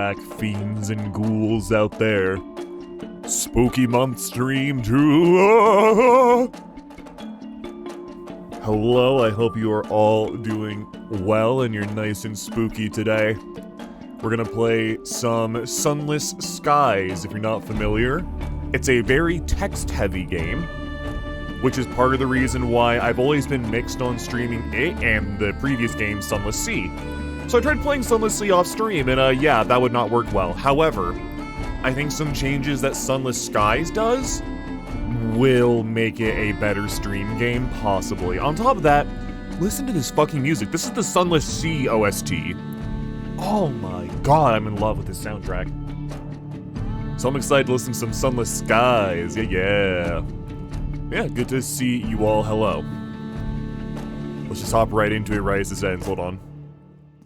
back, fiends and ghouls out there. Spooky month stream too. Hello, I hope you are all doing well and you're nice and spooky today. We're gonna play some Sunless Skies, if you're not familiar. It's a very text-heavy game, which is part of the reason why I've always been mixed on streaming it and the previous game, Sunless Sea. So I tried playing Sunless Sea off stream, and yeah, that would not work well. However, I think some changes that Sunless Skies does will make it a better stream game, possibly. On top of that, listen to this fucking music. This is the Sunless Sea OST. Oh my god, I'm in love with this soundtrack. So I'm excited to listen to some Sunless Skies. Yeah, good to see you all. Hello. Let's just hop right into it right as this ends. Hold on.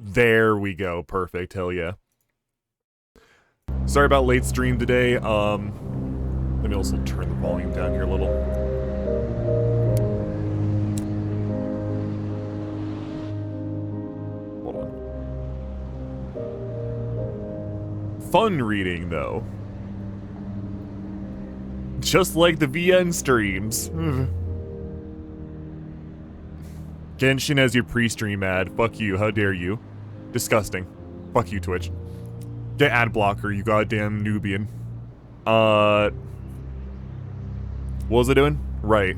There we go. Perfect. Hell yeah. Sorry about late stream today. Let me also turn the volume down here a little. Hold on. Fun reading, though. Just like the VN streams. Genshin as your pre-stream ad. Fuck you, how dare you. Disgusting. Fuck you, Twitch. Get ad blocker, you goddamn Nubian. What was it doing? Right.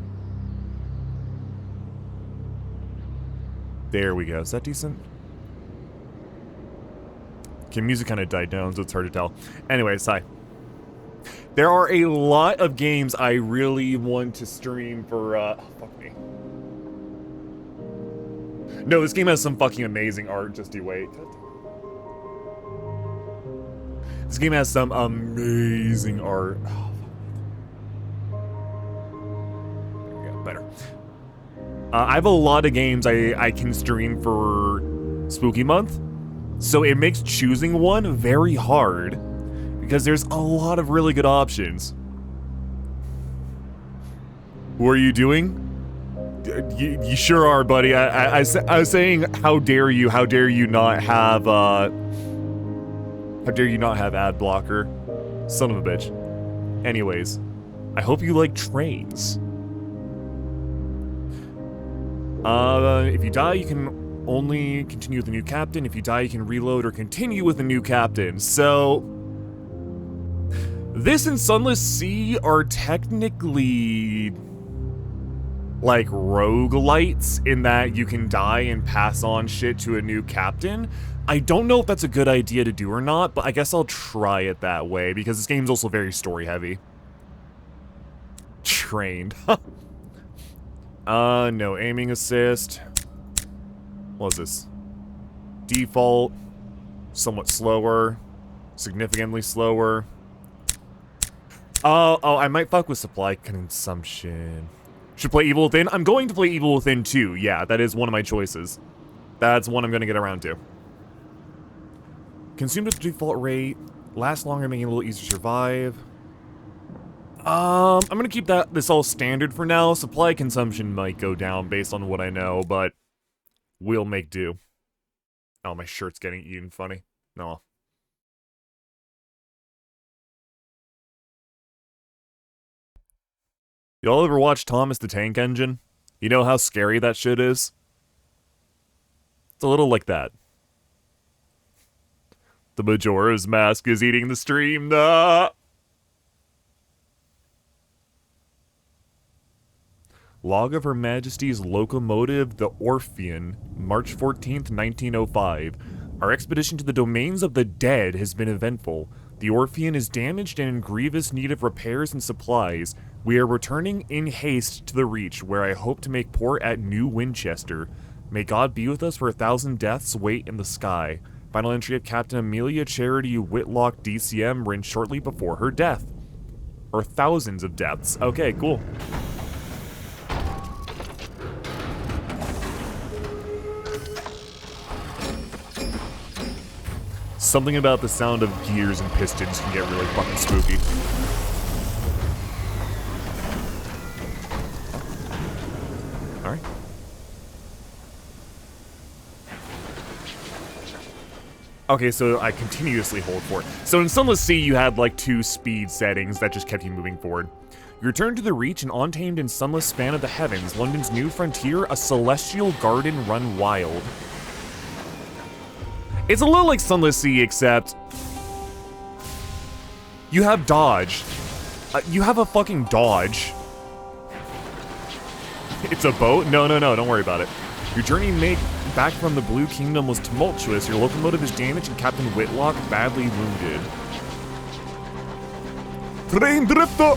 There we go. Is that decent? Okay, music kind of died down, so it's hard to tell. Anyways, hi. There are a lot of games I really want to stream for, fuck me. No, this game has some fucking amazing art, just you wait. This game has some amazing art. Oh, there we go, better. I have a lot of games I can stream for Spooky Month, so it makes choosing one very hard, because there's a lot of really good options. Who are you doing? You sure are, buddy. I was saying, how dare you not have, how dare you not have ad blocker? Son of a bitch. Anyways, I hope you like trains. If you die, you can only continue with the new captain. If you die, you can reload or continue with the new captain. So, this and Sunless Sea are technically like roguelites in that you can die and pass on shit to a new captain. I don't know if that's a good idea to do or not, but I guess I'll try it that way because this game's also very story heavy. Trained. No aiming assist. What is this? Default. Somewhat slower. Significantly slower. Oh, I might fuck with supply consumption. Should play Evil Within? I'm going to play Evil Within 2. Yeah, that is one of my choices. That's one I'm going to get around to. Consumed at the default rate. Last longer, making it a little easier to survive. I'm going to keep this all standard for now. Supply consumption might go down based on what I know, but we'll make do. Oh, my shirt's getting eaten funny. No. Y'all ever watch Thomas the Tank Engine? You know how scary that shit is? It's a little like that. The Majora's Mask is eating the stream. Log of Her Majesty's Locomotive, the Orphean, March 14th, 1905. Our expedition to the domains of the dead has been eventful. The Orphean is damaged and in grievous need of repairs and supplies. We are returning in haste to the Reach, where I hope to make port at New Winchester. May God be with us for 1,000 deaths wait in the sky. Final entry of Captain Amelia Charity Whitlock DCM ran shortly before her death. Or thousands of deaths. Okay, cool. Something about the sound of gears and pistons can get really fucking spooky. Alright. Okay, so I continuously hold forward. So in Sunless Sea, you had like 2 speed settings that just kept you moving forward. You return to the Reach, an untamed and sunless span of the heavens, London's new frontier, a celestial garden run wild. It's a little like Sunless Sea, except you have dodge. You have a fucking dodge. It's a boat? No, don't worry about it. Your journey back from the Blue Kingdom was tumultuous. Your locomotive is damaged and Captain Whitlock badly wounded. Train drifter!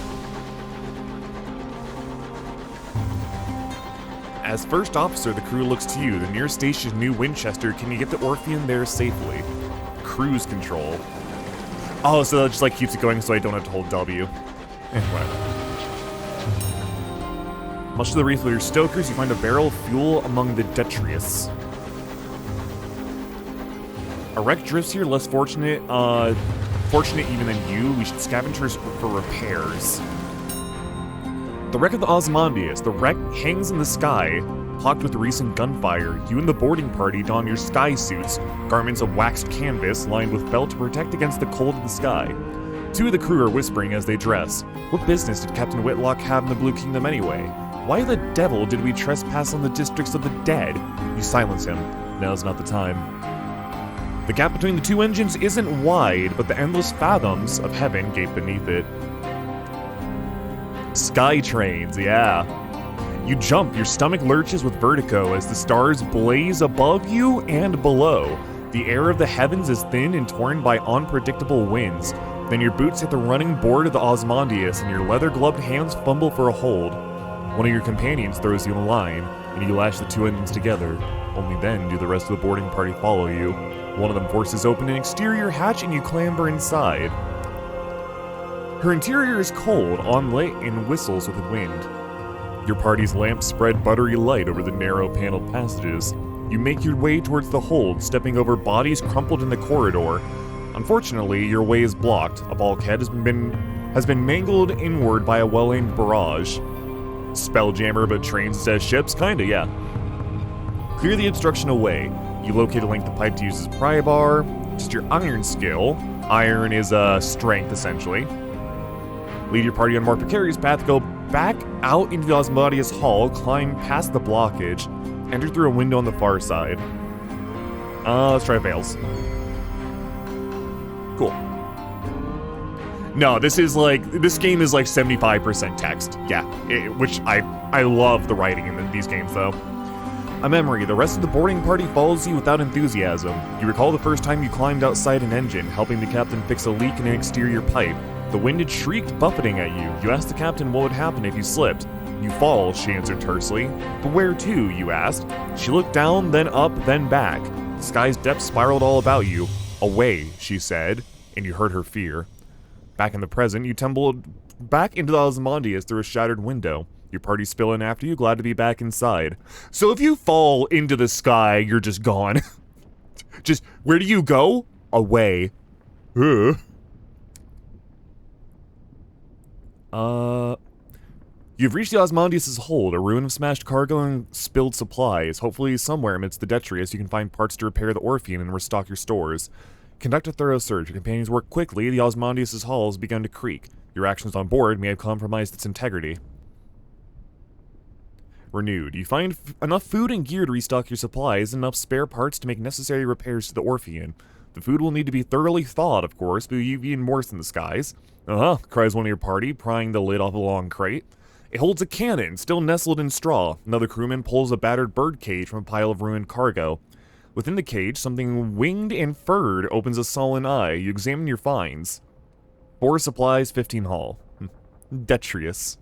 As first officer, the crew looks to you. The nearest station is New Winchester. Can you get the Orpheum there safely? Cruise control. Oh, so that just like keeps it going so I don't have to hold W. Whatever. Much to the relief of your stokers, you find a barrel of fuel among the detritus. A wreck drifts here, less fortunate even than you. We should scavenge for repairs. The wreck of the Ozymandias. The wreck hangs in the sky, pocked with recent gunfire. You and the boarding party don your sky suits, garments of waxed canvas lined with felt to protect against the cold of the sky. 2 of the crew are whispering as they dress. What business did Captain Whitlock have in the Blue Kingdom anyway? Why the devil did we trespass on the districts of the dead? You silence him. Now's not the time. The gap between the 2 engines isn't wide, but the endless fathoms of heaven gape beneath it. Sky trains, yeah. You jump, your stomach lurches with vertigo as the stars blaze above you and below. The air of the heavens is thin and torn by unpredictable winds. Then your boots hit the running board of the Ozymandias and your leather-gloved hands fumble for a hold. One of your companions throws you in a line, and you lash the 2 engines together. Only then do the rest of the boarding party follow you. One of them forces open an exterior hatch and you clamber inside. Her interior is cold, unlit, and whistles with the wind. Your party's lamps spread buttery light over the narrow paneled passages. You make your way towards the hold, stepping over bodies crumpled in the corridor. Unfortunately, your way is blocked. A bulkhead has been mangled inward by a well-aimed barrage. Spelljammer but trains instead of ships? Kinda, yeah. Clear the obstruction away. You locate a length of pipe to use as pry bar. Just your iron skill. Iron is strength, essentially. Lead your party on a more precarious path. Go back out into the Ozymandias Hall. Climb past the blockage. Enter through a window on the far side. Let's try Veils. Cool. No, this game is like 75% text. Yeah, which I love the writing in these games, though. A memory. The rest of the boarding party follows you without enthusiasm. You recall the first time you climbed outside an engine, helping the captain fix a leak in an exterior pipe. The wind had shrieked, buffeting at you. You asked the captain what would happen if you slipped. You fall, she answered tersely. But where to, you asked. She looked down, then up, then back. The sky's depths spiraled all about you. Away, she said, and you heard her fear. Back in the present, you tumbled back into the Ozymandias through a shattered window. Your party spill in after you, glad to be back inside. So if you fall into the sky, you're just gone. Just, where do you go? Away. You've reached the Ozymandias' hold, a ruin of smashed cargo and spilled supplies. Hopefully somewhere amidst the detritus you can find parts to repair the Orpheum and restock your stores. Conduct a thorough search. Your companions work quickly. The Ozymandias' hull has begun to creak. Your actions on board may have compromised its integrity. Renewed. You find enough food and gear to restock your supplies, and enough spare parts to make necessary repairs to the Orpheum. The food will need to be thoroughly thawed, of course, but you've eaten worse in the skies. Cries one of your party, prying the lid off a long crate. It holds a cannon, still nestled in straw. Another crewman pulls a battered bird cage from a pile of ruined cargo. Within the cage, something winged and furred opens a sullen eye. You examine your finds. 4 supplies, 15 hull. Detritus.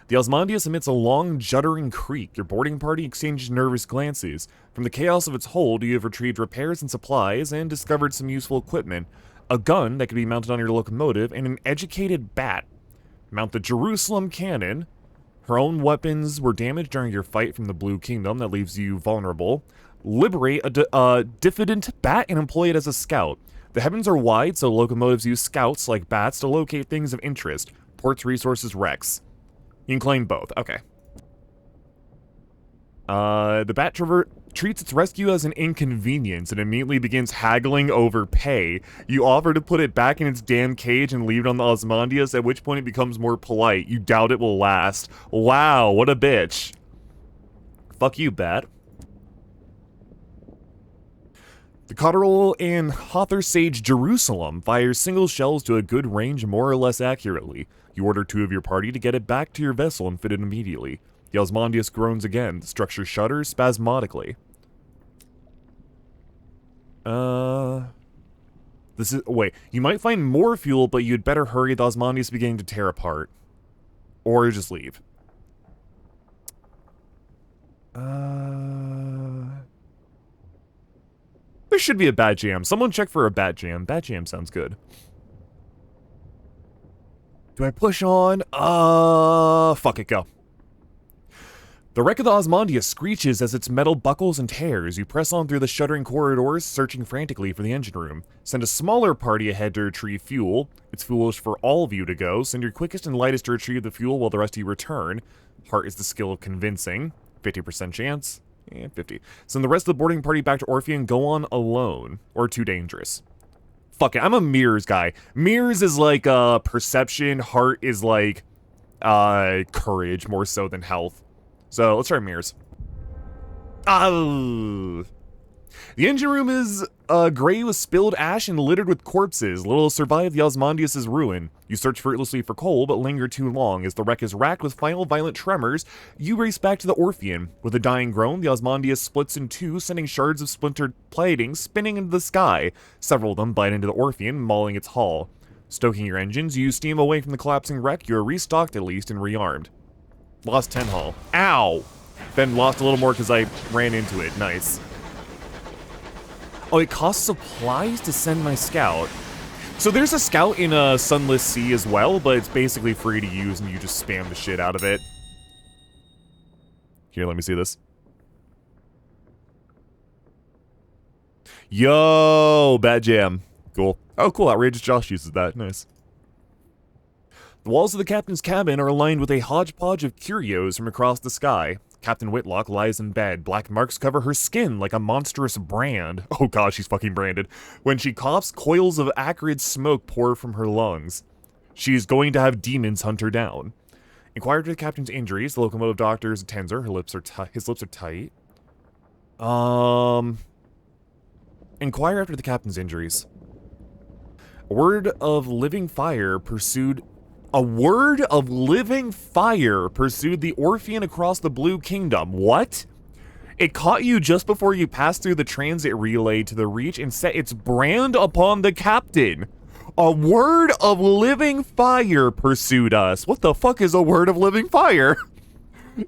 The Ozymandias emits a long, juddering creak. Your boarding party exchanges nervous glances. From the chaos of its hold, you have retrieved repairs and supplies and discovered some useful equipment. A gun that could be mounted on your locomotive, and an educated bat. Mount the Jerusalem cannon. Her own weapons were damaged during your fight from the Blue Kingdom that leaves you vulnerable. Liberate a diffident bat and employ it as a scout. The heavens are wide, so locomotives use scouts, like bats, to locate things of interest. Ports, resources, wrecks. You can claim both. Okay. The bat treats its rescue as an inconvenience and immediately begins haggling over pay. You offer to put it back in its damn cage and leave it on the Osmondius, at which point it becomes more polite. You doubt it will last. Wow, what a bitch. Fuck you, Bat. The Cotterel and Hother Sage Jerusalem fires single shells to a good range more or less accurately. You order 2 of your party to get it back to your vessel and fit it immediately. The Osmondius groans again. The structure shudders spasmodically. This is... Wait, you might find more fuel, but you'd better hurry. The Osmondius is beginning to tear apart. Or just leave. There should be a bat jam. Someone check for a bat jam. Bat jam sounds good. Do I push on? Fuck it, go. The wreck of the Osmondius screeches as its metal buckles and tears. You press on through the shuddering corridors, searching frantically for the engine room. Send a smaller party ahead to retrieve fuel. It's foolish for all of you to go. Send your quickest and lightest to retrieve the fuel while the rest of you return. Heart is the skill of convincing. 50% chance. 50. Send the rest of the boarding party back to Orpheum. Go on alone. Or too dangerous. Fuck it, I'm a mirrors guy. Mirrors is like, perception. Heart is like, courage more so than health. So, let's try mirrors. Oh. The engine room is, gray with spilled ash and littered with corpses. Little survive the Osmondius' ruin. You search fruitlessly for coal, but linger too long. As the wreck is racked with final violent tremors, you race back to the Orpheum. With a dying groan, the Osmondius splits in 2, sending shards of splintered plating spinning into the sky. Several of them bite into the Orpheum, mauling its hull. Stoking your engines, you steam away from the collapsing wreck. You're restocked at least and rearmed. Lost 10 hull. Ow! Then lost a little more because I ran into it. Nice. Oh, it costs supplies to send my scout. So there's a scout in a Sunless Sea as well, but it's basically free to use and you just spam the shit out of it. Here, let me see this. Yo, bad jam. Cool. Oh, cool. Outrageous Josh uses that. Nice. The walls of the captain's cabin are lined with a hodgepodge of curios from across the sky. Captain Whitlock lies in bed. Black marks cover her skin like a monstrous brand. Oh god, she's fucking branded. When she coughs, coils of acrid smoke pour from her lungs. She's going to have demons hunt her down. Inquire to the captain's injuries. The locomotive doctor attends her. His lips are tight. Inquire after the captain's injuries. A word of living fire pursued the Orpheum across the Blue Kingdom. What? It caught you just before you passed through the transit relay to the Reach and set its brand upon the captain. A word of living fire pursued us. What the fuck is a word of living fire?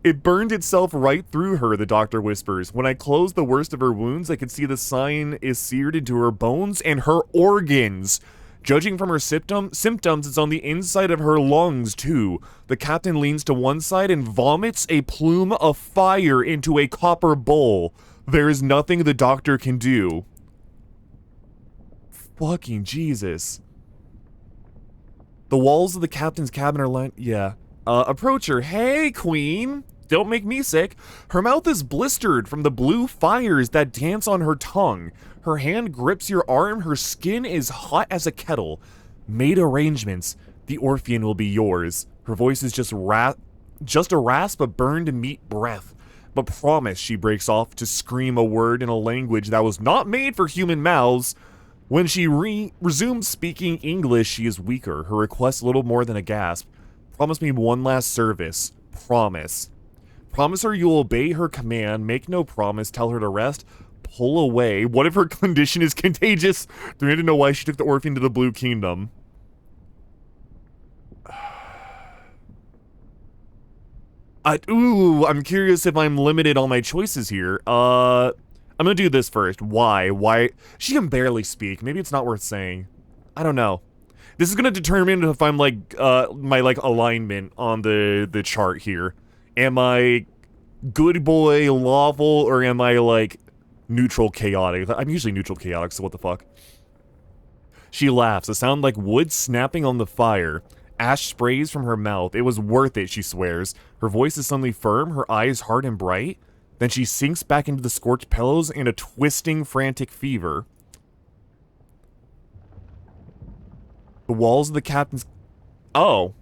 It burned itself right through her, the doctor whispers. When I closed the worst of her wounds, I could see the sign is seared into her bones and her organs. Judging from her symptoms, it's on the inside of her lungs, too. The captain leans to one side and vomits a plume of fire into a copper bowl. There is nothing the doctor can do. Fucking Jesus. The walls of the captain's cabin are lined... Yeah. Approach her. Hey, queen. Don't make me sick. Her mouth is blistered from the blue fires that dance on her tongue. Her hand grips your arm. Her skin is hot as a kettle. Made arrangements. The Orpheum will be yours. Her voice is just a rasp of burned meat breath. But promise, she breaks off to scream a word in a language that was not made for human mouths. When she resumes speaking English, she is weaker. Her request little more than a gasp. Promise me one last service. Promise. Promise her you'll obey her command. Make no promise. Tell her to rest. Pull away. What if her condition is contagious? Do we need to know why she took the Orpheum to the Blue Kingdom? I'm curious if I'm limited on my choices here. I'm gonna do this first. Why? Why? She can barely speak. Maybe it's not worth saying. I don't know. This is gonna determine if I'm like, my like alignment on the chart here. Am I good boy, lawful, or am I like neutral chaotic? I'm usually neutral chaotic, so what the fuck? She laughs, a sound like wood snapping on the fire. Ash sprays from her mouth. It was worth it, she swears. Her voice is suddenly firm, her eyes hard and bright. Then she sinks back into the scorched pillows in a twisting, frantic fever. The walls of the captain's... Oh.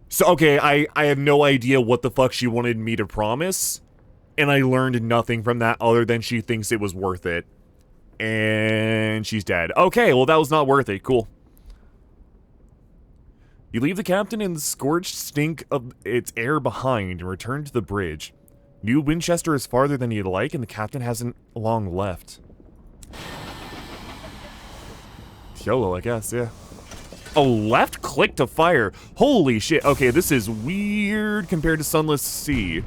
So, okay, I have no idea what the fuck she wanted me to promise. And I learned nothing from that other than she thinks it was worth it. And she's dead. Okay, well that was not worth it. Cool. You leave the captain and the scorched stink of its air behind and return to the bridge. New Winchester is farther than you'd like, and the captain hasn't long left. YOLO, I guess, yeah. Oh, left click to fire. Holy shit. Okay, this is weird compared to Sunless Sea.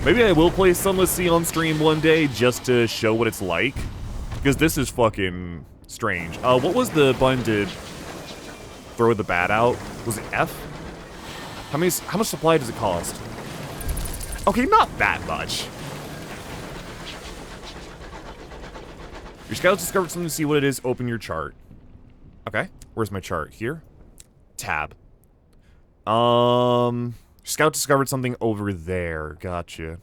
Maybe I will play Sunless Sea on stream one day just to show what it's like. Because this is fucking strange. What was the button to throw the bat out? Was it F? How much supply does it cost? Okay, not that much. Your scouts discovered something to see what it is. Open your chart. Okay, where's my chart? Here? Tab. Scout discovered something over there. Gotcha.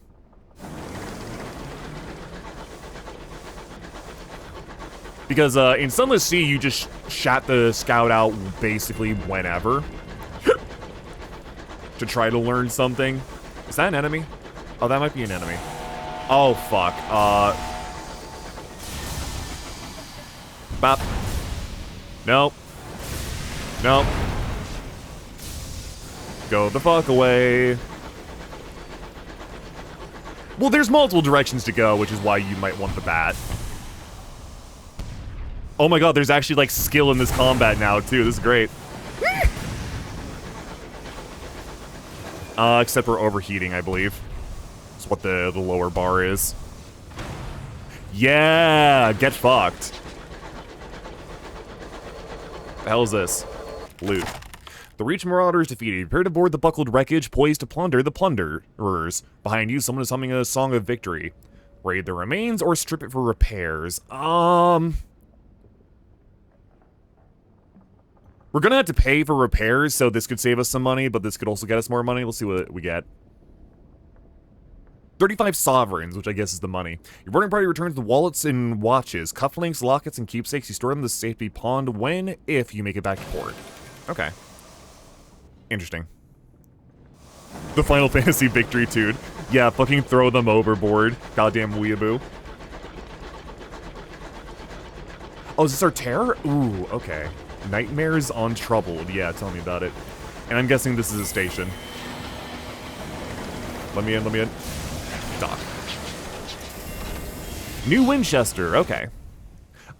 Because, in Sunless Sea, you just shat the scout out basically whenever. To try to learn something. Is that an enemy? Oh, that might be an enemy. Oh, fuck. Bop. Nope. Nope. Go the fuck away. Well, there's multiple directions to go, which is why you might want the bat. Oh my god, there's actually, like, skill in this combat now, too. This is great. Except for overheating, I believe. That's what the lower bar is. Yeah, get fucked. The hell is this? Loot. The Reach Marauders defeated. Prepare to board the buckled wreckage, poised to plunder the plunderers. Behind you, someone is humming a song of victory. Raid the remains or strip it for repairs. We're gonna have to pay for repairs, so this could save us some money, but this could also get us more money. Let's see what we get. 35 sovereigns, which I guess is the money. Your boarding party returns the wallets and watches, cufflinks, lockets, and keepsakes. You store them in the safety pond when, if you make it back to port. Okay. Interesting. The Final Fantasy victory tune. Yeah, fucking throw them overboard. Goddamn weeaboo. Oh, is this our terror? Ooh, okay. Nightmares on Troubled. Yeah, tell me about it. And I'm guessing this is a station. Let me in, let me in. Dock. New Winchester, okay.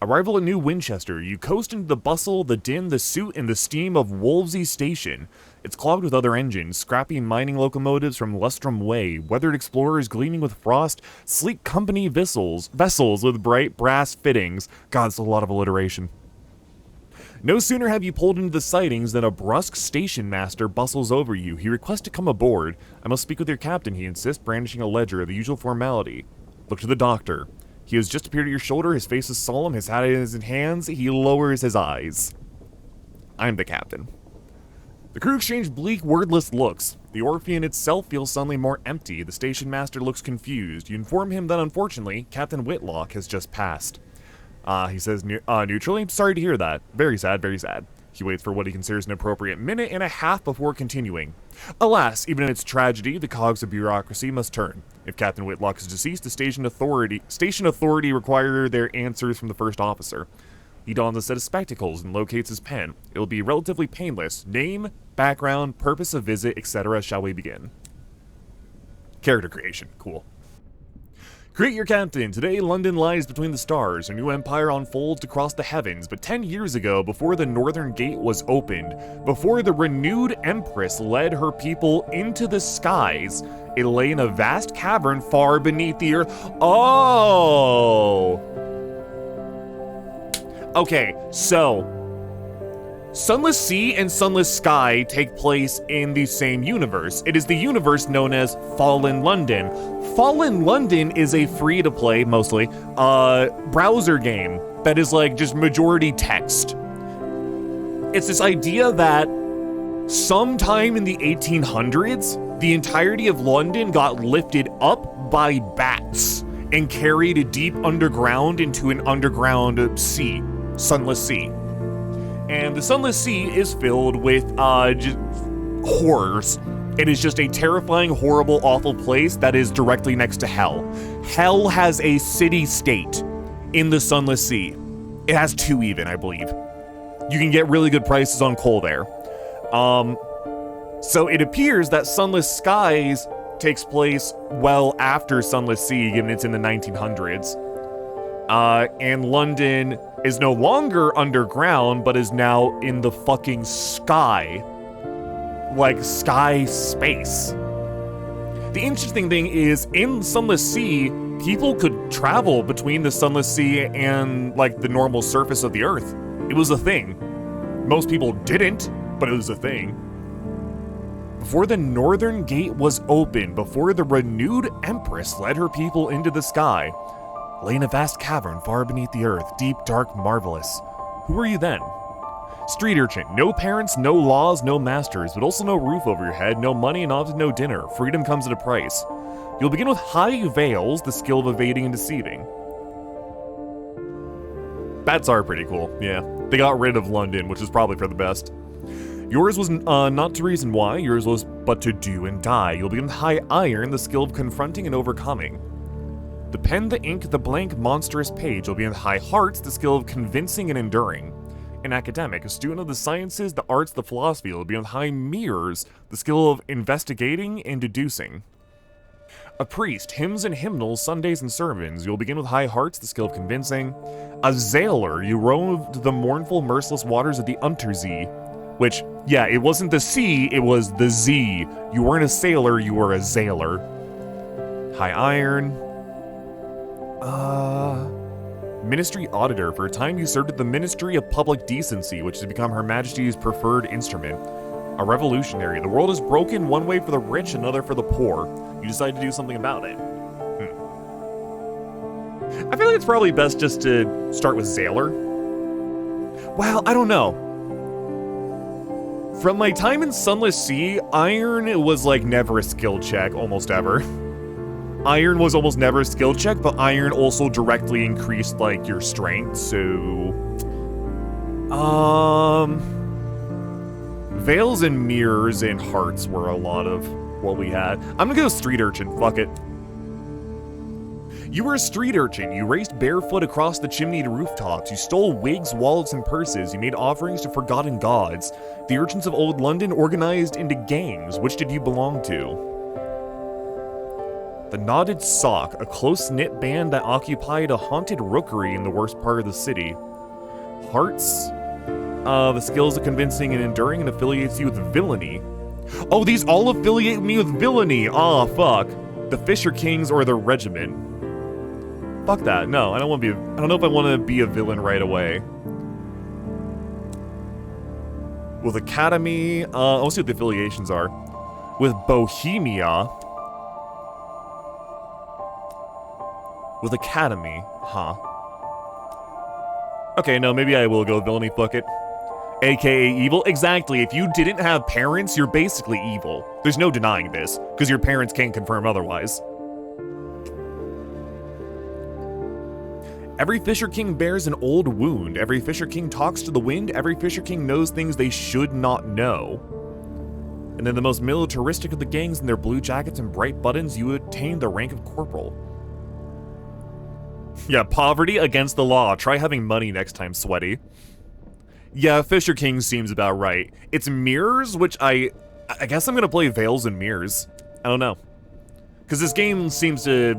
Arrival at New Winchester. You coast into the bustle, the din, the soot, and the steam of Wolvesy Station. It's clogged with other engines, scrappy mining locomotives from Lustrum Way, weathered explorers gleaming with frost, sleek company vessels with bright brass fittings. God, it's a lot of alliteration. No sooner have you pulled into the sidings than a brusque station master bustles over you. He requests to come aboard. I must speak with your captain, he insists, brandishing a ledger, the usual formality. Look to the doctor. He has just appeared at your shoulder, his face is solemn, his hat in his hands, he lowers his eyes. I'm the captain. The crew exchange bleak, wordless looks. The Orpheum itself feels suddenly more empty. The station master looks confused. You inform him that, unfortunately, Captain Whitlock has just passed. He says neutrally, sorry to hear that. Very sad, very sad. He waits for what he considers an appropriate minute and a half before continuing. Alas, even in its tragedy, the cogs of bureaucracy must turn. If Captain Whitlock is deceased, the station authority require their answers from the first officer. He dons a set of spectacles and locates his pen. It will be relatively painless. Name, background, purpose of visit, etc. Shall we begin? Character creation. Cool. Create your captain. Today, London lies between the stars. A new empire unfolds across the heavens. But 10 years ago, before the Northern Gate was opened, before the renewed Empress led her people into the skies, it lay in a vast cavern far beneath the earth. Oh! Okay, so Sunless Sea and Sunless Sky take place in the same universe. It is the universe known as Fallen London. Fallen London is a free-to-play, mostly, browser game that is like just majority text. It's this idea that sometime in the 1800s, the entirety of London got lifted up by bats and carried deep underground into an underground sea, Sunless Sea. And the Sunless Sea is filled with just horrors. It is just a terrifying, horrible, awful place that is directly next to Hell. Hell has a city-state in the Sunless Sea. It has 2 even, I believe. You can get really good prices on coal there. So it appears that Sunless Skies takes place well after Sunless Sea, given it's in the 1900s. And London is no longer underground, but is now in the fucking sky. Like, sky space. The interesting thing is, in Sunless Sea, people could travel between the Sunless Sea and, like, the normal surface of the Earth. It was a thing. Most people didn't, but it was a thing. Before the Northern Gate was open, before the renewed Empress led her people into the sky, lay in a vast cavern far beneath the earth, deep, dark, marvelous. Who were you then? Street urchin, no parents, no laws, no masters, but also no roof over your head, no money, and often no dinner. Freedom comes at a price. You'll begin with high veils, the skill of evading and deceiving. Bats are pretty cool, yeah. They got rid of London, which is probably for the best. Yours was not to reason why, yours was but to do and die. You'll begin with high iron, the skill of confronting and overcoming. The pen, the ink, the blank, monstrous page. You'll begin with high hearts, the skill of convincing and enduring. An academic, a student of the sciences, the arts, the philosophy. You'll begin with high mirrors, the skill of investigating and deducing. A priest, hymns and hymnals, Sundays and sermons. You'll begin with high hearts, the skill of convincing. A sailor, you roved the mournful, merciless waters of the Untersee. Which, yeah, it wasn't the sea, it was the Z. You weren't a sailor, you were a sailor. High iron. Ministry auditor. For a time you served at the Ministry of Public Decency, which has become Her Majesty's preferred instrument. A revolutionary. The world is broken, one way for the rich, another for the poor. You decide to do something about it. I feel like it's probably best just to start with sailor. Well, I don't know. From my time in Sunless Sea, iron was like never a skill check, almost ever. Iron was almost never a skill check, but iron also directly increased like your strength, so... Veils and mirrors and hearts were a lot of what we had. I'm gonna go street urchin, fuck it. You were a street urchin. You raced barefoot across the chimneyed rooftops. You stole wigs, wallets, and purses. You made offerings to forgotten gods. The urchins of old London organized into gangs. Which did you belong to? The Knotted Sock, a close-knit band that occupied a haunted rookery in the worst part of the city. Hearts? The skills of convincing and enduring, and affiliates you with villainy. Oh, these all affiliate me with villainy! Aw, fuck. The Fisher Kings or the Regiment. Fuck that. No, I don't know if I want to be a villain right away. With Academy, I'll see what the affiliations are. With Bohemia. With Academy, huh. Okay, no, maybe I will go villainy, fuck it. AKA evil? Exactly, if you didn't have parents, you're basically evil. There's no denying this, because your parents can't confirm otherwise. Every Fisher King bears an old wound. Every Fisher King talks to the wind. Every Fisher King knows things they should not know. And then the most militaristic of the gangs in their blue jackets and bright buttons, you attain the rank of corporal. Yeah, poverty against the law. Try having money next time, sweaty. Yeah, Fisher King seems about right. It's mirrors, which I guess I'm gonna play Veils and Mirrors. I don't know. Because this game seems to...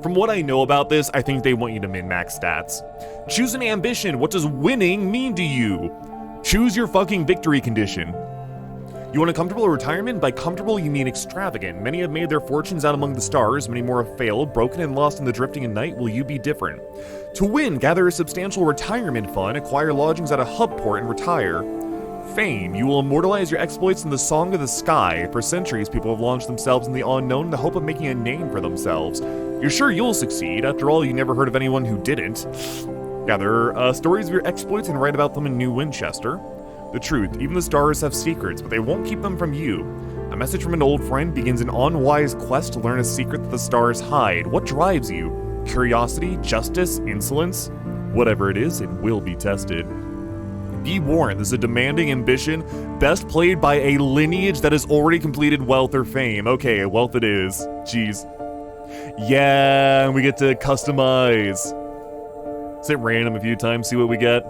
From what I know about this, I think they want you to min-max stats. Choose an ambition. What does winning mean to you? Choose your fucking victory condition. You want a comfortable retirement? By comfortable, you mean extravagant. Many have made their fortunes out among the stars. Many more have failed, broken and lost in the drifting in night. Will you be different? To win, gather a substantial retirement fund, acquire lodgings at a hub port, and retire. Fame. You will immortalize your exploits in the song of the sky. For centuries, people have launched themselves in the unknown in the hope of making a name for themselves. You're sure you'll succeed. After all, you never heard of anyone who didn't. Gather stories of your exploits and write about them in New Winchester. The truth, even the stars have secrets, but they won't keep them from you. A message from an old friend begins an unwise quest to learn a secret that the stars hide. What drives you? Curiosity, justice, insolence? Whatever it is, it will be tested. Be warned, this is a demanding ambition, best played by a lineage that has already completed wealth or fame. Okay, wealth it is. Jeez. Yeah, and we get to customize. Sit random a few times, see what we get.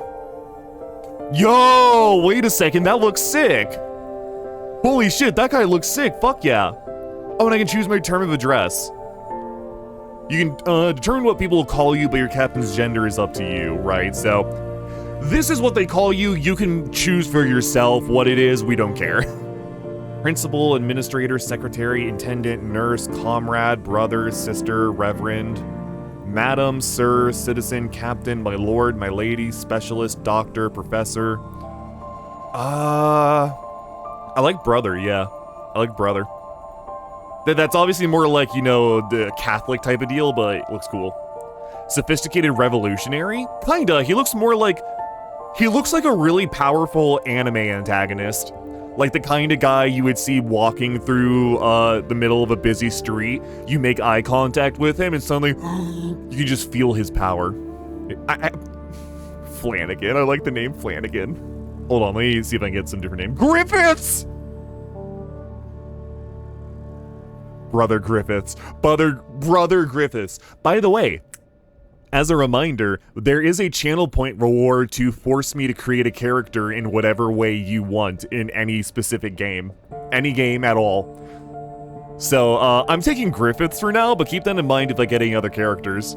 Yo, wait a second, that looks sick. Holy shit, that guy looks sick, fuck yeah. Oh, and I can choose my term of address. You can determine what people will call you, but your captain's gender is up to you, right? So, this is what they call you. You can choose for yourself what it is. We don't care. Principal, administrator, secretary, intendant, nurse, comrade, brother, sister, reverend, madam, sir, citizen, captain, my lord, my lady, specialist, doctor, professor. I like brother, yeah. I like brother. That's obviously more like, you know, the Catholic type of deal, but it looks cool. Sophisticated revolutionary? Kinda. He looks like a really powerful anime antagonist. Like the kind of guy you would see walking through the middle of a busy street. You make eye contact with him and suddenly you can just feel his power. Flanagan. I like the name Flanagan. Hold on, let me see if I can get some different name. Griffiths! Brother Griffiths. Brother Griffiths. By the way, as a reminder, there is a channel point reward to force me to create a character in whatever way you want in any specific game. Any game at all. So, I'm taking Griffiths for now, but keep that in mind if I get any other characters.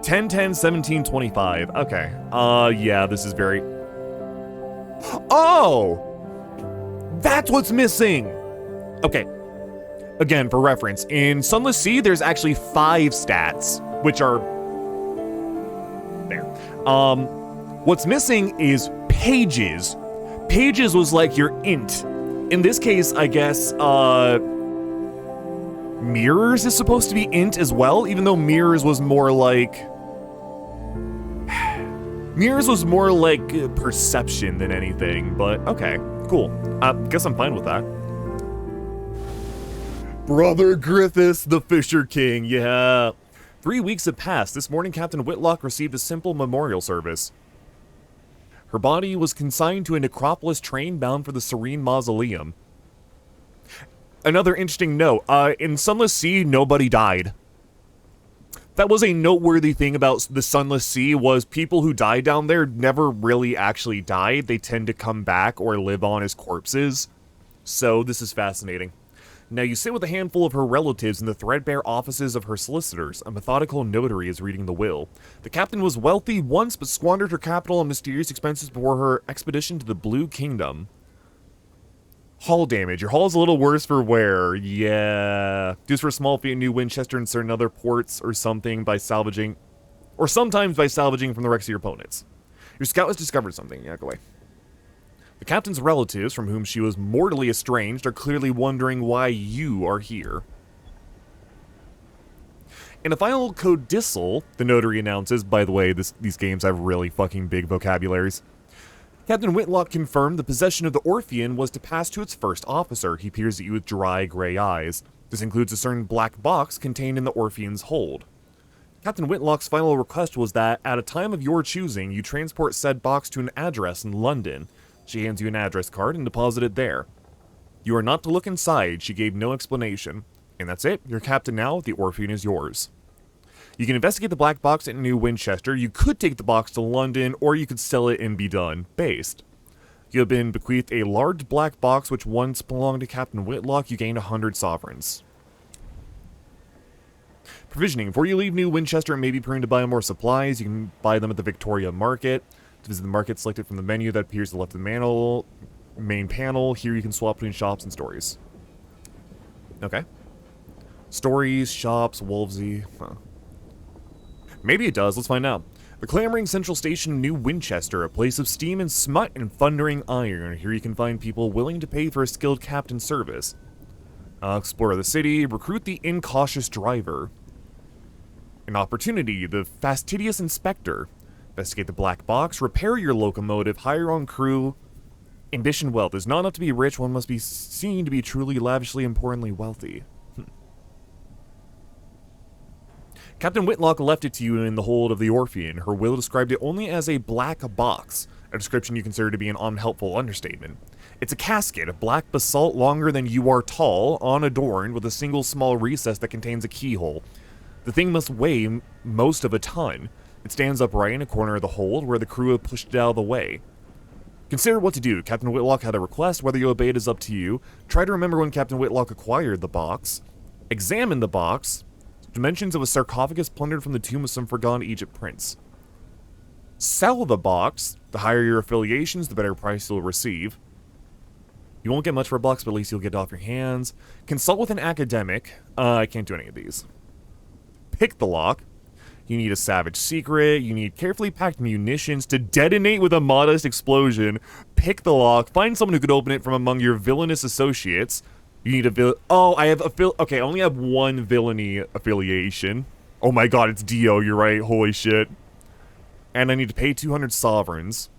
10, 10, 17, 25. Okay. Yeah, this is very... Oh! That's what's missing! Okay. Again, for reference, in Sunless Sea, there's actually 5 stats, which are... there. What's missing is pages. Pages was like your int. In this case, I guess, mirrors is supposed to be int as well, even though mirrors was more like... mirrors was more like perception than anything, but okay, cool. Guess I'm fine with that. Brother Griffiths, the Fisher King, yeah. 3 weeks have passed. This morning, Captain Whitlock received a simple memorial service. Her body was consigned to a necropolis train bound for the Serene Mausoleum. Another interesting note, in Sunless Sea, nobody died. That was a noteworthy thing about the Sunless Sea, was people who died down there never really actually died. They tend to come back or live on as corpses. So this is fascinating. Now you sit with a handful of her relatives in the threadbare offices of her solicitors. A methodical notary is reading the will. The captain was wealthy once, but squandered her capital on mysterious expenses before her expedition to the Blue Kingdom. Hull damage. Your hull is a little worse for wear. Yeah. Used for a small fee in New Winchester and certain other ports or something by salvaging... or sometimes by salvaging from the wrecks of your opponents. Your scout has discovered something. Yeah, go away. The captain's relatives, from whom she was mortally estranged, are clearly wondering why you are here. In a final codicil, the notary announces, by the way, these games have really fucking big vocabularies. Captain Whitlock confirmed the possession of the Orphean was to pass to its first officer. He peers at you with dry, gray eyes. This includes a certain black box contained in the Orphean's hold. Captain Whitlock's final request was that, at a time of your choosing, you transport said box to an address in London. She hands you an address card and deposit it there. You are not to look inside. She gave no explanation. And that's it. You're captain now. The Orphean is yours. You can investigate the black box at New Winchester. You could take the box to London, or you could sell it and be done. Based. You have been bequeathed a large black box which once belonged to Captain Whitlock. You gained 100 sovereigns. Provisioning. Before you leave New Winchester, it may be prudent to buy more supplies. You can buy them at the Victoria Market. To visit the market, select it from the menu that appears to the left of the main panel. Here you can swap between shops and stories. Okay. Stories, shops, Wolvesy. Huh. Maybe it does. Let's find out. The clamoring central station, New Winchester, a place of steam and smut and thundering iron. Here you can find people willing to pay for a skilled captain's service. Explore the city. Recruit the incautious driver. An opportunity. The fastidious inspector. Investigate the black box, repair your locomotive, hire on crew, Ambition wealth. Is not enough to be rich, one must be seen to be truly, lavishly, importantly wealthy. Captain Whitlock left it to you in the hold of the Orphean. Her will described it only as a black box, a description you consider to be an unhelpful understatement. It's a casket of black basalt longer than you are tall, unadorned, with a single small recess that contains a keyhole. The thing must weigh most of a ton. It stands upright in a corner of the hold where the crew have pushed it out of the way. Consider what to do. Captain Whitlock had a request. Whether you obey it is up to you. Try to remember when Captain Whitlock acquired the box. Examine the box. Dimensions of a sarcophagus plundered from the tomb of some forgotten Egypt prince. Sell the box. The higher your affiliations, the better price you'll receive. You won't get much for a box, but at least you'll get it off your hands. Consult with an academic. I can't do any of these. Pick the lock. You need a savage secret. You need carefully packed munitions to detonate with a modest explosion. Pick the lock. Find someone who could open it from among your villainous associates. You need a oh, I have okay, I only have one villainy affiliation. Oh my god, it's Dio, you're right. Holy shit. And I need to pay 200 sovereigns.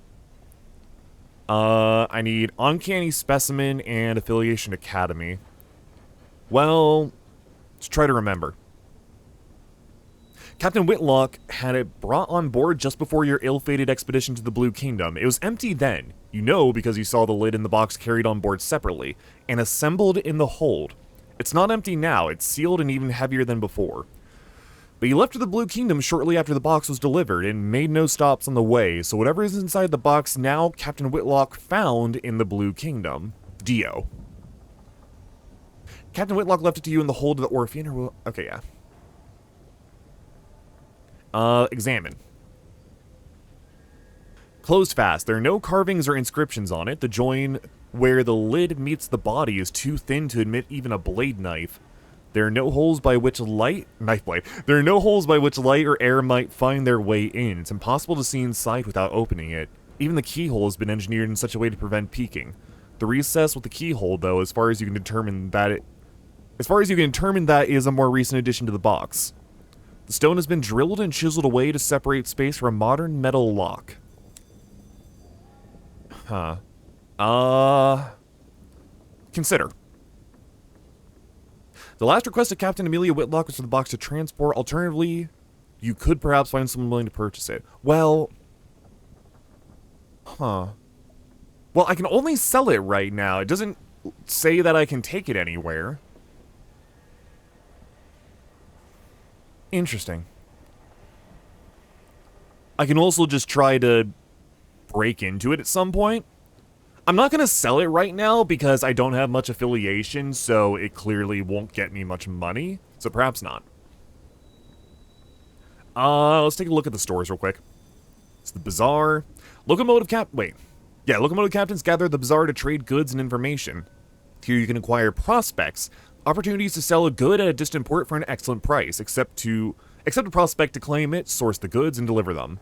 I need Uncanny Specimen and Affiliation Academy. Well, let's try to remember. Captain Whitlock had it brought on board just before your ill-fated expedition to the Blue Kingdom. It was empty then. You know because you saw the lid in the box carried on board separately, and assembled in the hold. It's not empty now, it's sealed and even heavier than before. But you left for the Blue Kingdom shortly after the box was delivered, and made no stops on the way, so whatever is inside the box now, Captain Whitlock found in the Blue Kingdom. Dio. Captain Whitlock left it to you in the hold of the Orphean, or okay, yeah. Examine. Closed fast. There are no carvings or inscriptions on it. The join where the lid meets the body is too thin to admit even a blade knife. There are no holes by which knife blade. There are no holes by which light or air might find their way in. It's impossible to see inside without opening it. Even the keyhole has been engineered in such a way to prevent peeking. The recess with the keyhole, though, as far as you can determine that is a more recent addition to the box. The stone has been drilled and chiseled away to separate space for a modern metal lock. Huh. Consider. The last request of Captain Amelia Whitlock was for the box to transport. Alternatively, you could perhaps find someone willing to purchase it. Well... Huh. Well, I can only sell it right now. It doesn't say that I can take it anywhere. Interesting. I can also just try to break into it at some point. I'm not going to sell it right now because I don't have much affiliation, so it clearly won't get me much money. So perhaps not. Let's take a look at the stores real quick. It's the bazaar. Locomotive captains gather the bazaar to trade goods and information. Here you can acquire prospects. Opportunities to sell a good at a distant port for an excellent price, accept a prospect to claim it, source the goods, and deliver them.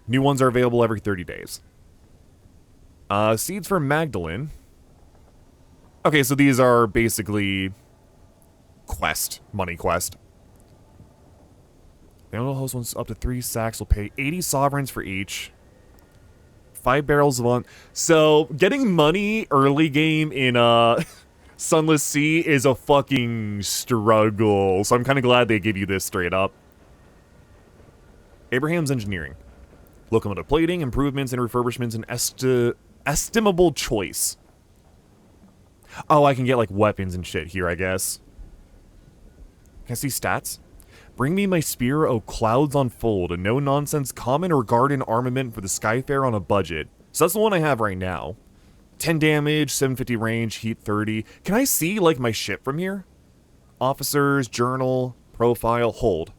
New ones are available every 30 days. Seeds for Magdalene. Okay, so these are basically money quest. The owner host wants up to 3 sacks, will pay 80 sovereigns for each. 5 barrels of on. So, getting money early game in, Sunless Sea is a fucking struggle, so I'm kind of glad they give you this straight up. Abraham's Engineering. Locomotive plating, improvements and refurbishments, an estimable choice. Oh, I can get, like, weapons and shit here, I guess. Can I see stats? Bring me my spear, oh clouds unfold, a no-nonsense common or garden armament for the Skyfarer on a budget. So that's the one I have right now. 10 damage, 750 range, heat 30. Can I see, like, my ship from here? Officers, journal, profile, hold.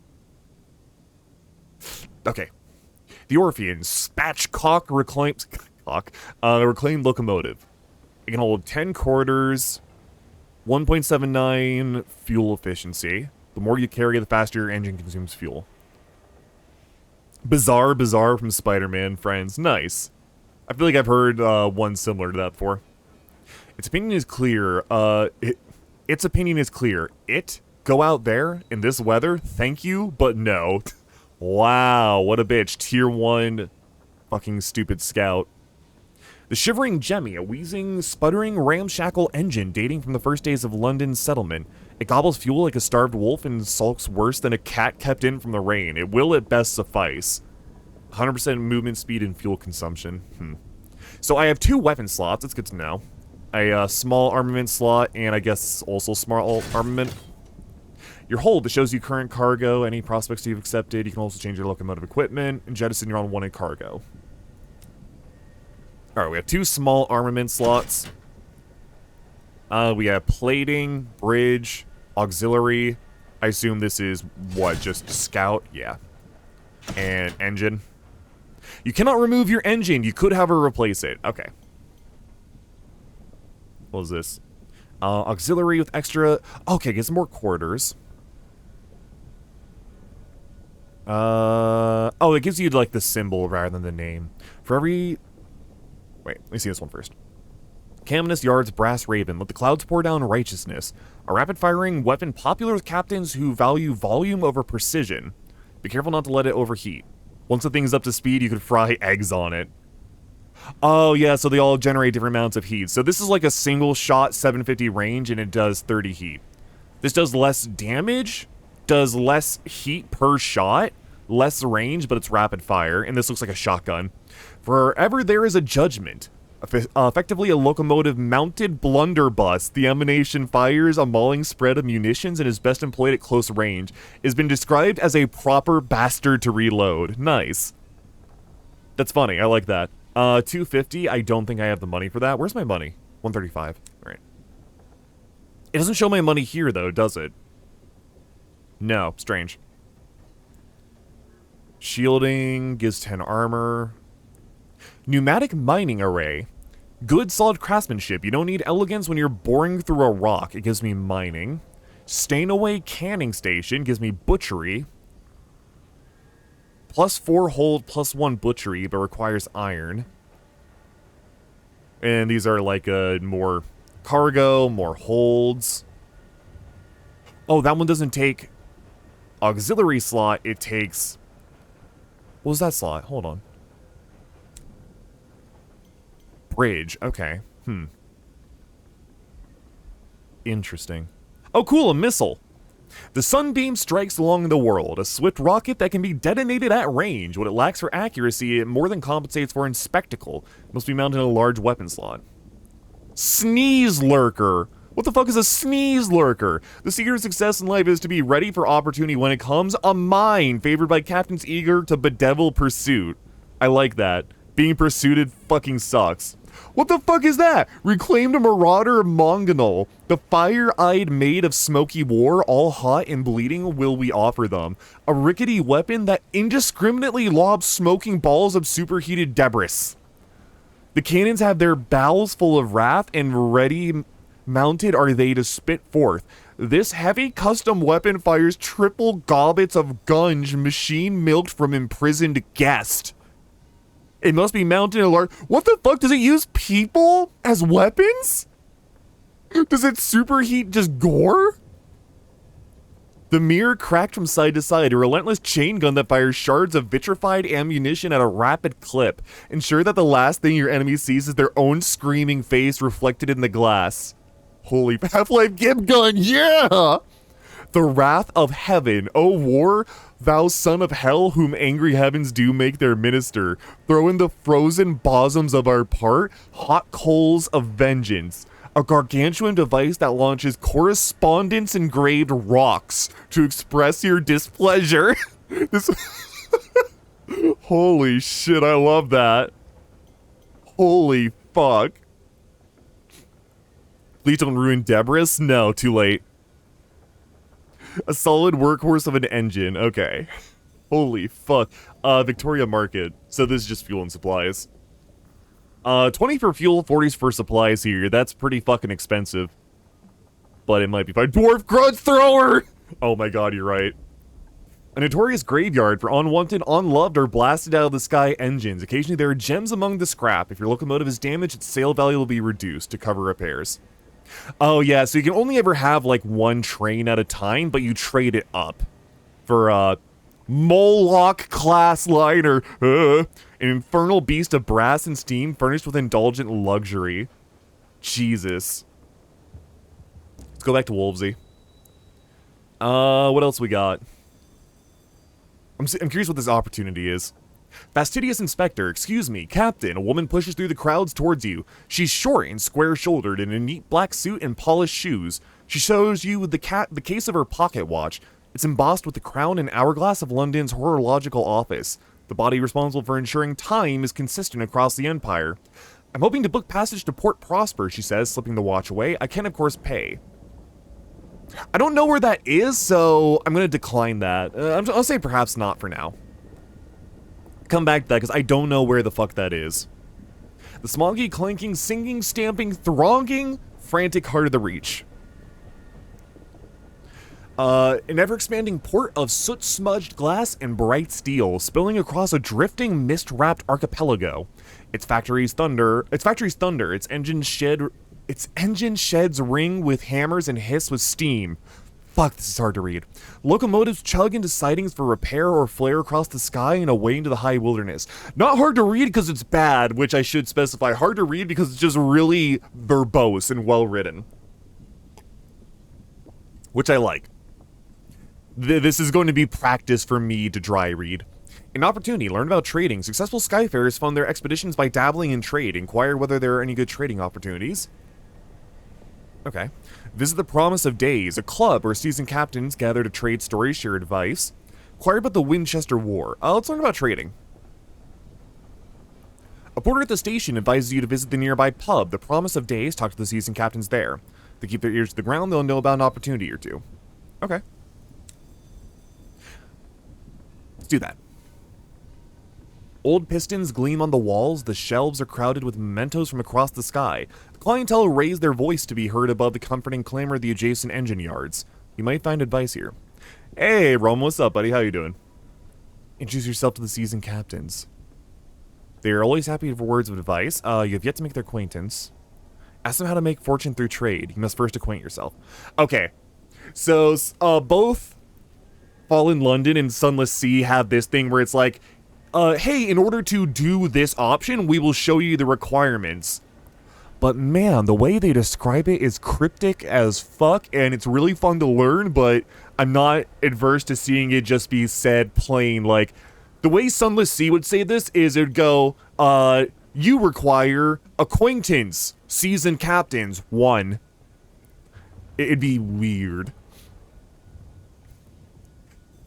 Okay. The Orphean, spatchcock reclaimed locomotive. It can hold 10 quarters, 1.79 fuel efficiency. The more you carry, the faster your engine consumes fuel. Bizarre from Spider-Man, friends. Nice. I feel like I've heard one similar to that before. Its opinion is clear. Its opinion is clear. Go out there in this weather? Thank you, but no. Wow, what a bitch. Tier 1 fucking stupid scout. The Shivering Jemmy, a wheezing, sputtering, ramshackle engine dating from the first days of London's settlement. It gobbles fuel like a starved wolf and sulks worse than a cat kept in from the rain. It will at best suffice. 100% movement speed and fuel consumption. So I have 2 weapon slots. That's good to know. A small armament slot, and I guess also small armament. Your hold, that shows you current cargo, any prospects you've accepted. You can also change your locomotive equipment, and jettison your unwanted cargo. Alright, we have 2 small armament slots. We have plating, bridge, auxiliary. I assume this is, what, just scout? Yeah. And engine. You cannot remove your engine. You could have her replace it. Okay. What is this? Auxiliary with extra... Okay, get some more quarters. Oh, it gives you, like, the symbol rather than the name. For every... Wait, let me see this one first. Caminus Yard's Brass Raven. Let the clouds pour down righteousness. A rapid-firing weapon popular with captains who value volume over precision. Be careful not to let it overheat. Once the thing's up to speed, you could fry eggs on it. Oh, yeah, so they all generate different amounts of heat. So this is like a single-shot 750 range, and it does 30 heat. This does less damage, does less heat per shot, less range, but it's rapid fire, and this looks like a shotgun. Forever there is a judgment. Effectively a locomotive-mounted blunderbuss, the emanation fires a mauling spread of munitions and is best employed at close range. It has been described as a proper bastard to reload. Nice. That's funny, I like that. 250, I don't think I have the money for that. Where's my money? 135, all right. It doesn't show my money here, though, does it? No, strange. Shielding gives 10 armor. Pneumatic mining array. Good solid craftsmanship. You don't need elegance when you're boring through a rock. It gives me mining. Stain away canning station gives me butchery. +4 hold, +1 butchery, but requires iron. And these are like more cargo, more holds. Oh, that one doesn't take auxiliary slot. It takes... What was that slot? Hold on. Bridge. Okay. Interesting. Oh, cool, a missile. The sunbeam strikes along the world, a swift rocket that can be detonated at range. What it lacks for accuracy, it more than compensates for in spectacle. It must be mounted in a large weapon slot. Sneeze lurker. What the fuck is a sneeze lurker? The secret of success in life is to be ready for opportunity when it comes. A mine favored by captains eager to bedevil pursuit. I like that. Being pursued fucking sucks. What the fuck is that? Reclaimed marauder Mongonal. The fire-eyed maid of smoky war, all hot and bleeding, will we offer them. A rickety weapon that indiscriminately lobs smoking balls of superheated debris. The cannons have their bowels full of wrath, and ready mounted are they to spit forth. This heavy custom weapon fires triple gobbets of gunge, machine milked from imprisoned guest. It must be mounted in a large... What the fuck? Does it use people as weapons? Does it superheat just gore? The mirror cracked from side to side, a relentless chain gun that fires shards of vitrified ammunition at a rapid clip. Ensure that the last thing your enemy sees is their own screaming face reflected in the glass. Holy Half-Life Gib gun, yeah! The wrath of heaven, O war, thou son of hell, whom angry heavens do make their minister. Throw in the frozen bosoms of our part, hot coals of vengeance. A gargantuan device that launches correspondence-engraved rocks to express your displeasure. This... Holy shit, I love that. Holy fuck. Please don't ruin Debris? No, too late. A solid workhorse of an engine. Okay. Holy fuck. Victoria Market. So this is just fuel and supplies. 20 for fuel, 40s for supplies here. That's pretty fucking expensive. But it might be fine. Dwarf Grudge Thrower! Oh my god, you're right. A notorious graveyard for unwanted, unloved, or blasted out of the sky engines. Occasionally there are gems among the scrap. If your locomotive is damaged, its sale value will be reduced to cover repairs. Oh yeah, so you can only ever have like one train at a time, but you trade it up for Moloch class liner. An infernal beast of brass and steam furnished with indulgent luxury. Jesus. Let's go back to Wolvesy. What else we got? I'm curious what this opportunity is. Fastidious Inspector, excuse me, Captain. A woman pushes through the crowds towards you. She's short and square-shouldered in a neat black suit and polished shoes. She shows you the case of her pocket watch. It's embossed with the crown and hourglass of London's horological office. The body responsible for ensuring time is consistent across the empire. I'm hoping to book passage to Port Prosper, she says, slipping the watch away. I can, of course, pay. I don't know where that is, so I'm going to decline that. I'll say perhaps not for now. Come back to that, because I don't know where the fuck that is. The smoggy, clanking, singing, stamping, thronging, frantic heart of the Reach. An ever-expanding port of soot-smudged glass and bright steel, spilling across a drifting, mist-wrapped archipelago. Its factory's thunder, its engine sheds ring with hammers and hiss with steam. Fuck, this is hard to read. Locomotives chug into sidings for repair or flare across the sky and away into the high wilderness. Not hard to read because it's bad, which I should specify. Hard to read because it's just really verbose and well written. Which I like. This is going to be practice for me to dry read. An opportunity, learn about trading. Successful skyfarers fund their expeditions by dabbling in trade. Inquire whether there are any good trading opportunities. Okay. Visit the Promise of Days, a club where seasoned captains gather to trade stories, share advice. Inquire about the Winchester War. Let's learn about trading. A porter at the station advises you to visit the nearby pub, the Promise of Days. Talk to the seasoned captains there. If they keep their ears to the ground, they'll know about an opportunity or two. Okay. Let's do that. Old pistons gleam on the walls, the shelves are crowded with mementos from across the sky. The clientele raise their voice to be heard above the comforting clamor of the adjacent engine yards. You might find advice here. Hey, Rome, what's up, buddy? How you doing? Introduce yourself to the seasoned captains. They are always happy for words of advice. You have yet to make their acquaintance. Ask them how to make fortune through trade. You must first acquaint yourself. Okay, so both Fallen London and Sunless Sea have this thing where it's like, hey, in order to do this option, we will show you the requirements. But man, the way they describe it is cryptic as fuck, and it's really fun to learn, but I'm not adverse to seeing it just be said plain. Like, the way Sunless Sea would say this is it would go, you require acquaintance, seasoned captains, 1. It'd be weird.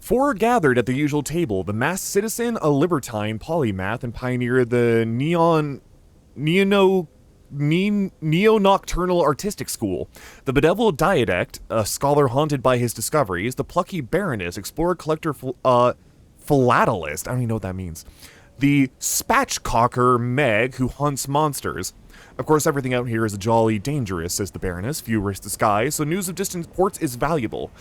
4 are gathered at the usual table, the masked citizen, a libertine, polymath, and pioneer of the neo-nocturnal artistic school. The bedeviled diadact, a scholar haunted by his discoveries, the plucky baroness, explorer, collector, philatelist, I don't even know what that means. The spatchcocker Meg, who hunts monsters. Of course, everything out here is jolly dangerous, says the Baroness. Few risk the sky, so news of distant ports is valuable.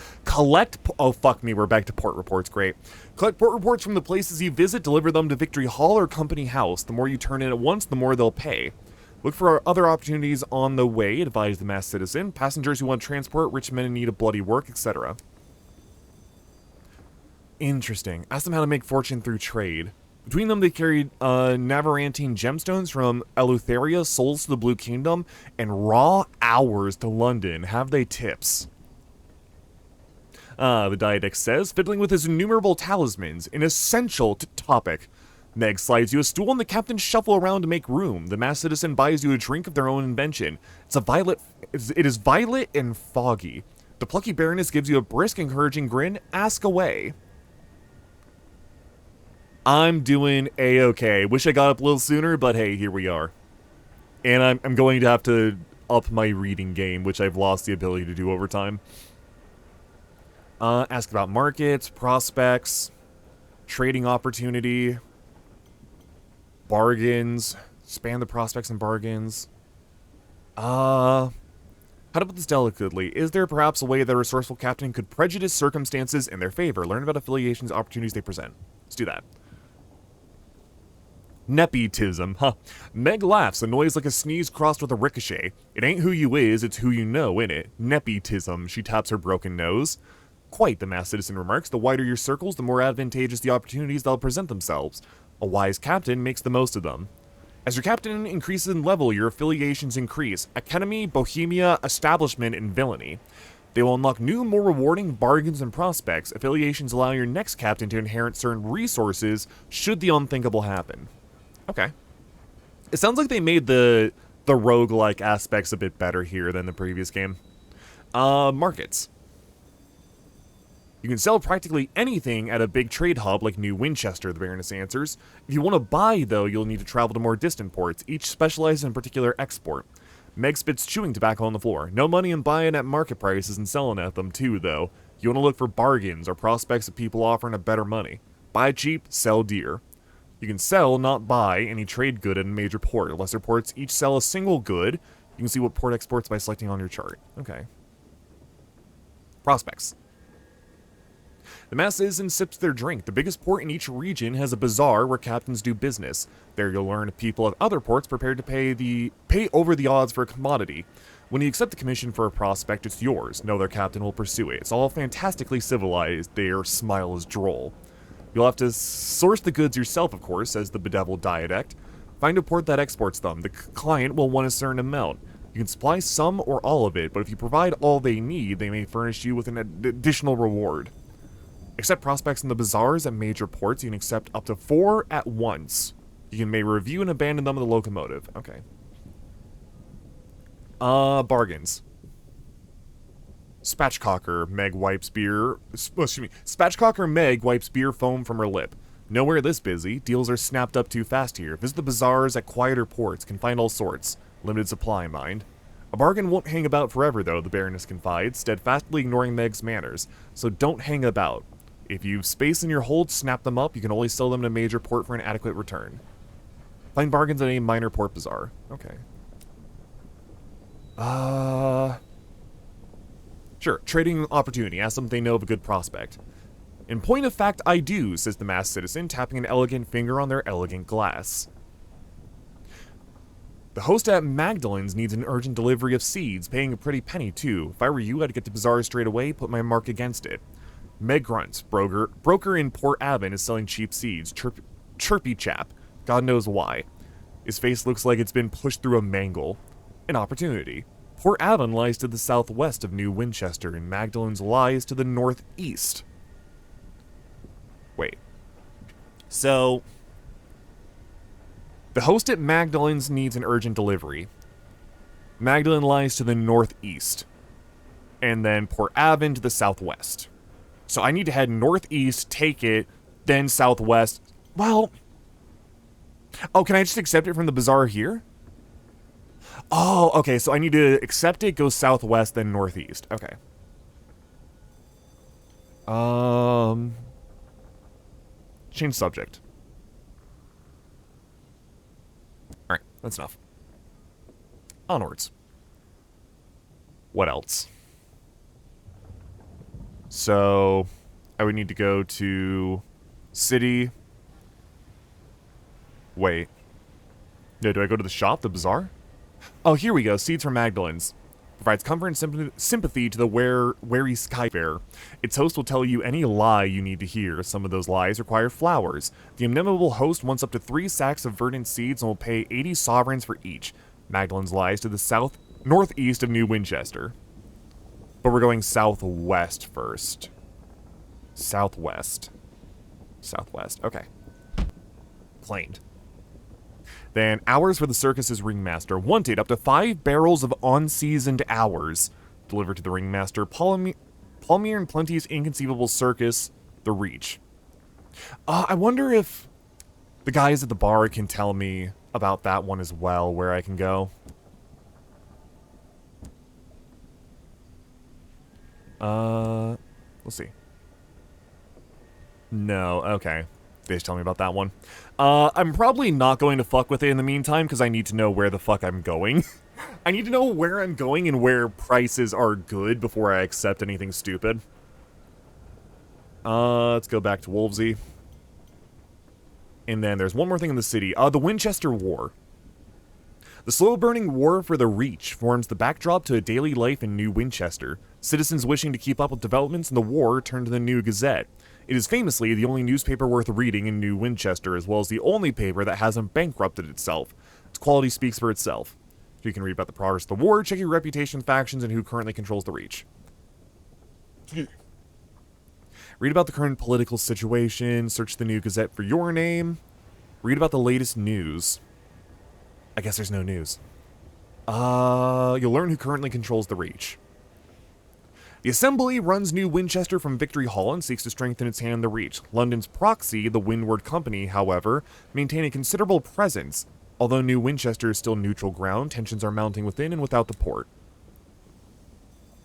Oh, fuck me, we're back to port reports, great. Collect port reports from the places you visit, deliver them to Victory Hall or Company House. The more you turn in at once, the more they'll pay. Look for other opportunities on the way, advised the masked citizen. Passengers who want transport, rich men in need of bloody work, etc. Interesting. Ask them how to make fortune through trade. Between them, they carried Navarantine gemstones from Eleutheria, souls to the Blue Kingdom, and raw hours to London. Have they tips? The diadact says, fiddling with his innumerable talismans, an essential topic. Meg slides you a stool and the captains shuffle around to make room. The masked citizen buys you a drink of their own invention. It is violet and foggy. The plucky baroness gives you a brisk, encouraging grin. Ask away. I'm doing A-okay. Wish I got up a little sooner, but hey, here we are. And I'm going to have to up my reading game, which I've lost the ability to do over time. Ask about markets, prospects, trading opportunity, bargains, span the prospects and bargains. How to put this delicately? Is there perhaps a way that a resourceful captain could prejudice circumstances in their favor? Learn about affiliations, opportunities they present. Let's do that. Nepotism, huh? Meg laughs, a noise like a sneeze crossed with a ricochet. It ain't who you is, it's who you know, innit? Nepotism, she taps her broken nose. Quite, the masked citizen remarks. The wider your circles, the more advantageous the opportunities they'll present themselves. A wise captain makes the most of them. As your captain increases in level, your affiliations increase. Academy, Bohemia, Establishment, and Villainy. They will unlock new, more rewarding bargains and prospects. Affiliations allow your next captain to inherit certain resources should the unthinkable happen. Okay. It sounds like they made the roguelike aspects a bit better here than the previous game. Markets. You can sell practically anything at a big trade hub like New Winchester, the Baroness answers. If you want to buy, though, you'll need to travel to more distant ports, each specialized in a particular export. Meg spits chewing tobacco on the floor. No money in buying at market prices and selling at them, too, though. You want to look for bargains or prospects of people offering a better money. Buy cheap, sell dear. You can sell, not buy, any trade good at a major port. Lesser ports each sell a single good. You can see what port exports by selecting on your chart. Okay. Prospects. The masked citizen sips their drink. The biggest port in each region has a bazaar where captains do business. There you'll learn if people at other ports prepared to pay over the odds for a commodity. When you accept the commission for a prospect, it's yours. No other captain will pursue it. It's all fantastically civilized. Their smile is droll. You'll have to source the goods yourself, of course, says the bedeviled dialect. Find a port that exports them. The client will want a certain amount. You can supply some or all of it, but if you provide all they need, they may furnish you with an additional reward. Accept prospects in the bazaars at major ports. You can accept up to 4 at once. You may review and abandon them in the locomotive. Okay. Bargains. Spatchcocker Meg wipes beer. Spatchcocker Meg wipes beer foam from her lip. Nowhere this busy. Deals are snapped up too fast here. Visit the bazaars at quieter ports. Can find all sorts. Limited supply, mind. A bargain won't hang about forever, though, the Baroness confides, steadfastly ignoring Meg's manners. So don't hang about. If you've space in your hold, snap them up. You can only sell them in a major port for an adequate return. Find bargains at a minor port bazaar. Okay. Sure, trading opportunity. Ask them if they know of a good prospect. In point of fact, I do, says the masked citizen, tapping an elegant finger on their elegant glass. The host at Magdalen's needs an urgent delivery of seeds, paying a pretty penny, too. If I were you, I'd get to bazaar straight away, put my mark against it. Meg grunts. Broker in Port Avon is selling cheap seeds. Chirpy chap. God knows why. His face looks like it's been pushed through a mangle. An opportunity. Port Avon lies to the southwest of New Winchester, and Magdalen's lies to the northeast. Wait. So, the host at Magdalen's needs an urgent delivery. Magdalen lies to the northeast. And then Port Avon to the southwest. So I need to head northeast, take it, then southwest. Well, oh, can I just accept it from the bazaar here? Oh, okay, so I need to accept it, go southwest, then northeast. Okay. Change subject. Alright, that's enough. Onwards. What else? So, I would need to go to city. Wait. No, do I go to the shop, the bazaar? Oh, here we go. Seeds from Magdalen's. Provides comfort and sympathy to the wary skyfarer. Its host will tell you any lie you need to hear. Some of those lies require flowers. The inimitable host wants up to 3 sacks of verdant seeds and will pay 80 sovereigns for each. Magdalen's lies to the northeast of New Winchester. But we're going southwest first. Southwest. Okay. Claimed. Then, hours for the circus's ringmaster. Wanted up to 5 barrels of unseasoned hours. Delivered to the ringmaster. Palmier and Plenty's inconceivable circus, The Reach. I wonder if the guys at the bar can tell me about that one as well, where I can go. Let's see. No, okay. They just tell me about that one. I'm probably not going to fuck with it in the meantime, because I need to know where the fuck I'm going. I need to know where I'm going and where prices are good before I accept anything stupid. Let's go back to Wolvesy. And then there's one more thing in the city. The Winchester War. The slow-burning war for the Reach forms the backdrop to a daily life in New Winchester. Citizens wishing to keep up with developments in the war turned to the New Gazette. It is famously the only newspaper worth reading in New Winchester, as well as the only paper that hasn't bankrupted itself. Its quality speaks for itself. You can read about the progress of the war, check your reputation, factions, and who currently controls the Reach. Read about the current political situation, search the New Gazette for your name, read about the latest news. I guess there's no news. You'll learn who currently controls the Reach. The Assembly runs New Winchester from Victory Hall and seeks to strengthen its hand in the Reach. London's proxy, the Windward Company, however, maintain a considerable presence. Although New Winchester is still neutral ground, tensions are mounting within and without the port.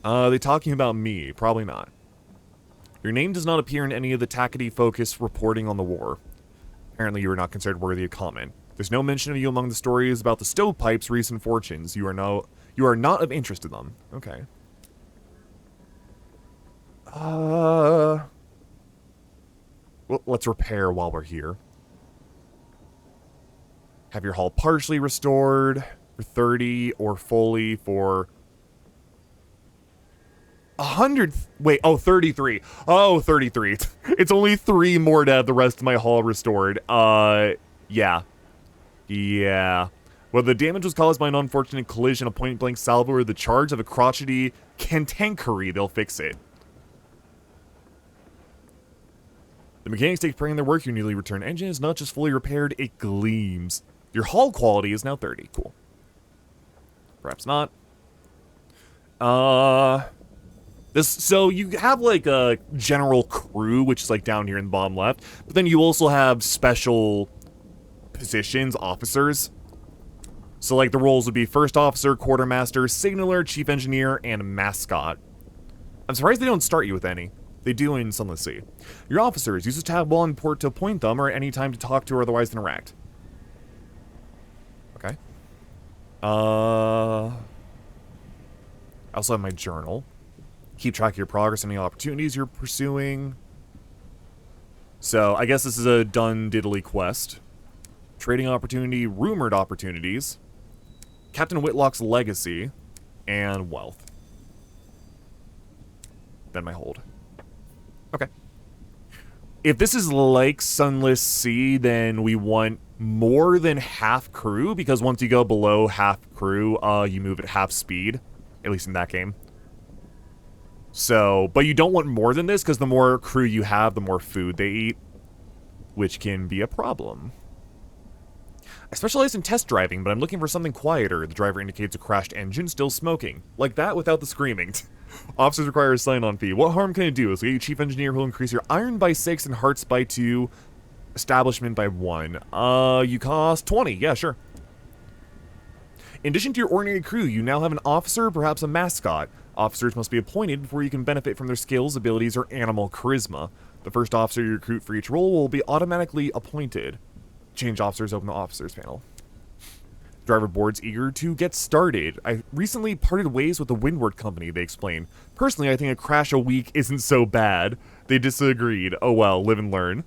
They talking about me? Probably not. Your name does not appear in any of the Tackety-focused reporting on the war. Apparently you are not considered worthy of comment. There's no mention of you among the stories about the Stovepipes' recent fortunes. You are not of interest to them. Okay. Well, let's repair while we're here. Have your hull partially restored for 30 or fully for 100. Wait, oh, 33. Oh, 33. It's only 3 more to have the rest of my hull restored. Yeah. Yeah. Whether the damage was caused by an unfortunate collision, a point-blank salvo, or the charge of a crotchety cantankery, they'll fix it. The mechanics take pride in their work. Your newly returned engine is not just fully repaired, it gleams. Your hull quality is now 30. Cool. Perhaps not. So you have like a general crew, which is like down here in the bottom left, but then you also have special positions, officers. So like the roles would be first officer, quartermaster, signaler, chief engineer, and mascot. I'm surprised they don't start you with any. They do in Sunless Sea. Your officers use the tab while in port to appoint them or any time to talk to or otherwise interact. Okay. I also have my journal. Keep track of your progress and any opportunities you're pursuing. So, I guess this is a done diddly quest. Trading opportunity, rumored opportunities, Captain Whitlock's legacy, and wealth. Then my hold. Okay. If this is like Sunless Sea, then we want more than half crew, because once you go below half crew, you move at half speed, at least in that game. So, but you don't want more than this, because the more crew you have, the more food they eat, which can be a problem. I specialize in test driving, but I'm looking for something quieter. The driver indicates a crashed engine, still smoking. Like that without the screaming. Officers require a sign-on fee. What harm can it do? Is get you chief engineer who will increase your iron by 6 and hearts by 2, establishment by 1. You cost 20. Yeah, sure. In addition to your ordinary crew, you now have an officer, perhaps a mascot. Officers must be appointed before you can benefit from their skills, abilities, or animal charisma. The first officer you recruit for each role will be automatically appointed. Change officers, open the officers panel. Driver board's eager to get started. I recently parted ways with the Windward Company, they explain. Personally, I think a crash a week isn't so bad. They disagreed. Oh well, live and learn.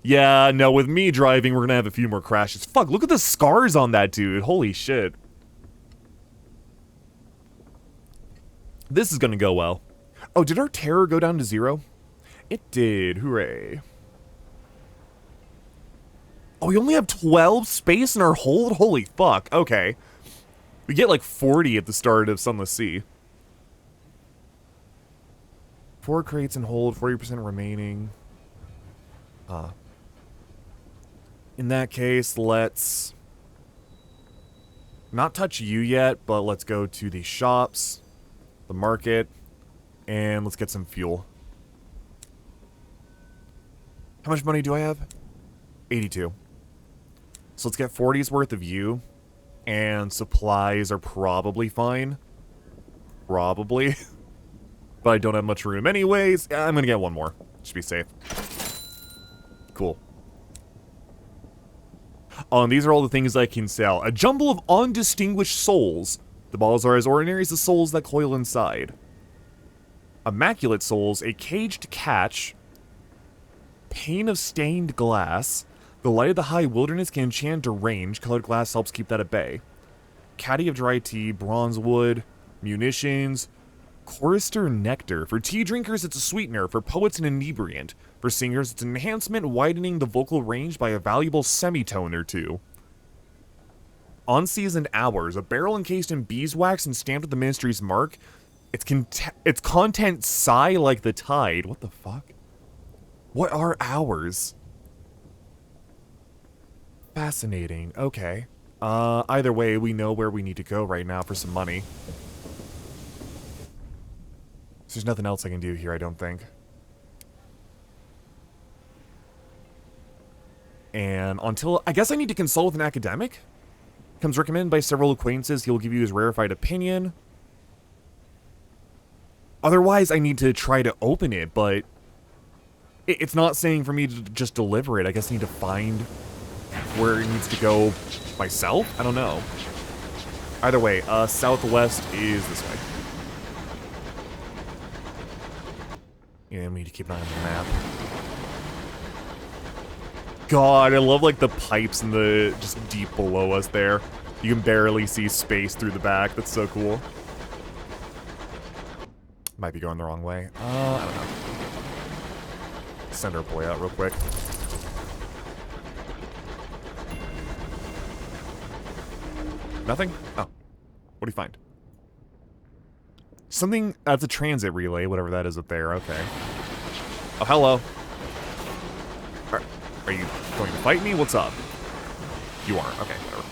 Yeah, no, with me driving, we're gonna have a few more crashes. Fuck, look at the scars on that dude. Holy shit. This is gonna go well. Oh, did our terror go down to 0? It did. Hooray. Oh, we only have 12 space in our hold? Holy fuck. Okay. We get like 40 at the start of Sunless Sea. 4 crates in hold, 40% remaining. In that case, let's not touch you yet, but let's go to the shops, the market, and let's get some fuel. How much money do I have? 82. So let's get 40's worth of you, and supplies are probably fine. Probably. But I don't have much room anyways. I'm gonna get one more. Just be safe. Cool. Oh, and these are all the things I can sell. A jumble of undistinguished souls. The balls are as ordinary as the souls that coil inside. Immaculate souls, a caged catch, pane of stained glass. The light of the high wilderness can enchant a range. Colored glass helps keep that at bay. Caddy of dry tea, bronze wood, munitions, Chorister Nectar. For tea drinkers, it's a sweetener. For poets, an inebriant. For singers, it's an enhancement, widening the vocal range by a valuable semitone or two. Unseasoned Hours. A barrel encased in beeswax and stamped with the ministry's mark. Its content sigh like the tide. What the fuck? What are hours? Fascinating. Okay. Either way, we know where we need to go right now for some money. So there's nothing else I can do here, I don't think. And until... I guess I need to consult with an academic? Comes recommended by several acquaintances. He'll give you his rarefied opinion. Otherwise, I need to try to open it, but... It's not saying for me to just deliver it. I guess I need to find where it needs to go myself? I don't know. Either way, southwest is this way. Yeah, we need to keep an eye on the map. God, I love like the pipes and the just deep below us there. You can barely see space through the back. That's so cool. Might be going the wrong way. I don't know. Send our boy out real quick. Nothing? Oh. What do you find? Something, that's a transit relay, whatever that is up there. Okay. Oh, hello. Are you going to fight me? What's up? You aren't. Okay, whatever.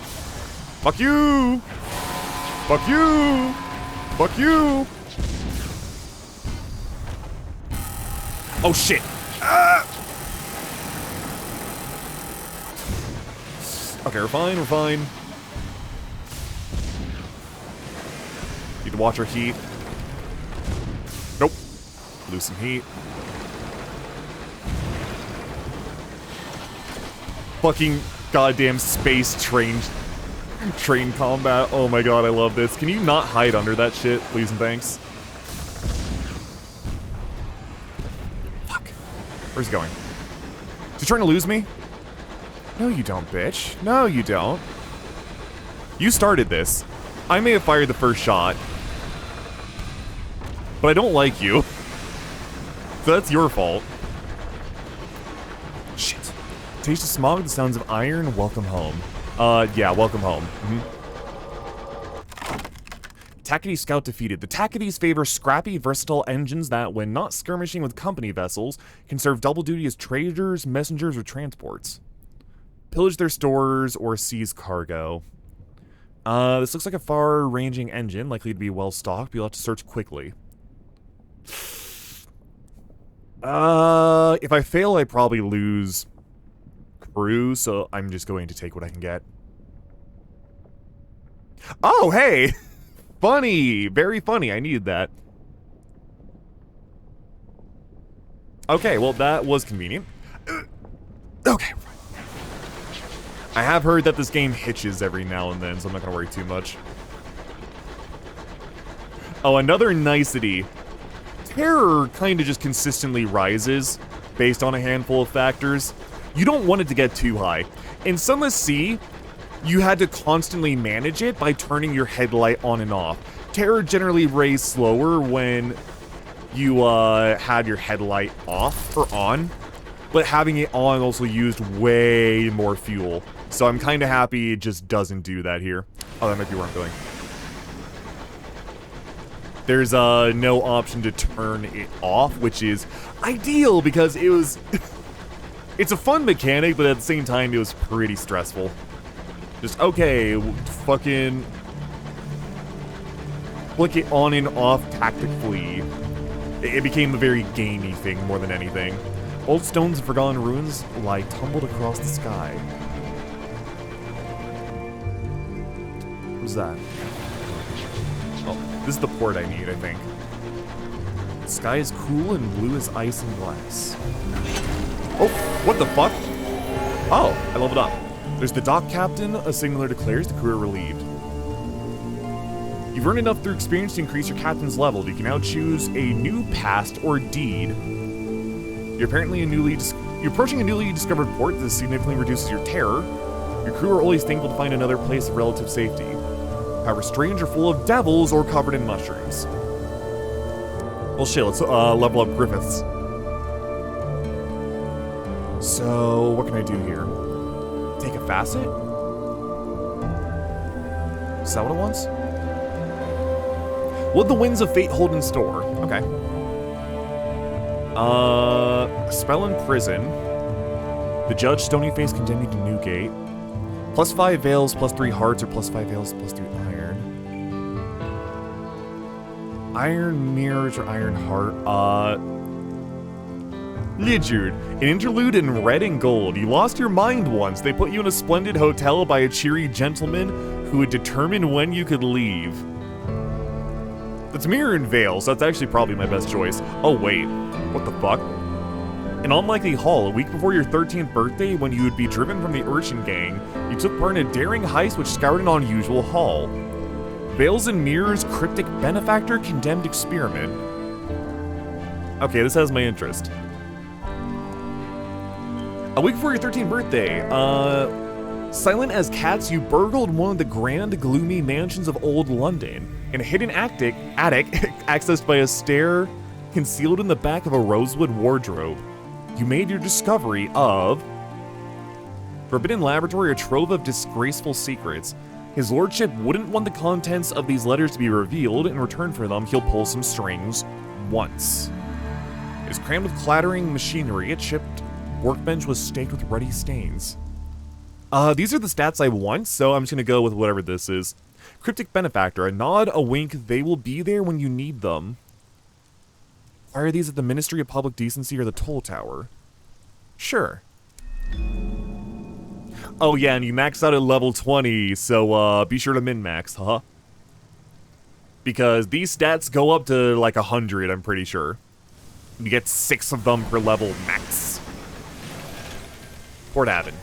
Fuck you! Fuck you! Fuck you! Oh, shit! Ah! Okay, we're fine, we're fine. Need to watch our heat. Nope. Lose some heat. Fucking goddamn space train combat. Oh my god, I love this. Can you not hide under that shit, please and thanks? Fuck. Where's he going? Is he trying to lose me? No, you don't, bitch. No, you don't. You started this. I may have fired the first shot, but I don't like you. So that's your fault. Shit. Taste of smog, the sounds of iron, welcome home. Yeah, welcome home. Tackety Scout defeated. The Tacketies favor scrappy, versatile engines that, when not skirmishing with company vessels, can serve double duty as traders, messengers, or transports. Pillage their stores or seize cargo. This looks like a far-ranging engine, likely to be well-stocked, but you'll have to search quickly. If I fail, I probably lose crew, so I'm just going to take what I can get. Oh, hey! Funny! Very funny, I needed that. Okay, well, that was convenient. Okay, right. I have heard that this game hitches every now and then, so I'm not gonna worry too much. Oh, another nicety. Terror kind of just consistently rises based on a handful of factors. You don't want it to get too high. In Sunless Sea, you had to constantly manage it by turning your headlight on and off. Terror generally raised slower when you had your headlight off or on, but having it on also used way more fuel. So I'm kind of happy it just doesn't do that here. Oh, that might be where I'm going. There's no option to turn it off, which is ideal because it was... It's a fun mechanic, but at the same time, it was pretty stressful. Just, okay, fucking... flick it on and off tactically. It became a very gamey thing more than anything. Old stones and forgotten ruins lie tumbled across the sky. What's that? Oh, this is the port I need, I think. The sky is cool and blue as ice and glass. Oh, what the fuck? Oh, I leveled up. There's the dock captain. A signaler declares the crew are relieved. You've earned enough through experience to increase your captain's level. You can now choose a new past or deed. You're apparently you're approaching a newly discovered port that significantly reduces your terror. Your crew are always thankful to find another place of relative safety. However, strange or full of devils or covered in mushrooms. Well, shit, let's level up Griffiths. So, what can I do here? Take a facet? Is that what it wants? What the winds of fate hold in store? Okay. Spell in prison. The judge, Stony Face, condemned you to Newgate. +5 veils, +3 hearts, or +5 veils, +3 iron. Iron mirrors or iron heart. Lychard, an interlude in red and gold. You lost your mind once. They put you in a splendid hotel by a cheery gentleman who would determine when you could leave. That's mirror and veil, so that's actually probably my best choice. Oh wait, what the fuck? An unlikely haul, a week before your 13th birthday, when you would be driven from the Urchin Gang, you took part in a daring heist which scoured an unusual haul. Veils and mirrors, cryptic benefactor, condemned experiment. Okay, this has my interest. A week before your 13th birthday, silent as cats, you burgled one of the grand, gloomy mansions of old London. In a hidden attic accessed by a stair concealed in the back of a rosewood wardrobe. You made your discovery of Forbidden Laboratory, a trove of disgraceful secrets. His lordship wouldn't want the contents of these letters to be revealed. In return for them, he'll pull some strings once. It's crammed with clattering machinery. A chipped workbench was staked with ruddy stains. These are the stats I want, so I'm just gonna go with whatever this is. Cryptic benefactor, a nod, a wink, they will be there when you need them. Are these at the Ministry of Public Decency or the Toll Tower? Sure. Oh yeah, and you maxed out at level 20, so be sure to min-max, huh? Because these stats go up to like 100, I'm pretty sure. You get 6 of them per level max. Port Avon.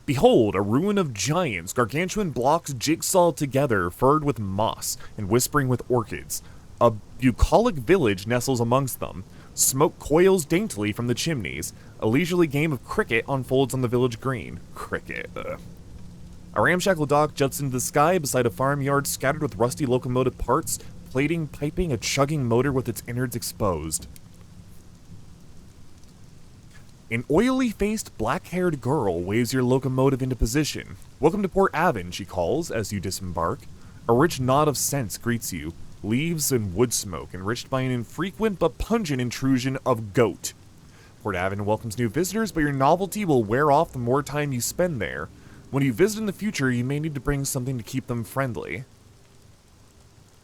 Behold, a ruin of giants, gargantuan blocks jigsawed together, furred with moss, and whispering with orchids. A bucolic village nestles amongst them. Smoke coils daintily from the chimneys. A leisurely game of cricket unfolds on the village green. Cricket, A ramshackle dock juts into the sky beside a farmyard scattered with rusty locomotive parts, plating, piping, a chugging motor with its innards exposed. An oily-faced, black-haired girl waves your locomotive into position. Welcome to Port Avon, she calls as you disembark. A rich nod of scents greets you. Leaves and wood smoke, enriched by an infrequent but pungent intrusion of goat. Port Avon welcomes new visitors, but your novelty will wear off the more time you spend there. When you visit in the future, you may need to bring something to keep them friendly.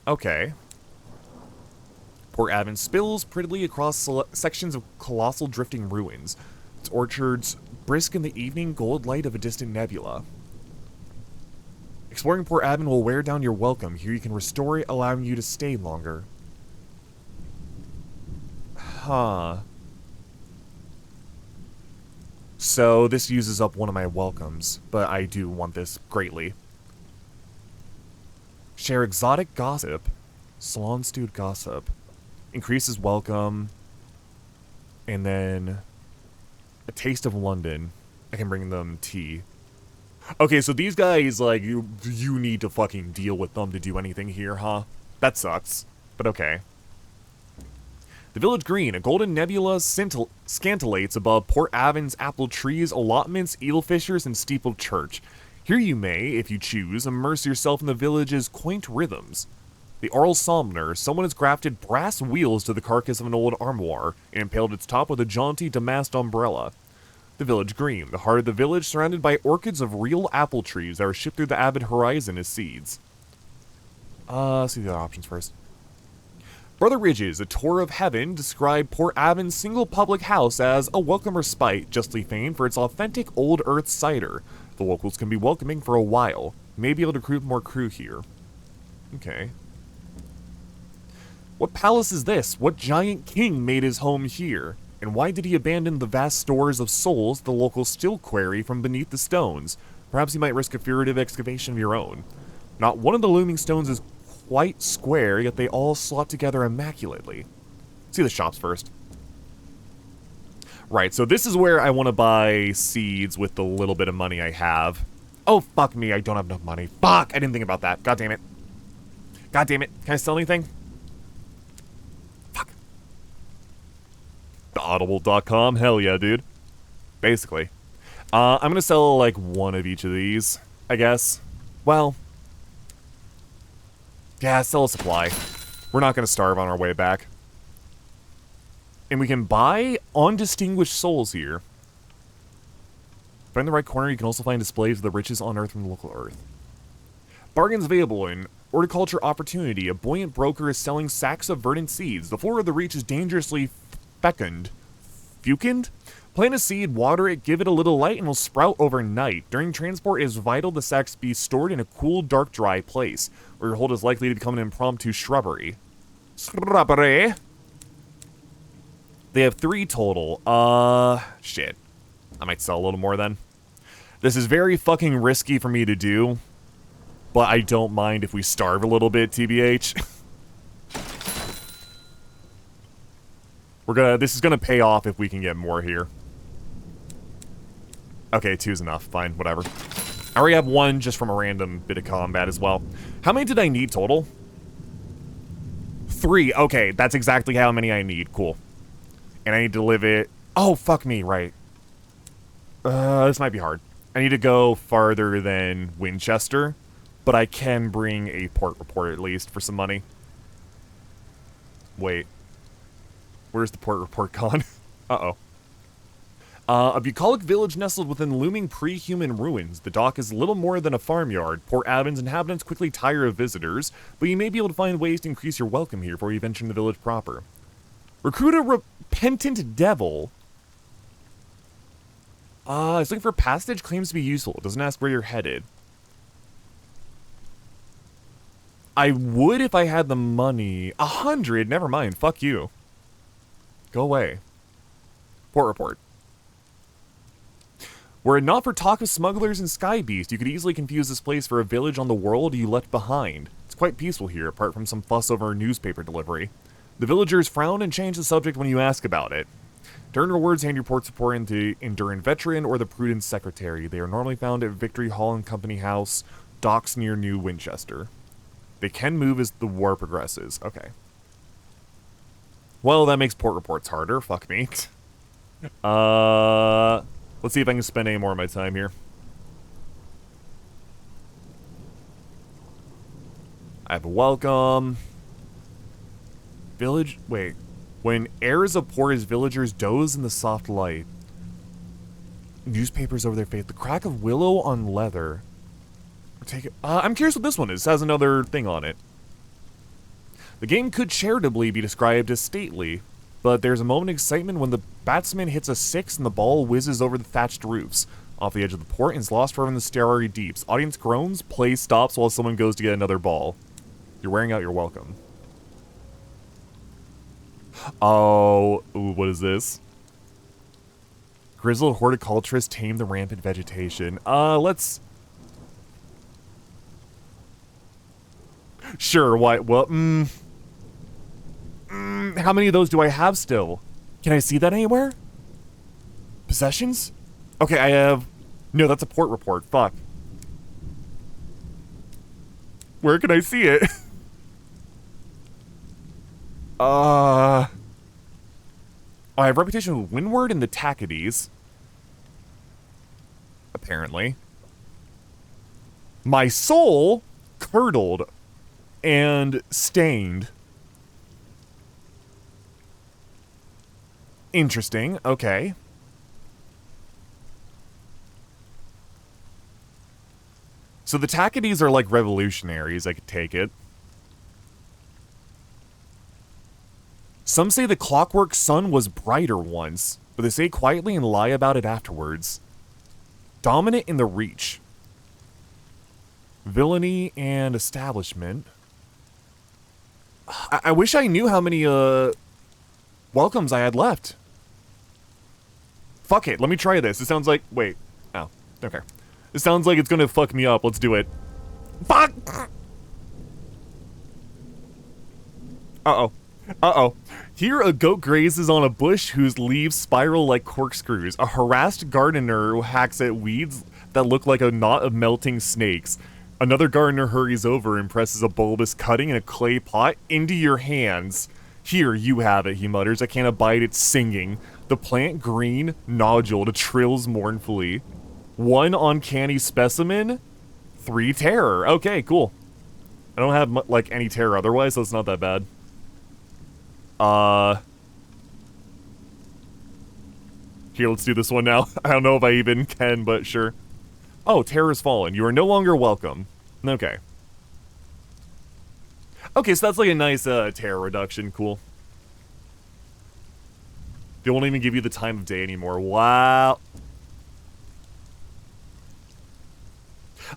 Okay. Port Avon spills prettily across sections of colossal drifting ruins. Its orchards brisk in the evening gold light of a distant nebula. Exploring Port Avon will wear down your welcome. Here you can restore it, allowing you to stay longer. Huh. So this uses up one of my welcomes, but I do want this greatly. Share exotic gossip. Salon stewed gossip. Increases welcome. And then a taste of London. I can bring them tea. Okay, so these guys, like, you need to fucking deal with them to do anything here, huh? That sucks, but okay. The village green, a golden nebula scintillates above Port Avon's apple trees, allotments, eelfishers, and steepled church. Here you may, if you choose, immerse yourself in the village's quaint rhythms. The Arl Somner, someone has grafted brass wheels to the carcass of an old armoire, and impaled its top with a jaunty damask umbrella. The village green, the heart of the village surrounded by orchids of real apple trees that are shipped through the avid horizon as seeds. Let's see the other options first. Brother Ridges, a tour of heaven, describe Port Avon's single public house as a welcome respite, justly famed for its authentic old earth cider. The locals can be welcoming for a while. May be able to recruit more crew here. Okay. What palace is this? What giant king made his home here? And why did he abandon the vast stores of souls the locals still quarry from beneath the stones? Perhaps you might risk a furtive excavation of your own. Not one of the looming stones is quite square, yet they all slot together immaculately. See the shops first. Right, so this is where I want to buy seeds with the little bit of money I have. Oh, fuck me, I don't have enough money. Fuck, I didn't think about that. God damn it. God damn it. Can I sell anything? Fuck. Audible.com. Hell yeah, dude. Basically. I'm gonna sell, like, one of each of these, I guess. Well. Yeah, sell a supply. We're not gonna starve on our way back. And we can buy undistinguished souls here. But in the right corner, you can also find displays of the riches on Earth from the local Earth. Bargains available in Horticulture Opportunity. A buoyant broker is selling sacks of verdant seeds. The floor of the reach is dangerously fecund. Fecund? Plant a seed, water it, give it a little light, and it'll sprout overnight. During transport, it is vital the sacks be stored in a cool, dark, dry place, where your hold is likely to become an impromptu shrubbery. Shrubbery? They have 3 total. Shit. I might sell a little more then. This is very fucking risky for me to do, but I don't mind if we starve a little bit, TBH. This is gonna pay off if we can get more here. Okay, 2's enough. Fine, whatever. I already have 1 just from a random bit of combat as well. How many did I need total? 3. Okay, that's exactly how many I need. Cool. And I need to live it... Oh, fuck me, right. This might be hard. I need to go farther than Winchester, but I can bring a port report at least for some money. Wait. Where's the port report gone? Uh-oh. A bucolic village nestled within looming pre-human ruins. The dock is little more than a farmyard. Port Avon's inhabitants quickly tire of visitors, but you may be able to find ways to increase your welcome here before you venture in the village proper. Recruit a repentant devil. It's looking for passage, claims to be useful. It doesn't ask where you're headed. I would if I had the money. 100? Never mind. Fuck you. Go away. Port report. Were it not for talk of smugglers and sky beasts, you could easily confuse this place for a village on the world you left behind. It's quite peaceful here, apart from some fuss over newspaper delivery. The villagers frown and change the subject when you ask about it. Turn rewards, hand your port support into Endurant Veteran or the Prudence Secretary. They are normally found at Victory Hall and Company House, docks near New Winchester. They can move as the war progresses. Okay. Well, that makes port reports harder. Fuck me. Let's see if I can spend any more of my time here. I have a welcome. Village... Wait. When air is a port, his villagers doze in the soft light. Newspapers over their face. The crack of willow on leather. Take it. I'm curious what this one is. It has another thing on it. The game could charitably be described as stately, but there's a moment of excitement when the batsman hits a 6 and the ball whizzes over the thatched roofs off the edge of the port and is lost forever in the starry deeps. Audience groans, play stops while someone goes to get another ball. You're wearing out your welcome. Oh, ooh, what is this? Grizzled horticulturist tame the rampant vegetation. Let's... Sure, why? Well, how many of those do I have still? Can I see that anywhere? Possessions? Okay, I have... No, that's a port report. Fuck. Where can I see it? I have reputation with Windward and the Tacadies. Apparently. My soul curdled and stained. Interesting. Okay. So the Tacadies are like revolutionaries, I could take it. Some say the clockwork sun was brighter once, but they say quietly and lie about it afterwards. Dominant in the reach. Villainy and establishment. I wish I knew how many, welcomes I had left. Fuck it, let me try this. It sounds like... Wait. Oh, okay. It sounds like it's gonna fuck me up. Let's do it. Fuck! Uh-oh. Uh-oh. Here a goat grazes on a bush whose leaves spiral like corkscrews. A harassed gardener who hacks at weeds that look like a knot of melting snakes. Another gardener hurries over and presses a bulbous cutting in a clay pot into your hands. Here, you have it, he mutters. I can't abide its singing. The plant green, noduled, trills mournfully. 1 uncanny specimen, 3 terror. Okay, cool. I don't have, like, any terror otherwise, so it's not that bad. Here, let's do this one now. I don't know if I even can, but sure. Oh, terror's fallen. You are no longer welcome. Okay. Okay, so that's like a nice terror reduction. Cool. They won't even give you the time of day anymore. Wow.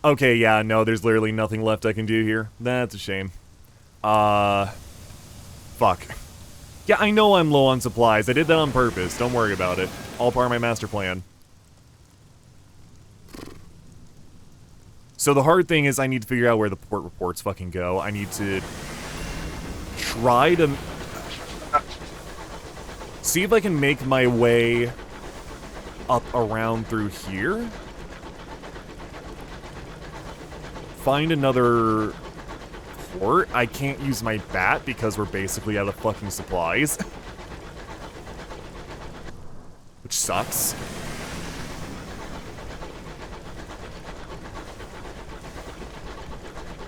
Okay, yeah, no, there's literally nothing left I can do here. That's a shame. Fuck. Yeah, I know I'm low on supplies. I did that on purpose. Don't worry about it. All part of my master plan. So the hard thing is I need to figure out where the port reports fucking go. I need to try to see if I can make my way up around through here. Find another port. I can't use my bat because we're basically out of fucking supplies. Which sucks.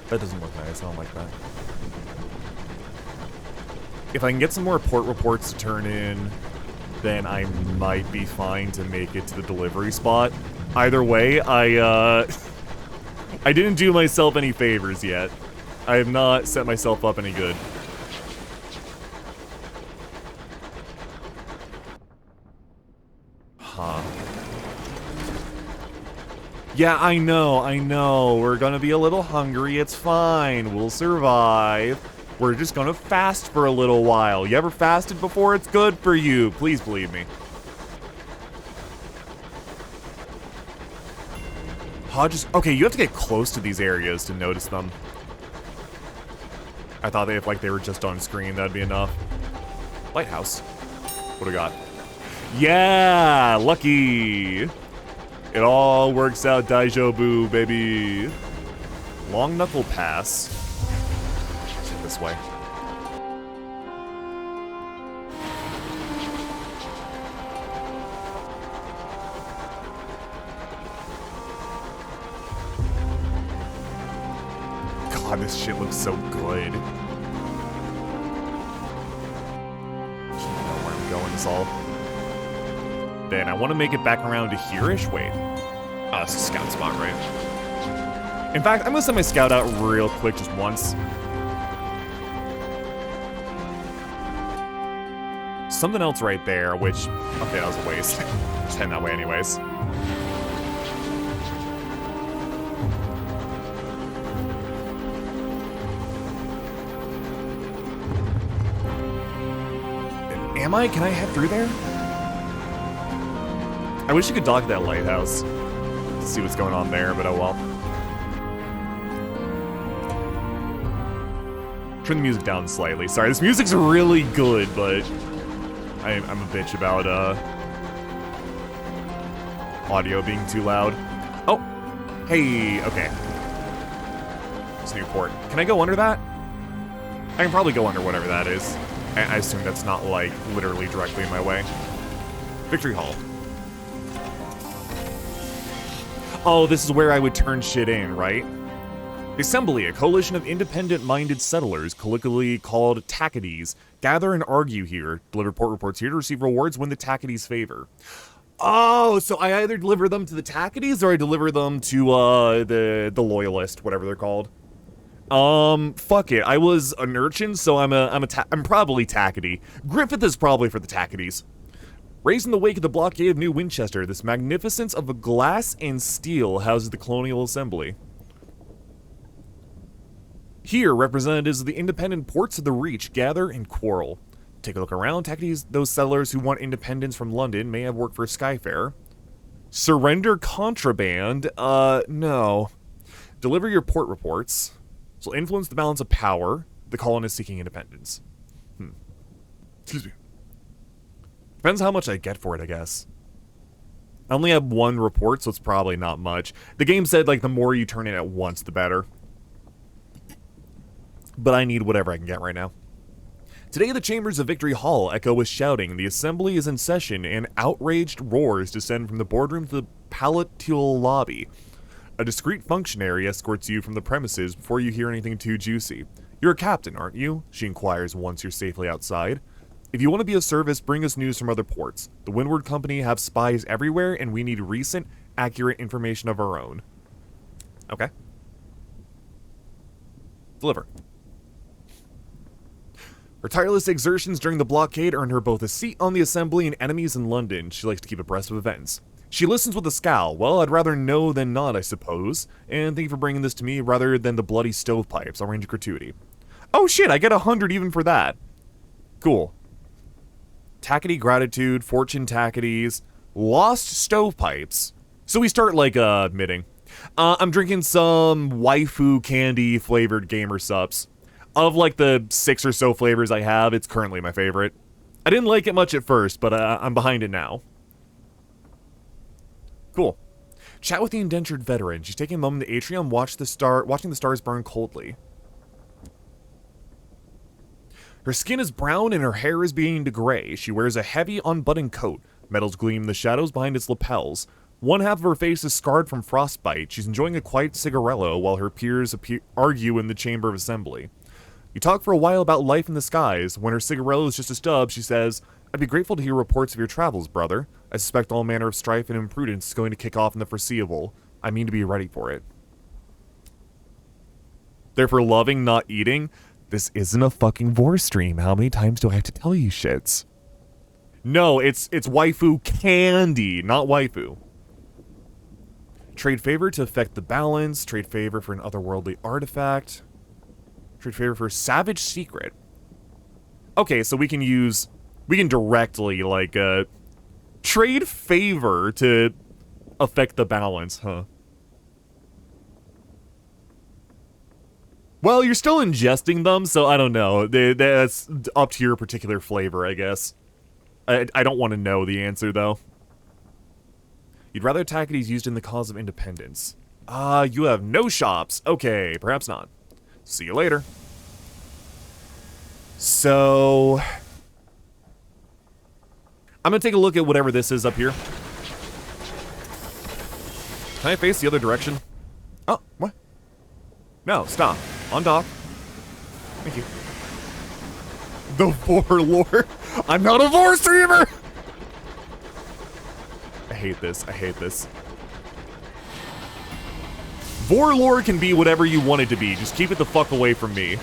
That doesn't look nice. I don't like that. If I can get some more port reports to turn in, then I might be fine to make it to the delivery spot. Either way, I didn't do myself any favors yet. I have not set myself up any good. Huh. Yeah, I know. We're gonna be a little hungry. It's fine. We'll survive. We're just gonna fast for a little while. You ever fasted before? It's good for you. Please believe me. Okay, you have to get close to these areas to notice them. I thought if like they were just on screen, that'd be enough. Lighthouse. What do we got? Yeah, lucky. It all works out, Daijobu, baby. Long knuckle pass. Let's head this way. God, this shit looks so good. Just don't know where I'm going, this all. Then I want to make it back around to here-ish. Wait. Oh, it's a scout spot, right? In fact, I'm gonna send my scout out real quick just once. Something else right there, which... Okay, that was a waste. Just heading that way anyways. Am I? Can I head through there? I wish you could dock that lighthouse. See what's going on there, but oh well. Turn the music down slightly. Sorry, this music's really good, but I'm a bitch about audio being too loud. Oh, hey, okay. It's Newport. Can I go under that? I can probably go under whatever that is. I assume that's not like literally directly in my way. Victory Hall. Oh, this is where I would turn shit in, right? The Assembly, a coalition of independent-minded settlers, colloquially called Tackities, gather and argue here, deliver port reports here to receive rewards when the Tackities favor. Oh, so I either deliver them to the Tackities or I deliver them to the Loyalist, whatever they're called. Fuck it. I was an urchin, so I'm probably Tackety. Griffith is probably for the Tackities. Raised in the wake of the blockade of New Winchester, this magnificence of a glass and steel houses the Colonial Assembly. Here, representatives of the independent ports of the Reach gather and quarrel. Take a look around. Tackities, those settlers who want independence from London, may have worked for Skyfair. Surrender contraband? No. Deliver your port reports. This will influence the balance of power. The colonists seeking independence. Excuse me. Depends how much I get for it, I guess. I only have one report, so it's probably not much. The game said, like, the more you turn in at once, the better. But I need whatever I can get right now. Today, the chambers of Victory Hall echo with shouting. The assembly is in session, and outraged roars descend from the boardroom to the palatial lobby. A discreet functionary escorts you from the premises before you hear anything too juicy. You're a captain, aren't you? She inquires once you're safely outside. If you want to be of service, bring us news from other ports. The Windward Company have spies everywhere, and we need recent, accurate information of our own. Okay. Deliver. Her tireless exertions during the blockade earned her both a seat on the assembly and enemies in London. She likes to keep abreast of events. She listens with a scowl. Well, I'd rather know than not, I suppose. And thank you for bringing this to me rather than the bloody stovepipes. I'll range a gratuity. Oh shit, I get 100 even for that. Cool. Tackety gratitude, fortune tacketies, lost stovepipes. So we start like admitting. I'm drinking some waifu candy flavored gamer sups. Of like the 6 or so flavors I have, it's currently my favorite. I didn't like it much at first, but I'm behind it now. Cool. Chat with the indentured veteran. She's taking a moment in the atrium, watching the stars burn coldly. Her skin is brown and her hair is beginning to gray. She wears a heavy, unbuttoned coat. Metals gleam in the shadows behind its lapels. One half of her face is scarred from frostbite. She's enjoying a quiet cigarello while her peers argue in the chamber of assembly. You talk for a while about life in the skies. When her cigarello is just a stub, she says, I'd be grateful to hear reports of your travels, brother. I suspect all manner of strife and imprudence is going to kick off in the foreseeable. I mean to be ready for it. Therefore, loving, not eating. This isn't a fucking Vor stream. How many times do I have to tell you shits? No, it's waifu candy, not waifu. Trade favor to affect the balance. Trade favor for an otherworldly artifact. Trade favor for savage secret. Okay, so we can directly, like, trade favor to affect the balance, huh? Well, you're still ingesting them, so I don't know. That's up to your particular flavor, I guess. I don't want to know the answer, though. You'd rather Tackety's used in the cause of independence. You have no shops. Okay, perhaps not. See you later. So... I'm gonna take a look at whatever this is up here. Can I face the other direction? Oh, what? No, stop. On dock. Thank you. The Vor lore. I'm not a Vor streamer! I hate this. I hate this. Vor lore can be whatever you want it to be. Just keep it the fuck away from me.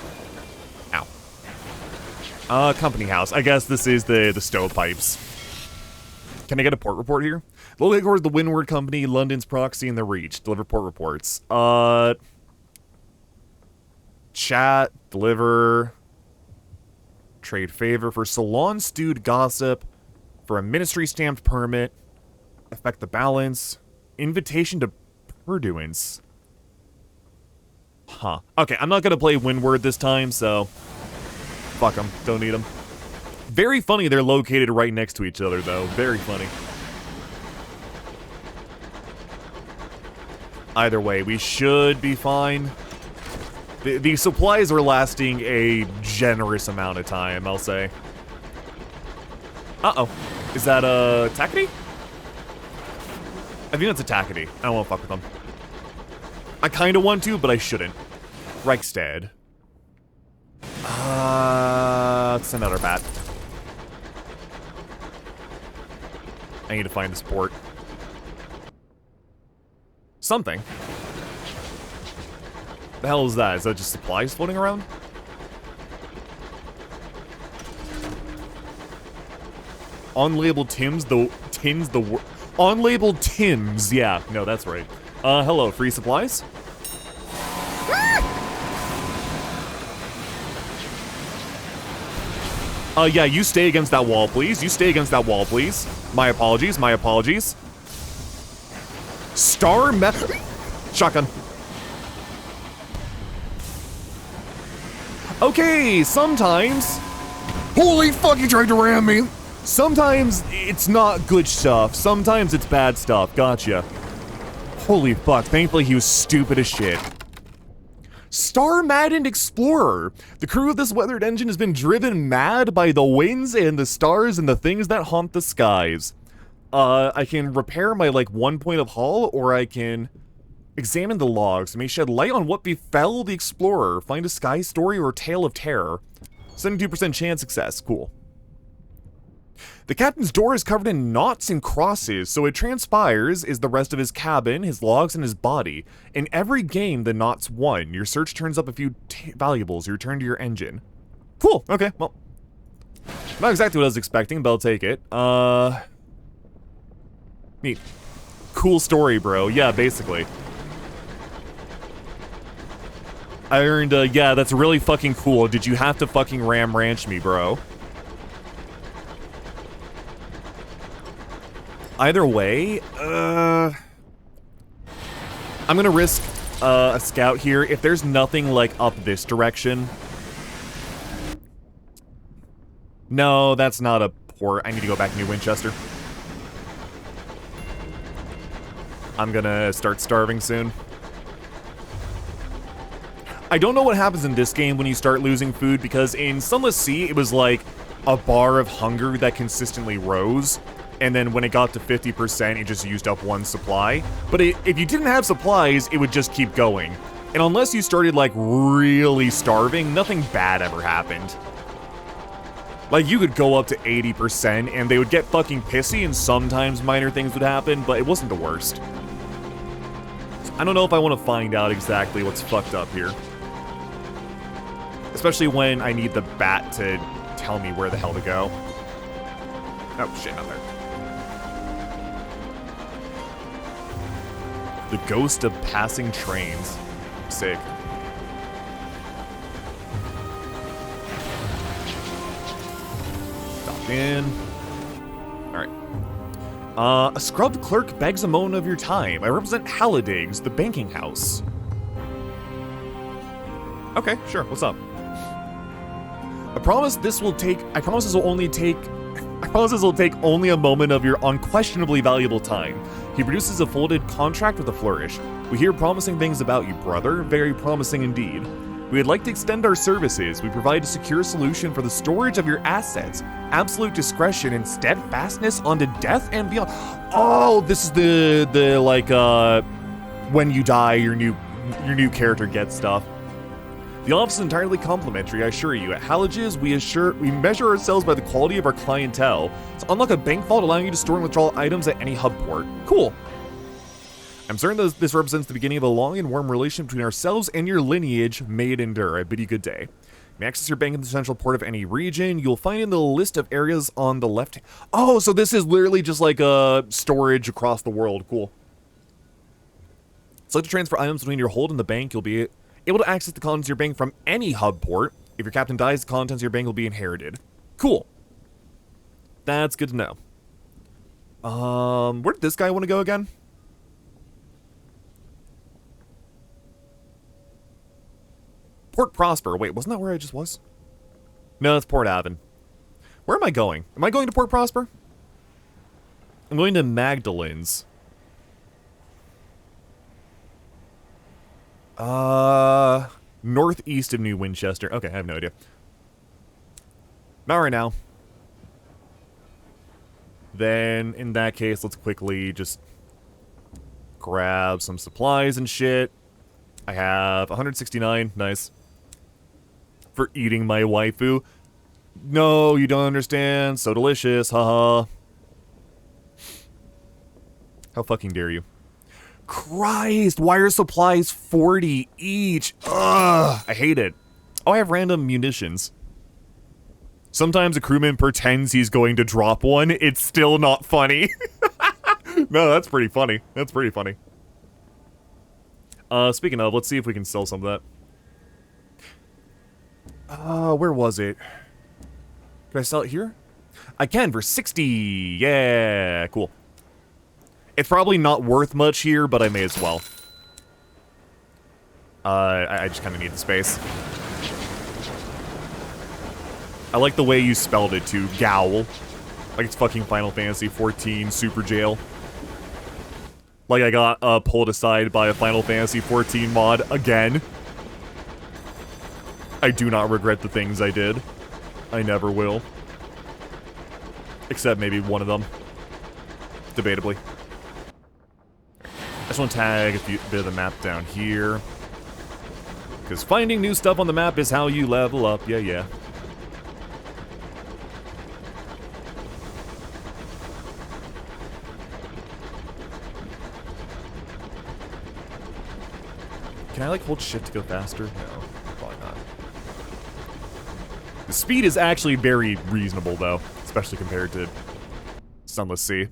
Ow. Company house. I guess this is the stovepipes. Can I get a port report here? Local headquarters, the Windward Company, London's proxy, and the Reach. Deliver port reports. Chat, deliver. Trade favor for salon stewed gossip. For a ministry stamped permit. Affect the balance. Invitation to purduance. Huh. Okay, I'm not gonna play Windward this time, so... Fuck them. Don't need them. Very funny they're located right next to each other, though. Very funny. Either way, we should be fine. The supplies are lasting a generous amount of time, I'll say. Uh-oh. Is that a Tackety? I think that's a Tackety. I don't want to fuck with them. I kind of want to, but I shouldn't. Reichstad. Let's send out our bat. I need to find this port. Something. The hell is that? Is that just supplies floating around? Unlabeled Tims, unlabeled Tims, yeah, no, that's right. Hello, free supplies? Yeah, you stay against that wall, please. You stay against that wall, please. My apologies, my apologies. Star Shotgun. Okay, sometimes... Holy fuck, he tried to ram me! Sometimes it's not good stuff. Sometimes it's bad stuff. Gotcha. Holy fuck. Thankfully he was stupid as shit. Star-maddened explorer. The crew of this weathered engine has been driven mad by the winds and the stars and the things that haunt the skies. I can repair my, like, 1 point of hull, or I can examine the logs. It may shed light on what befell the explorer. Find a sky story or tale of terror. 72% chance success. Cool. The captain's door is covered in knots and crosses, so it transpires is the rest of his cabin, his logs, and his body. In every game, the knots won. Your search turns up a few valuables. You return to your engine. Cool. Okay, well. Not exactly what I was expecting, but I'll take it. Neat. Cool story, bro. Yeah, basically. I earned, yeah, that's really fucking cool. Did you have to fucking ram ranch me, bro? Either way, I'm gonna risk a scout here. If there's nothing, like, up this direction... No, that's not a port. I need to go back to New Winchester. I'm gonna start starving soon. I don't know what happens in this game when you start losing food, because in Sunless Sea, it was like a bar of hunger that consistently rose. And then when it got to 50%, it just used up one supply. But if you didn't have supplies, it would just keep going. And unless you started, like, really starving, nothing bad ever happened. Like, you could go up to 80%, and they would get fucking pissy, and sometimes minor things would happen, but it wasn't the worst. So I don't know if I want to find out exactly what's fucked up here. Especially when I need the bat to tell me where the hell to go. Oh, shit, not there. The ghost of passing trains. Sick. Stop in. Alright. A scrubbed clerk begs a moment of your time. I represent Hallidag's, the banking house. Okay, sure, what's up? I promise this will take only a moment of your unquestionably valuable time. He produces a folded contract with a flourish. We hear promising things about you, brother. Very promising indeed. We would like to extend our services. We provide a secure solution for the storage of your assets. Absolute discretion and steadfastness unto death and beyond. Oh, this is the like, when you die, your new character gets stuff. The office is entirely complimentary, I assure you. At Hallidag's, we measure ourselves by the quality of our clientele. So unlock a bank vault allowing you to store and withdraw items at any hub port. Cool. I'm certain that this represents the beginning of a long and warm relation between ourselves and your lineage. May it endure. I bid you good day. You may access your bank in the central port of any region. You'll find in the list of areas on the left. Oh, so this is literally just like a storage across the world. Cool. Select to transfer items between your hold and the bank. You'll be able to access the contents of your bank from any hub port. If your captain dies, the contents of your bank will be inherited. Cool. That's good to know. Where did this guy want to go again? Port Prosper. Wait, wasn't that where I just was? No, it's Port Avon. Where am I going? Am I going to Port Prosper? I'm going to Magdalene's. Northeast of New Winchester. Okay, I have no idea. Not right now. Then, in that case, let's quickly just grab some supplies and shit. I have 169. Nice. For eating my waifu. No, you don't understand. So delicious. Haha. How fucking dare you. Christ, wire supplies 40 each. Ugh, I hate it. Oh, I have random munitions. Sometimes a crewman pretends he's going to drop one. It's still not funny. No, that's pretty funny. That's pretty funny. Speaking of, let's see if we can sell some of that. Where was it? Can I sell it here? I can for 60. Yeah, cool. It's probably not worth much here, but I may as well. I just kind of need the space. I like the way you spelled it too, Gowl. Like it's fucking Final Fantasy 14 Super Jail. Like I got pulled aside by a Final Fantasy 14 mod again. I do not regret the things I did. I never will. Except maybe one of them. Debatably. I just want to tag a bit of the map down here. Because finding new stuff on the map is how you level up. Yeah, yeah. Can I, like, hold shift to go faster? No, probably not. The speed is actually very reasonable, though. Especially compared to Sunless Sea.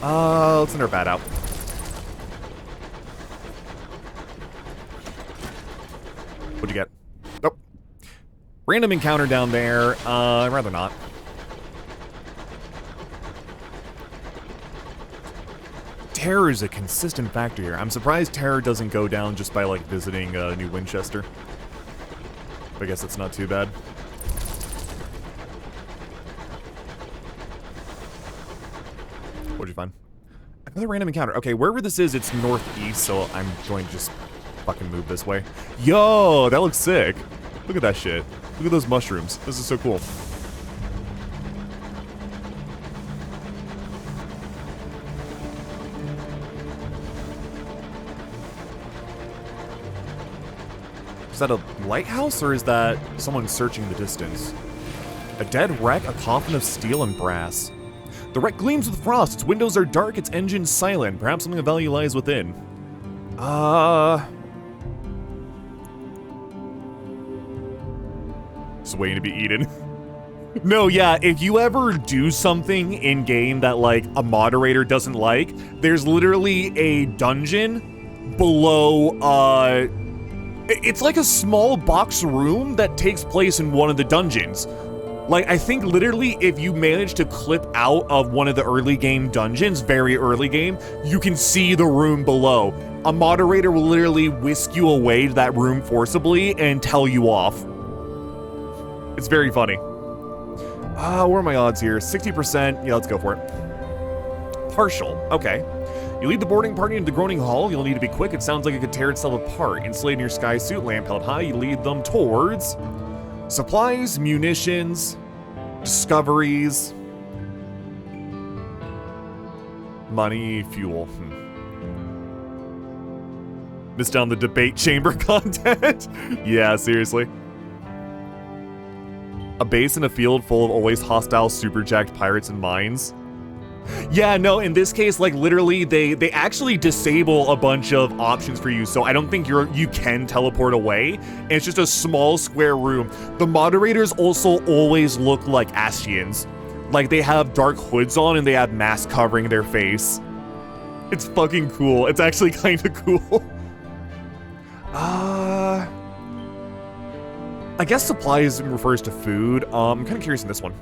Let's send our bat out. What'd you get? Nope. Random encounter down there. I'd rather not. Terror is a consistent factor here. I'm surprised terror doesn't go down just by, like, visiting New Winchester. But I guess that's not too bad. What'd you find? Another random encounter. Okay, wherever this is, it's northeast, so I'm going to just fucking move this way. Yo, that looks sick. Look at that shit. Look at those mushrooms. This is so cool. Is that a lighthouse, or is that someone searching the distance? A dead wreck, a coffin of steel and brass. The wreck gleams with frost, its windows are dark, its engine silent. Perhaps something of value lies within. Just waiting to be eaten. No, yeah, if you ever do something in-game that, like, a moderator doesn't like, there's literally a dungeon below, it's like a small box room that takes place in one of the dungeons. Like, I think literally if you manage to clip out of one of the early game dungeons, very early game, you can see the room below. A moderator will literally whisk you away to that room forcibly and tell you off. It's very funny. What are my odds here? 60%. Yeah, let's go for it. Partial. Okay. You lead the boarding party into the groaning hall. You'll need to be quick. It sounds like it could tear itself apart. Insulated in your sky suit, lamp held high, you lead them towards supplies, munitions, discoveries, money, fuel. Missed down the debate chamber content. Yeah, seriously. A base in a field full of always hostile superjacked pirates and mines. Yeah, no, in this case, like, literally, they actually disable a bunch of options for you, so I don't think you can teleport away, and it's just a small square room. The moderators also always look like Ascians. Like, they have dark hoods on, and they have masks covering their face. It's fucking cool. It's actually kind of cool. I guess supplies refers to food. I'm kind of curious in this one.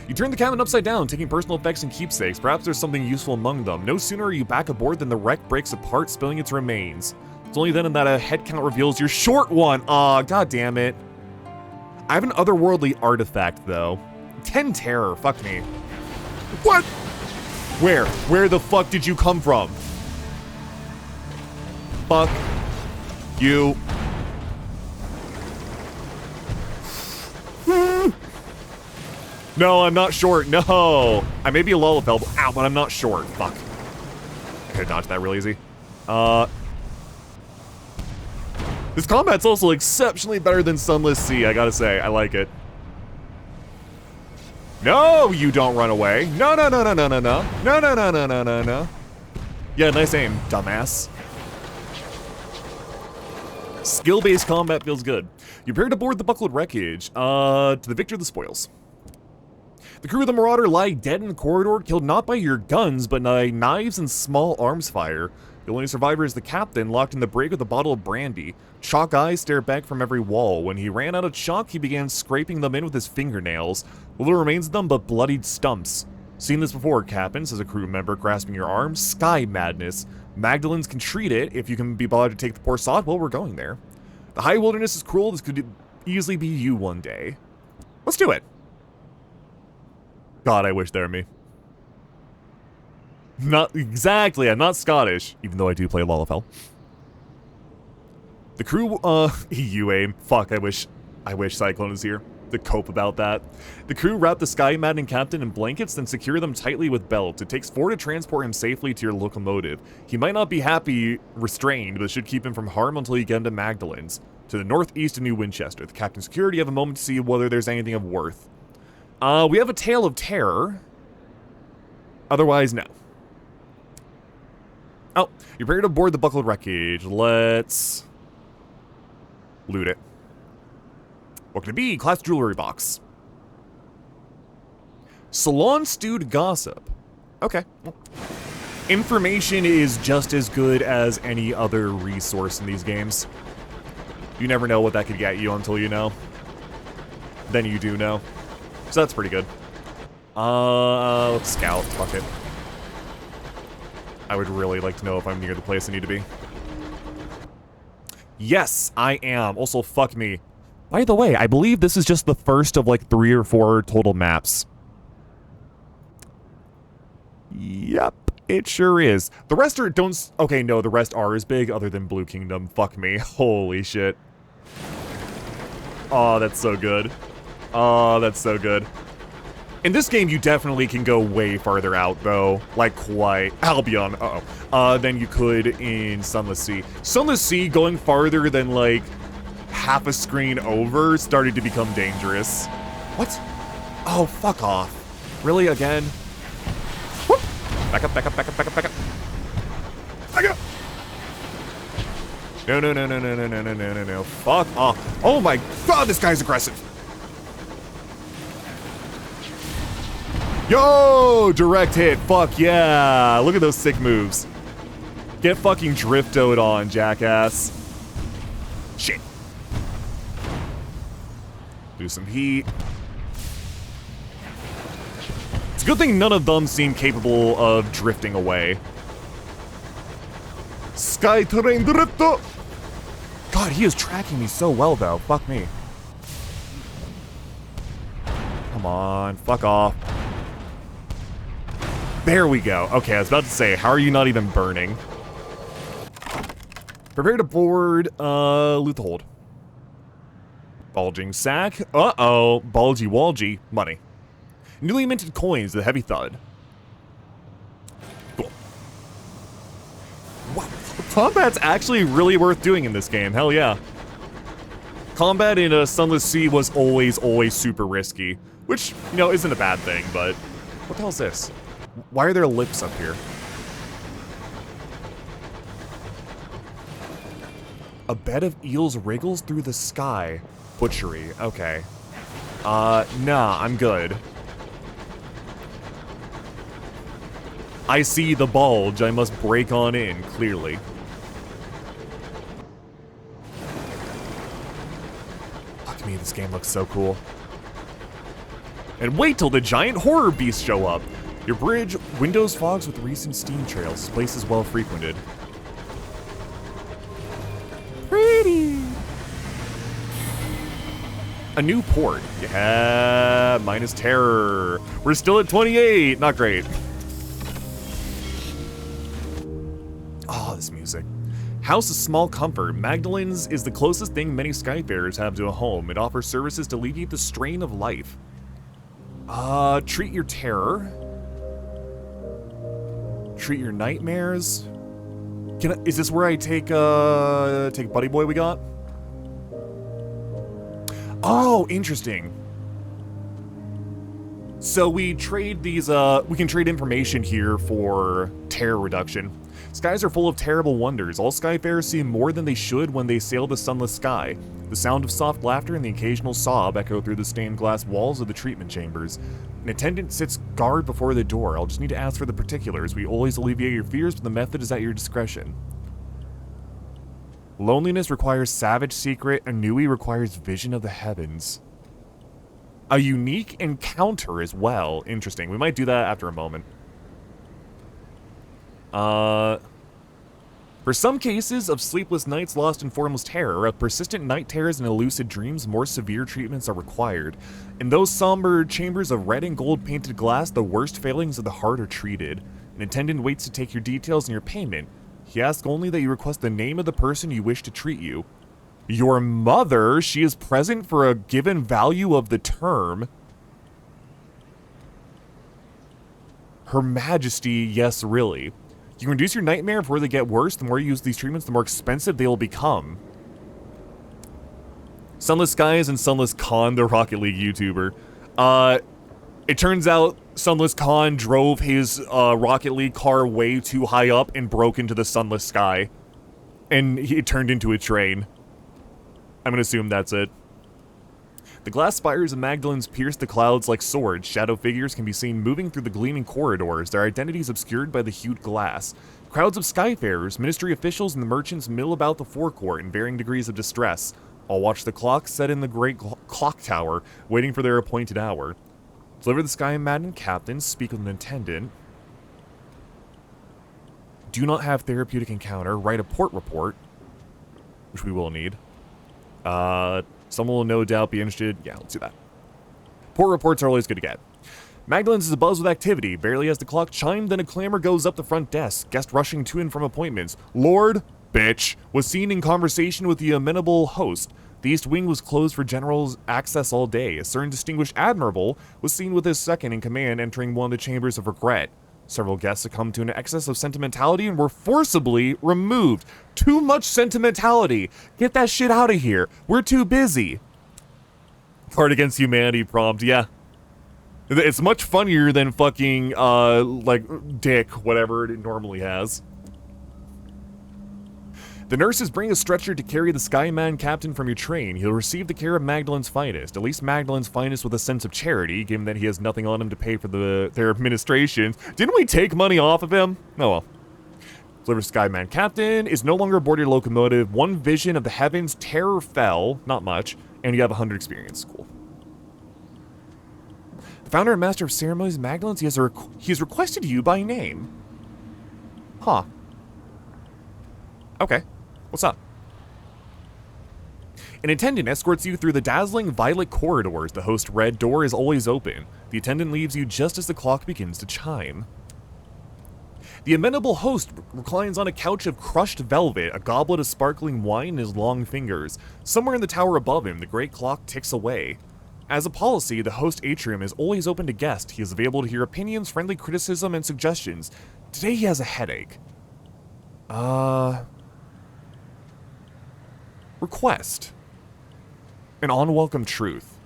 You turn the cabin upside down, taking personal effects and keepsakes. Perhaps there's something useful among them. No sooner are you back aboard than the wreck breaks apart, spilling its remains. It's only then that a head count reveals your short one. Aw, god damn it. I have an otherworldly artifact, though. 10 terror, fuck me. What? Where? Where the fuck did you come from? Fuck you. No, I'm not short. No. I may be a Lullafell, but ow, but I'm not short. Fuck. I could have dodged that real easy. This combat's also exceptionally better than Sunless Sea, I gotta say. I like it. No, you don't run away. No, no, no, no, no, no, no. No, no, no, no, no, no, no. Yeah, nice aim, dumbass. Skill-based combat feels good. You prepare to board the buckled wreckage. To the victor of the spoils. The crew of the Marauder lie dead in the corridor, killed not by your guns, but by knives and small arms fire. The only survivor is the captain, locked in the brig with a bottle of brandy. Chalk eyes stare back from every wall. When he ran out of chalk, he began scraping them in with his fingernails. Little remains of them but bloodied stumps. Seen this before, Captain, says a crew member, grasping your arm. Sky madness. Magdalens can treat it. If you can be bothered to take the poor sod, well, we're going there. The high wilderness is cruel. This could easily be you one day. Let's do it. God, I wish they were me. Not exactly, I'm not Scottish, even though I do play Lalafell. The crew, EU aim. Fuck, I wish Cyclone was here to cope about that. The crew wrap the Sky Madden captain in blankets, then secure them tightly with belts. It takes 4 to transport him safely to your locomotive. He might not be happy restrained, but should keep him from harm until you get him to Magdalen's, to the northeast of New Winchester. The captain's security have a moment to see whether there's anything of worth. We have a tale of terror. Otherwise, no. Oh, you're prepared to board the buckled wreckage. Let's loot it. What can it be? Class jewelry box. Salon stewed gossip. Okay. Well, information is just as good as any other resource in these games. You never know what that could get you until you know. Then you do know. So that's pretty good. Let's scout. Fuck it. I would really like to know if I'm near the place I need to be. Yes, I am. Also, fuck me. By the way, I believe this is just the first of like 3 or 4 total maps. Yep, it sure is. The rest are don't... Okay, no, the rest are as big other than Blue Kingdom. Fuck me. Holy shit. Oh, that's so good. Oh, that's so good. In this game, you definitely can go way farther out, though. Like, quite... Albion, than you could in Sunless Sea. Sunless Sea, going farther than, like, half a screen over, started to become dangerous. What? Oh, fuck off. Really, again? Whoop. Back up, back up, back up, back up, back up. Back up! No, no, no, no, no, no, no, no, no, no, no. Fuck off. Oh my god, this guy's aggressive. Yo, direct hit. Fuck yeah. Look at those sick moves. Get fucking driftoed on, jackass. Shit. Do some heat. It's a good thing none of them seem capable of drifting away. Sky terrain drifto. God, he is tracking me so well, though. Fuck me. Come on, fuck off. There we go. Okay, I was about to say, how are you not even burning? Prepare to board, loot the hold. Bulging sack. Uh-oh. Bulgy walgy. Money. Newly minted coins with a heavy thud. Cool. Wow. Combat's actually really worth doing in this game. Hell yeah. Combat in a Sunless Sea was always super risky. Which, you know, isn't a bad thing, but... What the hell is this? Why are there lips up here? A bed of eels wriggles through the sky. Butchery. Okay. Nah, I'm good. I see the bulge. I must break on in, clearly. Fuck me, this game looks so cool. And wait till the giant horror beasts show up. Your bridge, windows fogs with recent steam trails. This place is well frequented. Pretty. A new port. Yeah, minus terror. We're still at 28. Not great. Oh, this music. House of small comfort. Magdalen's is the closest thing many Skyfarers have to a home. It offers services to alleviate the strain of life. Treat your terror. Treat your nightmares. Is this where I take Buddy Boy we got? Oh, interesting. So we trade these, we can trade information here for terror reduction. Skies are full of terrible wonders. All Skyfarers see more than they should when they sail the sunless sky. The sound of soft laughter and the occasional sob echo through the stained glass walls of the treatment chambers. An attendant sits guard before the door. I'll just need to ask for the particulars. We always alleviate your fears, but the method is at your discretion. Loneliness requires savage secret. Anui requires vision of the heavens. A unique encounter as well. Interesting. We might do that after a moment. For some cases of sleepless nights lost in formless terror, of persistent night terrors and lucid dreams, more severe treatments are required. In those somber chambers of red and gold painted glass, the worst failings of the heart are treated. An attendant waits to take your details and your payment. He asks only that you request the name of the person you wish to treat you. Your mother, she is present for a given value of the term. Her Majesty, yes, really. You can reduce your nightmare before they get worse. The more you use these treatments, the more expensive they will become. Sunless Skies and Sunless Khan, the Rocket League YouTuber. It turns out Sunless Khan drove his Rocket League car way too high up and broke into the Sunless Sky. And it turned into a train. I'm gonna assume that's it. The glass spires of Magdalene's pierce the clouds like swords. Shadow figures can be seen moving through the gleaming corridors, their identities obscured by the hued glass. Crowds of skyfarers, ministry officials, and the merchants mill about the forecourt in varying degrees of distress. All watch the clock set in the great clock tower, waiting for their appointed hour. Deliver the Sky Madden Captain, speak with an attendant. Do not have therapeutic encounter, write a port report, which we will need. Someone will no doubt be interested. Yeah, let's do that. Port reports are always good to get. Magdalene's is abuzz with activity. Barely as the clock chimed, then a clamor goes up the front desk. Guest rushing to and from appointments. Lord, bitch, was seen in conversation with the amenable host. The East Wing was closed for general access all day. A certain distinguished admiral was seen with his second in command entering one of the chambers of regret. Several guests succumbed to an excess of sentimentality and were forcibly removed. Too much sentimentality. Get that shit out of here. We're too busy. Part Against Humanity prompt, yeah. It's much funnier than fucking, like, dick, whatever it normally has. The nurses bring a stretcher to carry the Skyman Captain from your train. He'll receive the care of Magdalene's finest, at least Magdalene's finest with a sense of charity, given that he has nothing on him to pay for their administration. Didn't we take money off of him? Oh well. Deliver Skyman Captain is no longer aboard your locomotive. One vision of the heavens, terror fell, not much, and you have 100 experience. Cool. The founder and master of ceremonies, Magdalene's, he has requested you by name. Huh. Okay. What's up? An attendant escorts you through the dazzling violet corridors. The host red door is always open. The attendant leaves you just as the clock begins to chime. The amenable host reclines on a couch of crushed velvet, a goblet of sparkling wine in his long fingers. Somewhere in the tower above him, the great clock ticks away. As a policy, the host atrium is always open to guests. He is available to hear opinions, friendly criticism, and suggestions. Today he has a headache. Request. An unwelcome truth.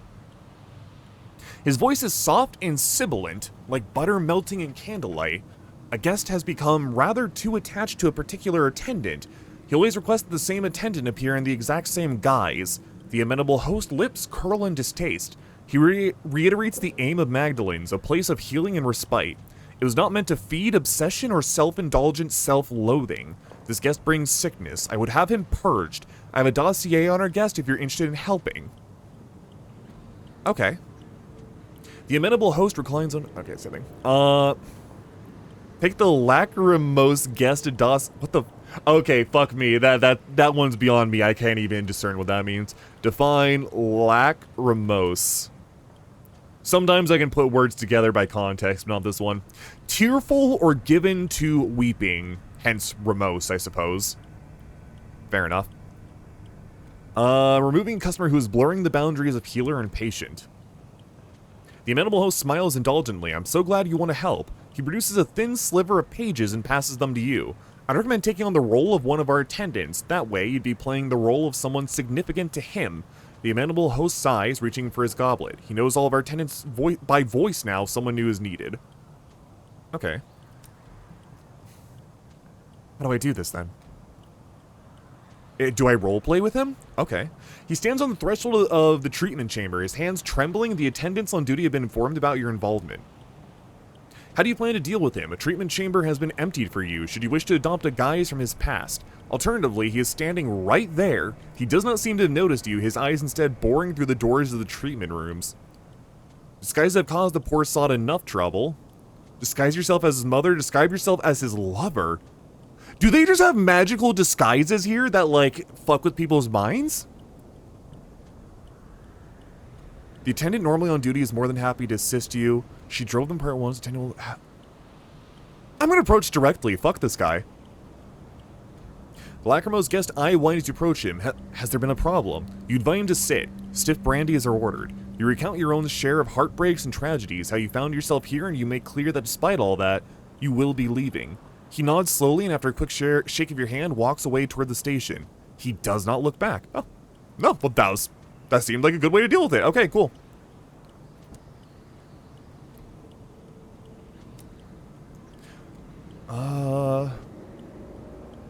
His voice is soft and sibilant, like butter melting in candlelight. A guest has become rather too attached to a particular attendant. He always requests that the same attendant appear in the exact same guise. The amenable host lips curl in distaste. He reiterates the aim of Magdalene's, a place of healing and respite. It was not meant to feed obsession or self-indulgent self-loathing. This guest brings sickness. I would have him purged. I have a dossier on our guest if you're interested in helping. Okay. The amenable host reclines on... Okay, same thing. Pick the lachrymose guest what the... Okay, fuck me. That one's beyond me. I can't even discern what that means. Define lachrymose. Sometimes I can put words together by context, but not this one. Tearful or given to weeping. Hence, remorse, I suppose. Fair enough. Removing a customer who is blurring the boundaries of healer and patient. The amenable host smiles indulgently. I'm so glad you want to help. He produces a thin sliver of pages and passes them to you. I'd recommend taking on the role of one of our attendants. That way, you'd be playing the role of someone significant to him. The amenable host sighs, reaching for his goblet. He knows all of our attendants by voice now if someone new is needed. Okay. How do I do this, then? Do I roleplay with him? Okay. He stands on the threshold of the treatment chamber, his hands trembling. The attendants on duty have been informed about your involvement. How do you plan to deal with him? A treatment chamber has been emptied for you, should you wish to adopt a guise from his past. Alternatively, he is standing right there. He does not seem to have noticed you, his eyes instead boring through the doors of the treatment rooms. Disguises have caused the poor sod enough trouble. Disguise yourself as his mother, describe yourself as his lover. Do they just have magical disguises here that, like, fuck with people's minds? The attendant normally on duty is more than happy to assist you. She drove them part once. Attendant will... I'm gonna approach directly. Fuck this guy. Lacrimose guessed I wanted to approach him. Has there been a problem? You invite him to sit. Stiff brandy as are ordered. You recount your own share of heartbreaks and tragedies, how you found yourself here, and you make clear that despite all that, you will be leaving. He nods slowly and after a quick shake of your hand, walks away toward the station. He does not look back. Oh, no, well that seemed like a good way to deal with it. Okay, cool.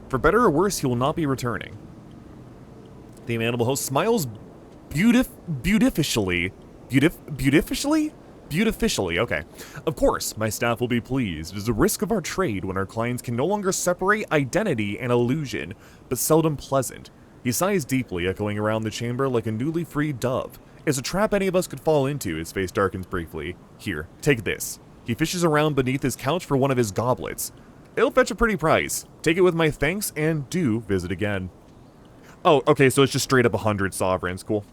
For better or worse, he will not be returning. The amiable host smiles beautifully, okay. Of course, my staff will be pleased. It is a risk of our trade when our clients can no longer separate identity and illusion, but seldom pleasant. He sighs deeply, echoing around the chamber like a newly freed dove. It's a trap any of us could fall into. His face darkens briefly. Here, take this. He fishes around beneath his couch for one of his goblets. It'll fetch a pretty price. Take it with my thanks and do visit again. Oh, okay, so it's just straight up 100 sovereigns. Cool.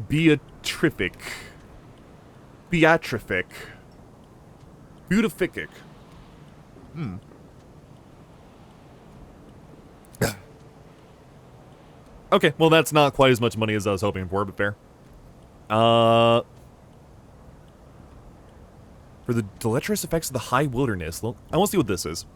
Beatrific. Beautific. Okay, well that's not quite as much money as I was hoping for, but fair. For the deleterious effects of the high wilderness. I want to see what this is.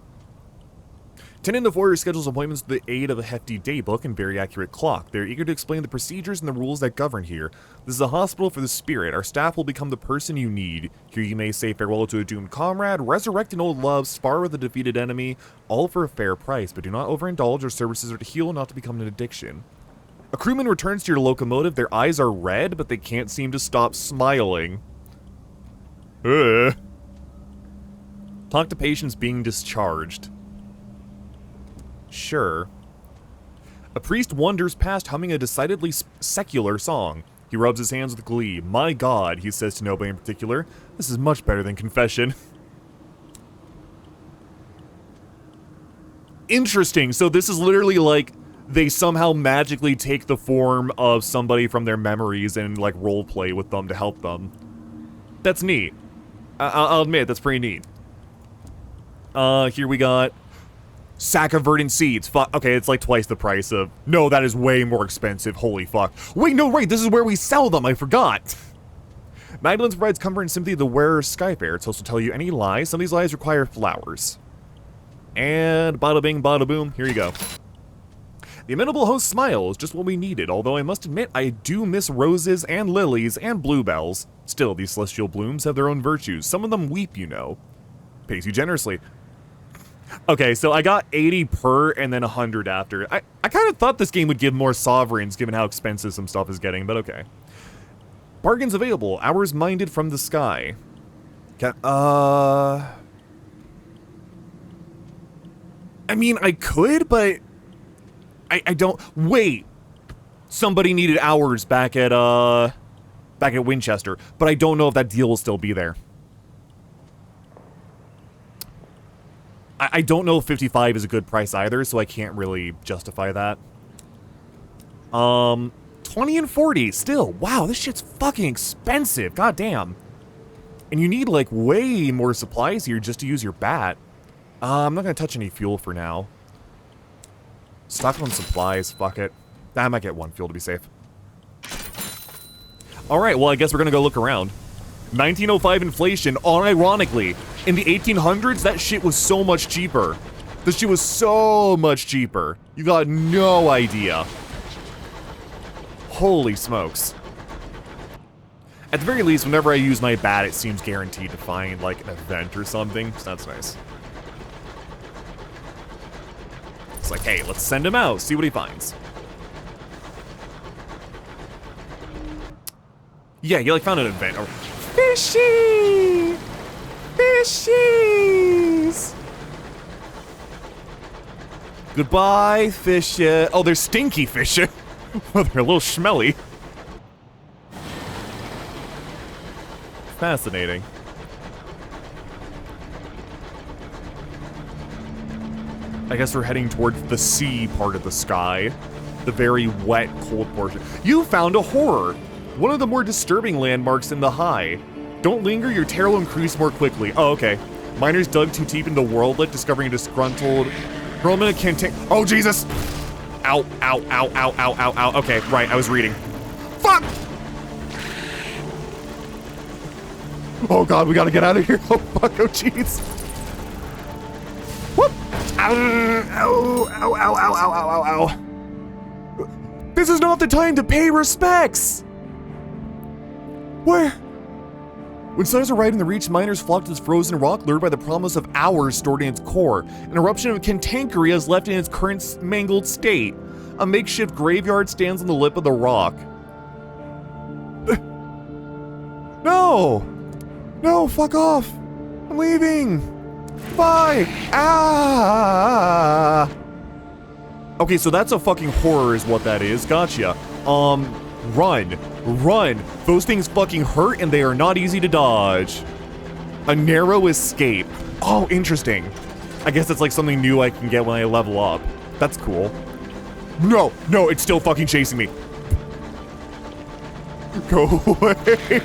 Tenant of Warrior schedules appointments with the aid of a hefty daybook and very accurate clock. They're eager to explain the procedures and the rules that govern here. This is a hospital for the spirit. Our staff will become the person you need. Here you may say farewell to a doomed comrade, resurrect an old love, spar with a defeated enemy, all for a fair price, but do not overindulge. Our services are to heal, not to become an addiction. A crewman returns to your locomotive. Their eyes are red, but they can't seem to stop smiling. Talk to patients being discharged. Sure. A priest wanders past humming a decidedly secular song. He rubs his hands with glee. My God, he says to nobody in particular, this is much better than confession. Interesting. So this is literally like they somehow magically take the form of somebody from their memories and like roleplay with them to help them. That's neat. I'll admit, that's pretty neat. Here we got sack of verdant seeds. Okay, it's like twice the price of... No, that is way more expensive. Holy fuck. Wait, no, right, this is where we sell them. I forgot. Magdalene provides comfort and sympathy to the wearer's skyfare. It's also tell you any lies. Some of these lies require flowers. And bada bing, bada boom. Here you go. The amenable host smiles, just what we needed, although I must admit I do miss roses and lilies and bluebells. Still, these celestial blooms have their own virtues. Some of them weep, you know. Pays you generously. Okay, so I got 80 per and then 100 after. I kind of thought this game would give more sovereigns given how expensive some stuff is getting, but okay. Bargains available. Hours minded from the sky. I mean, I could, but I don't... Wait. Somebody needed hours back at Winchester, but I don't know if that deal will still be there. I don't know if 55 is a good price either, so I can't really justify that. 20 and 40, still. Wow, this shit's fucking expensive. God damn. And you need, like, way more supplies here just to use your bat. I'm not gonna touch any fuel for now. Stock on supplies, fuck it. I might get one fuel to be safe. Alright, well, I guess we're gonna go look around. 1905 inflation, unironically. In the 1800s, that shit was so much cheaper. This shit was so much cheaper. You got no idea. Holy smokes. At the very least, whenever I use my bat, it seems guaranteed to find, like, an event or something, so that's nice. It's like, hey, let's send him out, see what he finds. Yeah, he, like, found an event. Oh. Fishy! Fishies! Goodbye, fish. Oh, they're stinky fish. Well, they're a little smelly. Fascinating. I guess we're heading towards the sea part of the sky. The very wet, cold portion. You found a horror! One of the more disturbing landmarks in the high. Don't linger, your terror will increase more quickly. Oh, okay. Miners dug too deep into the worldlet, discovering a disgruntled Roman can't. Oh, Jesus! Ow, ow, ow, ow, ow, ow, ow. Okay, right, I was reading. Fuck! Oh god, we gotta get out of here. Oh fuck, oh jeez. Whoop! Ow, ow, ow, ow, ow, ow, ow, ow, ow. This is not the time to pay respects! Where? When suns are right in the reach, miners flock to this frozen rock, lured by the promise of hours stored in its core. An eruption of cantankerous has left in its current mangled state. A makeshift graveyard stands on the lip of the rock. No! No, fuck off! I'm leaving! Bye! Ah! Okay, so that's a fucking horror is what that is. Gotcha. Run. Run. Those things fucking hurt and they are not easy to dodge. A narrow escape. Oh, interesting. I guess it's like something new I can get when I level up. That's cool. No, no, it's still fucking chasing me. Go away.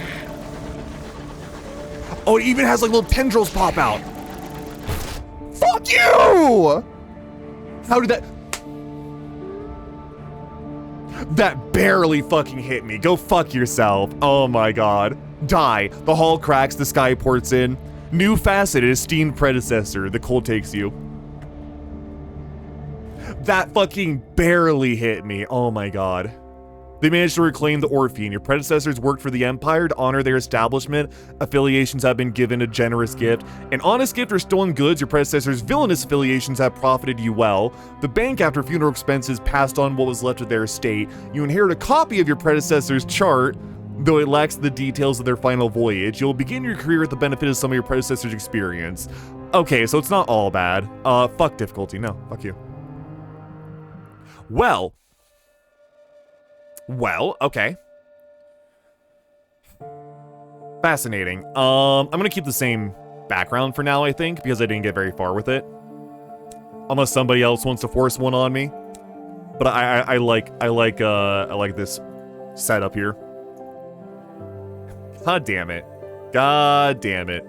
Oh, it even has like little tendrils pop out. Fuck you! How did that... That barely fucking hit me. Go fuck yourself. Oh my god. Die. The hull cracks, the sky ports in. New facet, esteemed predecessor. The cold takes you. That fucking barely hit me. Oh my god. They managed to reclaim the Orpheum. Your predecessors worked for the Empire to honor their establishment. Affiliations have been given a generous gift. An honest gift or stolen goods, your predecessors' villainous affiliations have profited you well. The bank, after funeral expenses, passed on what was left of their estate. You inherit a copy of your predecessor's chart, though it lacks the details of their final voyage. You'll begin your career with the benefit of some of your predecessors' experience. Okay, so it's not all bad. Fuck difficulty. No, fuck you. Well, okay. Fascinating. I'm gonna keep the same background for now, I think, because I didn't get very far with it. Unless somebody else wants to force one on me. But I like this setup here. God damn it. God damn it.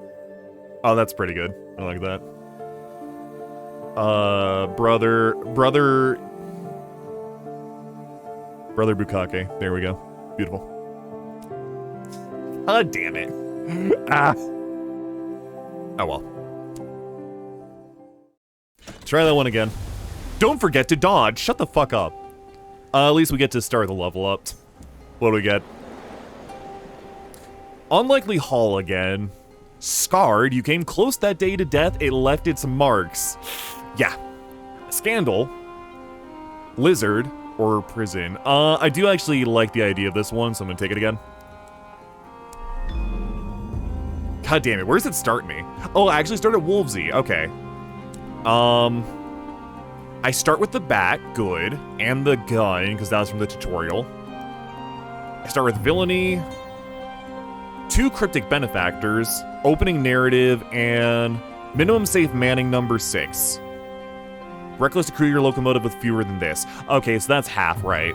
Oh, that's pretty good. I like that. Brother Bukake. There we go. Beautiful. God damn it. Ah. Oh well. Try that one again. Don't forget to dodge. Shut the fuck up. At least we get to start the level up. What do we get? Unlikely Hall again. Scarred. You came close that day to death. It left its marks. Yeah. Scandal. Lizard. Or prison. I do actually like the idea of this one, so I'm gonna take it again. God damn it, where does it start me? Oh, I actually start at Wolvesy, okay. I start with the bat, good, and the gun, because that was from the tutorial. I start with villainy, 2 cryptic benefactors, opening narrative, and minimum safe manning number 6. Reckless to crew your locomotive with fewer than this. Okay, so that's half, right?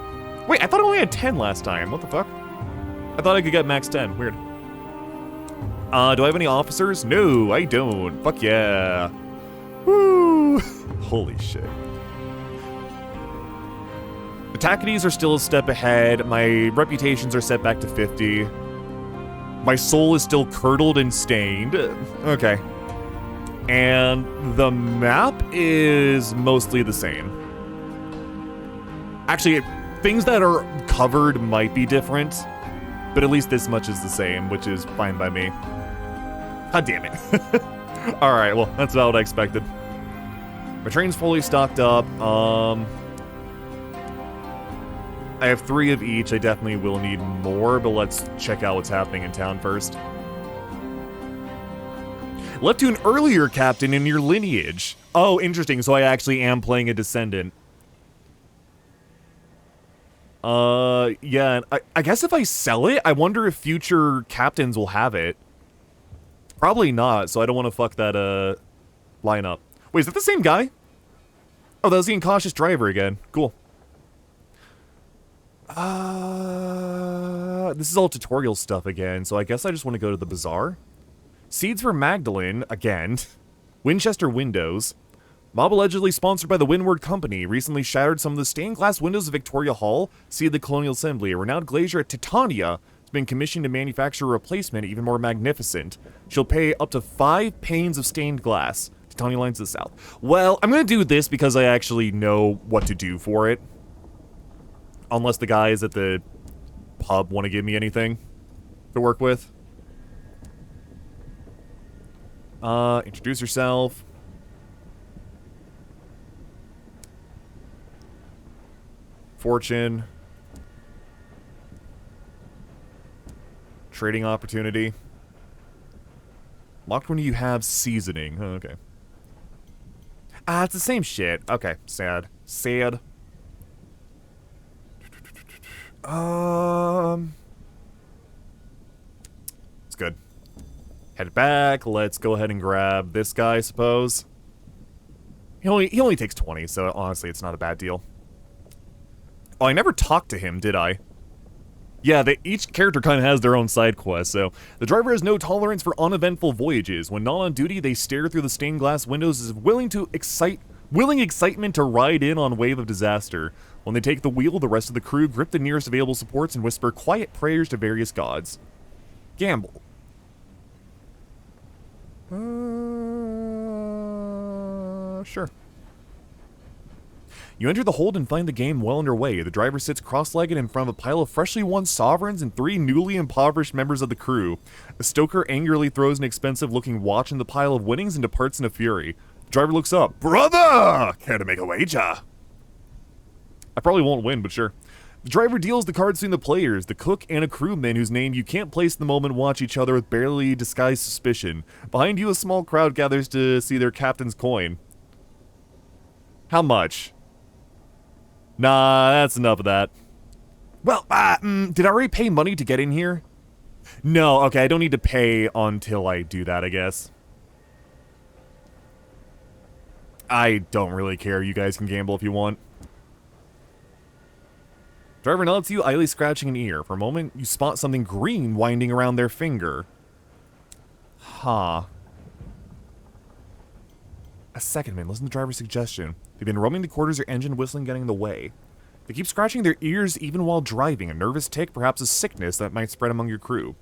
Wait, I thought I only had 10 last time. What the fuck? I thought I could get max 10. Weird. Do I have any officers? No, I don't. Fuck yeah. Woo! Holy shit. Attackades are still a step ahead. My reputations are set back to 50. My soul is still curdled and stained. Okay. And the map is mostly the same. Actually, things that are covered might be different, but at least this much is the same, which is fine by me. God damn it. Alright, well, that's about what I expected. My train's fully stocked up. I have 3 of each. I definitely will need more, but let's check out what's happening in town first. Left to an earlier captain in your lineage. Oh, interesting. So I actually am playing a descendant. Yeah, I guess if I sell it, I wonder if future captains will have it. Probably not, so I don't want to fuck that, lineup. Wait, is that the same guy? Oh, that was the incautious driver again. Cool. This is all tutorial stuff again, so I guess I just want to go to the bazaar. Seeds for Magdalene, again. Winchester Windows. Mob allegedly sponsored by the Windward Company recently shattered some of the stained glass windows of Victoria Hall, seat of the Colonial Assembly. A renowned glazier at Titania has been commissioned to manufacture a replacement even more magnificent. She'll pay up to 5 panes of stained glass. Titania lines to the south. Well, I'm going to do this because I actually know what to do for it. Unless the guys at the pub want to give me anything to work with. Introduce yourself. Fortune. Trading opportunity. Locked when you have seasoning. Oh, okay. Ah, it's the same shit. Okay, sad. Sad. It's good. Head back. Let's go ahead and grab this guy, I suppose. He only takes 20, so honestly, it's not a bad deal. Oh, I never talked to him, did I? Yeah, each character kind of has their own side quest, so... The driver has no tolerance for uneventful voyages. When not on duty, they stare through the stained glass windows as if willing excitement to ride in on wave of disaster. When they take the wheel, the rest of the crew grip the nearest available supports and whisper quiet prayers to various gods. Gamble. Sure. You enter the hold and find the game well underway. The driver sits cross-legged in front of a pile of freshly won sovereigns and 3 newly impoverished members of the crew. The stoker angrily throws an expensive-looking watch in the pile of winnings and departs in a fury. The driver looks up. Brother! Care to make a wager? I probably won't win, but sure. The driver deals the cards between the players. The cook and a crewman whose name you can't place in the moment watch each other with barely disguised suspicion. Behind you, a small crowd gathers to see their captain's coin. How much? Nah, that's enough of that. Well, did I already pay money to get in here? No, okay, I don't need to pay until I do that, I guess. I don't really care. You guys can gamble if you want. Driver nods to you, idly scratching an ear. For a moment, you spot something green winding around their finger. Huh. A second, man. Listen to the driver's suggestion. They've been roaming the quarters, their engine whistling getting in the way. They keep scratching their ears even while driving. A nervous tic, perhaps a sickness that might spread among your crew.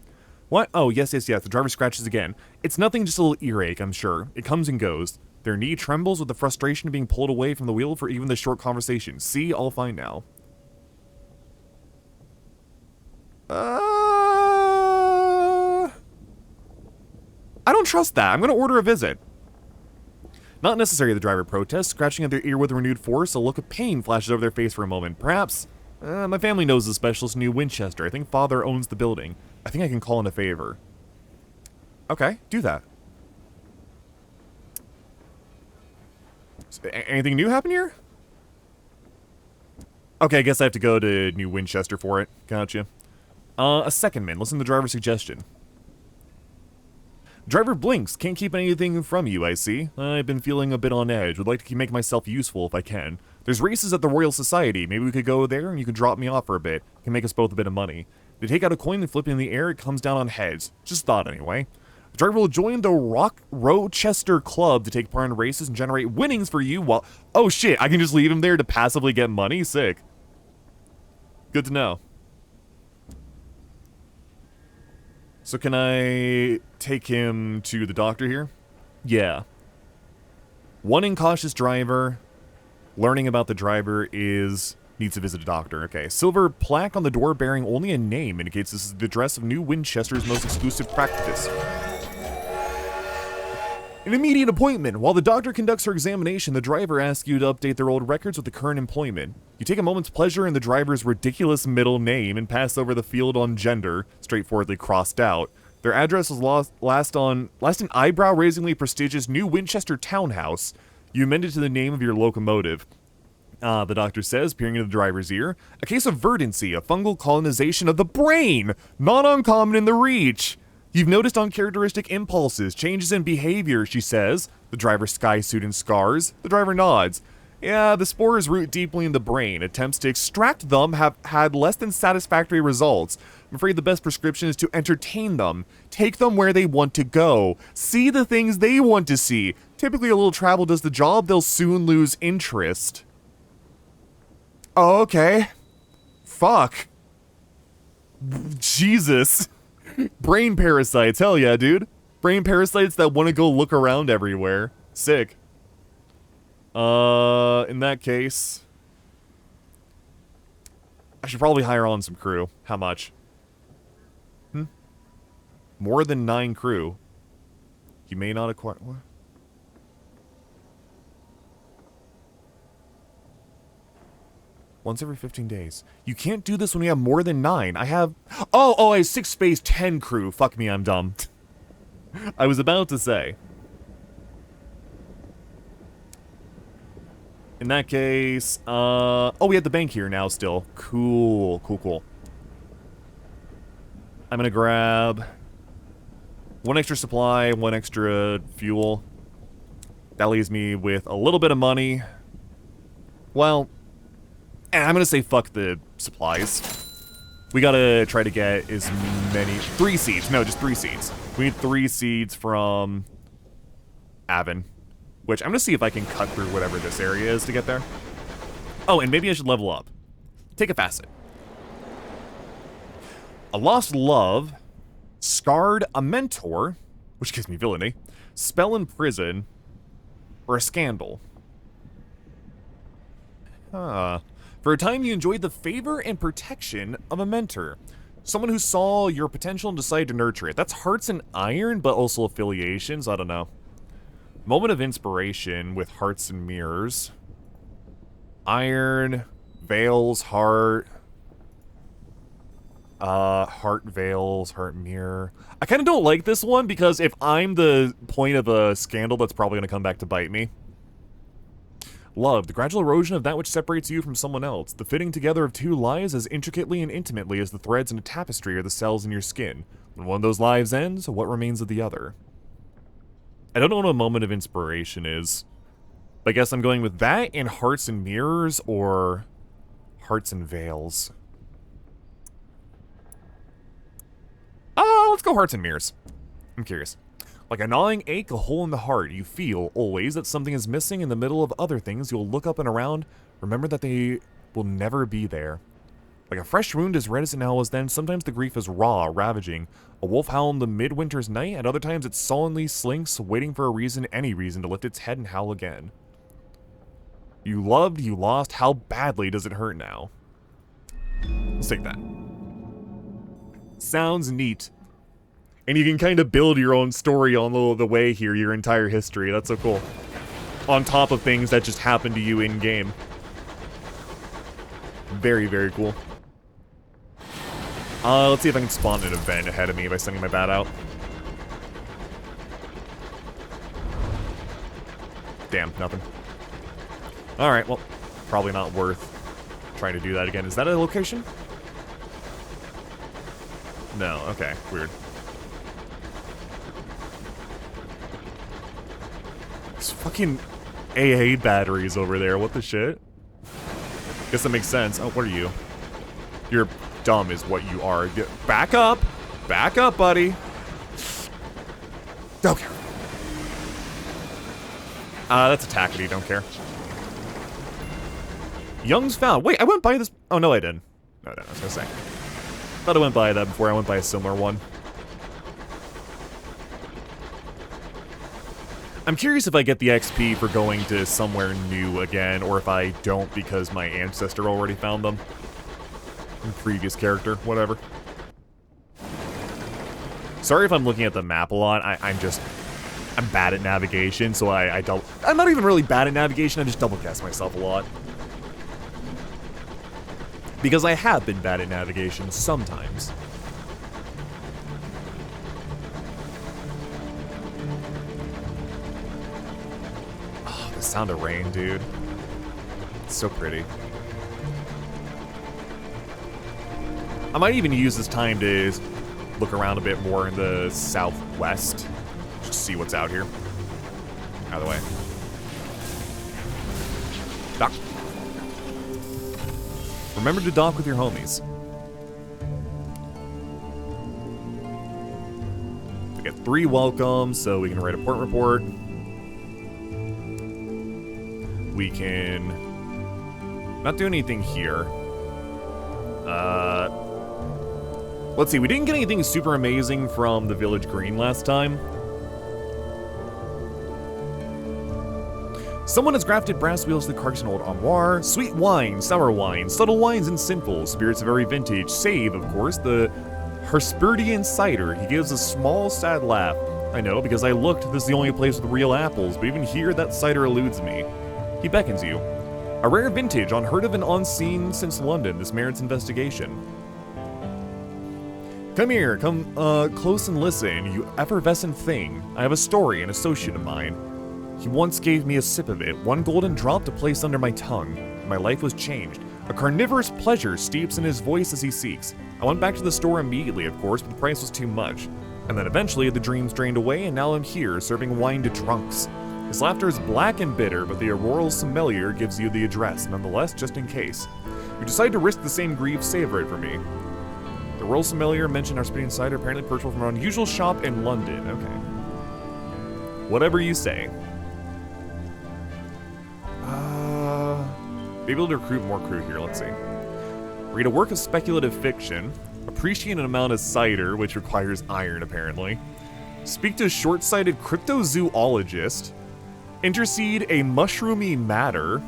What? Oh, yes. The driver scratches again. It's nothing, just a little earache, I'm sure. It comes and goes. Their knee trembles with the frustration of being pulled away from the wheel for even the short conversation. See, all fine now. I don't trust that. I'm gonna order a visit. Not necessary, the driver protests, scratching at their ear with renewed force. A look of pain flashes over their face for a moment. Perhaps, my family knows the specialist in New Winchester. I think father owns the building. I think I can call in a favor. Okay, do that. Anything new happen here? Okay, I guess I have to go to New Winchester for it. Gotcha. A second man. Listen to the driver's suggestion. Driver blinks. Can't keep anything from you, I see. I've been feeling a bit on edge. Would like to make myself useful if I can. There's races at the Royal Society. Maybe we could go there and you could drop me off for a bit. Can make us both a bit of money. They take out a coin and flip it in the air. It comes down on heads. Just thought anyway. The driver will join the Rochester Club to take part in races and generate winnings for you while... Oh shit, I can just leave him there to passively get money? Sick. Good to know. So can I take him to the doctor here? Yeah. One incautious driver. Learning about the driver is... needs to visit a doctor. Okay. Silver plaque on the door bearing only a name indicates this is the address of New Winchester's most exclusive practice. An immediate appointment. While the doctor conducts her examination, the driver asks you to update their old records with the current employment. You take a moment's pleasure in the driver's ridiculous middle name and pass over the field on gender, straightforwardly crossed out. Their address was last an eyebrow-raisingly prestigious New Winchester townhouse. You amend it to the name of your locomotive. The doctor says, peering into the driver's ear, a case of verdancy, a fungal colonization of the brain, not uncommon in the Reach. You've noticed uncharacteristic impulses, changes in behavior, she says. The driver's sky suit and scars. The driver nods. Yeah, the spores root deeply in the brain. Attempts to extract them have had less than satisfactory results. I'm afraid the best prescription is to entertain them. Take them where they want to go. See the things they want to see. Typically, a little travel does the job. They'll soon lose interest. Oh, okay. Fuck. Jesus. Brain parasites. Hell yeah, dude. Brain parasites that want to go look around everywhere. Sick. In that case, I should probably hire on some crew. How much? More than 9 crew. You may not acquire... What? Once every 15 days. You can't do this when you have more than 9. I have... Oh, I have 6 space 10 crew. Fuck me, I'm dumb. I was about to say. In that case, oh, we have the bank here now still. Cool. I'm gonna grab 1 extra supply, 1 extra fuel. That leaves me with a little bit of money. Well, I'm gonna say fuck the supplies. We gotta try to get as many... 3 seeds. No, just 3 seeds. We need 3 seeds from Avon. Which, I'm gonna see if I can cut through whatever this area is to get there. Oh, and maybe I should level up. Take a facet. A lost love. Scarred a mentor. Which gives me villainy. Spell in prison. Or a scandal. For a time you enjoyed the favor and protection of a mentor. Someone who saw your potential and decided to nurture it. That's hearts and iron, but also affiliations. I don't know. Moment of inspiration with hearts and mirrors. Iron, veils, heart. Heart, veils, heart, mirror. I kind of don't like this one because if I'm the point of a scandal, that's probably going to come back to bite me. Love, the gradual erosion of that which separates you from someone else. The fitting together of 2 lives as intricately and intimately as the threads in a tapestry or the cells in your skin. When one of those lives ends, what remains of the other? I don't know what a moment of inspiration is. I guess I'm going with that and hearts and mirrors or hearts and veils. Let's go hearts and mirrors. I'm curious. Like a gnawing ache, a hole in the heart. You feel, always, that something is missing in the middle of other things. You'll look up and around. Remember that they will never be there. Like a fresh wound as red as it now was then, sometimes the grief is raw, ravaging. A wolf howl in the midwinter's night, at other times it sullenly slinks, waiting for a reason, any reason, to lift its head and howl again. You loved, you lost, how badly does it hurt now? Let's take that. Sounds neat. And you can kind of build your own story on the way here, your entire history. That's so cool. On top of things that just happen to you in-game. Very, very cool. Let's see if I can spawn an event ahead of me by sending my bat out. Damn, nothing. Alright, well, probably not worth trying to do that again. Is that a location? No, okay, weird. There's fucking AA batteries over there, what the shit? Guess that makes sense. Oh, what are you? You're dumb is what you are. Back up! Back up, buddy! Don't care. That's a tackety, don't care. Young's found. Wait, I went by this... Oh, no, I didn't. No, I was gonna say. Thought I went by that before I went by a similar one. I'm curious if I get the XP for going to somewhere new again, or if I don't because my ancestor already found them. Previous character, whatever. Sorry if I'm looking at the map a lot. I'm bad at navigation, so I'm not even really bad at navigation, I just double guess myself a lot. Because I have been bad at navigation sometimes. Oh, the sound of rain, dude. It's so pretty. I might even use this time to look around a bit more in the southwest. Just see what's out here. Out of the way. Remember to dock with your homies. We get 3 welcomes, so we can write a port report. We can not do anything here. Let's see, we didn't get anything super amazing from the Village Green last time. Someone has grafted brass wheels to the carcass and old armoire. Sweet wine, sour wine, subtle wines and sinful, spirits of every vintage, save, of course, the Hesperdian cider. He gives a small, sad laugh. I know, because I looked, this is the only place with real apples, but even here, that cider eludes me. He beckons you. A rare vintage, unheard of and unseen since London. This merits investigation. Come here, come close and listen, you effervescent thing. I have a story, an associate of mine. He once gave me a sip of it, 1 golden drop to place under my tongue. My life was changed. A carnivorous pleasure steeps in his voice as he seeks. I went back to the store immediately, of course, but the price was too much. And then eventually the dreams drained away, and now I'm here, serving wine to drunks. His laughter is black and bitter, but the auroral sommelier gives you the address, nonetheless, just in case. You decide to risk the same grief, savor it for me. The Royal Sommelier mentioned our spitting cider, apparently purchased from an unusual shop in London. Okay. Whatever you say. Be able to recruit more crew here, let's see. Read a work of speculative fiction. Appreciate an amount of cider, which requires iron, apparently. Speak to a short-sighted cryptozoologist. Intercede a mushroomy matter.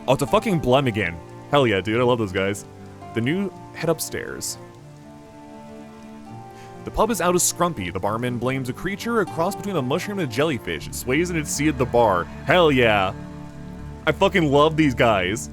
Oh, it's a fucking Blemigan. Hell yeah, dude, I love those guys. The new head upstairs. The pub is out of scrumpy. The barman blames a creature, a cross between a mushroom and a jellyfish. It sways in its seat at the bar. Hell yeah. I fucking love these guys.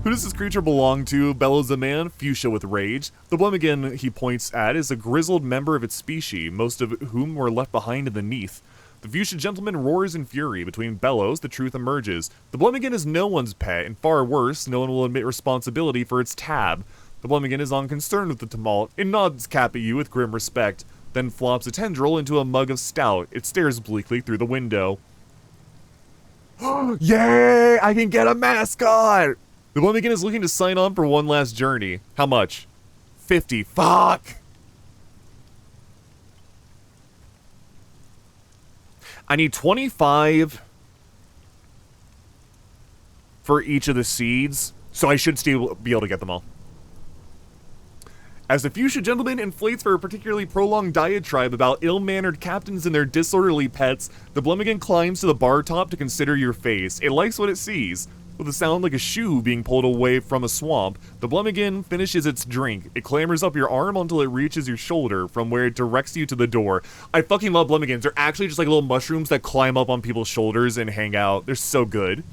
Who does this creature belong to? Bellows the man, fuchsia with rage. The Blemigan he points at is a grizzled member of its species, most of whom were left behind in the Neath. The fuchsia gentleman roars in fury. Between bellows, the truth emerges. The Blemigan is no one's pet, and far worse, no one will admit responsibility for its tab. The Blemigan is unconcerned with the tumult. It nods cap at you with grim respect, then flops a tendril into a mug of stout. It stares bleakly through the window. Yay! I can get a mascot! The Blemigan is looking to sign on for one last journey. How much? 50. Fuck! I need 25 for each of the seeds, so I should still be able to get them all. As the fuchsia gentleman inflates for a particularly prolonged diatribe about ill-mannered captains and their disorderly pets, the Blemigan climbs to the bar top to consider your face. It likes what it sees. With a sound like a shoe being pulled away from a swamp, the Blemigan finishes its drink. It clambers up your arm until it reaches your shoulder, from where it directs you to the door. I fucking love Blemigans. They're actually just like little mushrooms that climb up on people's shoulders and hang out. They're so good.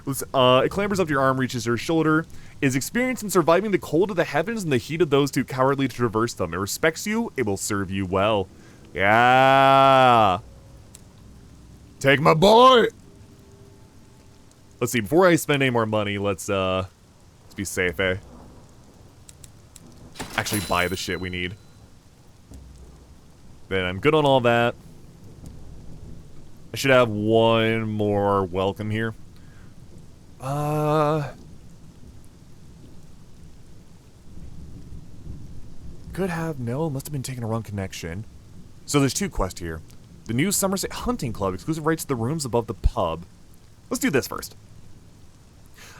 It clambers up your arm, reaches your shoulder, is experienced in surviving the cold of the heavens and the heat of those too cowardly to traverse them. It respects you, it will serve you well. Yeah. Take my boy! Let's see, before I spend any more money, let's be safe, eh? Actually buy the shit we need. Then I'm good on all that. I should have one more welcome here. Could have, no, must have been taking a wrong connection. So there's 2 quests here. The new Somerset Hunting Club, exclusive rights to the rooms above the pub. Let's do this first.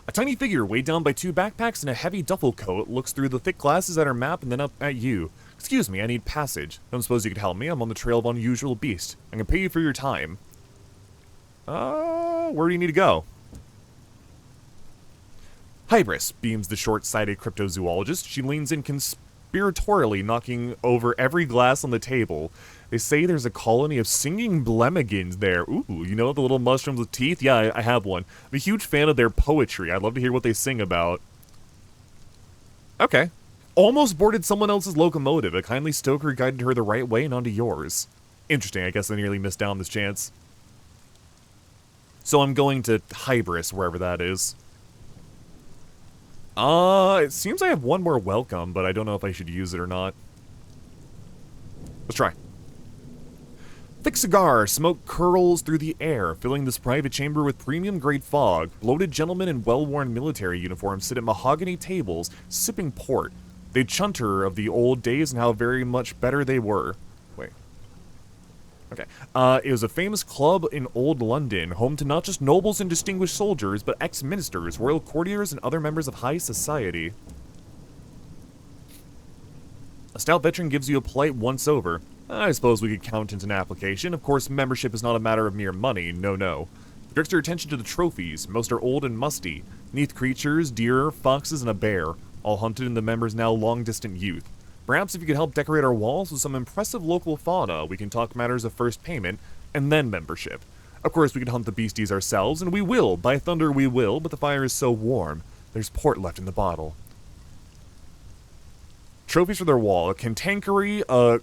A tiny figure weighed down by 2 backpacks and a heavy duffel coat looks through the thick glasses at our map and then up at you. Excuse me, I need passage. Don't suppose you could help me? I'm on the trail of unusual beast. I can pay you for your time. Where do you need to go? Hybris, beams the short-sighted cryptozoologist. She leans in conspiratorially, knocking over every glass on the table. They say there's a colony of singing Blemigans there. Ooh, you know the little mushrooms with teeth? Yeah, I have one. I'm a huge fan of their poetry. I'd love to hear what they sing about. Okay. Almost boarded someone else's locomotive. A kindly stoker guided her the right way and onto yours. Interesting, I guess I nearly missed out on this chance. So I'm going to Hybris, wherever that is. It seems I have one more welcome, but I don't know if I should use it or not. Let's try. Thick cigar, smoke curls through the air, filling this private chamber with premium-grade fog. Bloated gentlemen in well-worn military uniforms sit at mahogany tables, sipping port. They chunter of the old days and how very much better they were. Wait. Okay. It was a famous club in old London, home to not just nobles and distinguished soldiers, but ex-ministers, royal courtiers, and other members of high society. A stout veteran gives you a polite once-over. I suppose we could count into an application. Of course, membership is not a matter of mere money, no. Directs your attention to the trophies. Most are old and musty. Neath creatures, deer, foxes, and a bear, all hunted in the members' now long-distant youth. Perhaps if you could help decorate our walls with some impressive local fauna, we can talk matters of first payment, and then membership. Of course, we could hunt the beasties ourselves, and we will. By thunder, we will, but the fire is so warm. There's port left in the bottle. Trophies for their wall. A cantankerary, a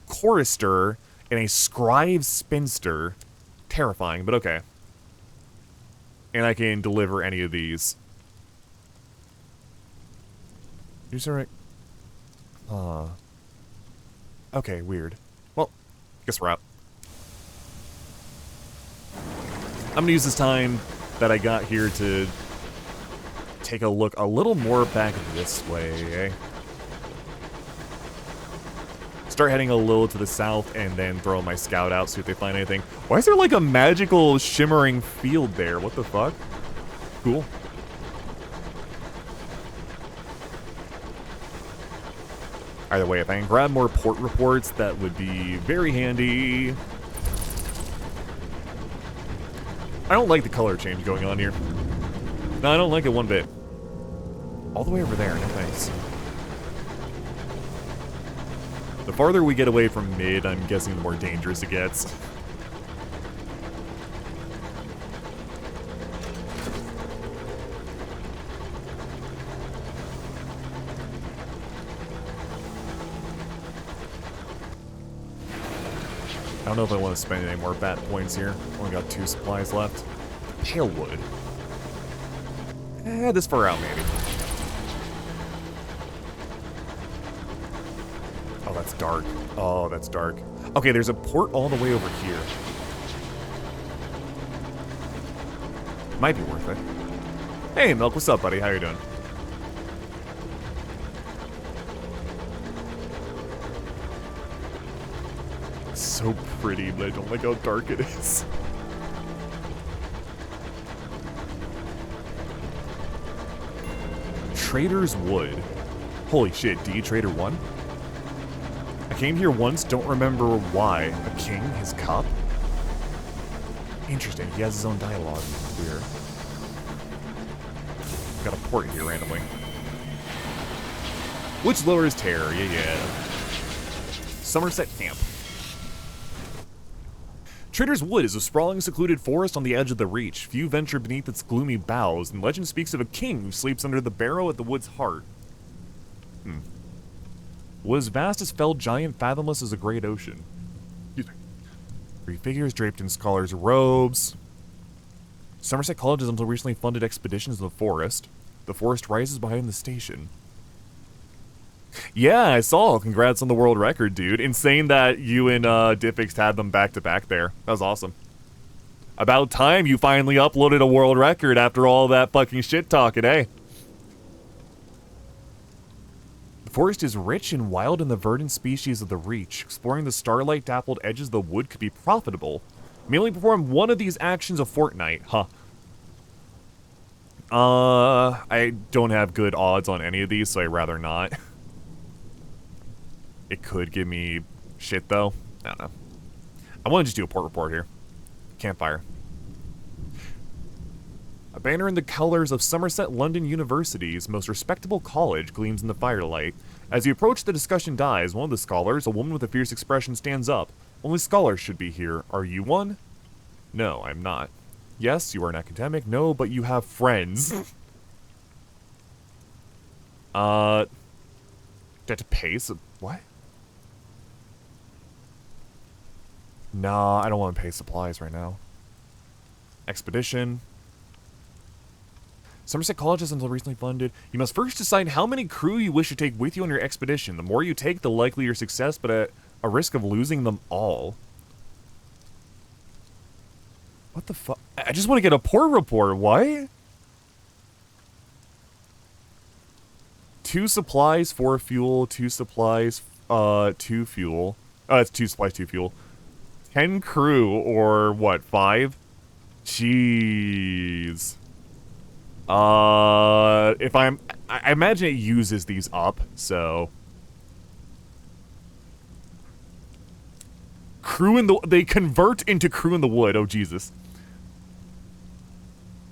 chorister, and a scribe spinster. Terrifying, but okay. And I can deliver any of these. You sorry. Okay, weird. Well, guess we're out. I'm gonna use this time that I got here to take a look a little more back this way, eh? Start heading a little to the south and then throw my scout out, see if they find anything. Why is there like a magical shimmering field there? What the fuck? Cool. Either way, if I can grab more port reports, that would be very handy. I don't like the color change going on here. No, I don't like it one bit. All the way over there, no thanks. The farther we get away from mid, I'm guessing the more dangerous it gets. I don't know if I want to spend any more bat points here. Only got 2 supplies left. Pale wood. This far out, maybe. Oh, that's dark. Oh, that's dark. Okay, there's a port all the way over here. Might be worth it. Hey, Milk, what's up, buddy? How you doing? So pretty, but I don't like how dark it is. Trader's Wood. Holy shit, D Trader 1? I came here once, don't remember why. A king, his cup? Interesting, he has his own dialogue. Weird. Got a port here randomly. Which lowers terror, yeah. Somerset Camp. Trader's Wood is a sprawling, secluded forest on the edge of the Reach. Few venture beneath its gloomy boughs, and legend speaks of a king who sleeps under the barrow at the wood's heart. Wood as vast as felled giant, fathomless as a great ocean. 3 figures draped in scholars' robes. Somerset College has until recently funded expeditions in the forest. The forest rises behind the station. Yeah, I saw. Congrats on the world record, dude. Insane that you and Diffix had them back to back there. That was awesome. About time you finally uploaded a world record after all that fucking shit talking, eh? The forest is rich and wild in the verdant species of the Reach. Exploring the starlight-dappled edges of the wood could be profitable. Merely perform one of these actions a fortnight, huh? I don't have good odds on any of these, so I'd rather not. It could give me shit, though. I don't know. I want to just do a port report here. Campfire. A banner in the colors of Somerset London University's most respectable college gleams in the firelight. As you approach, the discussion dies. One of the scholars, a woman with a fierce expression, stands up. Only scholars should be here. Are you one? No, I'm not. Yes, you are an academic. No, but you have friends. Do I have to pay some... What? Nah, I don't want to pay supplies right now. Expedition. Somerset College is until recently funded. You must first decide how many crew you wish to take with you on your expedition. The more you take, the likelier your success, but at a risk of losing them all. What the fuck? I just want to get a port report. What? 2 supplies, 4 fuel, 2 supplies, 2 fuel. It's 2 supplies, 2 fuel. 10 crew, or what, 5? Jeez. If I imagine it uses these up, so. They convert into crew in the wood, oh Jesus.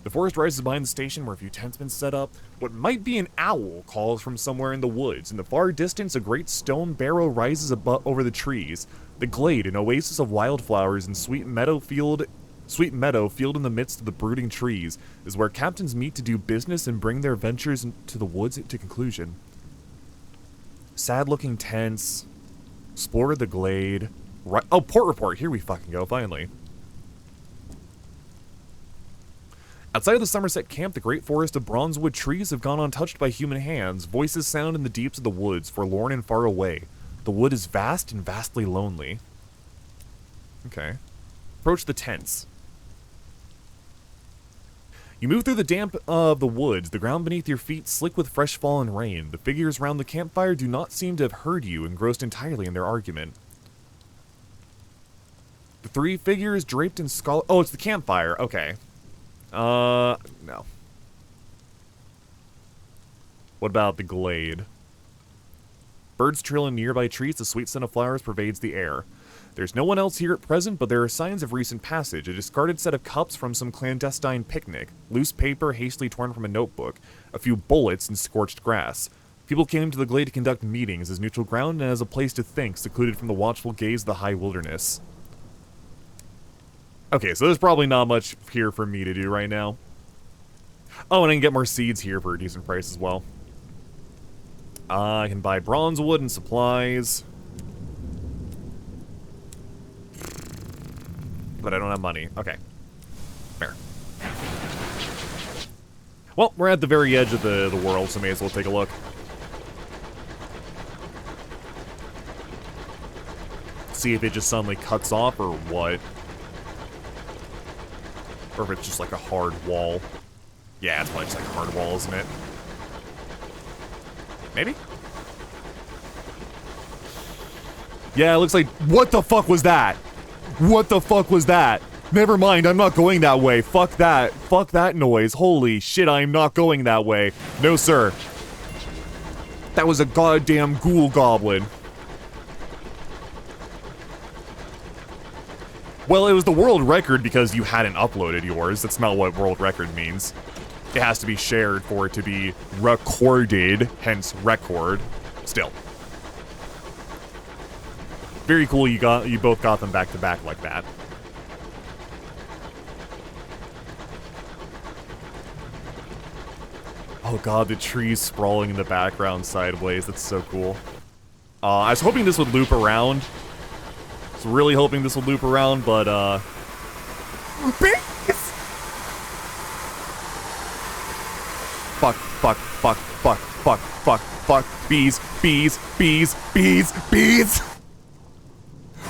The forest rises behind the station where a few tents have been set up. What might be an owl calls from somewhere in the woods. In the far distance, a great stone barrow rises over the trees. The glade, an oasis of wildflowers and sweet meadow field in the midst of the brooding trees, is where captains meet to do business and bring their ventures into the woods to conclusion. Sad-looking tents. Explore the glade. Right. Oh, port report. Here we fucking go, finally. Outside of the Somerset camp, the great forest of bronzewood trees have gone untouched by human hands. Voices sound in the deeps of the woods, forlorn and far away. The wood is vast and vastly lonely. Okay. Approach the tents. You move through the damp of the woods, the ground beneath your feet slick with fresh fallen rain. The figures round the campfire do not seem to have heard you, engrossed entirely in their argument. The 3 figures draped in scarlet. Oh, it's the campfire. Okay. No. What about the glade? Birds trill in nearby trees, the sweet scent of flowers pervades the air. There's no one else here at present, but there are signs of recent passage. A discarded set of cups from some clandestine picnic, loose paper hastily torn from a notebook, a few bullets and scorched grass. People came to the glade to conduct meetings as neutral ground and as a place to think, secluded from the watchful gaze of the high wilderness. Okay, so there's probably not much here for me to do right now. Oh, and I can get more seeds here for a decent price as well. I can buy bronze wood and supplies. But I don't have money. Okay. Fair. Well, we're at the very edge of the world, so may as well take a look. See if it just suddenly cuts off or what. Or if it's just like a hard wall. Yeah, it's probably just like a hard wall, isn't it? Maybe? Yeah, it looks like... What the fuck was that? What the fuck was that? Never mind, I'm not going that way. Fuck that. Fuck that noise. Holy shit, I'm not going that way. No, sir. That was a goddamn ghoul goblin. Well, it was the world record because you hadn't uploaded yours. That's not what world record means. It has to be shared for it to be recorded, hence record. Still. Very cool you both got them back to back like that. Oh god, the trees sprawling in the background sideways. That's so cool. I was hoping this would loop around. I was really hoping this would loop around, but bees! Fuck, fuck, fuck, fuck, fuck, fuck, fuck. Bees, bees, bees, bees, bees!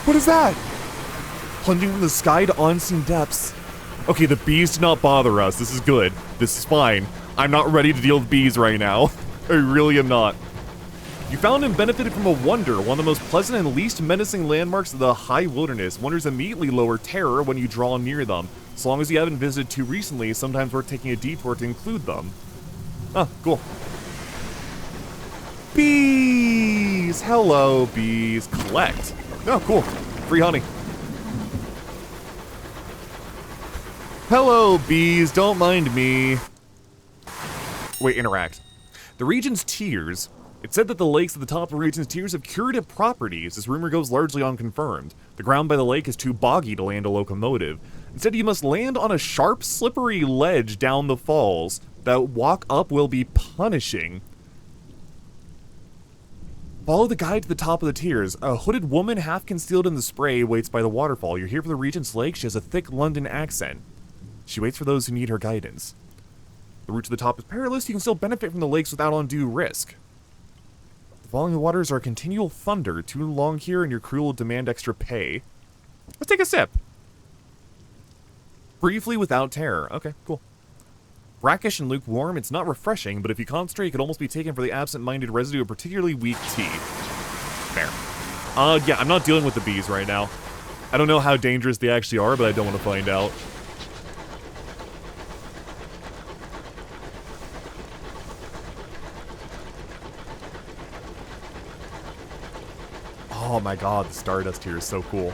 What is that? Plunging from the sky to unseen depths. Okay, the bees do not bother us. This is good. This is fine. I'm not ready to deal with bees right now. I really am not. You found and benefited from a wonder, one of the most pleasant and least menacing landmarks of the high wilderness. Wonders immediately lower terror when you draw near them. As long as you haven't visited too recently, sometimes worth taking a detour to include them. Ah, cool. Bees! Hello, bees. Collect. Oh, cool. Free honey. Hello, bees. Don't mind me. Wait, interact. The region's tears. It's said that the lakes at the top of the region's tears have curative properties. This rumor goes largely unconfirmed. The ground by the lake is too boggy to land a locomotive. Instead, you must land on a sharp, slippery ledge down the falls. That walk up will be punishing. Follow the guide to the top of the tiers. A hooded woman, half concealed in the spray, waits by the waterfall. You're here for the Regent's Lake. She has a thick London accent. She waits for those who need her guidance. The route to the top is perilous. You can still benefit from the lakes without undue risk. The following waters are a continual thunder. Too long here and your crew will demand extra pay. Let's take a sip. Briefly without terror. Okay, cool. Brackish and lukewarm, it's not refreshing, but if you concentrate, it could almost be taken for the absent-minded residue of particularly weak tea. Fair. Yeah, I'm not dealing with the bees right now. I don't know how dangerous they actually are, but I don't want to find out. Oh my god, the Stardust here is so cool.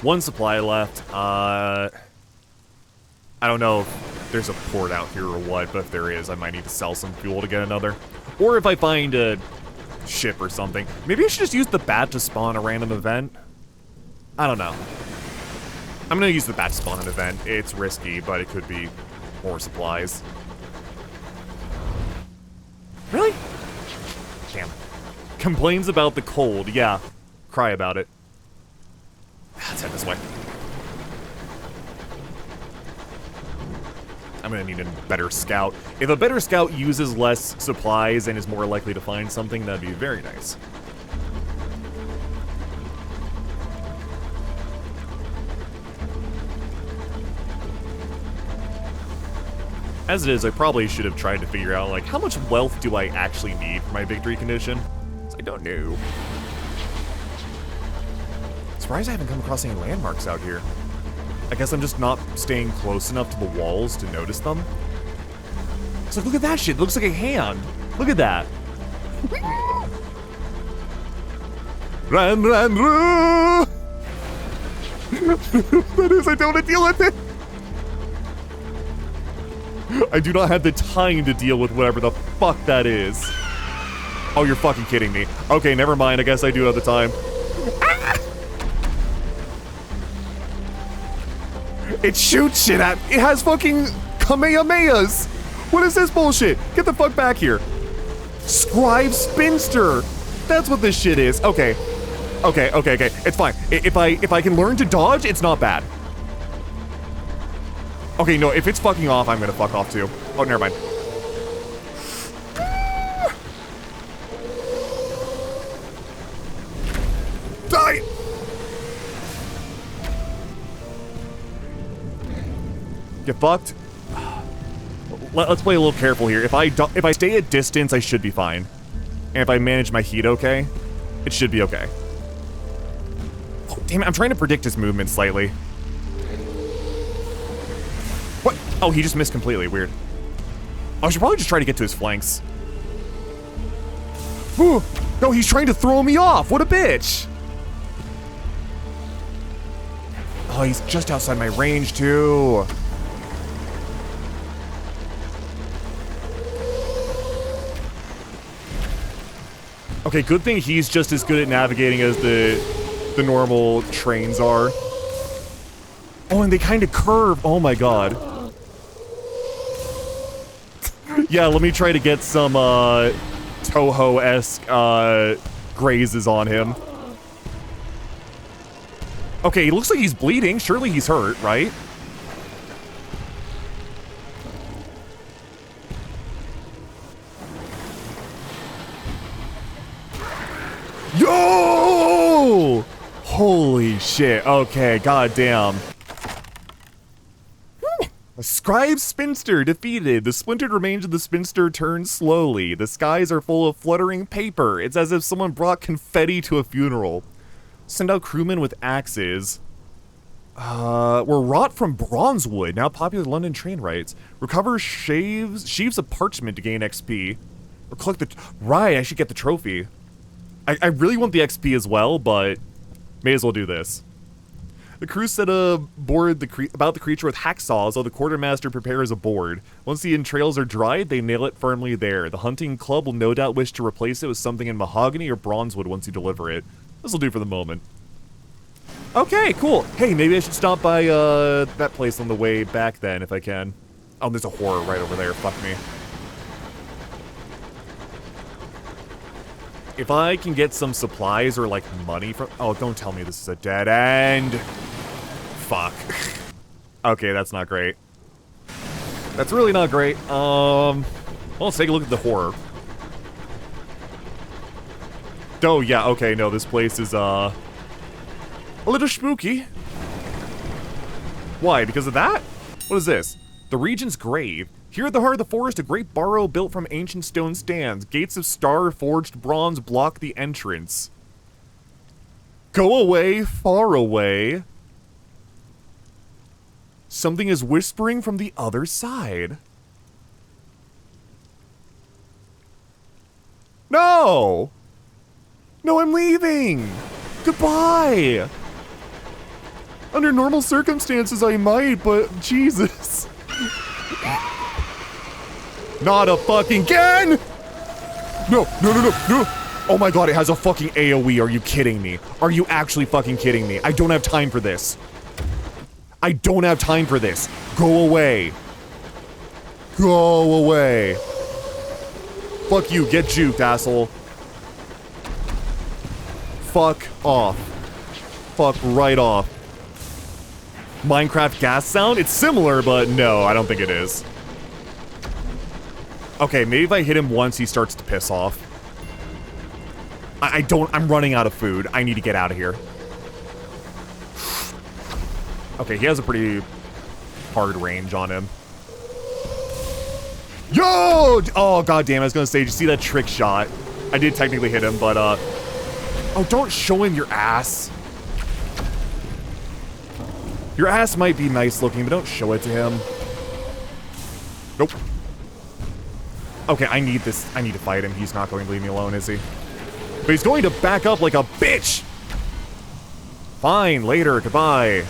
One supply left. I don't know if there's a port out here or what, but if there is, I might need to sell some fuel to get another. Or if I find a ship or something. Maybe I should just use the bat to spawn a random event. I don't know. I'm gonna use the bat to spawn an event. It's risky, but it could be more supplies. Really? Damn. Complains about the cold. Yeah. Cry about it. Let's head this way. I'm gonna need a better scout. If a better scout uses less supplies and is more likely to find something, that'd be very nice. As it is, I probably should have tried to figure out, like, how much wealth do I actually need for my victory condition? I don't know. Surprised I haven't come across any landmarks out here. I guess I'm just not staying close enough to the walls to notice them. It's like, look at that shit. It looks like a hand. Look at that. Run, run, run! That is, I don't want to deal with it. I do not have the time to deal with whatever the fuck that is. Oh, you're fucking kidding me. Okay, never mind. I guess I do have the time. Ah! It shoots shit at me. It has fucking Kamehamehas. What is this bullshit? Get the fuck back here. Scribe Spinster. That's what this shit is. Okay. Okay. It's fine. If I can learn to dodge, it's not bad. Okay, no, if it's fucking off, I'm gonna fuck off too. Oh, never mind. Die! Get fucked. Let's play a little careful here. If I stay at distance, I should be fine. And if I manage my heat okay, it should be okay. Oh, damn it, I'm trying to predict his movement slightly. What? Oh, he just missed completely. Weird. I should probably just try to get to his flanks. Ooh, no, he's trying to throw me off. What a bitch. Oh, he's just outside my range, too. Okay, good thing he's just as good at navigating as the normal trains are. Oh, and they kind of curve. Oh my god. Yeah, let me try to get some Toho-esque grazes on him. Okay, he looks like he's bleeding. Surely he's hurt, right? Yo! Holy shit. Okay, goddamn. A Scribe Spinster defeated. The splintered remains of the Spinster turn slowly. The skies are full of fluttering paper. It's as if someone brought confetti to a funeral. Send out crewmen with axes. Were wrought from bronze wood, now popular London train rights. Recover sheaves of parchment to gain XP. Or collect the... Right, I should get the trophy. I really want the XP as well, but may as well do this. The crew set aboard about the creature with hacksaws while the quartermaster prepares a board. Once the entrails are dried, they nail it firmly there. The hunting club will no doubt wish to replace it with something in mahogany or bronzewood once you deliver it. This will do for the moment. Okay, cool. Hey, maybe I should stop by that place on the way back then, if I can. Oh, there's a horror right over there. Fuck me. If I can get some supplies or, like, money from... Oh, don't tell me this is a dead end. Fuck. Okay, that's not great. That's really not great. Well, let's take a look at the horror. Oh, yeah, okay, no, this place is, Well, A little spooky. Why? Because of that? What is this? The Regent's Grave. Here at the heart of the forest, a great burrow built from ancient stone stands. Gates of star-forged bronze block the entrance. Go away, far away. Something is whispering from the other side. No! No, I'm leaving! Goodbye! Under normal circumstances, I might, but Jesus. Not a fucking again! No. Oh my god, it has a fucking AoE. Are you kidding me? Are you actually fucking kidding me? I don't have time for this. I don't have time for this. Go away. Go away. Fuck you, get juked, asshole. Fuck off. Fuck right off. Minecraft gas sound? It's similar, but no, I don't think it is. Okay, maybe if I hit him once, he starts to piss off. I'm running out of food. I need to get out of here. Okay, he has a pretty hard range on him. Yo! Oh, goddamn, I was gonna say, did you see that trick shot? I did technically hit him, but, oh, don't show him your ass. Your ass might be nice looking, but don't show it to him. Nope. Okay, I need this. I need to fight him. He's not going to leave me alone, is he? But he's going to back up like a bitch! Fine, later, goodbye.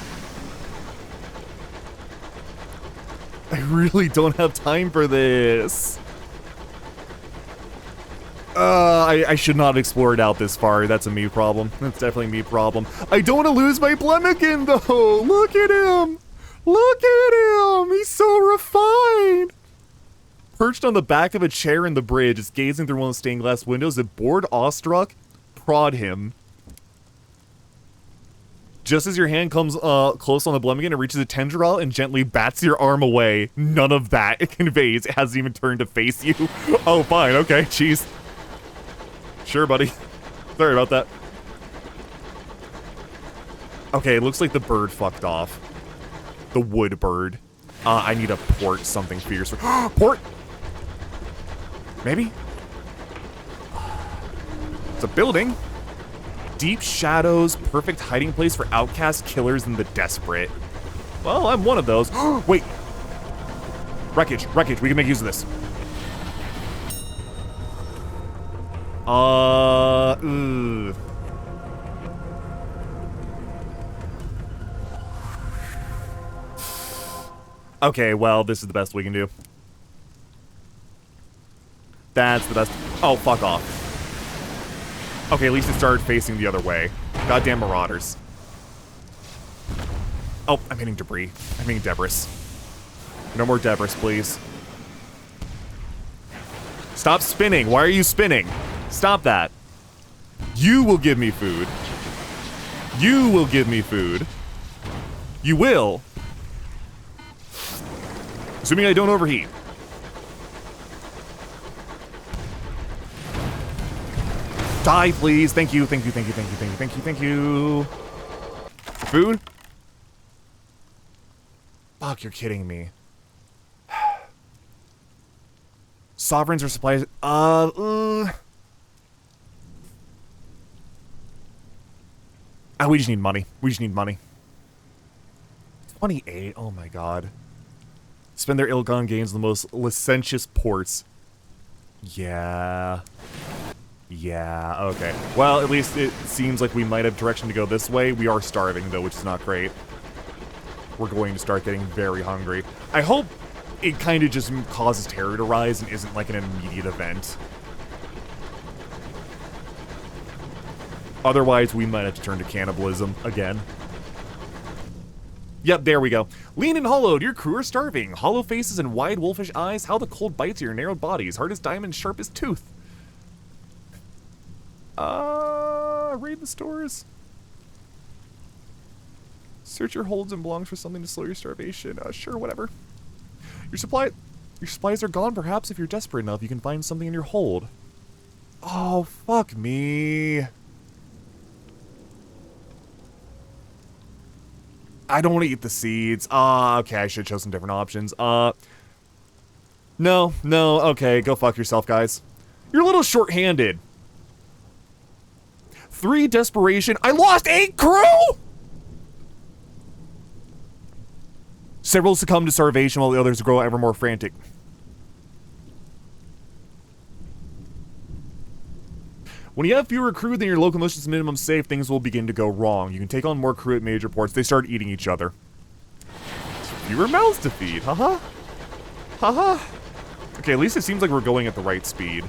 I really don't have time for this. I should not have explored out this far. That's a me problem. That's definitely a me problem. I don't want to lose my Blemican, though. Look at him. Look at him. He's so refined. Perched on the back of a chair in the bridge, is gazing through one of the stained glass windows. If bored, awestruck, prod him. Just as your hand comes close on the Blemican, it reaches a tendril and gently bats your arm away. None of that it conveys. It hasn't even turned to face you. Oh, fine. Okay. Jeez. Sure, buddy. Sorry about that. Okay, it looks like the bird fucked off. The wood bird. I need to port something fierce. Port! Maybe? It's a building. Deep shadows, perfect hiding place for outcast killers and the desperate. Well, I'm one of those. Wait. Wreckage, we can make use of this. Okay, well, this is the best we can do. That's the best. Oh, fuck off. Okay, at least it started facing the other way. Goddamn marauders. Oh, I'm hitting debris. I'm hitting debris. No more debris, please. Stop spinning. Why are you spinning? Stop that. You will give me food. You will give me food. You will. Assuming I don't overheat. Die, please. Thank you, thank you, thank you, thank you, thank you, thank you, thank you. Food? Fuck, you're kidding me. Sovereigns or supplies? We just need money. We just need money. 28, oh my god. Spend their ill-gone gains in the most licentious ports. Yeah. Yeah, okay. Well, at least it seems like we might have direction to go this way. We are starving, though, which is not great. We're going to start getting very hungry. I hope it kind of just causes terror to rise and isn't like an immediate event. Otherwise, we might have to turn to cannibalism again. Yep, there we go. Lean and hollowed, your crew are starving. Hollow faces and wide wolfish eyes, how the cold bites your narrowed bodies. Hard as diamond, sharp as tooth. Raid the stores. Search your holds and belongs for something to slow your starvation. Sure, whatever. Your supplies are gone, perhaps. If you're desperate enough, you can find something in your hold. Oh, fuck me. I don't want to eat the seeds. Okay, I should have chosen different options. No, okay, go fuck yourself, guys. You're a little short-handed. 3 desperation. I lost 8 crew! Several succumb to starvation while the others grow ever more frantic. When you have fewer crew than your locomotion's minimum safe, things will begin to go wrong. You can take on more crew at major ports. They start eating each other. Fewer mouths to feed, haha. Haha. Okay, at least it seems like we're going at the right speed.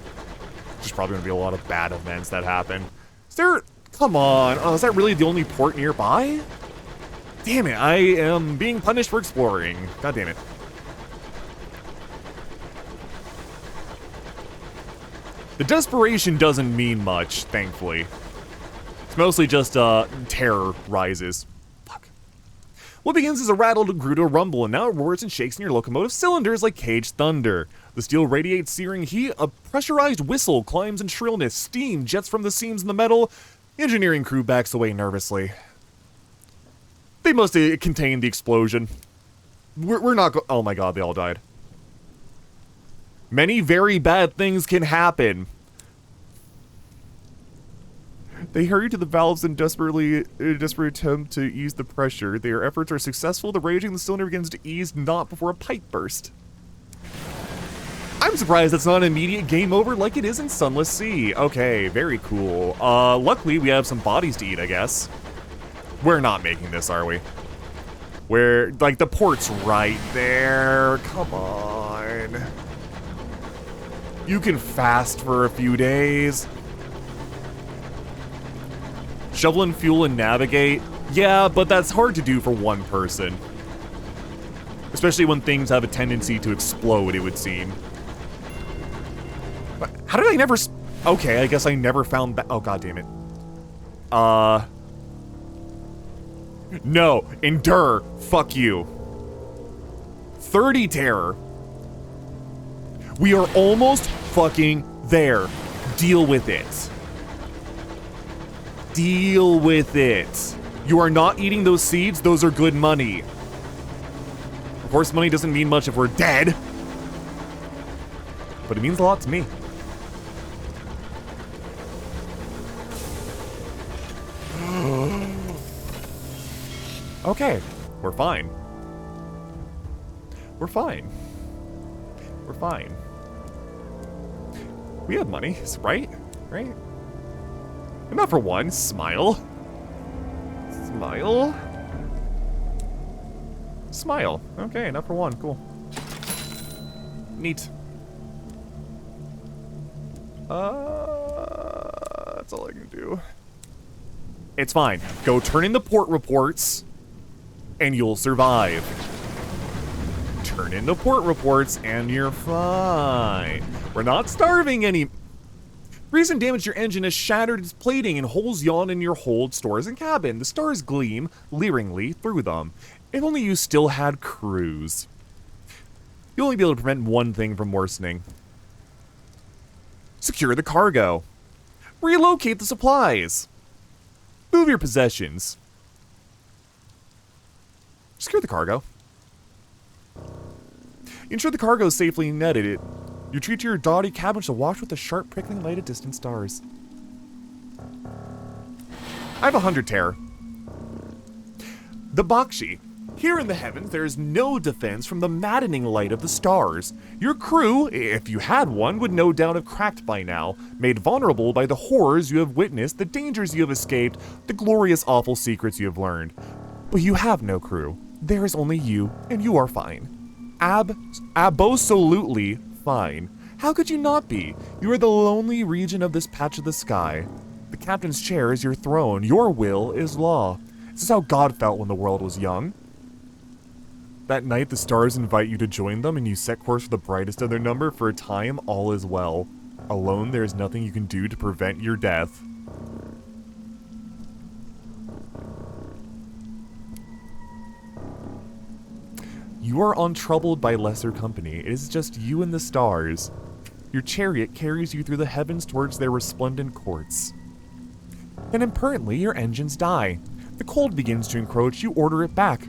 There's probably gonna be a lot of bad events that happen. Is there... Come on. Oh, is that really the only port nearby? Damn it, I am being punished for exploring. God damn it. The desperation doesn't mean much, thankfully. It's mostly just, terror rises. Fuck. What begins as a rattle grew to a rumble, and now it roars and shakes in your locomotive cylinders like caged thunder. The steel radiates searing heat, a pressurized whistle climbs in shrillness, steam jets from the seams in the metal. The engineering crew backs away nervously. They must have contained the explosion. We're not oh my god, they all died. Many very bad things can happen. They hurry to the valves in desperate attempt to ease the pressure. Their efforts are successful. The raging the cylinder begins to ease, not before a pipe burst. I'm surprised that's not an immediate game over like it is in Sunless Sea. Okay, very cool. Luckily we have some bodies to eat, I guess. We're not making this, are we? We're, like, the port's right there. Come on. You can fast for a few days. Shovel and fuel and navigate. Yeah, but that's hard to do for one person. Especially when things have a tendency to explode, it would seem. But how did I never... Okay, I guess I never found that... Oh, god damn it. No, endure. Fuck you. 30 terror. We are almost fucking there. Deal with it. Deal with it. You are not eating those seeds. Those are good money. Of course, money doesn't mean much if we're dead. But it means a lot to me. Okay, we're fine. We're fine. We're fine. We have money, right? Right? Enough for one. Smile. Smile. Smile. Okay, enough for one. Cool. Neat. That's all I can do. It's fine. Go turn in the port reports, and you'll survive. Turn in the port reports, and you're fine. We're not starving any... Recent damage to your engine has shattered its plating, and holes yawn in your hold, stores, and cabin. The stars gleam leeringly through them. If only you still had crews. You'll only be able to prevent one thing from worsening. Secure the cargo. Relocate the supplies. Move your possessions. Secure the cargo. Ensure the cargo is safely netted. You retreat to your dotty cabin to wash with the sharp prickling light of distant stars. I have 100 terror. The Bakshi. Here in the heavens, there is no defense from the maddening light of the stars. Your crew, if you had one, would no doubt have cracked by now, made vulnerable by the horrors you have witnessed, the dangers you have escaped, the glorious awful secrets you have learned. But you have no crew. There is only you, and you are fine. Absolutely fine. How could you not be? You are the lonely region of this patch of the sky. The captain's chair is your throne. Your will is law. This is how God felt when the world was young. That night, the stars invite you to join them, and you set course for the brightest of their number. For a time, all is well. Alone, there is nothing you can do to prevent your death. You are untroubled by lesser company. It is just you and the stars. Your chariot carries you through the heavens towards their resplendent courts. Then impertinently, your engines die. The cold begins to encroach, you order it back.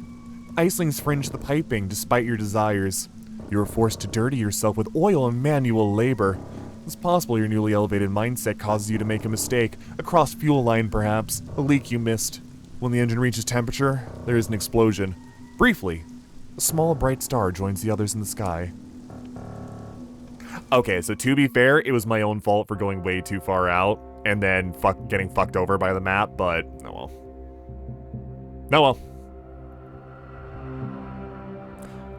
Icelings fringe the piping despite your desires. You are forced to dirty yourself with oil and manual labor. It's possible your newly elevated mindset causes you to make a mistake, a crossed fuel line perhaps, a leak you missed. When the engine reaches temperature, there is an explosion. Briefly, a small bright star joins the others in the sky. Okay, so to be fair, it was my own fault for going way too far out and then getting fucked over by the map, but oh well. Oh well.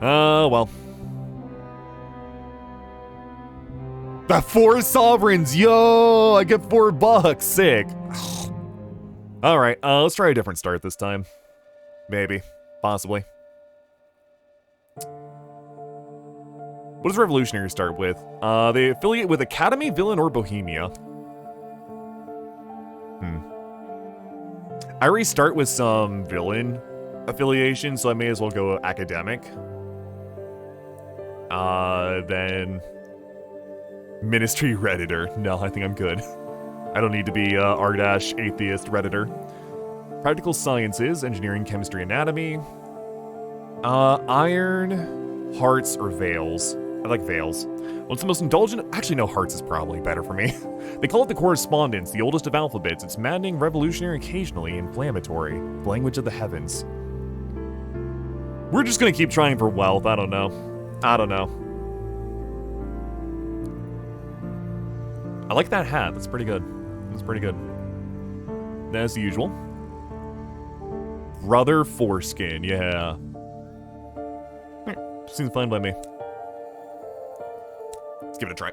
Oh well. The 4 sovereigns, yo! I get $4, sick. Alright, let's try a different start this time. Maybe. Possibly. What does Revolutionary start with? They affiliate with Academy, Villain, or Bohemia. I already start with some Villain affiliation, so I may as well go Academic. Then... Ministry Redditor. No, I think I'm good. I don't need to be R-Atheist Redditor. Practical Sciences, Engineering, Chemistry, Anatomy. Iron, Hearts, or Veils. I like Veils. What's the most indulgent? Actually, no, Hearts is probably better for me. They call it the Correspondence, the oldest of alphabets. It's maddening, revolutionary, occasionally inflammatory. The language of the heavens. We're just gonna keep trying for wealth. I don't know. I don't know. I like that hat. That's pretty good. That's pretty good. As usual. Brother Foreskin. Yeah. Seems fine by me. Let's give it a try.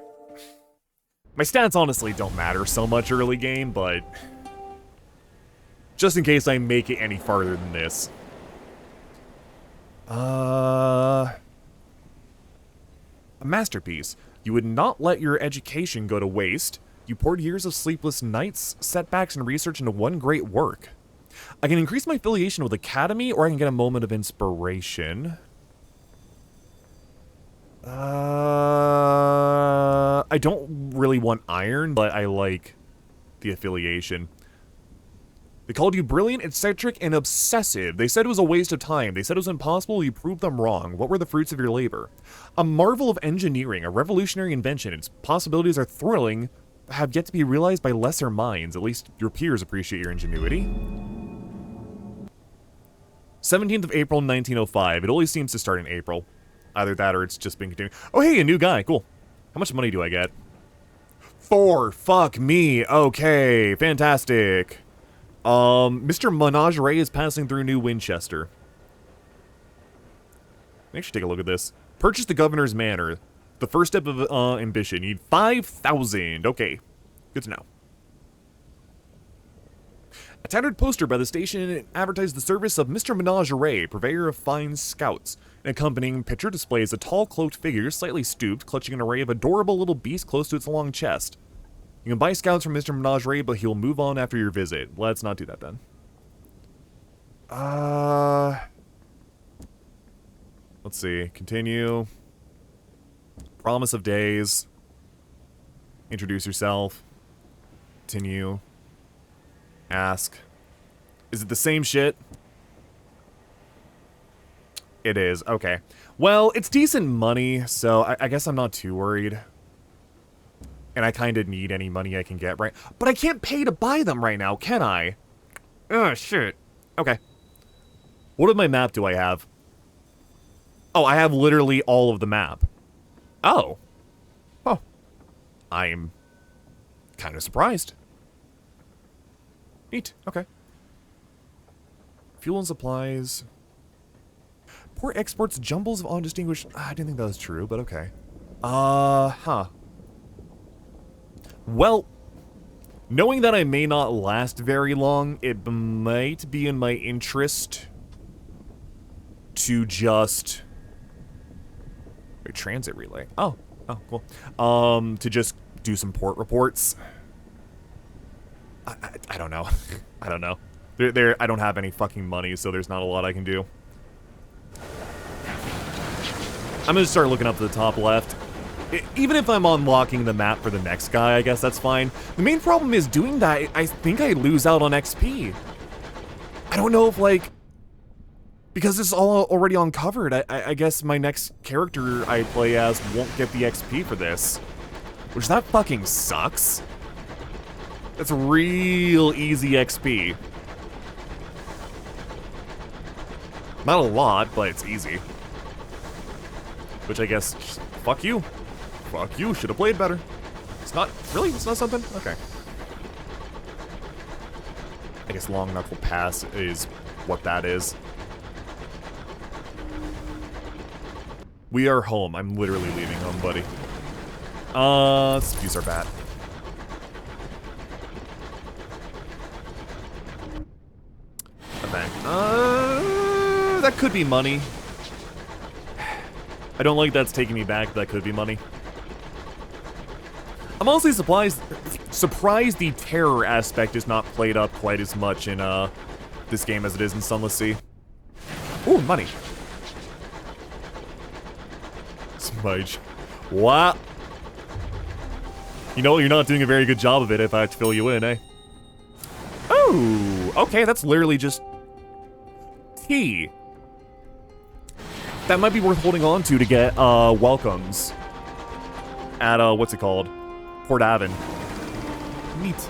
My stats honestly don't matter so much early game, but just in case I make it any farther than this. A masterpiece. You would not let your education go to waste. You poured years of sleepless nights, setbacks, and research into one great work. I can increase my affiliation with Academy, or I can get a moment of inspiration. I don't really want Iron, but I like the affiliation. They called you brilliant, eccentric, and obsessive. They said it was a waste of time. They said it was impossible. You proved them wrong. What were the fruits of your labor? A marvel of engineering, a revolutionary invention. Its possibilities are thrilling, have yet to be realized by lesser minds. At least your peers appreciate your ingenuity. 17th of April, 1905. It always seems to start in April. Either that or it's just been continuing. Oh, hey, a new guy. Cool. How much money do I get? 4. Fuck me. Okay, fantastic. Mr. Menagerie is passing through New Winchester. Let me actually take a look at this. Purchase the Governor's Manor. The first step of ambition. You need 5,000. Okay, good to know. A tattered poster by the station advertised the service of Mr. Menagerie, purveyor of fine scouts. An accompanying picture displays a tall, cloaked figure, slightly stooped, clutching an array of adorable little beasts close to its long chest. You can buy scouts from Mr. Menagerie, but he'll move on after your visit. Let's not do that then. Let's see. Continue. Promise of days. Introduce yourself. Continue. Ask. Is it the same shit? It is. Okay. Well, it's decent money, so I guess I'm not too worried. And I kind of need any money I can get, right? But I can't pay to buy them right now, can I? Oh, shit. Okay. What of my map do I have? Oh, I have literally all of the map. Oh. Oh. I'm kind of surprised. Neat. Okay. Fuel and supplies. Port exports jumbles of undistinguished... I didn't think that was true, but okay. Huh. Well, knowing that I may not last very long, it might be in my interest to just... Wait, transit relay. Oh, cool. To just do some port reports. I don't know. I don't know. I don't have any fucking money, so there's not a lot I can do. I'm gonna start looking up to the top left. Even if I'm unlocking the map for the next guy, I guess that's fine. The main problem is doing that, I think I lose out on XP. I don't know if, like, because this is all already uncovered, I guess my next character I play as won't get the XP for this. Which, that fucking sucks. That's real easy XP. Not a lot, but it's easy. Which I guess, fuck you. Fuck you, should have played better. It's not, really? It's not something? Okay. I guess Long Knuckle Pass is what that is. We are home. I'm literally leaving home, buddy. Let's use our bat. Event. That could be money. I don't like that's taking me back. That could be money. I'm honestly surprised the terror aspect is not played up quite as much in this game as it is in Sunless Sea. Ooh, money. Smudge. What? You know, you're not doing a very good job of it if I have to fill you in, eh? Oh, okay, that's literally just tea. That might be worth holding on to get welcomes at what's it called? Port Avon. Neat.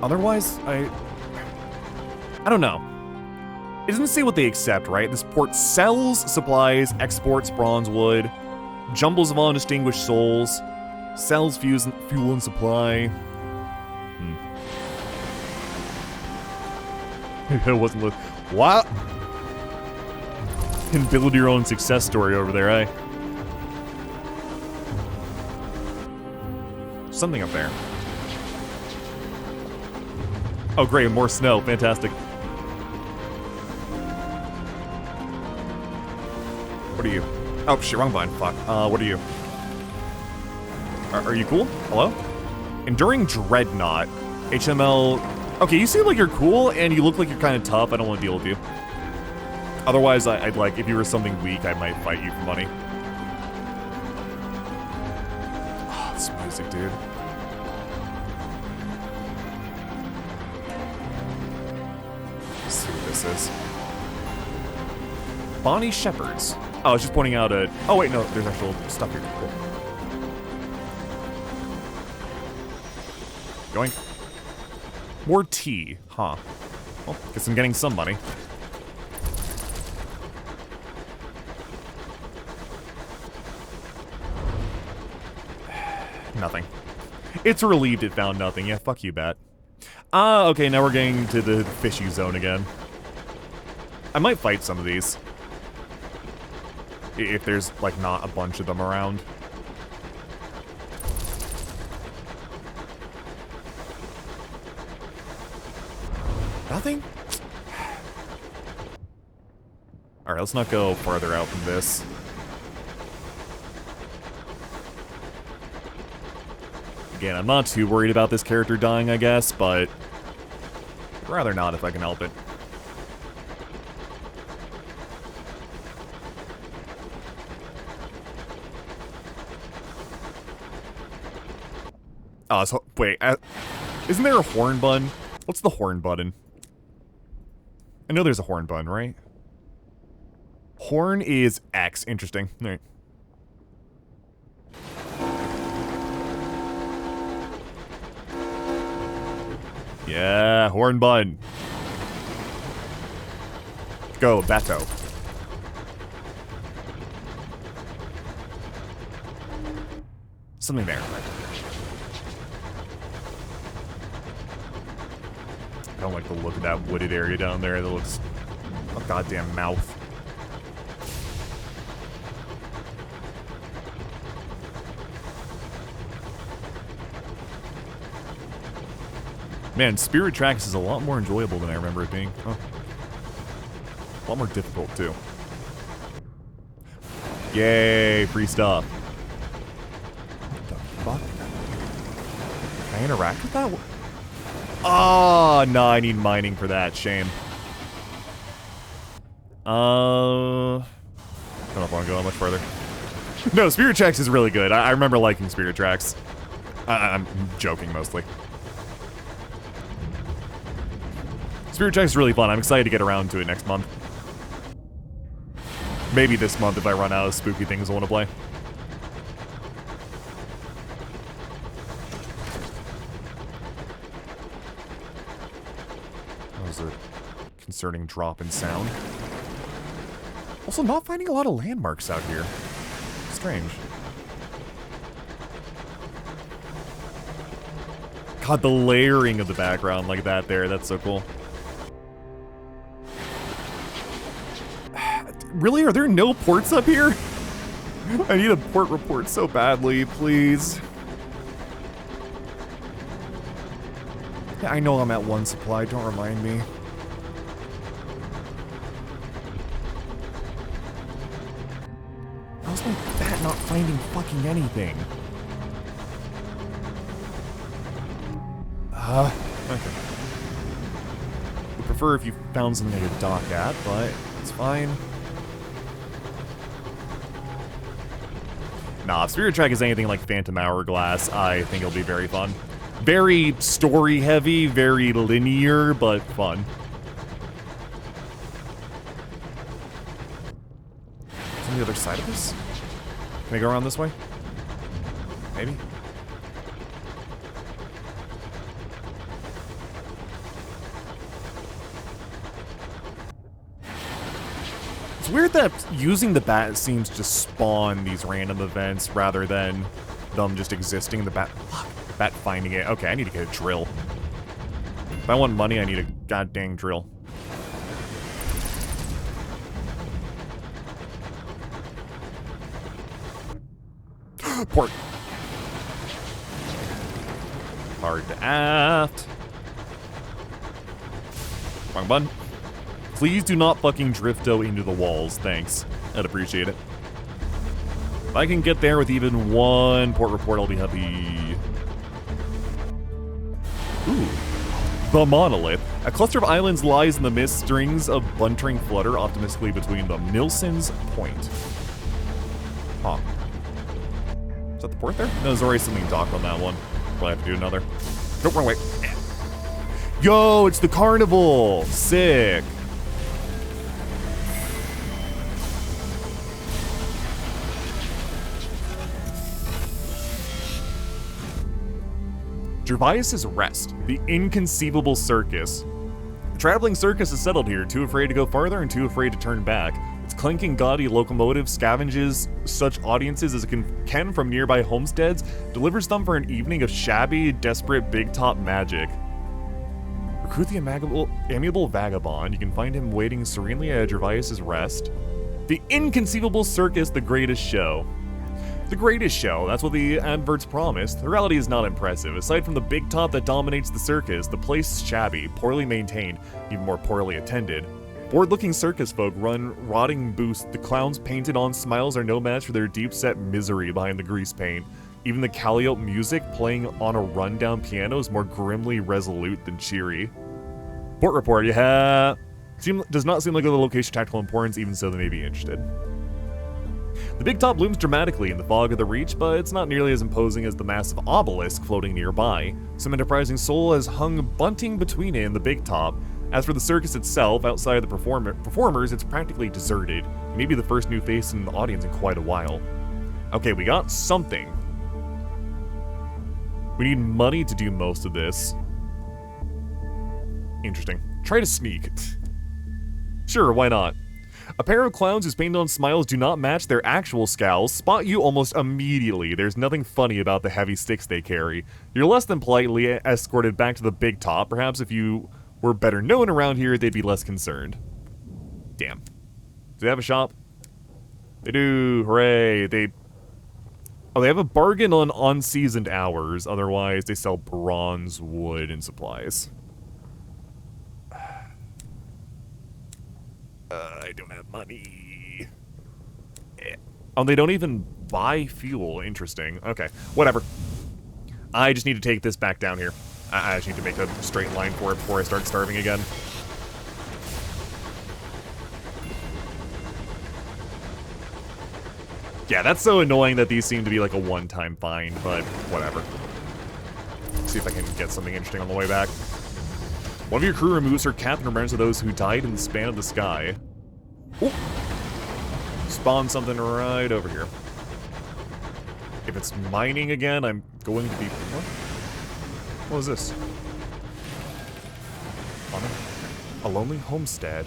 Otherwise, I don't know. It doesn't say what they accept, right? This port sells supplies, exports bronze wood, jumbles of undistinguished souls, sells fuel and supply. It wasn't look. What? You can build your own success story over there, eh? Something up there. Oh great, more snow, fantastic. What are you? Oh shit, wrong button, fuck. What are you? Are you cool? Hello? Enduring Dreadnought. HML... Okay, you seem like you're cool, and you look like you're kind of tough. I don't want to deal with you. Otherwise, I'd like, if you were something weak, I might fight you for money. Oh, this music, dude. Let's see what this is. Bonnie Shepherds. Oh, I was just pointing out a... Oh, wait, no, there's actual stuff here. Cool. Going. More tea, huh? Well, guess I'm getting some money. Nothing. It's relieved it found nothing. Yeah, fuck you, bat. Okay, now we're getting to the fishy zone again. I might fight some of these. If there's, like, not a bunch of them around. Nothing? Alright, let's not go farther out than this. Again, I'm not too worried about this character dying, I guess, but I'd rather not if I can help it. Oh, so, wait, isn't there a horn button? What's the horn button? I know there's a horn button, right? Horn is X. Interesting. All right. Yeah, horn button. Go, Beto. Something there. I don't like the look of that wooded area down there. That looks... a goddamn mouth. Man, Spirit Tracks is a lot more enjoyable than I remember it being. Huh. A lot more difficult, too. Yay, free stuff. What the fuck? Can I interact with that? Oh, no, I need mining for that. Shame. I don't know if I want to go much further. No, Spirit Tracks is really good. I remember liking Spirit Tracks. I'm joking mostly. Spirit Tracks is really fun. I'm excited to get around to it next month. Maybe this month if I run out of spooky things I want to play. That was a concerning drop in sound. Also, not finding a lot of landmarks out here. Strange. God, the layering of the background like that there, that's so cool. Really? Are there no ports up here? I need a port report so badly, please. Yeah, I know I'm at 1 supply, don't remind me. How's my bat not finding fucking anything? Okay. Would prefer if you found something to dock at, but it's fine. Nah, if Spirit Track is anything like Phantom Hourglass, I think it'll be very fun. Very story-heavy, very linear, but fun. Is on the other side of this? Can I go around this way? Maybe? It's weird that using the bat seems to spawn these random events rather than them just existing. The bat finding it. Okay, I need to get a drill. If I want money, I need a goddamn drill. Port. Hard to aft. Wrong button. Please do not fucking drifto into the walls. Thanks. I'd appreciate it. If I can get there with even 1 port report, I'll be happy. Ooh. The Monolith. A cluster of islands lies in the mist. Strings of buntering flutter optimistically between the Nilsson's Point. Huh. Is that the port there? No, there's already something docked on that one. Probably have to do another. Nope, wrong way. Yo, it's the carnival! Sick. Gervais's Rest, the inconceivable circus. The traveling circus is settled here, too afraid to go farther and too afraid to turn back. Its clanking, gaudy locomotive scavenges such audiences as it can from nearby homesteads, delivers them for an evening of shabby, desperate, big-top magic. Recruit the amiable vagabond. You can find him waiting serenely at Gervais's Rest. The inconceivable circus, the greatest show. The greatest show, that's what the adverts promised. The reality is not impressive. Aside from the big top that dominates the circus, the place is shabby, poorly maintained, even more poorly attended. Bored-looking circus folk run rotting booths. The clowns' painted-on smiles are no match for their deep-set misery behind the grease paint. Even the Calliope music playing on a rundown piano is more grimly resolute than cheery. Port report, yeah. Does not seem like a location of tactical importance, even so they may be interested. The big top looms dramatically in the fog of the Reach, but it's not nearly as imposing as the massive obelisk floating nearby. Some enterprising soul has hung bunting between it and the big top. As for the circus itself, outside of the performers, it's practically deserted. Maybe the first new face in the audience in quite a while. Okay, we got something. We need money to do most of this. Interesting. Try to sneak. Sure, why not? A pair of clowns whose painted-on smiles do not match their actual scowls spot you almost immediately. There's nothing funny about the heavy sticks they carry. You're less than politely escorted back to the big top. Perhaps if you were better known around here, they'd be less concerned. Damn. Do they have a shop? They do. Hooray. They have a bargain on unseasoned hours. Otherwise, they sell bronze, wood, and supplies. I don't have money. Oh, they don't even buy fuel. Interesting. Okay, whatever. I just need to take this back down here. I just need to make a straight line for it before I start starving again. Yeah, that's so annoying that these seem to be like a one-time find, but whatever. Let's see if I can get something interesting on the way back. One of your crew removes her cap in remembrance of those who died in the span of the sky. Ooh. Spawn something right over here. If it's mining again, I'm going to be... What was this? A lonely homestead.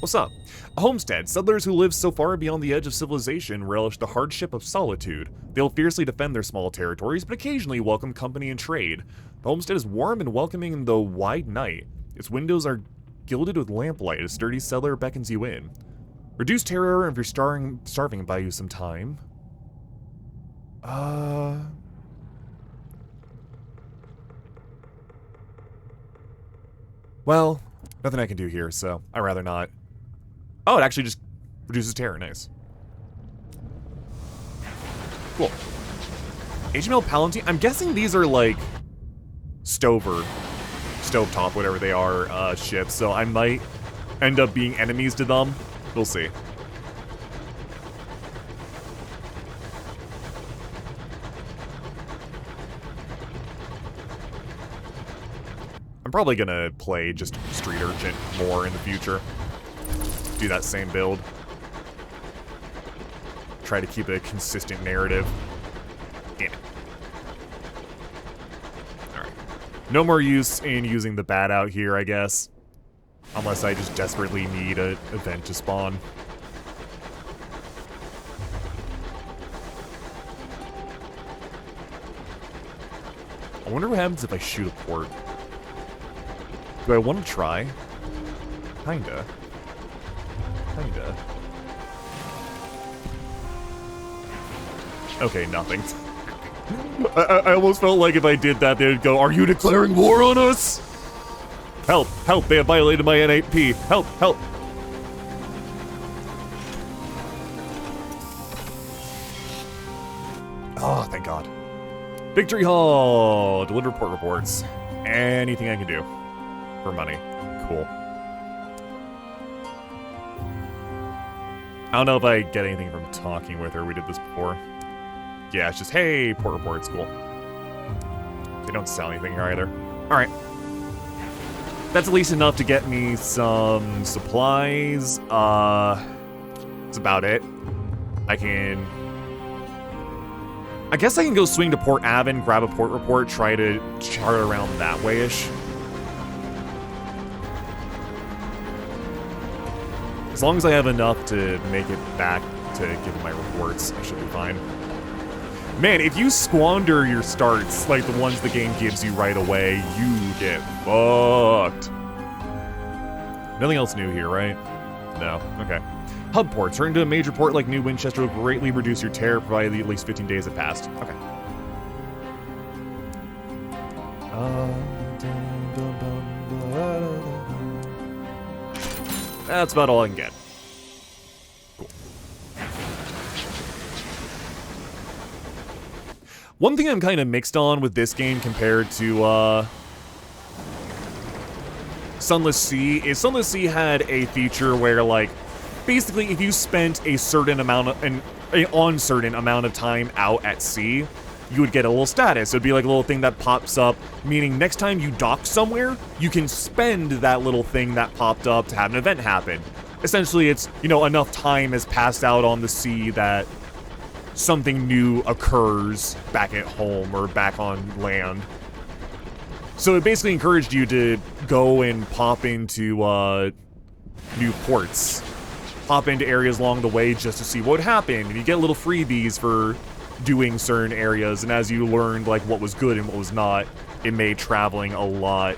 What's up? A homestead. Settlers who live so far beyond the edge of civilization relish the hardship of solitude. They'll fiercely defend their small territories, but occasionally welcome company and trade. The homestead is warm and welcoming in the wide night. Its windows are gilded with lamplight. A sturdy settler beckons you in. Reduce terror if you're starving and buy you some time. Well, nothing I can do here, so I'd rather not. Oh, it actually just reduces terror. Nice. Cool. HML Palatine. I'm guessing these are like stovetop, whatever they are, ships, so I might end up being enemies to them. We'll see. I'm probably gonna play just Street Urchin more in the future. Do that same build. Try to keep a consistent narrative. Damn it. Alright. No more use in using the bat out here, I guess. Unless I just desperately need an event to spawn. I wonder what happens if I shoot a port. Do I want to try? Kinda. Okay, nothing. I almost felt like if I did that, they'd go, "Are you declaring war on us? Help, help, they have violated my NAP. Help, help." Oh, thank God. Victory Hall! Deliver port reports. Anything I can do. For money. Cool. I don't know if I get anything from talking with her. We did this before. Yeah, it's just, hey, port reports, cool. They don't sell anything here either. Alright. That's at least enough to get me some supplies. That's about it. I guess I can go swing to Port Avon, grab a port report, try to chart around that way-ish. As long as I have enough to make it back to give my reports, I should be fine. Man, if you squander your starts, like the ones the game gives you right away, you get fucked. Nothing else new here, right? No, okay. Hub ports. Turn into a major port like New Winchester will greatly reduce your terror, provided at least 15 days have passed. Okay. That's about all I can get. Cool. One thing I'm kind of mixed on with this game compared to Sunless Sea is Sunless Sea had a feature where, like, basically if you spent a certain amount of an uncertain amount of time out at sea, you would get a little status. It would be like a little thing that pops up, meaning next time you dock somewhere, you can spend that little thing that popped up to have an event happen. Essentially, it's, you know, enough time has passed out on the sea that something new occurs back at home or back on land. So it basically encouraged you to go and pop into new ports. Pop into areas along the way just to see what would happen. And you get little freebies for doing certain areas, and as you learned like what was good and what was not, it made traveling a lot,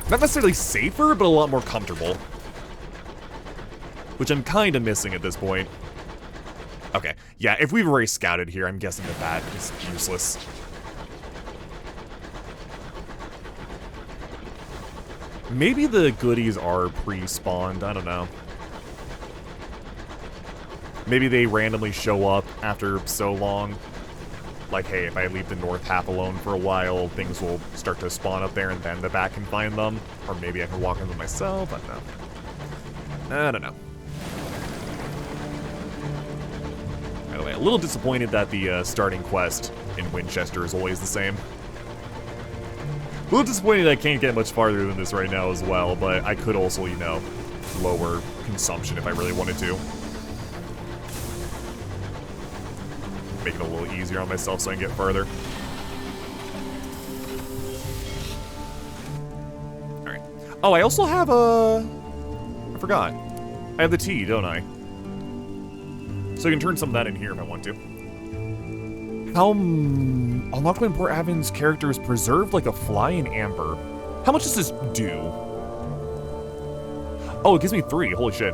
not necessarily safer, but a lot more comfortable. Which I'm kind of missing at this point. Okay, yeah, if we've already scouted here, I'm guessing that is useless. Maybe the goodies are pre-spawned, I don't know. Maybe they randomly show up after so long. Like, hey, if I leave the north half alone for a while, things will start to spawn up there and then the back can find them. Or maybe I can walk in them myself, I don't know. I don't know. the way. A little disappointed that the starting quest in Winchester is always the same. A little disappointed I can't get much farther than this right now as well, but I could also, you know, lower consumption if I really wanted to. Make it a little easier on myself so I can get farther. Alright. Oh, I also have a... I forgot. I have the tea, don't I? So I can turn some of that in here if I want to. How... Unlocked when Port Aven's character is preserved like a fly in amber. How much does this do? Oh, it gives me 3. Holy shit.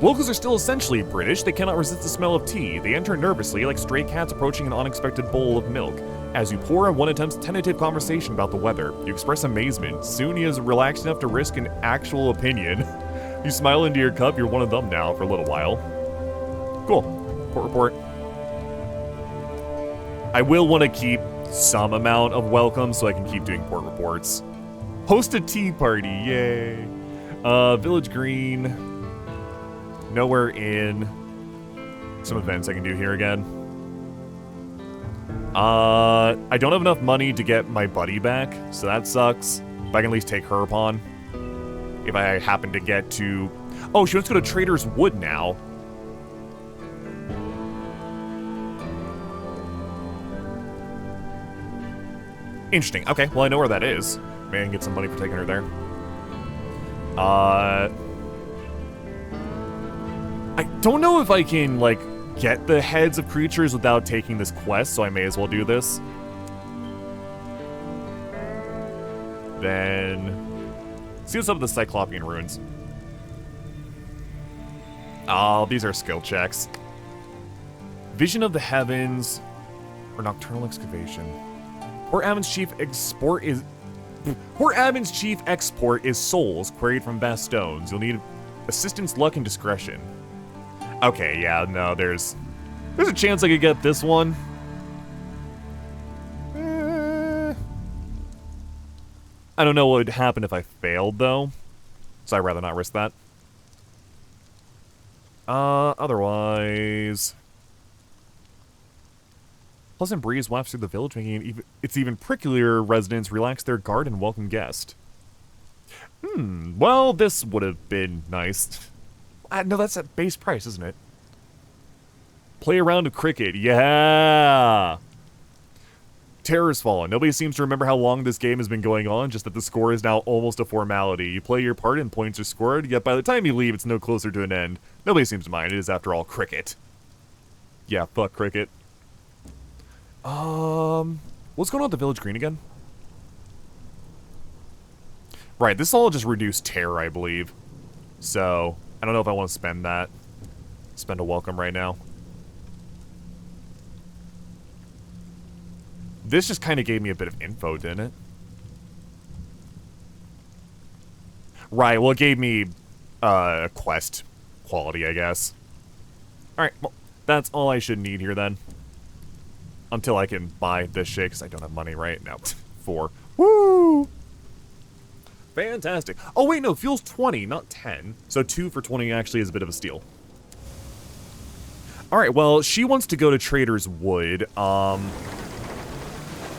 Locals are still essentially British. They cannot resist the smell of tea. They enter nervously like stray cats approaching an unexpected bowl of milk. As you pour, one attempts tentative conversation about the weather. You express amazement. Soon he is relaxed enough to risk an actual opinion. You smile into your cup. You're one of them now for a little while. Cool. Port report. I will want to keep some amount of welcome so I can keep doing port reports. Host a tea party, yay. Village Green. Nowhere in. Some events I can do here again. I don't have enough money to get my buddy back, so that sucks. But I can at least take her upon. If I happen to get to... Oh, she wants to go to Trader's Wood now. Interesting. Okay, well, I know where that is. Man, get some money for taking her there. I don't know if I can, like, get the heads of creatures without taking this quest, so I may as well do this. Then... see what's up with the Cyclopean ruins. Oh, these are skill checks. Vision of the Heavens, or Nocturnal Excavation. Port Aven's chief export is souls quarried from vast stones. You'll need assistance, luck, and discretion. Okay, yeah, no, there's a chance I could get this one. I don't know what would happen if I failed, though. So I'd rather not risk that. Otherwise... Pleasant breeze wafts through the village, making its even pricklier residents relax their guard and welcome guest. Well, this would have been nice. No, that's at base price, isn't it? Play a round of cricket, yeah! Terror's fallen. Nobody seems to remember how long this game has been going on, just that the score is now almost a formality. You play your part and points are scored, yet by the time you leave, it's no closer to an end. Nobody seems to mind. It is, after all, cricket. Yeah, fuck cricket. What's going on with the Village Green again? Right, this all just reduced terror, I believe. So, I don't know if I want to spend that. Spend a welcome right now. This just kind of gave me a bit of info, didn't it? Right, well, it gave me a quest quality, I guess. Alright, well, that's all I should need here then. Until I can buy this shit, because I don't have money right now. 4. Woo! Fantastic. Oh, wait, no, fuel's 20, not 10. So 2 for 20 actually is a bit of a steal. Alright, well, she wants to go to Trader's Wood. I'm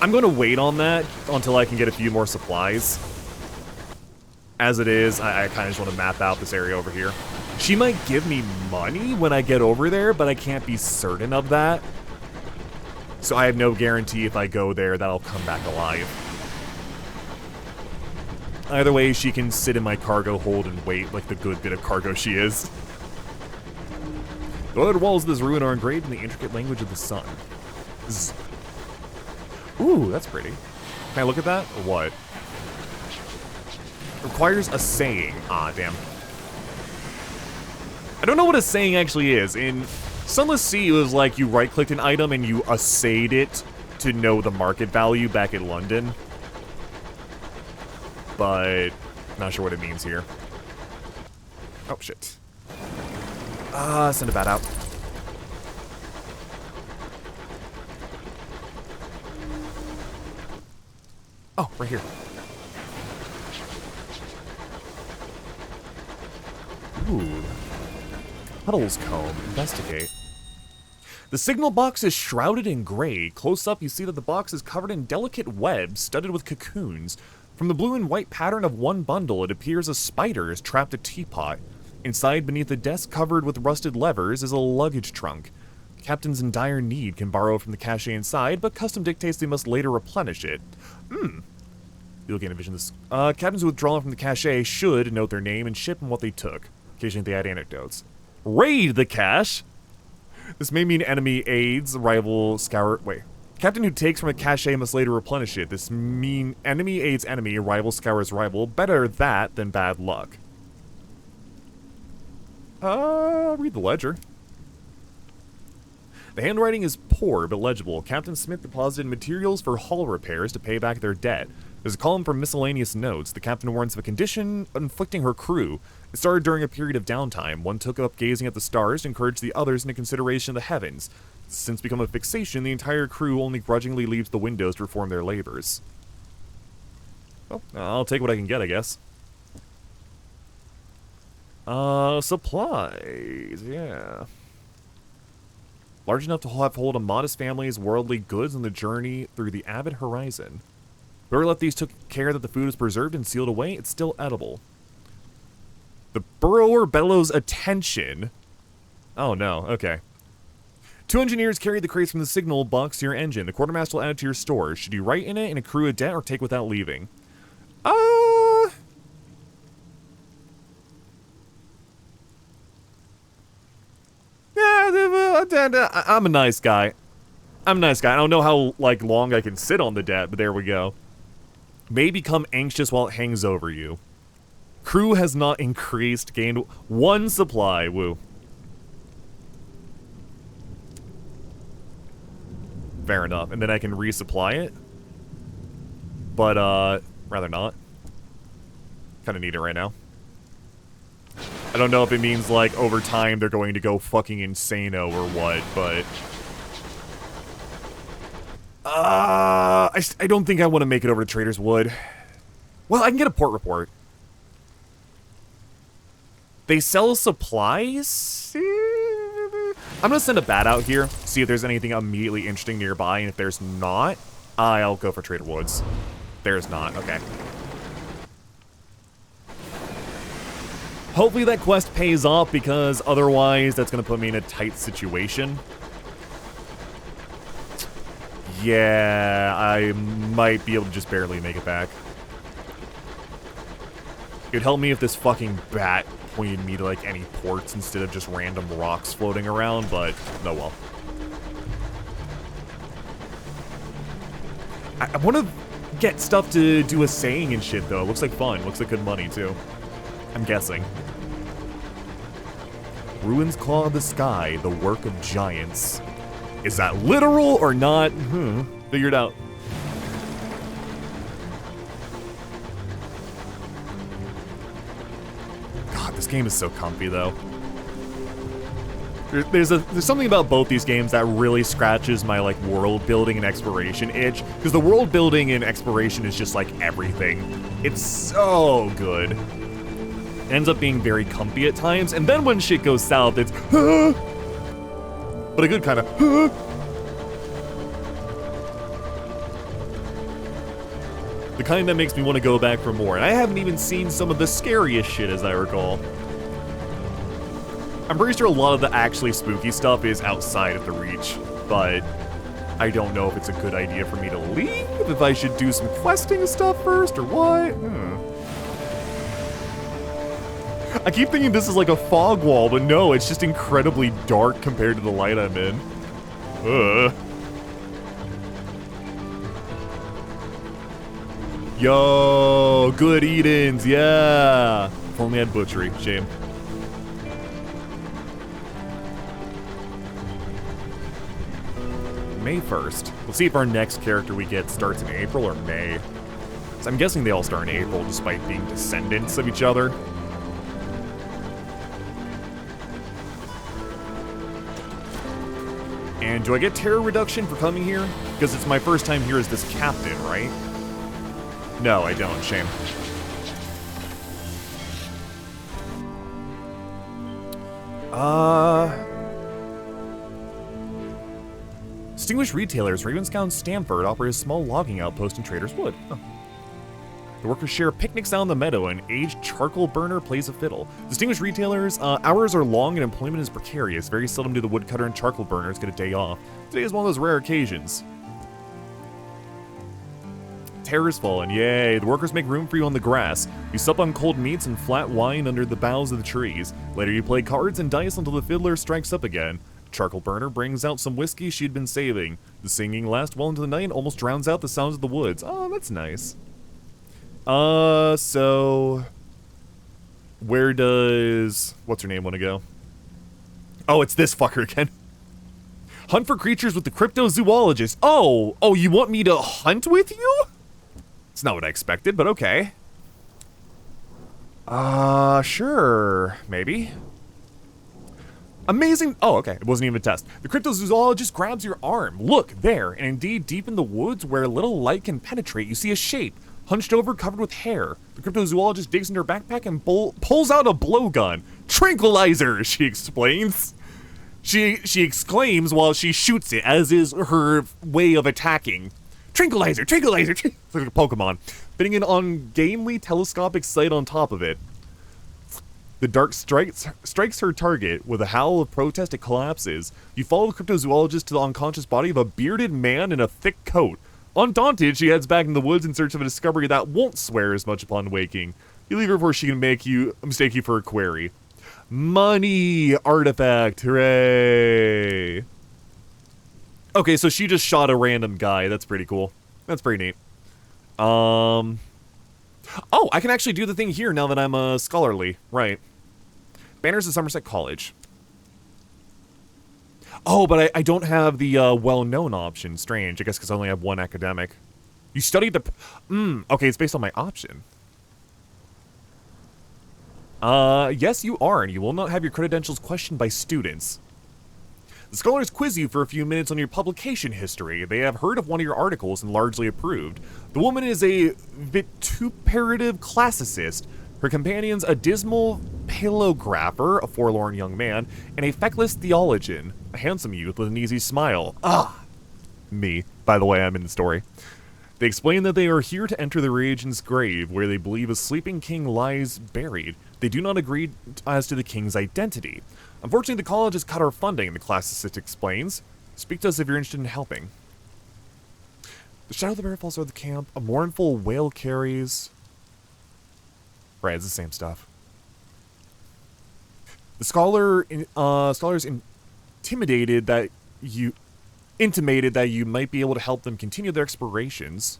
going to wait on that until I can get a few more supplies. As it is, I kind of just want to map out this area over here. She might give me money when I get over there, but I can't be certain of that. So I have no guarantee if I go there that I'll come back alive. Either way, she can sit in my cargo hold and wait like the good bit of cargo she is. The other walls of this ruin are engraved in the intricate language of the sun. Zzz. Ooh, that's pretty. Can I look at that, or what? It requires a saying. Ah, damn. I don't know what a saying actually is. In Sunless Sea, it was like you right-clicked an item and you assayed it to know the market value back in London. But not sure what it means here. Oh, shit. Send a bat out. Oh, right here. Ooh. Puddles Comb. Investigate. The signal box is shrouded in gray. Close up, you see that the box is covered in delicate webs studded with cocoons. From the blue and white pattern of one bundle, it appears a spider has trapped a teapot. Inside, beneath the desk covered with rusted levers, is a luggage trunk. Captains in dire need can borrow from the cache inside, but custom dictates they must later replenish it. You'll gain a vision of this. Captains who withdraw from the cache should note their name and ship and what they took. Occasionally they add anecdotes. Raid the cache! This may mean enemy aids, rival scour... Wait. Captain who takes from a cache must later replenish it. This mean enemy aids enemy, rival scours rival. Better that than bad luck. Read the ledger. The handwriting is poor but legible. Captain Smith deposited materials for hull repairs to pay back their debt. There's a column for miscellaneous notes. The captain warns of a condition inflicting her crew. It started during a period of downtime. One took up gazing at the stars to encourage the others into consideration of the heavens. Since become a fixation, the entire crew only grudgingly leaves the windows to perform their labors. Well, I'll take what I can get, I guess. Supplies, yeah. Large enough to have hold a modest family's worldly goods on the journey through the avid horizon. Whoever left these took care that the food is preserved and sealed away. It's still edible. The burrower bellows attention. Oh no, okay. 2 engineers carried the crates from the signal box to your engine. The quartermaster will add it to your stores. Should you write in it and accrue a debt or take without leaving? Yeah, I'm a nice guy. I'm a nice guy. I don't know how, like, long I can sit on the debt, but there we go. May become anxious while it hangs over you. Crew has not increased, gained 1 supply, woo. Fair enough, and then I can resupply it. But, rather not. Kinda need it right now. I don't know if it means, like, over time they're going to go fucking insano or what, but... I don't think I want to make it over to Trader's Wood. Well, I can get a port report. They sell supplies? I'm gonna send a bat out here, see if there's anything immediately interesting nearby, and if there's not, I'll go for Trader Woods. There's not, okay. Hopefully that quest pays off, because otherwise that's gonna put me in a tight situation. Yeah, I might be able to just barely make it back. It'd help me if this fucking bat pointed me to, like, any ports instead of just random rocks floating around, but no well. I want to get stuff to do a saying and shit, though. It looks like fun. Looks like good money, too. I'm guessing. Ruins claw the sky, the work of giants. Is that literal or not? Figure it out. God, this game is so comfy, though. There's something about both these games that really scratches my, like, world building and exploration itch, because the world building and exploration is just, like, everything. It's so good. It ends up being very comfy at times, and then when shit goes south, it's but a good kind of the kind that makes me want to go back for more. And I haven't even seen some of the scariest shit, as I recall. I'm pretty sure a lot of the actually spooky stuff is outside of the reach, but I don't know if it's a good idea for me to leave, if I should do some questing stuff first, or what? I keep thinking this is like a fog wall, but no, it's just incredibly dark compared to the light I'm in. Yo, good eat-ins, yeah! If only I had butchery, shame. May 1st. Let's see if our next character we get starts in April or May. So I'm guessing they all start in April, despite being descendants of each other. And do I get terror reduction for coming here? Because it's my first time here as this captain, right? No, I don't. Shame. Distinguished retailers Ravenscow and Stamford operate a small logging outpost in Trader's Wood. Oh. The workers share picnics out in the meadow, and an aged charcoal burner plays a fiddle. Distinguished retailers, hours are long and employment is precarious. Very seldom do the woodcutter and charcoal burners get a day off. Today is one of those rare occasions. Terror's fallen, yay. The workers make room for you on the grass. You sup on cold meats and flat wine under the boughs of the trees. Later you play cards and dice until the fiddler strikes up again. Charcoal burner brings out some whiskey she'd been saving. The singing lasts well into the night and almost drowns out the sounds of the woods. Oh, that's nice. So where does what's her name want to go? Oh, it's this fucker again. Hunt for creatures with the cryptozoologist. Oh, you want me to hunt with you? It's not what I expected, but okay. Sure, maybe. Amazing. Oh, okay. It wasn't even a test. The cryptozoologist grabs your arm. Look, there. And indeed, deep in the woods where little light can penetrate, you see a shape. Hunched over, covered with hair. The cryptozoologist digs into her backpack and pulls out a blowgun. Tranquilizer, she explains. She exclaims while she shoots it, as is her way of attacking. Tranquilizer, tranquilizer, it's like a Pokemon. Fitting an ungainly telescopic sight on top of it. The dart strikes her target. With a howl of protest, it collapses. You follow the cryptozoologist to the unconscious body of a bearded man in a thick coat. Undaunted, she heads back in the woods in search of a discovery that won't swear as much upon waking. You leave her before she can mistake you for a query. Money artifact, hooray! Okay, so she just shot a random guy. That's pretty cool. That's pretty neat. Oh, I can actually do the thing here now that I'm scholarly. Right. Banners at Somerset College. Oh, but I don't have the well-known option. Strange. I guess because I only have one academic. You studied the... okay, it's based on my option. Yes, you are, and you will not have your credentials questioned by students. The scholars quiz you for a few minutes on your publication history. They have heard of one of your articles and largely approved. The woman is a vituperative classicist. Her companions a dismal paleographer, a forlorn young man, and a feckless theologian, a handsome youth with an easy smile. Me. By the way, I'm in the story. They explain that they are here to enter the regent's grave, where they believe a sleeping king lies buried. They do not agree as to the king's identity. Unfortunately, the college has cut our funding, the classicist explains. Speak to us if you're interested in helping. The shadow of the bear falls over the camp. A mournful wail carries... Right, it's the same stuff. The scholars intimated that you might be able to help them continue their explorations.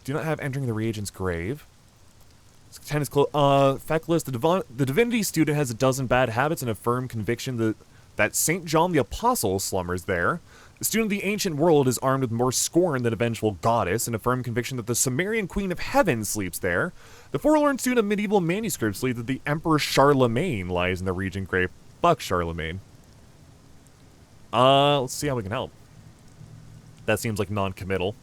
Do not have entering the reagent's grave. Tennis feckless. The divinity student has a dozen bad habits and a firm conviction that St. John the Apostle slumbers there. The student of the ancient world is armed with more scorn than a vengeful goddess, and a firm conviction that the Sumerian queen of heaven sleeps there. The forlorn student of medieval manuscripts believes that the Emperor Charlemagne lies in the regent grave. Fuck Charlemagne. Let's see how we can help. That seems like non-committal.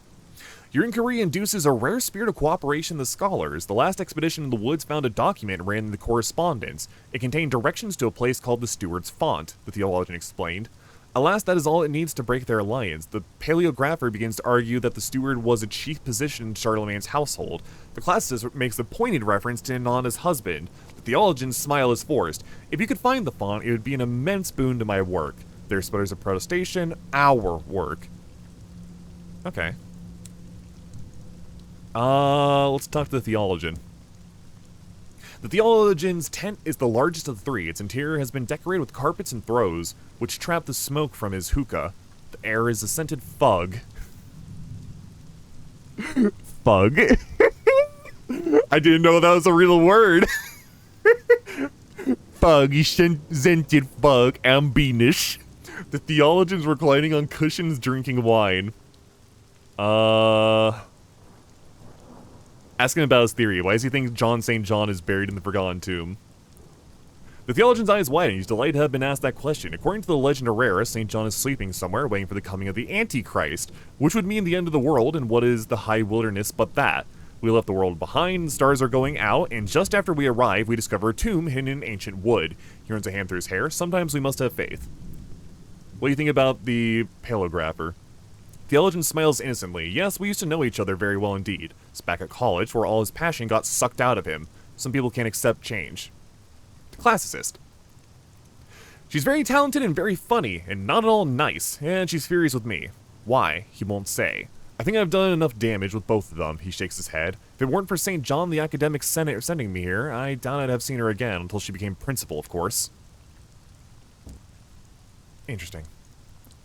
Your inquiry induces a rare spirit of cooperation in the scholars. The last expedition in the woods found a document ran in the correspondence. It contained directions to a place called the Steward's Font, the theologian explained. Alas, that is all it needs to break their alliance. The paleographer begins to argue that the steward was a chief position in Charlemagne's household. The classicist makes a pointed reference to Nana's husband. The theologian's smile is forced. If you could find the font, it would be an immense boon to my work. Their sputters of protestation, our work. Okay. Let's talk to the theologian. The theologian's tent is the largest of the three. Its interior has been decorated with carpets and throws, which trap the smoke from his hookah. The air is a scented fug. Fug? I didn't know that was a real word. Fug, scented fug, ambinish. The theologian's reclining on cushions drinking wine. Asking about his theory. Why does he think John St. John is buried in the forgotten tomb? The theologian's eyes widen. He's delighted to have been asked that question. According to the legend of Rara, St. John is sleeping somewhere, waiting for the coming of the Antichrist, which would mean the end of the world, and what is the high wilderness but that? We left the world behind, the stars are going out, and just after we arrive, we discover a tomb hidden in ancient wood. He runs a hand through his hair. Sometimes we must have faith. What do you think about the paleographer? Theologian smiles innocently. Yes, we used to know each other very well indeed. It's back at college, where all his passion got sucked out of him. Some people can't accept change. The classicist. She's very talented and very funny, and not at all nice, and she's furious with me. Why? He won't say. I think I've done enough damage with both of them, he shakes his head. If it weren't for St. John the Academic Senate sending me here, I doubt I'd have seen her again, until she became principal, of course. Interesting.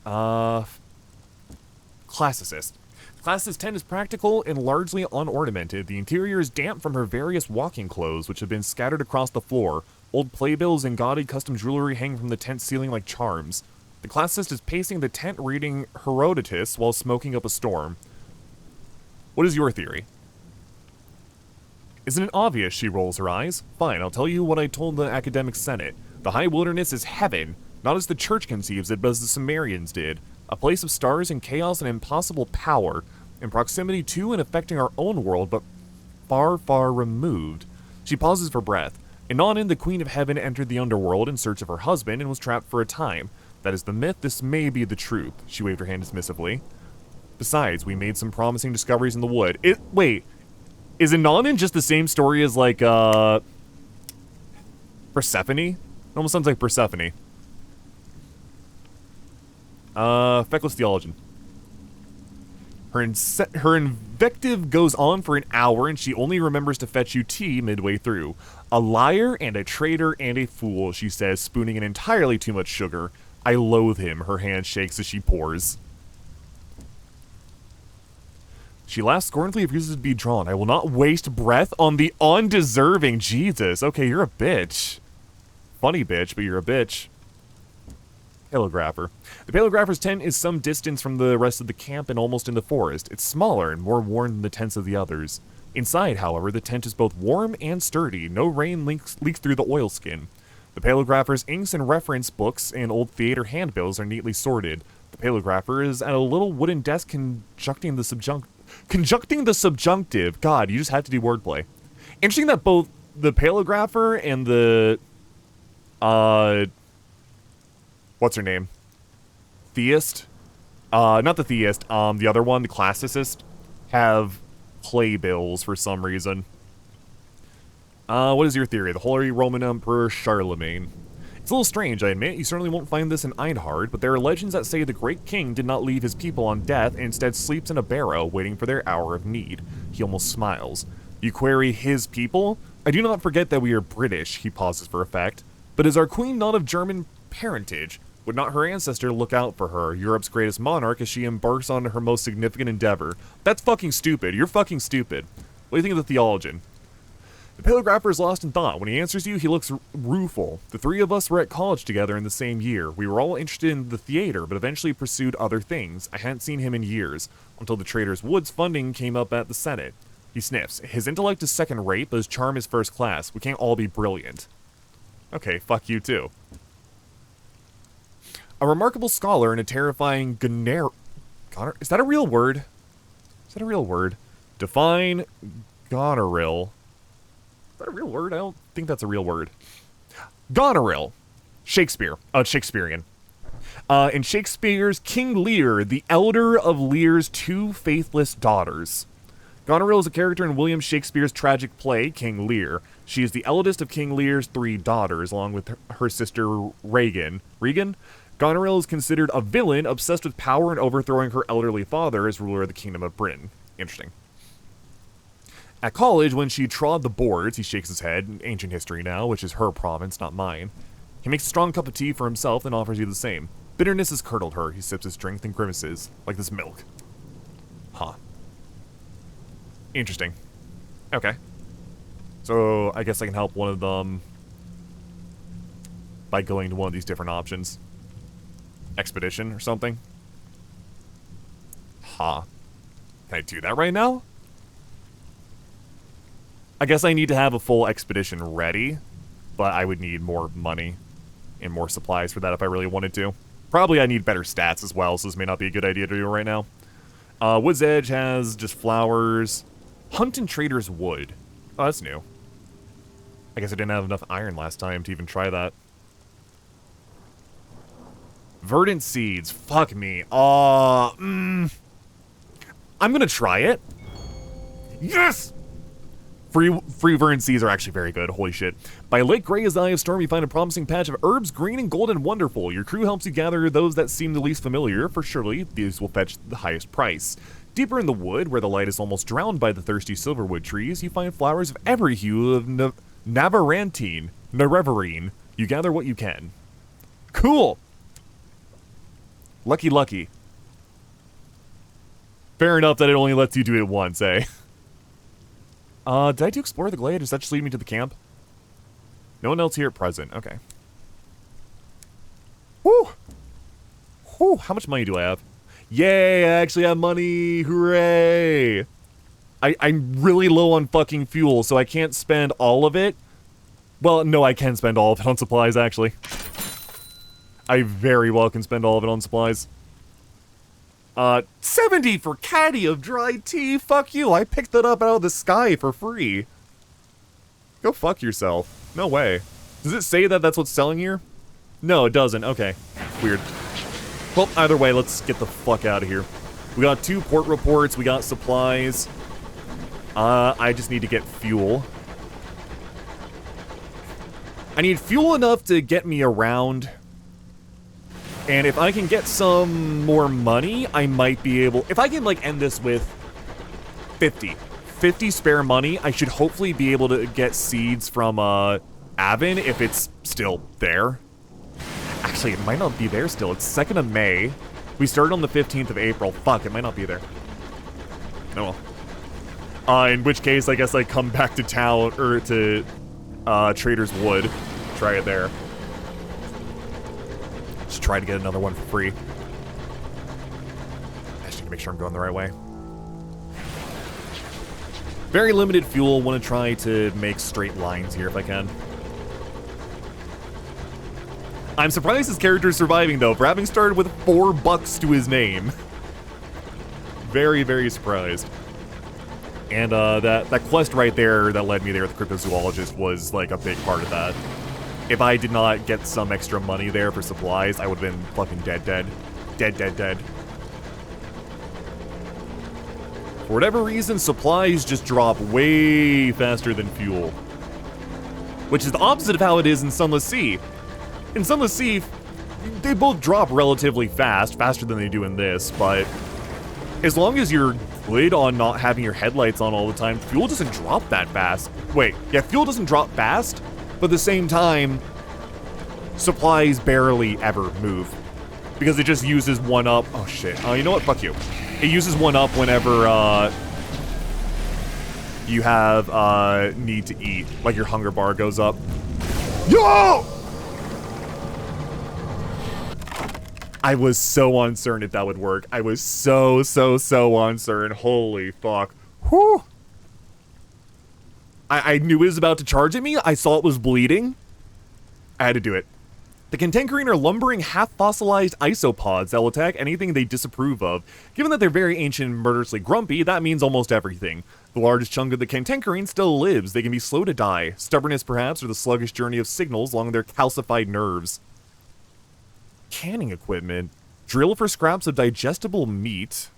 Classicist. Classicist 10 is practical and largely unornamented. The interior is damp from her various walking clothes, which have been scattered across the floor. Old playbills and gaudy custom jewelry hang from the tent ceiling like charms. The classicist is pacing the tent reading Herodotus while smoking up a storm. What is your theory? Isn't it obvious? She rolls her eyes. Fine, I'll tell you what I told the academic senate. The high wilderness is heaven, not as the church conceives it, but as the Sumerians did. A place of stars and chaos and impossible power, in proximity to and affecting our own world, but far, far removed. She pauses for breath. Inanin, the queen of heaven, entered the underworld in search of her husband and was trapped for a time. That is the myth, this may be the truth. She waved her hand dismissively. Besides, we made some promising discoveries in the wood. Wait, is Inanin just the same story as, like, Persephone? It almost sounds like Persephone. Feckless theologian. Her invective goes on for an hour, and she only remembers to fetch you tea midway through. A liar and a traitor and a fool, she says, spooning in entirely too much sugar. I loathe him, her hand shakes as she pours. She laughs scornfully, refuses to be drawn. I will not waste breath on the undeserving. Jesus, okay, you're a bitch. Funny bitch, but you're a bitch. Paleographer. The paleographer's tent is some distance from the rest of the camp and almost in the forest. It's smaller and more worn than the tents of the others. Inside, however, the tent is both warm and sturdy. No rain leaks through the oilskin. The paleographer's inks and reference books and old theater handbills are neatly sorted. The paleographer is at a little wooden desk conjuncting the subjunctive. God, you just had to do wordplay. Interesting that both the paleographer and the what's her name? Theist? Not the theist, the other one, the classicist, have playbills for some reason. What is your theory? The Holy Roman Emperor Charlemagne. It's a little strange, I admit. You certainly won't find this in Einhard, but there are legends that say the great king did not leave his people on death and instead sleeps in a barrow waiting for their hour of need. He almost smiles. You query his people? I do not forget that we are British, he pauses for effect. But is our queen not of German parentage? Would not her ancestor look out for her, Europe's greatest monarch, as she embarks on her most significant endeavor? That's fucking stupid. You're fucking stupid. What do you think of the theologian? The paleographer is lost in thought. When he answers you, he looks rueful. The three of us were at college together in the same year. We were all interested in the theater, but eventually pursued other things. I hadn't seen him in years, until the Traders' Woods funding came up at the Senate. He sniffs. His intellect is second-rate, but his charm is first-class. We can't all be brilliant. Okay, fuck you too. A remarkable scholar and a terrifying is that a real word? Is that a real word? Define goneril. Is that a real word? I don't think that's a real word. Goneril. Shakespeare. Shakespearean. In Shakespeare's King Lear, the elder of Lear's two faithless daughters. Goneril is a character in William Shakespeare's tragic play, King Lear. She is the eldest of King Lear's three daughters, along with her sister Regan. Regan? Goneril is considered a villain, obsessed with power and overthrowing her elderly father as ruler of the Kingdom of Britain. Interesting. At college, when she trod the boards, he shakes his head, ancient history now, which is her province, not mine. He makes a strong cup of tea for himself and offers you the same. Bitterness has curdled her. He sips his drink and grimaces, like this milk. Huh. Interesting. Okay. So, I guess I can help one of them by going to one of these different options. Expedition or something. Huh. Can I do that right now? I guess I need to have a full expedition ready, but I would need more money and more supplies for that if I really wanted to. Probably I need better stats as well, so this may not be a good idea to do right now. Wood's Edge has just flowers. Hunt and Trader's Wood. Oh, that's new. I guess I didn't have enough iron last time to even try that. Verdant seeds. Fuck me. I'm gonna try it. Yes! Free verdant seeds are actually very good. Holy shit. By Lake Grey's Eye of Storm, you find a promising patch of herbs, green and gold and wonderful. Your crew helps you gather those that seem the least familiar, for surely these will fetch the highest price. Deeper in the wood, where the light is almost drowned by the thirsty silverwood trees, you find flowers of every hue of Navarantine. You gather what you can. Cool! Lucky. Fair enough that it only lets you do it once, eh? Did I do explore the glade? Does that just lead me to the camp? No one else here at present. Okay. Whew! Whew, how much money do I have? Yay, I actually have money! Hooray! I'm really low on fucking fuel, so I can't spend all of it. Well, no, I can spend all of it on supplies, actually. I very well can spend all of it on supplies. 70 for caddy of dried tea. Fuck you. I picked that up out of the sky for free. Go fuck yourself. No way. Does it say that that's what's selling here? No, it doesn't. Okay. Weird. Well, either way, let's get the fuck out of here. We got 2 port reports. We got supplies. I just need to get fuel. I need fuel enough to get me around. And if I can get some more money, I might be able... If I can, like, end this with 50 spare money, I should hopefully be able to get seeds from, Avon, if it's still there. Actually, it might not be there still. It's 2nd of May. We started on the 15th of April. Fuck, it might not be there. Oh well. In which case, I guess I come back to town, or to, Trader's Wood. Try it there. Just try to get another one for free. I just need to make sure I'm going the right way. Very limited fuel. Want to try to make straight lines here if I can. I'm surprised his character's surviving, though, for having started with $4 to his name. Very, very surprised. And that quest right there that led me there with the cryptozoologist was, like, a big part of that. If I did not get some extra money there for supplies, I would have been fucking dead. Dead. For whatever reason, supplies just drop way faster than fuel. Which is the opposite of how it is in Sunless Sea. In Sunless Sea, they both drop relatively fast, faster than they do in this, but as long as you're good on not having your headlights on all the time, fuel doesn't drop that fast. Wait, yeah, fuel doesn't drop fast, but at the same time, supplies barely ever move. Because it just uses one up. Oh shit. You know what? Fuck you. It uses one up whenever, you have, need to eat. Like your hunger bar goes up. Yo! I was so uncertain if that would work. I was so uncertain. Holy fuck. Whew. I knew it was about to charge at me. I saw it was bleeding. I had to do it. The Cantankerine are lumbering, half-fossilized isopods that will attack anything they disapprove of. Given that they're very ancient and murderously grumpy, that means almost everything. The largest chunk of the Cantankerine still lives. They can be slow to die. Stubbornness, perhaps, or the sluggish journey of signals along their calcified nerves. Canning equipment. Drill for scraps of digestible meat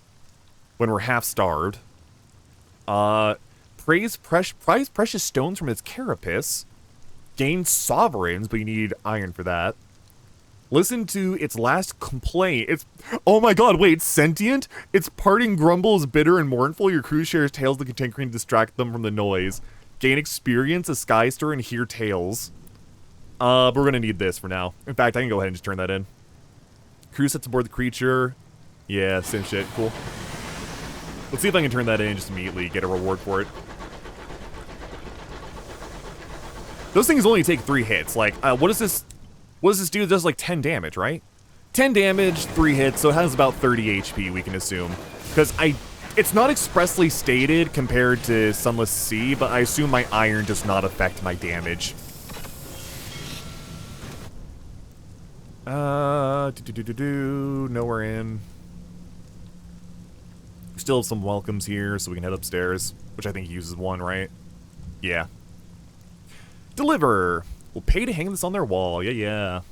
when we're half-starved. Prize precious stones from its carapace. Gain sovereigns, but you need iron for that. Listen to its last complaint. It's... Oh my god, wait, sentient? Its parting grumbles bitter and mournful. Your crew shares tales of the Cantankerine to distract them from the noise. Gain experience, a sky stir, and hear tales. But we're gonna need this for now. In fact, I can go ahead and just turn that in. Crew sets aboard the creature. Yeah, same shit. Cool. Let's see if I can turn that in and just immediately get a reward for it. Those things only take 3 hits. Like, what does this do? It does like 10 damage, right? 10 damage, 3 hits, so it has about 30 HP, we can assume. Because it's not expressly stated compared to Sunless Sea, but I assume my iron does not affect my damage. Nowhere in. We still have some welcomes here, so we can head upstairs, which I think uses 1, right? Yeah. Deliver! We'll pay to hang this on their wall. Yeah.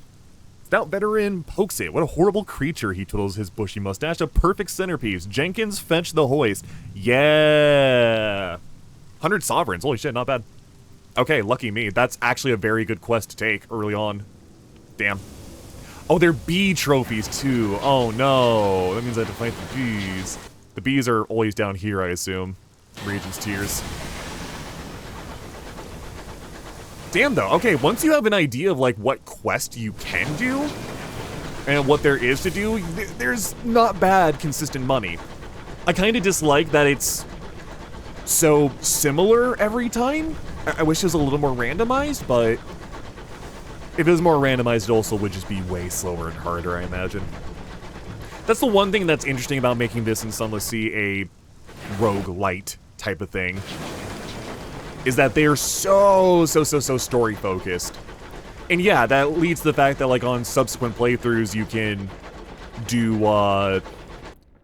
Stout veteran pokes it. What a horrible creature, he twiddles his bushy mustache. A perfect centerpiece. Jenkins, fetch the hoist. Yeah. 100 sovereigns. Holy shit, not bad. Okay, lucky me. That's actually a very good quest to take early on. Damn. Oh, they're bee trophies, too. Oh, no. That means I have to fight the bees. The bees are always down here, I assume. Regent's Tears. Damn, though. Okay, once you have an idea of, like, what quest you can do and what there is to do, there's not bad consistent money. I kind of dislike that it's so similar every time. I wish it was a little more randomized, but if it was more randomized, it also would just be way slower and harder, I imagine. That's the one thing that's interesting about making this in Sunless Sea a roguelite type of thing, is that they're so story-focused. And yeah, that leads to the fact that, like, on subsequent playthroughs, you can do,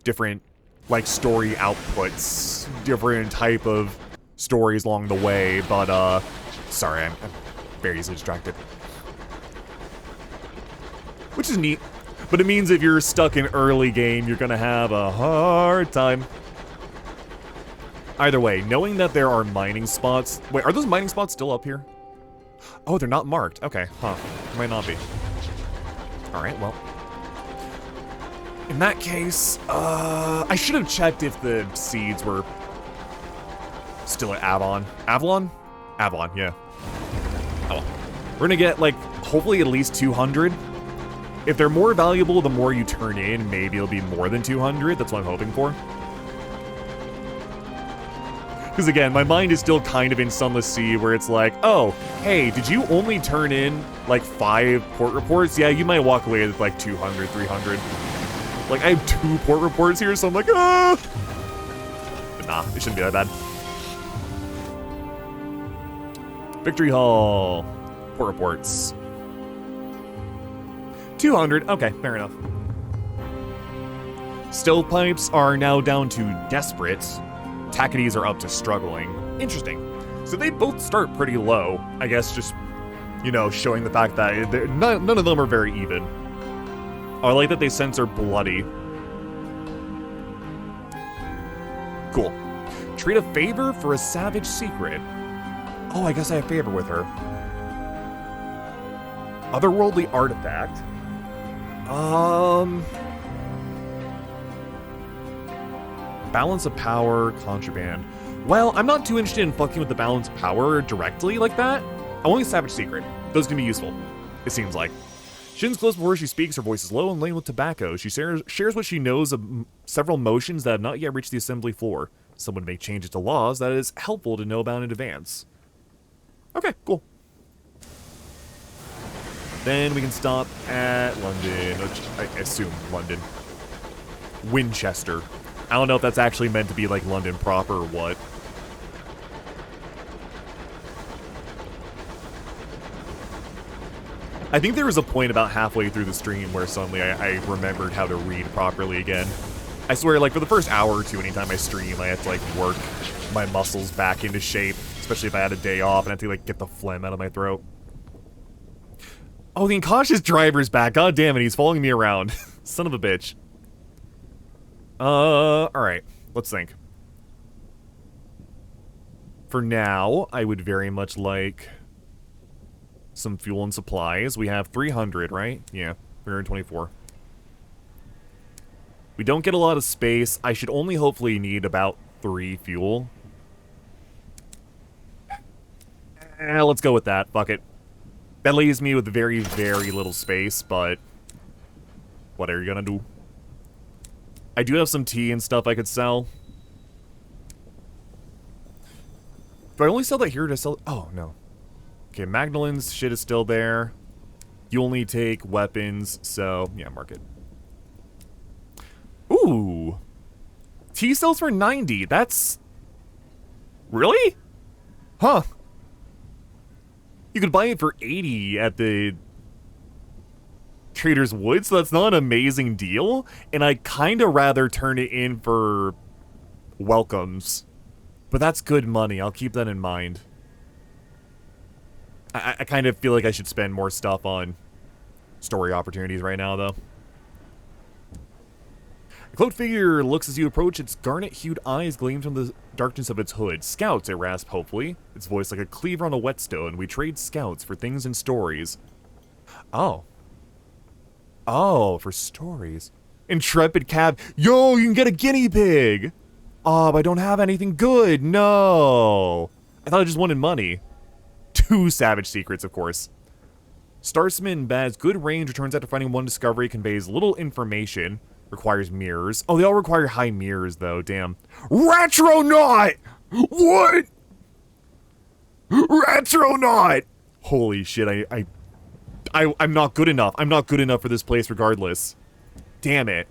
different, like, story outputs, different type of stories along the way, but, sorry, I'm very easily distracted. Which is neat, but it means if you're stuck in early game, you're gonna have a hard time. Either way, knowing that there are mining spots... Wait, are those mining spots still up here? Oh, they're not marked. Okay, huh. Might not be. Alright, well. In that case, I should have checked if the seeds were still at Avalon. Avalon? Avalon, yeah. Oh well. We're gonna get, like, hopefully at least 200. If they're more valuable, the more you turn in, maybe it'll be more than 200. That's what I'm hoping for. Because again, my mind is still kind of in Sunless Sea, where it's like, oh, hey, did you only turn in, like, 5 port reports? Yeah, you might walk away with, like, 200, 300. Like, I have 2 port reports here, so I'm like, ah! But nah, it shouldn't be that bad. Victory Hall. Port reports. 200, okay, fair enough. Stovepipes are now down to desperate. Tackities are up to struggling. Interesting. So they both start pretty low. I guess just, you know, showing the fact that none of them are very even. Oh, I like that they censor bloody. Cool. Trade a favor for a savage secret. Oh, I guess I have favor with her. Otherworldly artifact. Balance of power, contraband. Well, I'm not too interested in fucking with the balance of power directly like that. I want a savage secret. Those can be useful, it seems like. Shin's close before she speaks. Her voice is low and laden with tobacco. She shares what she knows of several motions that have not yet reached the assembly floor. Someone make changes to laws that is helpful to know about in advance. Okay, cool. Then we can stop at London, which I assume London. Winchester. I don't know if that's actually meant to be like London proper or what. I think there was a point about halfway through the stream where suddenly I remembered how to read properly again. I swear, like, for the first hour or two, anytime I stream, I have to, like, work my muscles back into shape, especially if I had a day off and I had to, like, get the phlegm out of my throat. Oh, the incautious driver's back. God damn it, he's following me around. Son of a bitch. Alright. Let's think. For now, I would very much like some fuel and supplies. We have 300, right? Yeah, 324. We don't get a lot of space. I should only hopefully need about 3 fuel. Let's go with that. Fuck it. That leaves me with very, very little space, but what are you gonna do? I do have some tea and stuff I could sell. Do I only sell that here to sell? Oh, no. Okay, Magdalen's shit is still there. You only take weapons, so yeah, mark it. Ooh. Tea sells for 90. That's... Really? Huh. You could buy it for 80 at the Trader's Woods, so that's not an amazing deal. And I'd kind of rather turn it in for welcomes. But that's good money. I'll keep that in mind. I kind of feel like I should spend more stuff on story opportunities right now, though. A cloaked figure looks as you approach. Its garnet-hued eyes gleam from the darkness of its hood. Scouts, it rasp hopefully. Its voice like a cleaver on a whetstone. We trade scouts for things and stories. Oh. Oh, for stories. Intrepid cab. Yo, you can get a guinea pig! Oh, but I don't have anything good. No. I thought I just wanted money. 2 savage secrets, of course. Starsman Bad's good range returns after finding one discovery, conveys little information. Requires mirrors. Oh, they all require high mirrors, though. Damn. Retronaut! What? Retronaut! Holy shit, I'm not good enough. I'm not good enough for this place regardless. Damn it.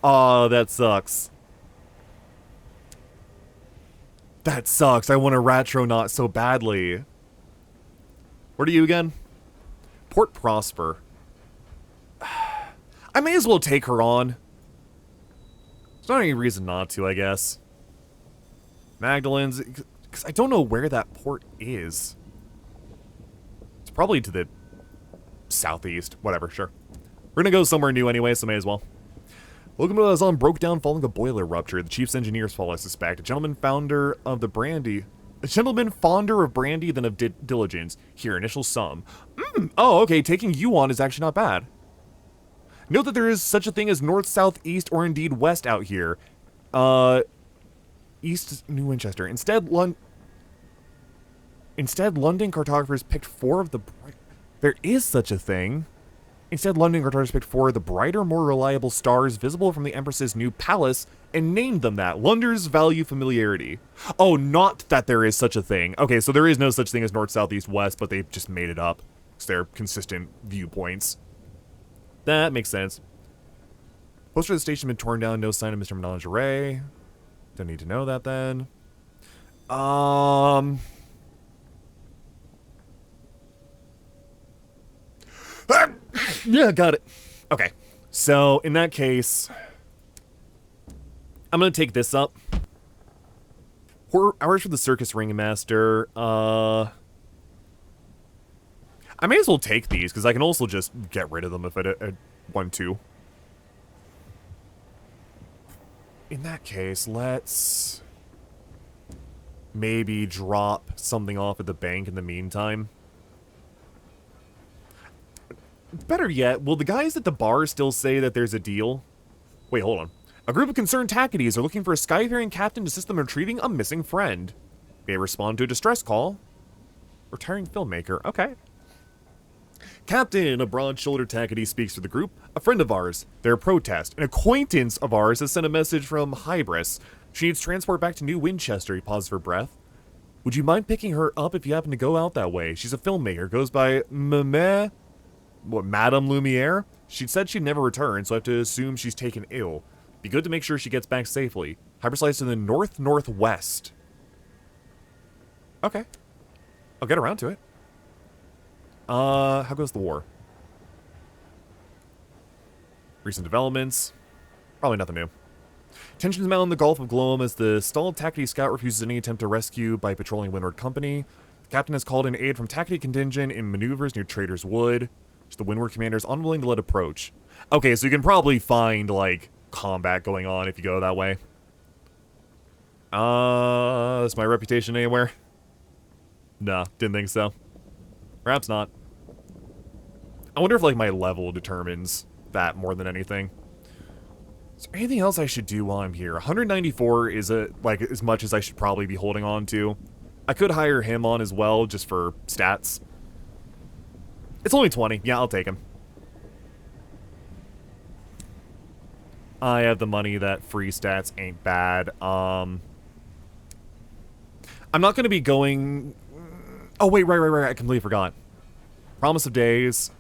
Oh, that sucks. That sucks. I want a Retronaut so badly. Where are you again? Port Prosper. I may as well take her on. There's not any reason not to, I guess. Magdalene's... Because I don't know where that port is. It's probably to the southeast. Whatever, sure. We're gonna go somewhere new anyway, so may as well. Welcome to the Zon broke down following a boiler rupture. The chief's engineer's fault, I suspect. A gentleman founder of the brandy... A gentleman fonder of brandy than of diligence. Here, initial sum. Oh, okay, taking you on is actually not bad. Note that there is such a thing as north, south, east, or indeed west out here. East New Winchester. Instead, London cartographers picked 4 of the... There is such a thing. Instead, London cartographers picked 4 of the brighter, more reliable stars visible from the Empress's new palace and named them that. Londoners value familiarity. Oh, not that there is such a thing. Okay, so there is no such thing as north, south, east, west, but they've just made it up. Because they're consistent viewpoints. That makes sense. Poster of the station been torn down. No sign of Mr. Menagerie. Don't need to know that then. Yeah, got it. Okay. So, in that case, I'm going to take this up. Hours for the circus ringmaster. I may as well take these, because I can also just get rid of them if I want to. In that case, let's maybe drop something off at the bank in the meantime. Better yet, will the guys at the bar still say that there's a deal? Wait, hold on. A group of concerned Tackities are looking for a skyfaring captain to assist them in retrieving a missing friend. May respond to a distress call. Retiring filmmaker. Okay. Captain, a broad-shouldered Tackety speaks to the group. A friend of ours. Their protest. An acquaintance of ours has sent a message from Hybris. She needs transport back to New Winchester. He paused for breath. Would you mind picking her up if you happen to go out that way? She's a filmmaker. Goes by Madame Lumiere? She said she'd never return, so I have to assume she's taken ill. Be good to make sure she gets back safely. Hybris lies in the north-northwest. Okay. I'll get around to it. How goes the war? Recent developments. Probably nothing new. Tensions mount in the Gulf of Gloam as the stalled Tackety scout refuses any attempt to rescue by patrolling Windward Company. The captain has called in aid from Tackety contingent in maneuvers near Trader's Wood, which the Windward commander is unwilling to let approach. Okay, so you can probably find, like, combat going on if you go that way. Is my reputation anywhere? Nah, didn't think so. Perhaps not. I wonder if, like, my level determines that more than anything. Is there anything else I should do while I'm here? 194 is, like, as much as I should probably be holding on to. I could hire him on as well, just for stats. It's only 20. Yeah, I'll take him. I have the money that free stats ain't bad. I'm not going to be going... Oh, wait, right. I completely forgot. Promise of Days.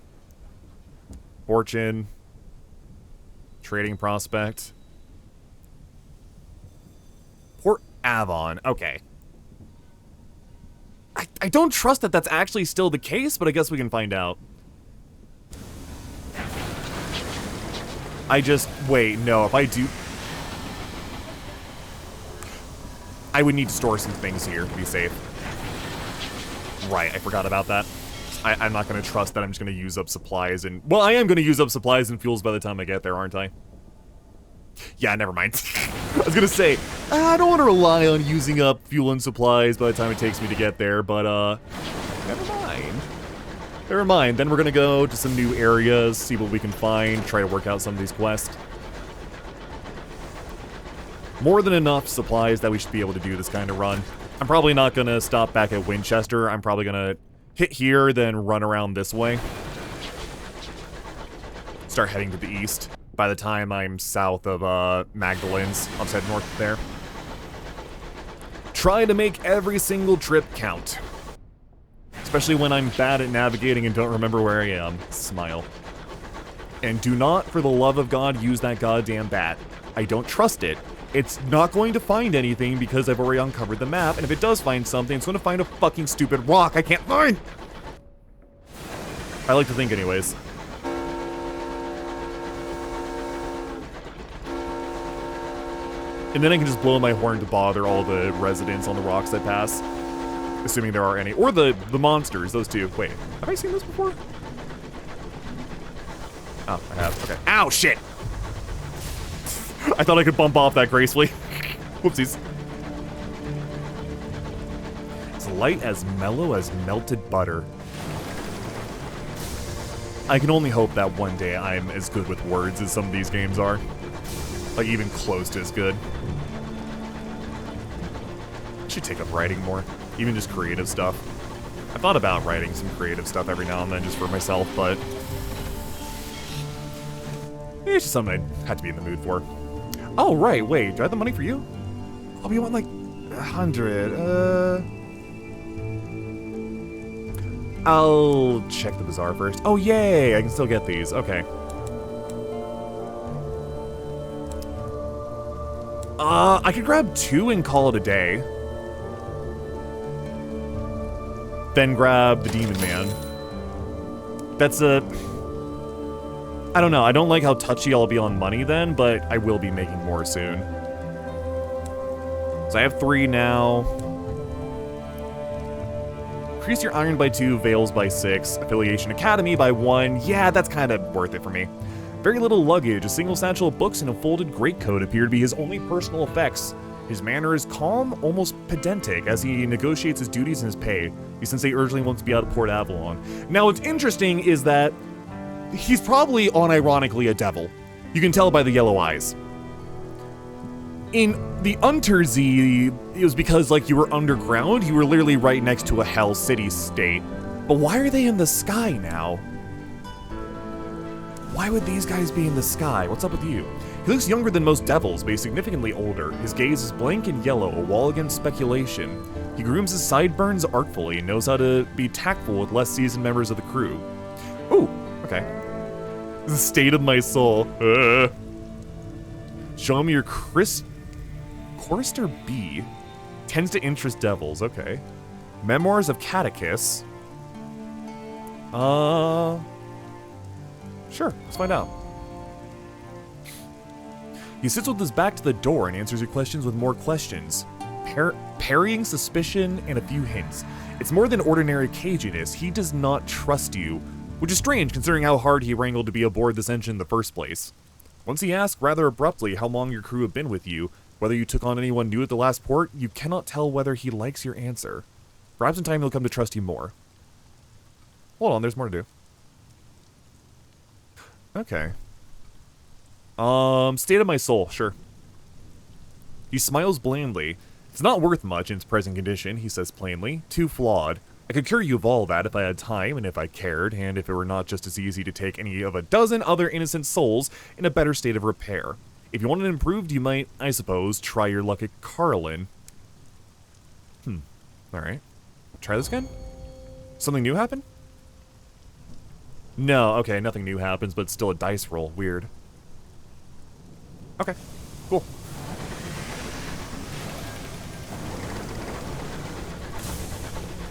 Fortune. Trading Prospect. Port Avon. Okay. I don't trust that that's actually still the case, but I guess we can find out. Wait, no, if I do... I would need to store some things here to be safe. Right, I forgot about that. I'm not going to trust that I'm just going to use up supplies and... Well, I am going to use up supplies and fuels by the time I get there, aren't I? Yeah, never mind. I was going to say, I don't want to rely on using up fuel and supplies by the time it takes me to get there, but, never mind. Never mind. Then we're going to go to some new areas, see what we can find, try to work out some of these quests. More than enough supplies that we should be able to do this kind of run. I'm probably not going to stop back at Winchester. I'm probably going to hit here, then run around this way. Start heading to the east. By the time I'm south of Magdalene's, I'll head north there. Try to make every single trip count. Especially when I'm bad at navigating and don't remember where I am. Smile. And do not, for the love of God, use that goddamn bat. I don't trust it. It's not going to find anything because I've already uncovered the map, and if it does find something, it's going to find a fucking stupid rock I can't find! I like to think anyways. And then I can just blow my horn to bother all the residents on the rocks I pass. Assuming there are any. Or the monsters, those two. Wait, have I seen this before? Oh, I have. Okay. Ow, shit! I thought I could bump off that gracefully. Whoopsies. It's light as mellow as melted butter. I can only hope that one day I'm as good with words as some of these games are. Like, even close to as good. I should take up writing more. Even just creative stuff. I thought about writing some creative stuff every now and then just for myself, but... it's just something I had to be in the mood for. Oh, right, wait, do I have the money for you? Oh, you want like 100, I'll check the bazaar first. Oh, yay, I can still get these, okay. I could grab 2 and call it a day. Then grab the Demon Man. That's a... I don't know, I don't like how touchy I'll be on money then, but I will be making more soon. So I have 3 now. Increase your iron by 2, veils by 6, affiliation academy by 1. Yeah, that's kind of worth it for me. Very little luggage, a single satchel of books and a folded greatcoat appear to be his only personal effects. His manner is calm, almost pedantic, as he negotiates his duties and his pay. He sensei urgently wants to be out of Port Avalon. Now, what's interesting is that he's probably unironically a devil. You can tell by the yellow eyes. In the Untersee, it was because, like, you were underground, you were literally right next to a Hell City state. But why are they in the sky now? Why would these guys be in the sky? What's up with you? He looks younger than most devils, but he's significantly older. His gaze is blank and yellow, a wall against speculation. He grooms his sideburns artfully and knows how to be tactful with less seasoned members of the crew. Ooh, okay. The state of my soul. Show me your Chorister B. Tends to interest devils, okay. Memoirs of Catechus. Sure, let's find out. He sits with his back to the door and answers your questions with more questions, parrying suspicion and a few hints. It's more than ordinary caginess. He does not trust you, which is strange considering how hard he wrangled to be aboard this engine in the first place. Once he asks rather abruptly how long your crew have been with you, whether you took on anyone new at the last port, you cannot tell whether he likes your answer. Perhaps in time he'll come to trust you more. Hold on, there's more to do. Okay. State of my soul, sure. He smiles blandly. It's not worth much in its present condition, he says plainly. Too flawed. I could cure you of all that if I had time and if I cared, and if it were not just as easy to take any of a dozen other innocent souls in a better state of repair. If you want it improved, you might, I suppose, try your luck at Carlin. Alright. Try this again? Something new happen? No, okay, nothing new happens, but still a dice roll. Weird. Okay, cool.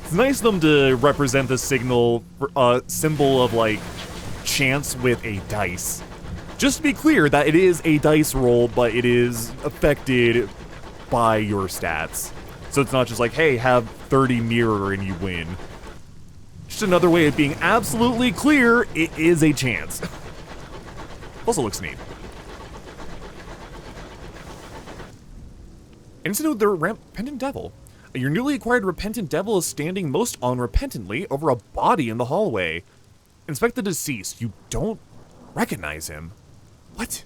It's nice of them to represent the symbol of, like, chance with a dice. Just to be clear that it is a dice roll, but it is affected by your stats. So it's not just like, hey, have 30 mirror and you win. Just another way of being absolutely clear, it is a chance. Also looks neat. Instead of the Repentant Devil. Your newly acquired Repentant Devil is standing most unrepentantly over a body in the hallway. Inspect the deceased. You don't recognize him. What?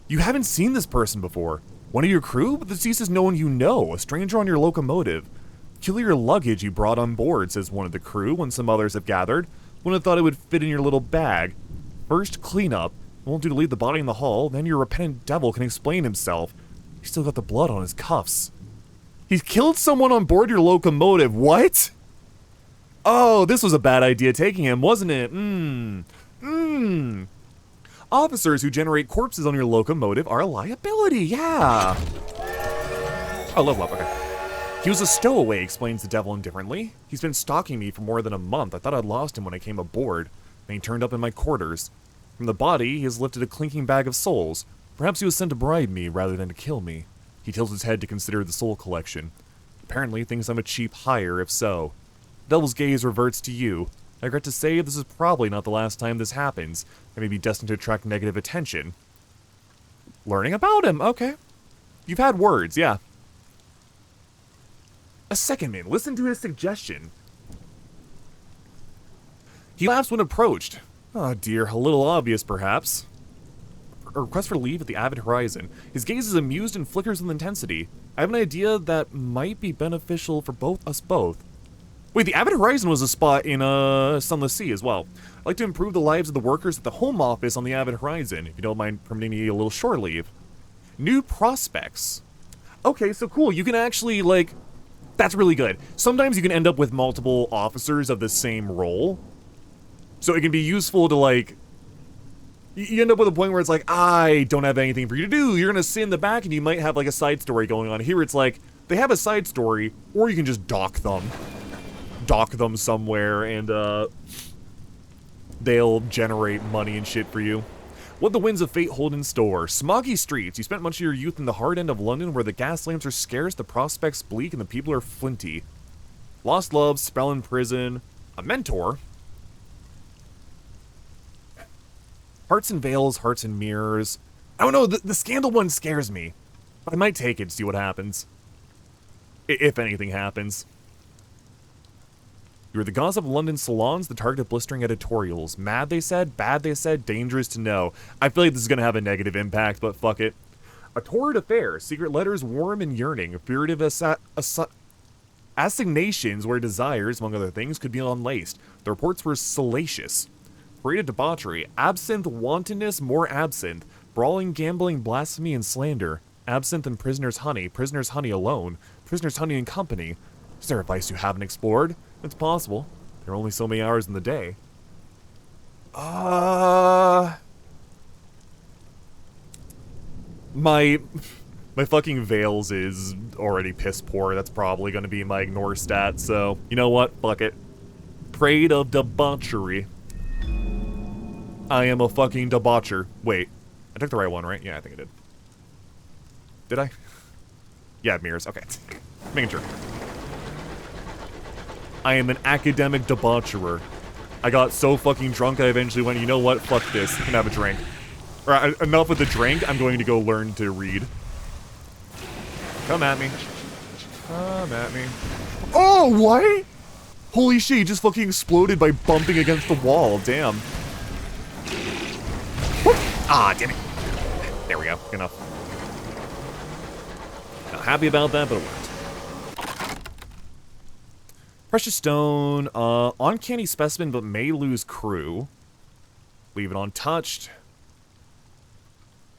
You haven't seen this person before. One of your crew? But the deceased is no one you know, a stranger on your locomotive. Kill your luggage you brought on board, says one of the crew when some others have gathered. Wouldn't have thought it would fit in your little bag. First, clean up. Won't do to leave the body in the hall, then your repentant devil can explain himself. He's still got the blood on his cuffs. He's killed someone on board your locomotive. What? Oh, this was a bad idea taking him, wasn't it? Officers who generate corpses on your locomotive are a liability, yeah. Oh, level up, okay. He was a stowaway, explains the devil indifferently. He's been stalking me for more than a month. I thought I'd lost him when I came aboard. Then he turned up in my quarters. From the body, he has lifted a clinking bag of souls. Perhaps he was sent to bribe me rather than to kill me. He tilts his head to consider the soul collection. Apparently thinks I'm a cheap hire, if so. Devil's gaze reverts to you. I regret to say this is probably not the last time this happens. I may be destined to attract negative attention. Learning about him, okay. You've had words, yeah. A second man, listen to his suggestion. He laughs when approached. Oh dear, a little obvious perhaps. A request for leave at the Avid Horizon. His gaze is amused and flickers with intensity. I have an idea that might be beneficial for us both. Wait, the Avid Horizon was a spot in Sunless Sea as well. I'd like to improve the lives of the workers at the home office on the Avid Horizon, if you don't mind permitting me a little shore leave. New prospects. Okay, so cool, you can actually, like, that's really good. Sometimes you can end up with multiple officers of the same role. So it can be useful to, like, you end up with a point where it's like, I don't have anything for you to do. You're gonna sit in the back and you might have, like, a side story going on. Here it's like, they have a side story, or you can just dock them. Dock them somewhere, and, they'll generate money and shit for you. What the winds of fate hold in store. Smoggy streets. You spent much of your youth in the hard end of London where the gas lamps are scarce, the prospects bleak, and the people are flinty. Lost love, spell in prison, a mentor. Hearts and veils, hearts and mirrors. I don't know, the scandal one scares me. But I might take it to see what happens. If anything happens. You were the gossip of London salons, the target of blistering editorials. Mad, they said, bad, they said, dangerous to know. I feel like this is going to have a negative impact, but fuck it. A torrid affair, secret letters warm and yearning, furtive assignations where desires, among other things, could be unlaced. The reports were salacious. Parade of debauchery, absinthe, wantonness, more absinthe, brawling, gambling, blasphemy, and slander. Absinthe and prisoner's honey alone, prisoner's honey and company. Is there a vice you haven't explored? It's possible. There are only so many hours in the day. My fucking Veils is already piss poor. That's probably going to be my ignore stat, so you know what? Fuck it. Parade of debauchery. I am a fucking debaucher. Wait, I took the right one, right? Yeah, I think I did. Did I? Yeah, mirrors. Okay. Making sure. I am an academic debaucherer. I got so fucking drunk I eventually went, you know what? Fuck this. I'm gonna have a drink. Alright, enough with the drink. I'm going to go learn to read. Come at me. Come at me. Oh, what? Holy shit, he just fucking exploded by bumping against the wall. Damn. Whoop. Ah, damn it. There we go. Enough. Not happy about that, but it worked. Precious stone, uncanny specimen, but may lose crew. Leave it untouched.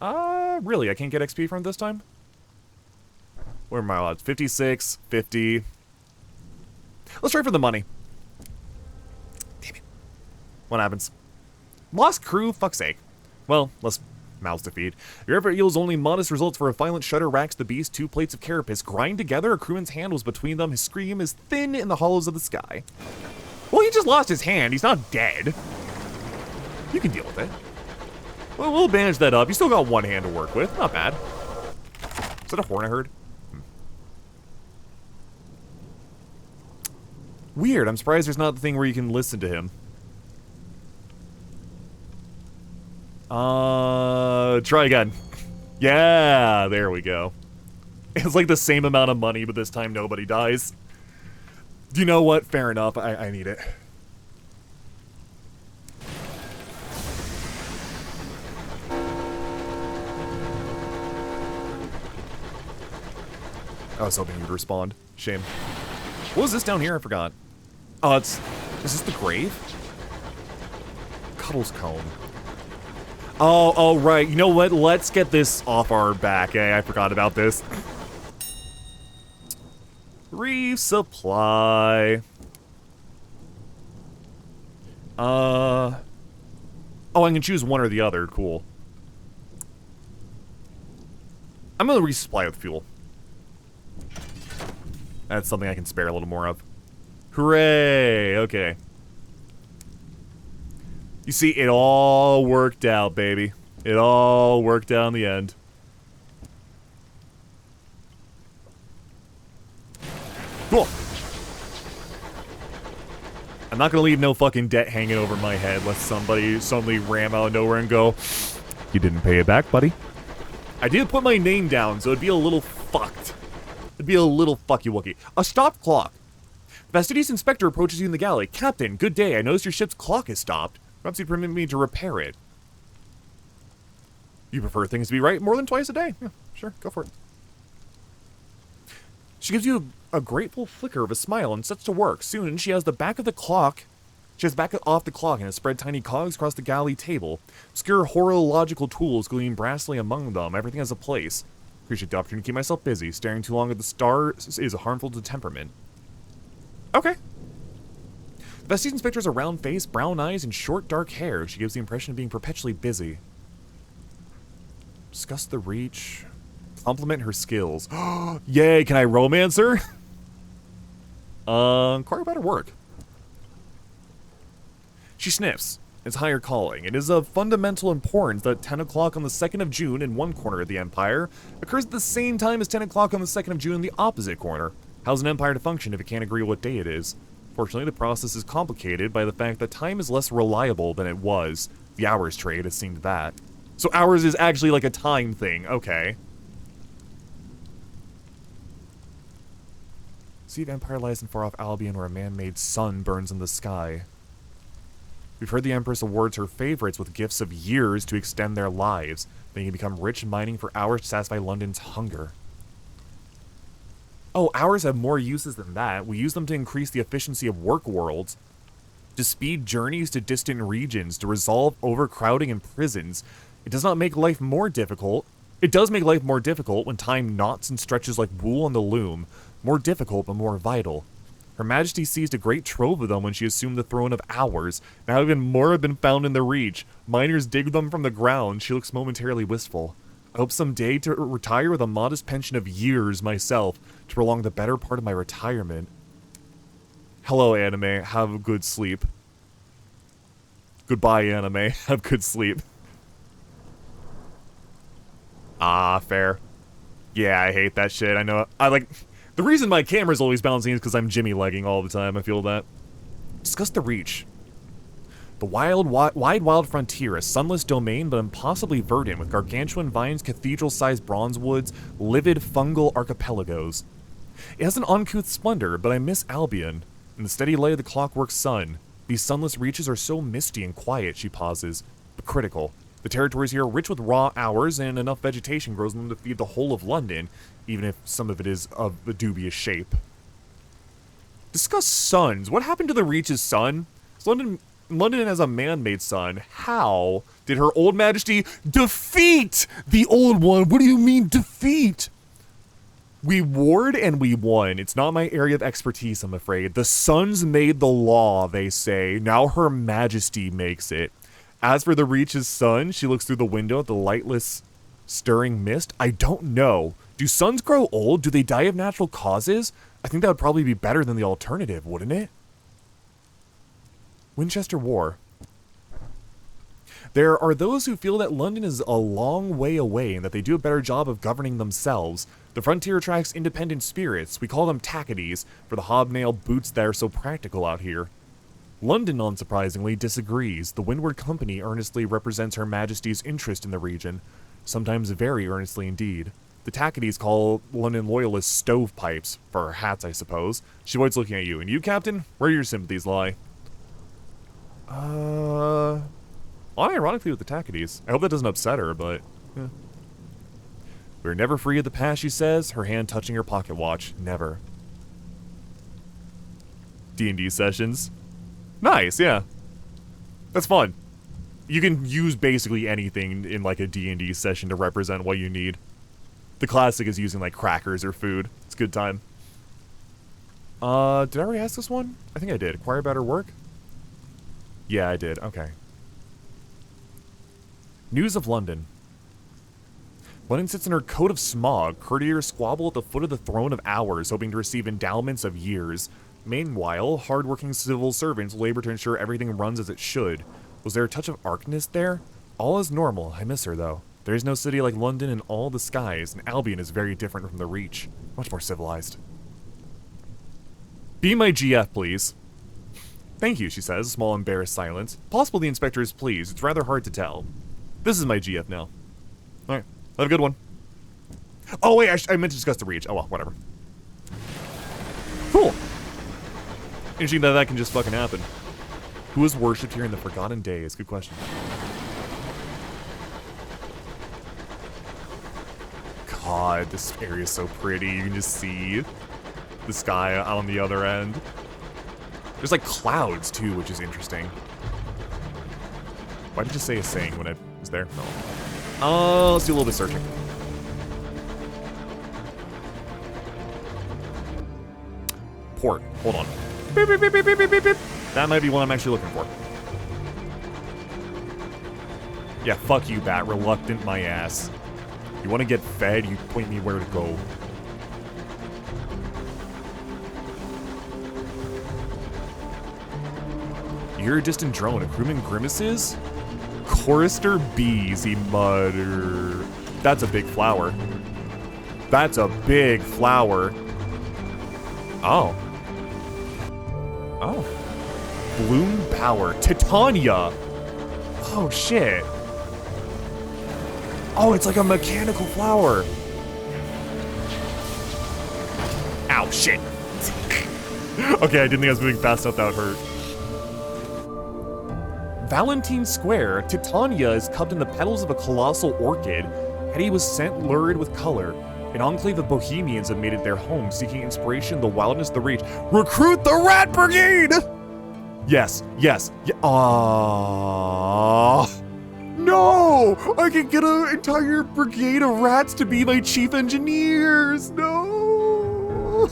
Really, I can't get XP from it this time? Where are my odds? 56, 50. Let's try for the money. Damn it. What happens? Lost crew, fuck's sake. Well, less mouths to feed. Your effort yields only modest results for a violent shudder racks the beast. 2 plates of carapace grind together. A crewman's hand was between them. His scream is thin in the hollows of the sky. Well, he just lost his hand. He's not dead. You can deal with it. Well, we'll bandage that up. You still got one hand to work with. Not bad. Is that a horn I heard? Weird, I'm surprised there's not the thing where you can listen to him. Try again. Yeah, there we go. It's like the same amount of money, but this time nobody dies. You know what? Fair enough. I need it. I was hoping you'd respond. Shame. What was this down here? I forgot. Oh, is this the grave? Cuddles Cone. Oh, right. You know what? Let's get this off our back. I forgot about this. Resupply. Oh, I can choose one or the other. Cool. I'm gonna resupply with fuel. That's something I can spare a little more of. Hooray! Okay. You see, it all worked out, baby. It all worked out in the end. Cool. I'm not gonna leave no fucking debt hanging over my head lest somebody suddenly ram out of nowhere and go, "You didn't pay it back, buddy." I did put my name down, so it'd be a little fucked. It'd be a little fucky-wucky. A stopped clock. The fastidious inspector approaches you in the galley. "Captain, good day. I noticed your ship's clock is stopped. Perhaps you'd permit me to repair it." You prefer things to be right more than twice a day? Yeah, sure, go for it. She gives you a grateful flicker of a smile and sets to work. Soon, she has the back of the clock. She has the back off the clock and has spread tiny cogs across the galley table. Obscure horological tools gleam brassily among them. Everything has a place. Appreciate the opportunity to keep myself busy. Staring too long at the stars is harmful to temperament. Okay. The fastidious inspector has a round face, brown eyes, and short, dark hair. She gives the impression of being perpetually busy. Discuss the reach. Compliment her skills. Yay, can I romance her? Inquire about her work. She sniffs. It's higher calling. It is of fundamental importance that 10 o'clock on the 2nd of June in one corner of the Empire occurs at the same time as 10 o'clock on the 2nd of June in the opposite corner. How's an empire to function if it can't agree what day it is? Fortunately, the process is complicated by the fact that time is less reliable than it was. The hours trade has seen to that. So hours is actually like a time thing. Okay. See if Empire lies in far-off Albion where a man-made sun burns in the sky. We've heard the Empress awards her favorites with gifts of years to extend their lives. They can become rich mining for hours to satisfy London's hunger. Oh, hours have more uses than that. We use them to increase the efficiency of work worlds, to speed journeys to distant regions, to resolve overcrowding in prisons. It does not make life more difficult. It does make life more difficult when time knots and stretches like wool on the loom. More difficult, but more vital. Her Majesty seized a great trove of them when she assumed the throne of hours. Now even more have been found in the reach. Miners dig them from the ground. She looks momentarily wistful. I hope someday to retire with a modest pension of years myself, to prolong the better part of my retirement. Hello, anime. Have a good sleep. Goodbye, anime. Have good sleep. Ah, fair. Yeah, I hate that shit. I know. The reason my camera's always bouncing is because I'm Jimmy legging all the time. I feel that. Discuss the reach. The wide frontier, a sunless domain, but impossibly verdant, with gargantuan vines, cathedral-sized bronze woods, livid fungal archipelagos. It has an uncouth splendor, but I miss Albion, and the steady light of the clockwork sun. These sunless reaches are so misty and quiet, she pauses, but critical. The territories here are rich with raw hours, and enough vegetation grows in them to feed the whole of London, even if some of it is of a dubious shape. Discuss suns. What happened to the Reach's sun? London has a man-made sun. How did Her Old Majesty defeat the old one? What do you mean, defeat? We warred and we won. It's not my area of expertise, I'm afraid. The suns made the law, they say. Now Her Majesty makes it. As for the Reach's sun, she looks through the window at the lightless, stirring mist. I don't know. Do suns grow old? Do they die of natural causes? I think that would probably be better than the alternative, wouldn't it? Winchester War. There are those who feel that London is a long way away and that they do a better job of governing themselves. The frontier attracts independent spirits. We call them tackities for the hobnail boots that are so practical out here. London, unsurprisingly, disagrees. The Windward Company earnestly represents Her Majesty's interest in the region, sometimes very earnestly indeed. The tackities call London loyalists stovepipes, for hats, I suppose. She avoids looking at you. And you, Captain? Where do your sympathies lie? Unironically with the tackities. I hope that doesn't upset her, but... yeah. We're never free of the past, she says, her hand touching her pocket watch. Never. D&D sessions. Nice, yeah. That's fun. You can use basically anything in like a D&D session to represent what you need. The classic is using like crackers or food. It's a good time. Did I already ask this one? I think I did. Acquire better work? Yeah, I did. Okay. News of London. London sits in her coat of smog, courtiers squabble at the foot of the throne of hours, hoping to receive endowments of years. Meanwhile, hard-working civil servants labor to ensure everything runs as it should. Was there a touch of Arkness there? All is normal. I miss her, though. There is no city like London in all the skies, and Albion is very different from the Reach. Much more civilized. Be my GF, please. Thank you, she says, a small embarrassed silence. Possible the inspector is pleased. It's rather hard to tell. This is my GF now. Alright, have a good one. Oh, wait, I meant to discuss the Reach. Oh, well, whatever. Cool. Interesting that that can just fucking happen. Who is worshipped here in the Forgotten Days? Good question. God, this area is so pretty. You can just see the sky out on the other end. There's like clouds too, which is interesting. Why did you say a saying when I was there? No. Let's do a little bit of searching. Port. Hold on. Beep, beep, beep, beep, beep, beep, beep. That might be what I'm actually looking for. Yeah, fuck you, bat. Reluctant my ass. You want to get fed, you point me where to go. You hear a distant drone. A crewman grimaces? Chorister bees, he muttered. That's a big flower. That's a big flower. Oh. Oh. Bloom Power. Titania! Oh, shit. Oh, it's like a mechanical flower. Ow, shit. Okay, I didn't think I was moving fast enough that would hurt. Valentine Square. Titania is cupped in the petals of a colossal orchid. Hetty was scent lurid with color. An enclave of bohemians have made it their home, seeking inspiration in the wildness of the Reach. Recruit the Rat Brigade! Yes, yes, yeah. No! I can get an entire brigade of rats to be my chief engineers! No!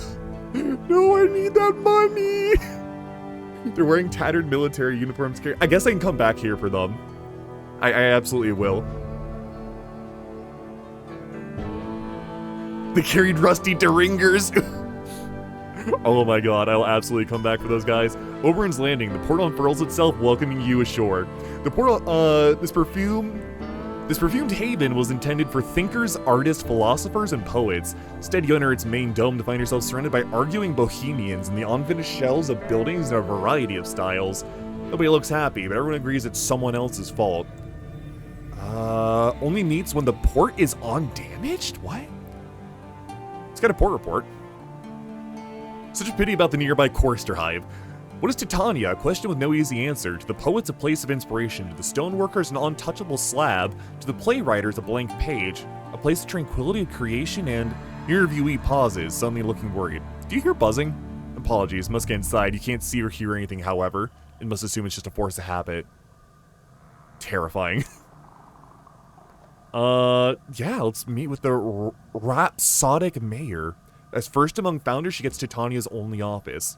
No, I need that money! They're wearing tattered military uniforms. I guess I can come back here for them. I absolutely will. They carried rusty deringers. Oh my god, I'll absolutely come back for those guys. Oberon's Landing, the port unfurls itself, welcoming you ashore. The port, this perfumed haven was intended for thinkers, artists, philosophers, and poets. Instead, you enter its main dome to find yourself surrounded by arguing bohemians in the unfinished shells of buildings in a variety of styles. Nobody looks happy, but everyone agrees it's someone else's fault. Only meets when the port is undamaged? What? It's got a port report. Such a pity about the nearby chorister hive. What is Titania? A question with no easy answer. To the poets, a place of inspiration. To the stoneworkers, an untouchable slab. To the playwriters, a blank page. A place of tranquility of creation and... Interviewee pauses, suddenly looking worried. Do you hear buzzing? Apologies, must get inside. You can't see or hear anything, however. And must assume it's just a force of habit. Terrifying. Yeah, let's meet with the Rhapsodic Mayor. As first among founders, she gets Titania's only office.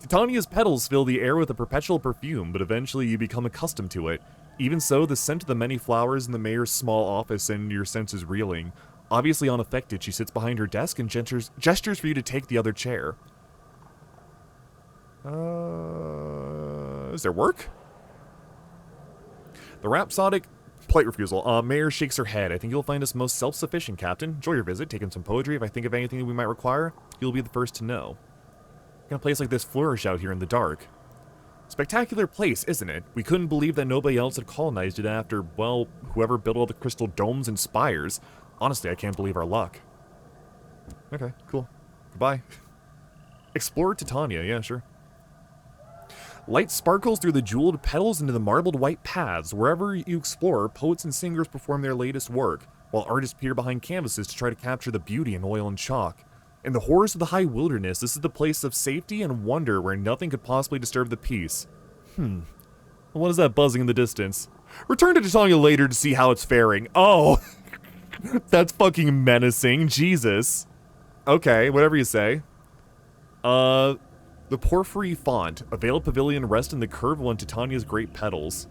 Titania's petals fill the air with a perpetual perfume, but eventually you become accustomed to it. Even so, the scent of the many flowers in the mayor's small office send your senses reeling. Obviously unaffected, she sits behind her desk and gestures for you to take the other chair. Is there work? The rhapsodic polite refusal. Mayor shakes her head. I think you'll find us most self-sufficient, Captain. Enjoy your visit. Take in some poetry. If I think of anything that we might require, you'll be the first to know. In a place like this flourish out here in the dark. Spectacular place, isn't it? We couldn't believe that nobody else had colonized it after, well, whoever built all the crystal domes and spires. Honestly, I can't believe our luck. Okay, cool. Goodbye. Explore Titania, yeah, sure. Light sparkles through the jeweled petals into the marbled white paths. Wherever you explore, poets and singers perform their latest work, while artists peer behind canvases to try to capture the beauty in oil and chalk. In the horrors of the high wilderness, this is the place of safety and wonder where nothing could possibly disturb the peace. What is that buzzing in the distance? Return to Titania later to see how it's faring. Oh! That's fucking menacing. Jesus. Okay, whatever you say. The porphyry font. A veiled pavilion rests in the curve of one Titania's great petals.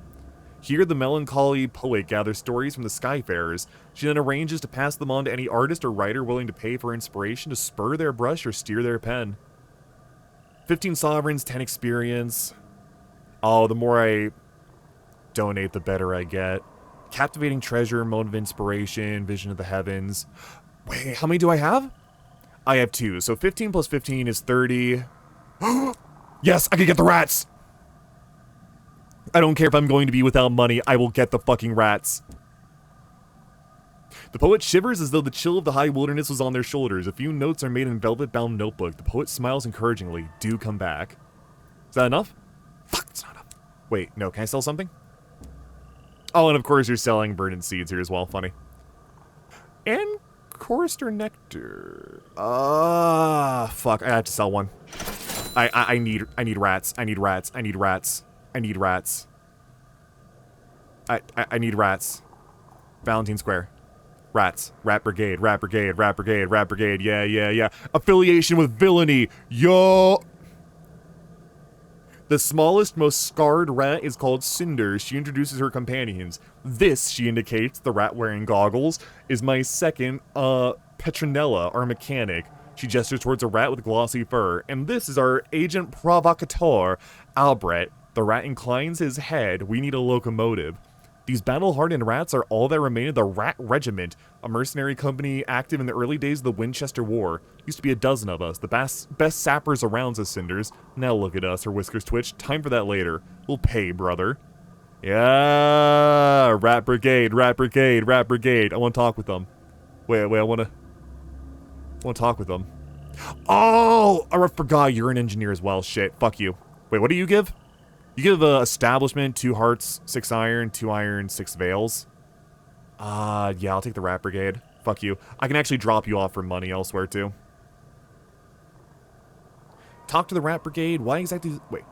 Here, the melancholy poet gathers stories from the skyfarers. She then arranges to pass them on to any artist or writer willing to pay for inspiration to spur their brush or steer their pen. 15 sovereigns, 10 experience. Oh, the more I donate, the better I get. Captivating treasure, mode of inspiration, vision of the heavens. Wait, how many do I have? I have 2, so 15 plus 15 is 30. Yes, I can get the rats! I don't care if I'm going to be without money, I will get the fucking rats. The poet shivers as though the chill of the high wilderness was on their shoulders. A few notes are made in velvet-bound notebook. The poet smiles encouragingly. Do come back. Is that enough? Fuck, it's not enough. Wait, no, can I sell something? Oh, and of course you're selling verdant seeds here as well. Funny. And chorister nectar. Fuck, I have to sell one. I need rats. I need rats. I need rats. I need rats. I need rats. Valentine Square. Rats. Rat Brigade. Rat Brigade. Rat Brigade. Rat Brigade. Yeah, yeah, yeah. Affiliation with villainy. Yo! The smallest, most scarred rat is called Cinder. She introduces her companions. This, she indicates, the rat wearing goggles, is my second, Petronella, our mechanic. She gestures towards a rat with glossy fur. And this is our agent provocateur, Albrecht. The rat inclines his head. We need a locomotive. These battle-hardened rats are all that remain of the Rat Regiment, a mercenary company active in the early days of the Winchester War. Used to be a dozen of us, the best sappers around us, Cinders. Now look at us, her whiskers twitch. Time for that later. We'll pay, brother. Yeah, Rat Brigade, Rat Brigade, Rat Brigade. I want to talk with them. Wait, I want to talk with them. Oh, I forgot you're an engineer as well. Shit, fuck you. Wait, what do you give? You give establishment 2 hearts, 6 iron, 2 iron, 6 veils. Yeah, I'll take the Rat Brigade. Fuck you. I can actually drop you off for money elsewhere too. Talk to the Rat Brigade. Why exactly? Wait.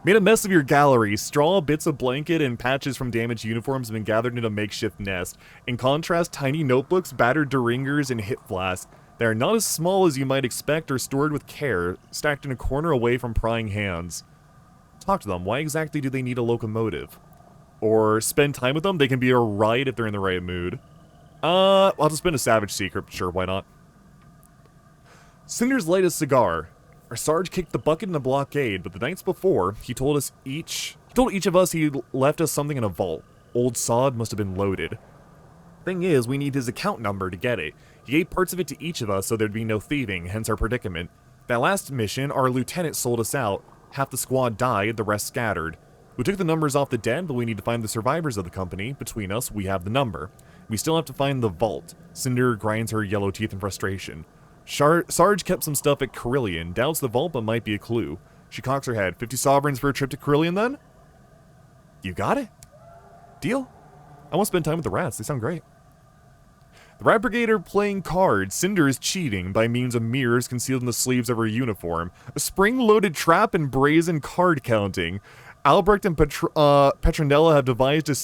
Made a mess of your gallery. Straw, bits of blanket, and patches from damaged uniforms have been gathered in a makeshift nest. In contrast, tiny notebooks, battered deringers, and hit flasks. They are not as small as you might expect or stored with care, stacked in a corner away from prying hands. Talk to them. Why exactly do they need a locomotive? Or spend time with them? They can be a ride if they're in the right mood. I'll just spend a savage secret. Sure, why not? Cinders light a cigar. Our Sarge kicked the bucket in the blockade, but the nights before, he told each of us he left us something in a vault. Old sod must have been loaded. Thing is, we need his account number to get it. He gave parts of it to each of us so there'd be no thieving, hence our predicament. That last mission, our lieutenant sold us out. Half the squad died, the rest scattered. We took the numbers off the dead, but we need to find the survivors of the company. Between us, we have the number. We still have to find the vault. Cinder grinds her yellow teeth in frustration. Sarge kept some stuff at Carillion. Doubts the vault, but might be a clue. She cocks her head. 50 sovereigns for a trip to Carillion, then? You got it? Deal? I want to spend time with the rats. They sound great. The Rat Brigade are playing cards. Cinder is cheating by means of mirrors concealed in the sleeves of her uniform. A spring-loaded trap and brazen card counting. Albrecht and Petronella have devised a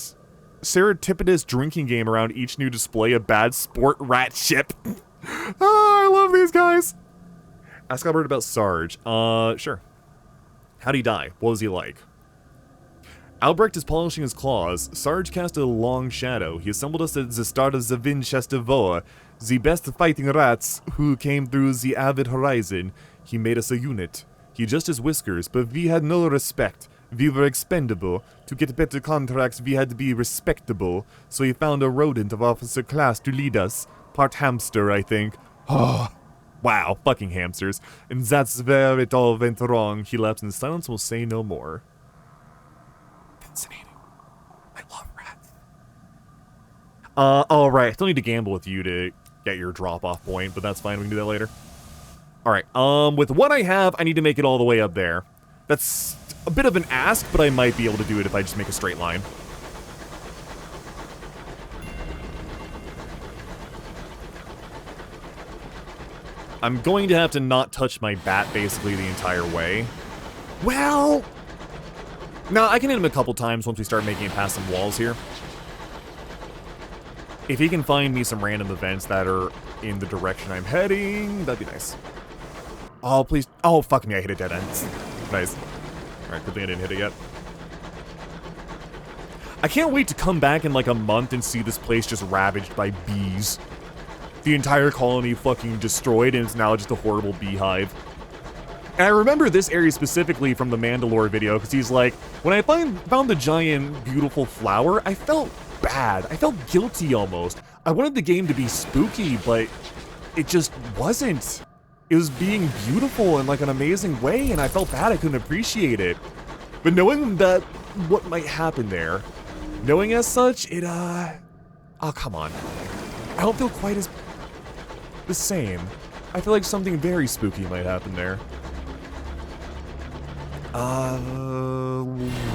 serendipitous drinking game around each new display of bad sport rat ship. I love these guys. Ask Albert about Sarge. Sure. How'd he die? What was he like? Albrecht is polishing his claws. Sarge cast a long shadow. He assembled us at the start of the Winchester War. The best fighting rats who came through the avid horizon. He made us a unit. He adjusted his whiskers, but we had no respect. We were expendable. To get better contracts, we had to be respectable. So he found a rodent of officer class to lead us. Part hamster, I think. Oh, wow, fucking hamsters. And that's where it all went wrong. He lapsed in silence, will say no more. Fascinating. I love rats. Alright, I still need to gamble with you to get your drop-off point, but that's fine, we can do that later. Alright, with what I have, I need to make it all the way up there. That's a bit of an ask, but I might be able to do it if I just make a straight line. I'm going to have to not touch my bat basically the entire way. Well... no, I can hit him a couple times once we start making it past some walls here. If he can find me some random events that are in the direction I'm heading, that'd be nice. Oh, please. Oh, fuck me, I hit a dead end. Nice. Alright, good thing I didn't hit it yet. I can't wait to come back in like a month and see this place just ravaged by bees. The entire colony fucking destroyed, and it's now just a horrible beehive. And I remember this area specifically from the Mandalore video, because he's like, when I found the giant, beautiful flower, I felt bad. I felt guilty almost. I wanted the game to be spooky, but it just wasn't. It was being beautiful in like an amazing way, and I felt bad I couldn't appreciate it. But knowing that, what might happen there, knowing as such, it, oh, come on. I don't feel quite as the same. I feel like something very spooky might happen there.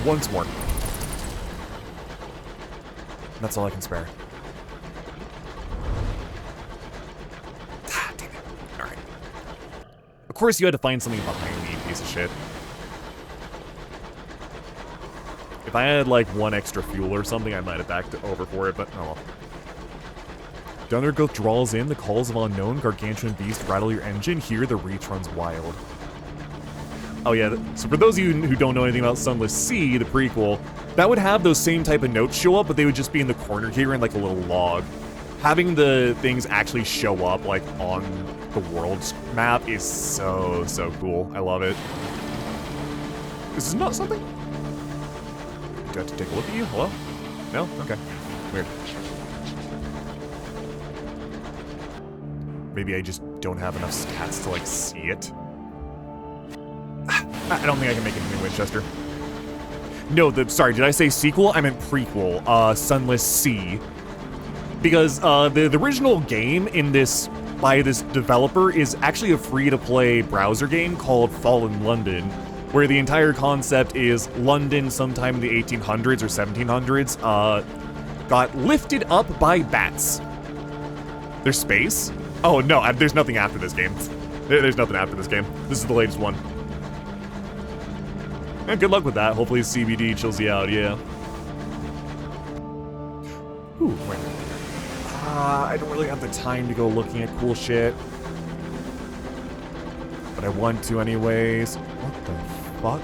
Once more. That's all I can spare. Ah, damn it. Alright. Of course you had to find something behind me, piece of shit. If I had, like, one extra fuel or something, I might have backed over for it, but oh well. The undergrowth draws in, the calls of unknown, gargantuan beast rattle your engine, here the reach runs wild. Oh yeah, so for those of you who don't know anything about Sunless Sea, the prequel, that would have those same type of notes show up, but they would just be in the corner here in like a little log. Having the things actually show up like on the world's map is so, so cool. I love it. This is not something? Do I have to take a look at you? Hello? No? Okay. Weird. Maybe I just don't have enough stats to like see it. I don't think I can make it in Winchester. No, sorry, did I say sequel? I meant prequel, Sunless Sea. Because, the original game in this, by this developer, is actually a free-to-play browser game called Fallen London, where the entire concept is London sometime in the 1800s or 1700s, got lifted up by bats. There's space? Oh, no, there's nothing after this game. There's nothing after this game. This is the latest one. Yeah, good luck with that. Hopefully CBD chills you out, yeah. Ooh, wait. I don't really have the time to go looking at cool shit. But I want to anyways. What the fuck?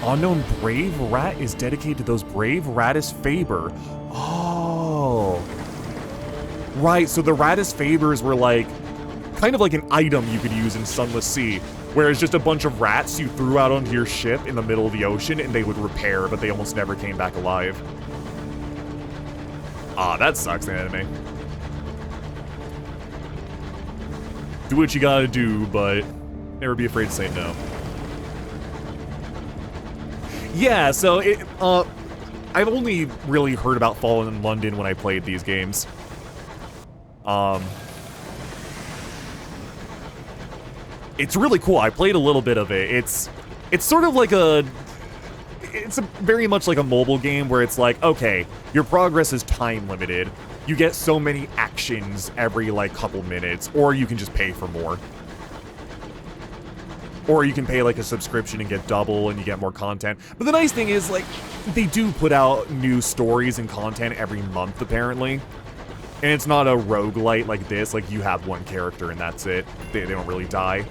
Unknown Brave Rat is dedicated to those brave Ratus Faber. Oh. Right, so the Ratus Fabers were like, kind of like an item you could use in Sunless Sea. Whereas just a bunch of rats you threw out onto your ship in the middle of the ocean and they would repair, but they almost never came back alive. Ah, that sucks in anime. Do what you gotta do, but never be afraid to say no. Yeah, so I've only really heard about Fallen in London when I played these games. It's really cool. I played a little bit of it. It's sort of like it's very much like a mobile game where it's like, okay, your progress is time limited. You get so many actions every like couple minutes, or you can just pay for more. Or you can pay like a subscription and get double and you get more content. But the nice thing is, like, they do put out new stories and content every month apparently. And it's not a roguelite like this, like you have one character and that's it. They don't really die.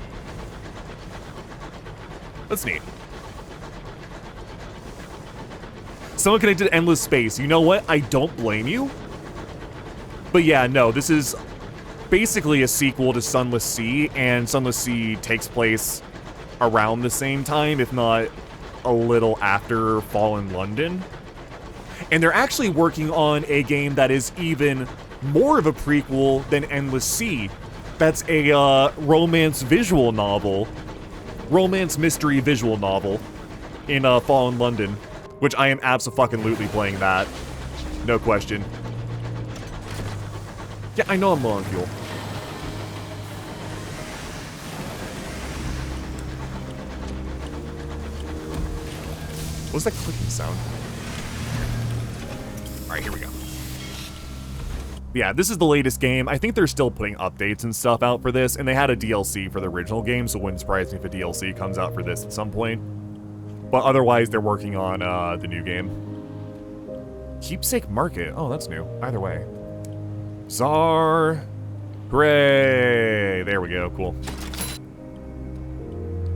That's neat. Someone connected to Endless Space. You know what? I don't blame you. But yeah, no, this is basically a sequel to Sunless Sea, and Sunless Sea takes place around the same time, if not a little after Fallen London. And they're actually working on a game that is even more of a prequel than Endless Sea. That's a romance visual novel, romance mystery visual novel in Fallen London, which I am abso-fucking-lutely playing that. No question. Yeah, I know I'm low on fuel. What's that clicking sound? Alright, here we go. Yeah, this is the latest game. I think they're still putting updates and stuff out for this, and they had a DLC for the original game, so it wouldn't surprise me if a DLC comes out for this at some point. But otherwise, they're working on the new game. Keepsake Market. Oh, that's new. Either way. Czar. Hooray! There we go. Cool.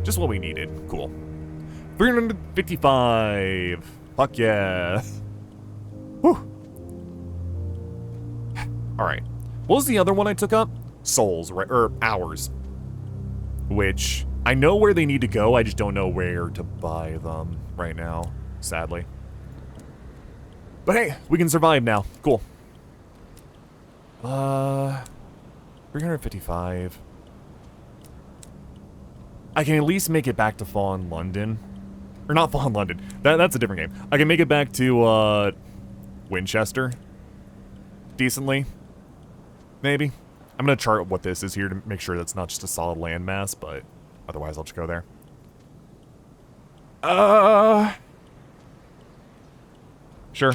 Just what we needed. Cool. 355. Fuck yeah. Whew. Alright. What was the other one I took up? Souls, right? Or Hours. Which, I know where they need to go, I just don't know where to buy them right now, sadly. But hey, we can survive now. Cool. 355. I can at least make it back to Fallen London. Or not Fallen London. That's a different game. I can make it back to, Winchester. Decently. Maybe. I'm gonna chart what this is here to make sure that's not just a solid landmass, but otherwise I'll just go there. Sure.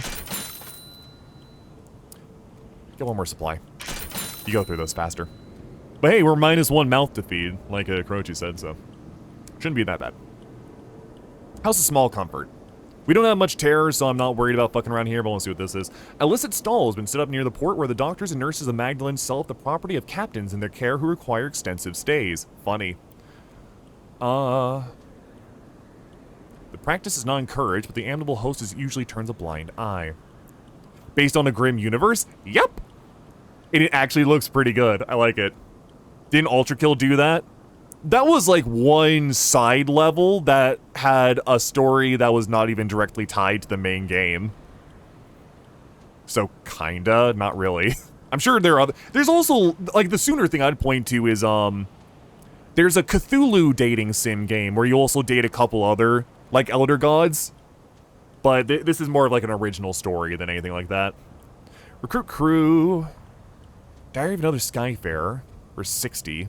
Get one more supply. You go through those faster. But hey, we're -1 mouth to feed, like Croce said, so shouldn't be that bad. House of Small Comfort. We don't have much terror, so I'm not worried about fucking around here, but let's see what this is. Illicit stall has been set up near the port where the doctors and nurses of Magdalene sell up the property of captains in their care who require extensive stays. Funny. The practice is not encouraged, but the amiable hostess usually turns a blind eye. Based on a grim universe? Yep! And it actually looks pretty good. I like it. Didn't Ultra Kill do that? That was like one side level that had a story that was not even directly tied to the main game. So kinda, not really. I'm sure there are other... There's also, like, the sooner thing I'd point to is, there's a Cthulhu dating sim game where you also date a couple other, like, elder gods. But this is more of like an original story than anything like that. Recruit crew. Diary of another Skyfarer. For 60.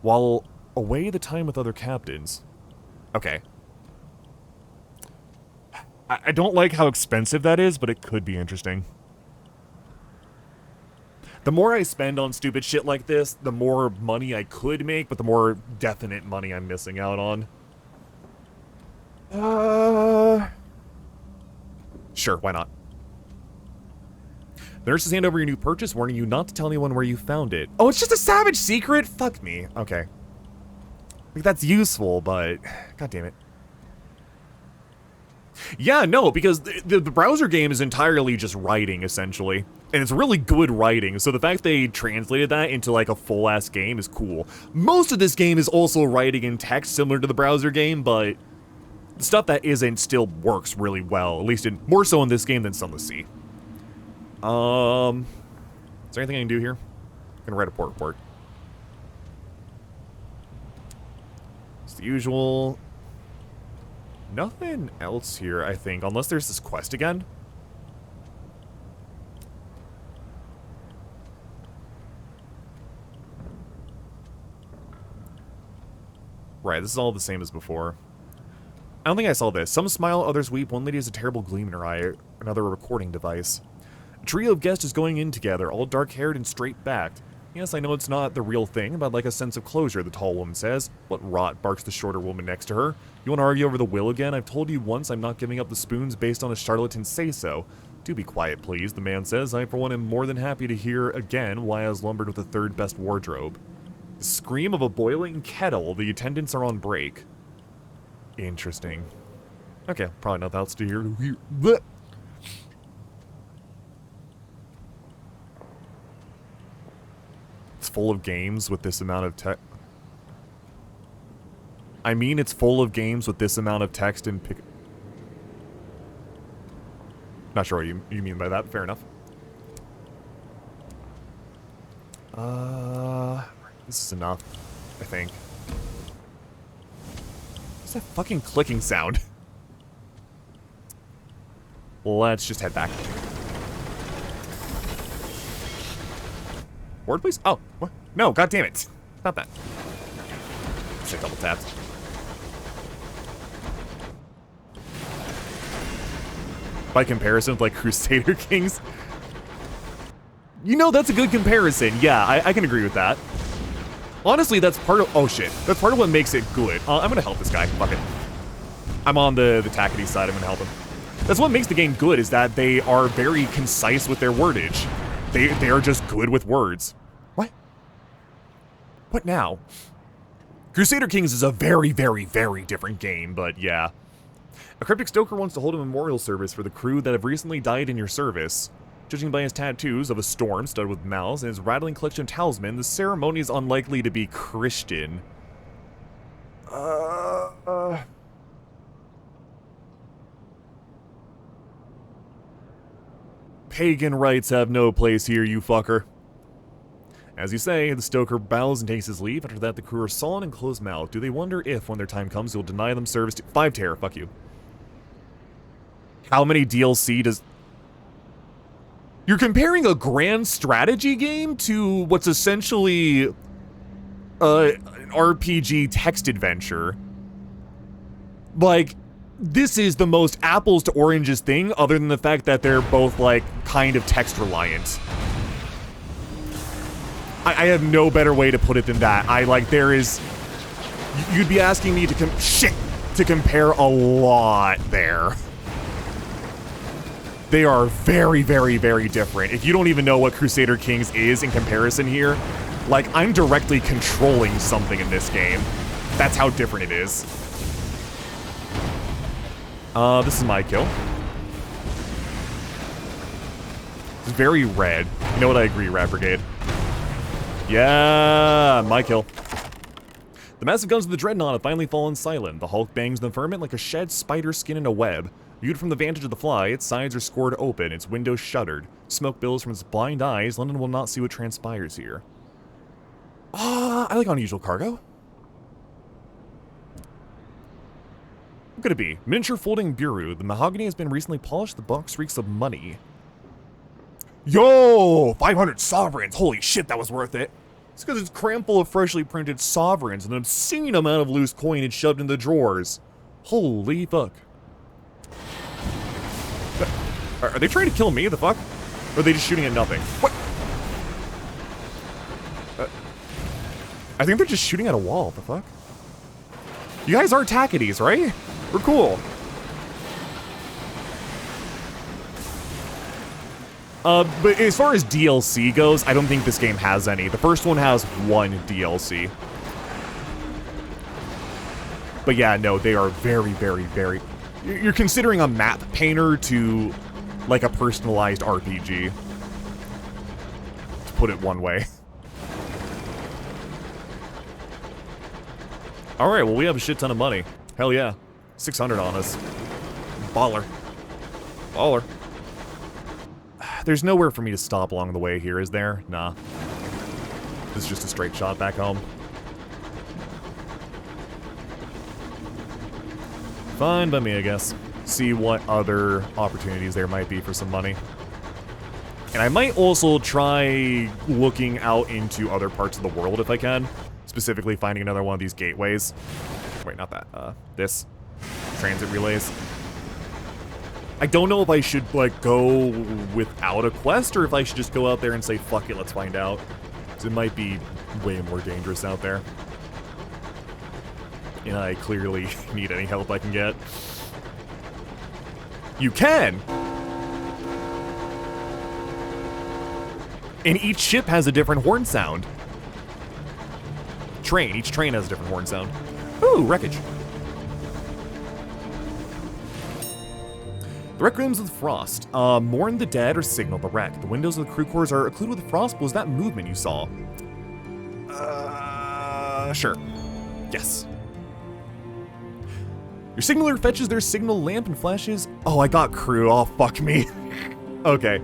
While away the time with other captains. Okay. I don't like how expensive that is, but it could be interesting. The more I spend on stupid shit like this, the more money I could make, but the more definite money I'm missing out on. Sure, why not? The nurses hand over your new purchase, warning you not to tell anyone where you found it. Oh, it's just a savage secret? Fuck me. Okay. Like, that's useful, but... God damn it. Yeah, no, because the browser game is entirely just writing, essentially. And it's really good writing, so the fact they translated that into, like, a full-ass game is cool. Most of this game is also writing in text, similar to the browser game, but... the stuff that isn't still works really well, at least more so in this game than Sunless Sea. Is there anything I can do here? I'm gonna write a port report. It's the usual. Nothing else here, I think, unless there's this quest again. Right, this is all the same as before. I don't think I saw this. Some smile, others weep. One lady has a terrible gleam in her eye. Another a recording device. A trio of guests is going in together, all dark-haired and straight-backed. Yes, I know it's not the real thing, but I'd like a sense of closure, the tall woman says. What rot, barks the shorter woman next to her. You want to argue over the will again? I've told you once I'm not giving up the spoons based on a charlatan say-so. Do be quiet, please, the man says. I, for one, am more than happy to hear again why I was lumbered with the third-best wardrobe. The scream of a boiling kettle. The attendants are on break. Interesting. Okay, probably nothing else to hear. Blech. It's full of games with this amount of tech. I mean, it's full of games with this amount of text and pick... Not sure what you mean by that. Fair enough. This is enough, I think. What's that fucking clicking sound? Let's just head back. Board, please? Oh, what? No, god damn it. Not that. Just double tapped. By comparison with, like, Crusader Kings. You know, that's a good comparison. Yeah, I can agree with that. Honestly, that's part of... Oh, shit. That's part of what makes it good. I'm gonna help this guy. Fuck it. I'm on the tackety side. I'm gonna help him. That's what makes the game good, is that they are very concise with their wordage. They are just good with words. What? What now? Crusader Kings is a very, very, very different game, but yeah. A cryptic stoker wants to hold a memorial service for the crew that have recently died in your service. Judging by his tattoos of a storm studded with mouths and his rattling collection of talisman, the ceremony is unlikely to be Christian. Pagan rites have no place here, you fucker. As you say, the stoker bows and takes his leave. After that, the crew are sullen and close-mouthed. Do they wonder if, when their time comes, you'll deny them service to... 5 terror, fuck you. How many DLC does... You're comparing a grand strategy game to what's essentially an RPG text adventure. Like, this is the most apples to oranges thing, other than the fact that they're both, like, kind of text reliant. I have no better way to put it than that. There is... You'd be asking me to compare a lot there. They are very, very, very different. If you don't even know what Crusader Kings is in comparison here, like, I'm directly controlling something in this game. That's how different it is. This is my kill. It's very red. You know what, I agree, Rat Brigade. Yeah, my kill. The massive guns of the Dreadnought have finally fallen silent. The Hulk bangs the firmament like a shed spider skin in a web. Viewed from the vantage of the fly, its sides are scored open, its windows shuttered. Smoke billows from its blind eyes. London will not see what transpires here. I like unusual cargo. What could it be? Miniature folding bureau. The mahogany has been recently polished. The box reeks of money. Yo! 500 sovereigns! Holy shit, that was worth it. It's because it's crammed full of freshly printed sovereigns and an obscene amount of loose coinage shoved in the drawers. Holy fuck. Are they trying to kill me? The fuck? Or are they just shooting at nothing? What? I think they're just shooting at a wall. The fuck? You guys are tacketies, right? We're cool. But as far as DLC goes, I don't think this game has any. The first one has 1 DLC. But yeah, no, they are very, very, very... You're considering a map painter to, like, a personalized RPG. To put it one way. Alright, well, we have a shit ton of money. Hell yeah. 600 on us. Baller. Baller. There's nowhere for me to stop along the way here, is there? Nah. This is just a straight shot back home. Fine by me, I guess. See what other opportunities there might be for some money. And I might also try looking out into other parts of the world if I can. Specifically finding another one of these gateways. Wait, not that. This. Transit relays. I don't know if I should, like, go without a quest, or if I should just go out there and say, fuck it, let's find out. Because it might be way more dangerous out there. And I clearly need any help I can get. You can! And each ship has a different horn sound. Each train has a different horn sound. Ooh, wreckage. The Wreck Rooms with Frost. Mourn the dead or signal the wreck. The windows of the crew quarters are occluded with frost. Was that movement you saw? Sure. Yes. Your signaler fetches their signal lamp and flashes. Oh, I got crew. Oh, fuck me. Okay.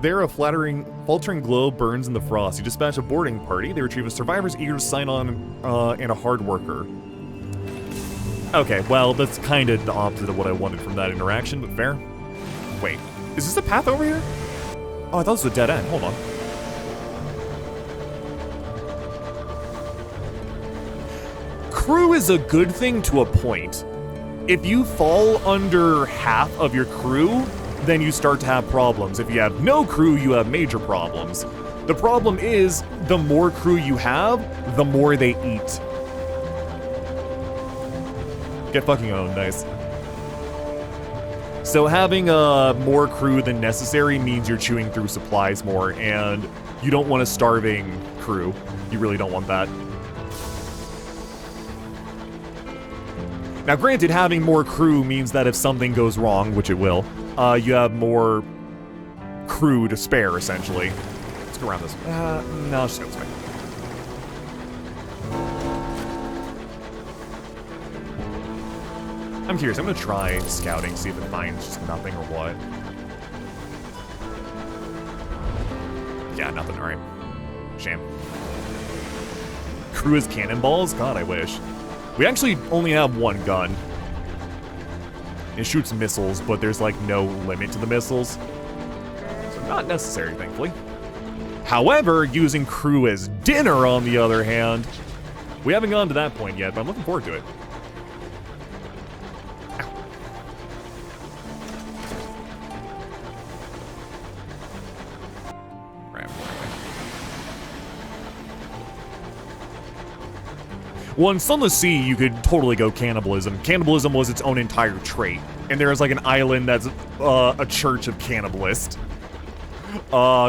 There, a faltering glow burns in the frost. You dispatch a boarding party. They retrieve a survivors eager to sign on and a hard worker. Okay, well, that's kind of the opposite of what I wanted from that interaction, but fair. Wait, is this a path over here? Oh, I thought this was a dead end. Hold on. Crew is a good thing to a point. If you fall under half of your crew, then you start to have problems. If you have no crew, you have major problems. The problem is, the more crew you have, the more they eat. Get fucking owned, nice. So having more crew than necessary means you're chewing through supplies more, and you don't want a starving crew. You really don't want that. Now granted, having more crew means that if something goes wrong, which it will, you have more crew to spare, essentially. Let's go around this. No, let's just go this way. I'm curious, I'm gonna try scouting, see if it finds just nothing or what. Yeah, nothing, alright. Shame. Crew as cannonballs? God, I wish. We actually only have one gun. It shoots missiles, but there's like no limit to the missiles. So not necessary, thankfully. However, using crew as dinner, on the other hand, we haven't gone to that point yet, but I'm looking forward to it. Well, in Sunless Sea, you could totally go cannibalism. Cannibalism was its own entire trait. And there's like an island that's a church of cannibalists.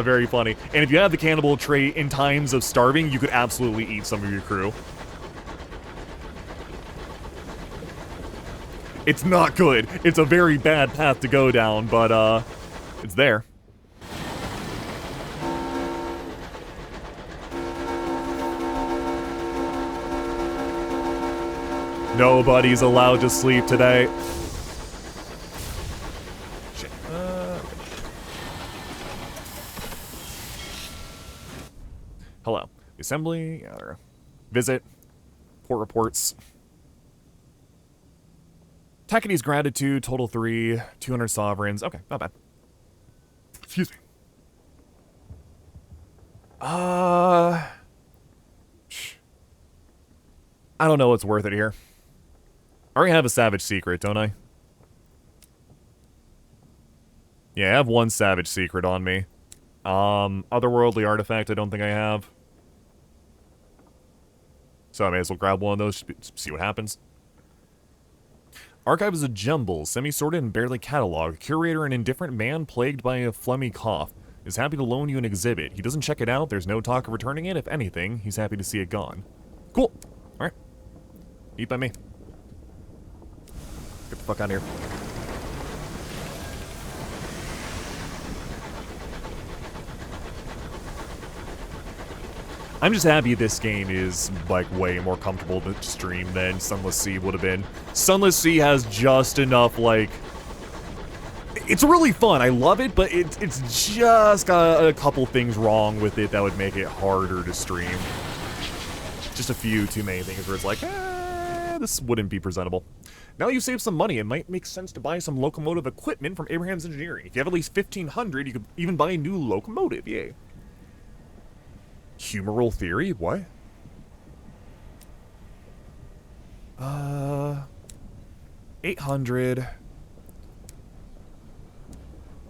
Very funny. And if you have the cannibal trait in times of starving, you could absolutely eat some of your crew. It's not good. It's a very bad path to go down, but it's there. Nobody's allowed to sleep today. Shit. Hello. Assembly. Yeah, there. Visit. Port reports. Takity's gratitude. Total 3. 200 sovereigns. Okay, not bad. Excuse me. I don't know what's worth it here. I already have a savage secret, don't I? Yeah, I have one savage secret on me. Otherworldly artifact I don't think I have. So I may as well grab one of those, see what happens. Archive is a jumble, semi-sorted and barely cataloged. Curator, an indifferent man plagued by a phlegmy cough, is happy to loan you an exhibit. He doesn't check it out, there's no talk of returning it. If anything, he's happy to see it gone. Cool. Alright. Eat by me. Get the fuck out of here. I'm just happy this game is, like, way more comfortable to stream than Sunless Sea would have been. Sunless Sea has just enough, like... It's really fun, I love it, but it's just got a couple things wrong with it that would make it harder to stream. Just a few too many things where it's like, this wouldn't be presentable. Now you save some money, it might make sense to buy some locomotive equipment from Abraham's Engineering. If you have at least 1,500, you could even buy a new locomotive, yay. Humoral theory? What? 800.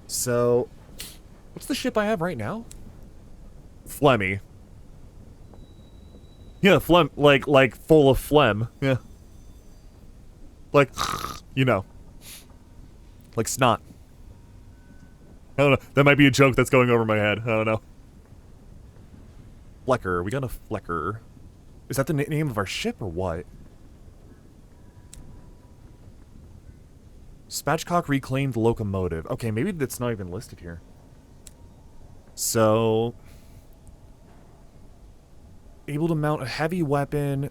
So, what's the ship I have right now? Phlegmy. Yeah, phlegm, like full of phlegm. Yeah. Like, you know. Like snot. I don't know. That might be a joke that's going over my head. I don't know. Flecker. We got a Flecker. Is that the name of our ship or what? Spatchcock reclaimed locomotive. Okay, maybe that's not even listed here. So... able to mount a heavy weapon...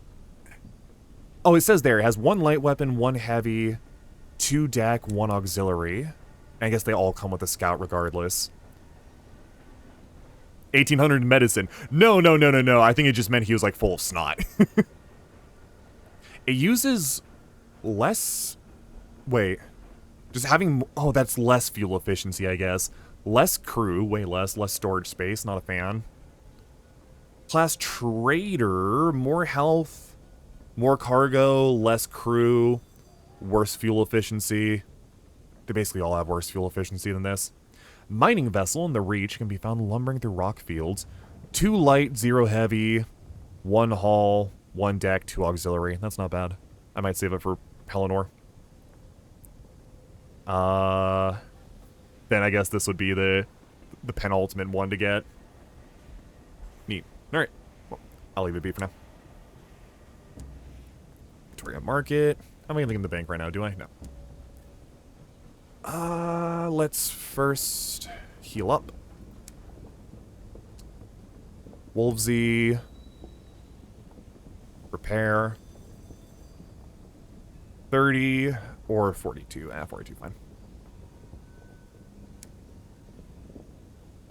Oh, it says there, it has 1 light weapon, 1 heavy, 2 deck, 1 auxiliary. I guess they all come with a scout regardless. 1800 medicine. No. I think it just meant he was like full of snot. It uses less... Wait. Just having... Oh, that's less fuel efficiency, I guess. Less crew, way less. Less storage space, not a fan. Class trader, more health, more cargo, less crew, worse fuel efficiency. They basically all have worse fuel efficiency than this. Mining vessel in the Reach can be found lumbering through rock fields. 2 light, 0 heavy, 1 hull, 1 deck, 2 auxiliary. That's not bad. I might save it for Pelennor. Then I guess this would be the penultimate one to get. Neat. Alright. Well, I'll leave it be for now. Victoria Market. I'm anything in the bank right now, do I? No. Let's first heal up. Wolvesy. Repair. 30 or 42. 42, fine.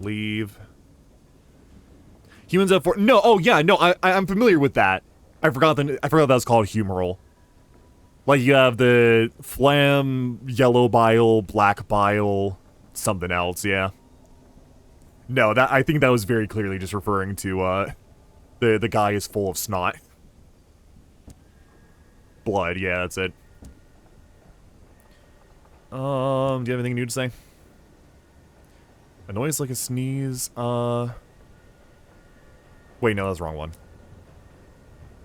Leave. Humans have 4. No, oh yeah, no, I'm familiar with that. I forgot that was called humoral. Like you have the phlegm, yellow bile, black bile, something else, yeah. No, I think that was very clearly just referring to the guy is full of snot. Blood, yeah, that's it. Do you have anything new to say? A noise like a sneeze, Wait, no, that's the wrong one.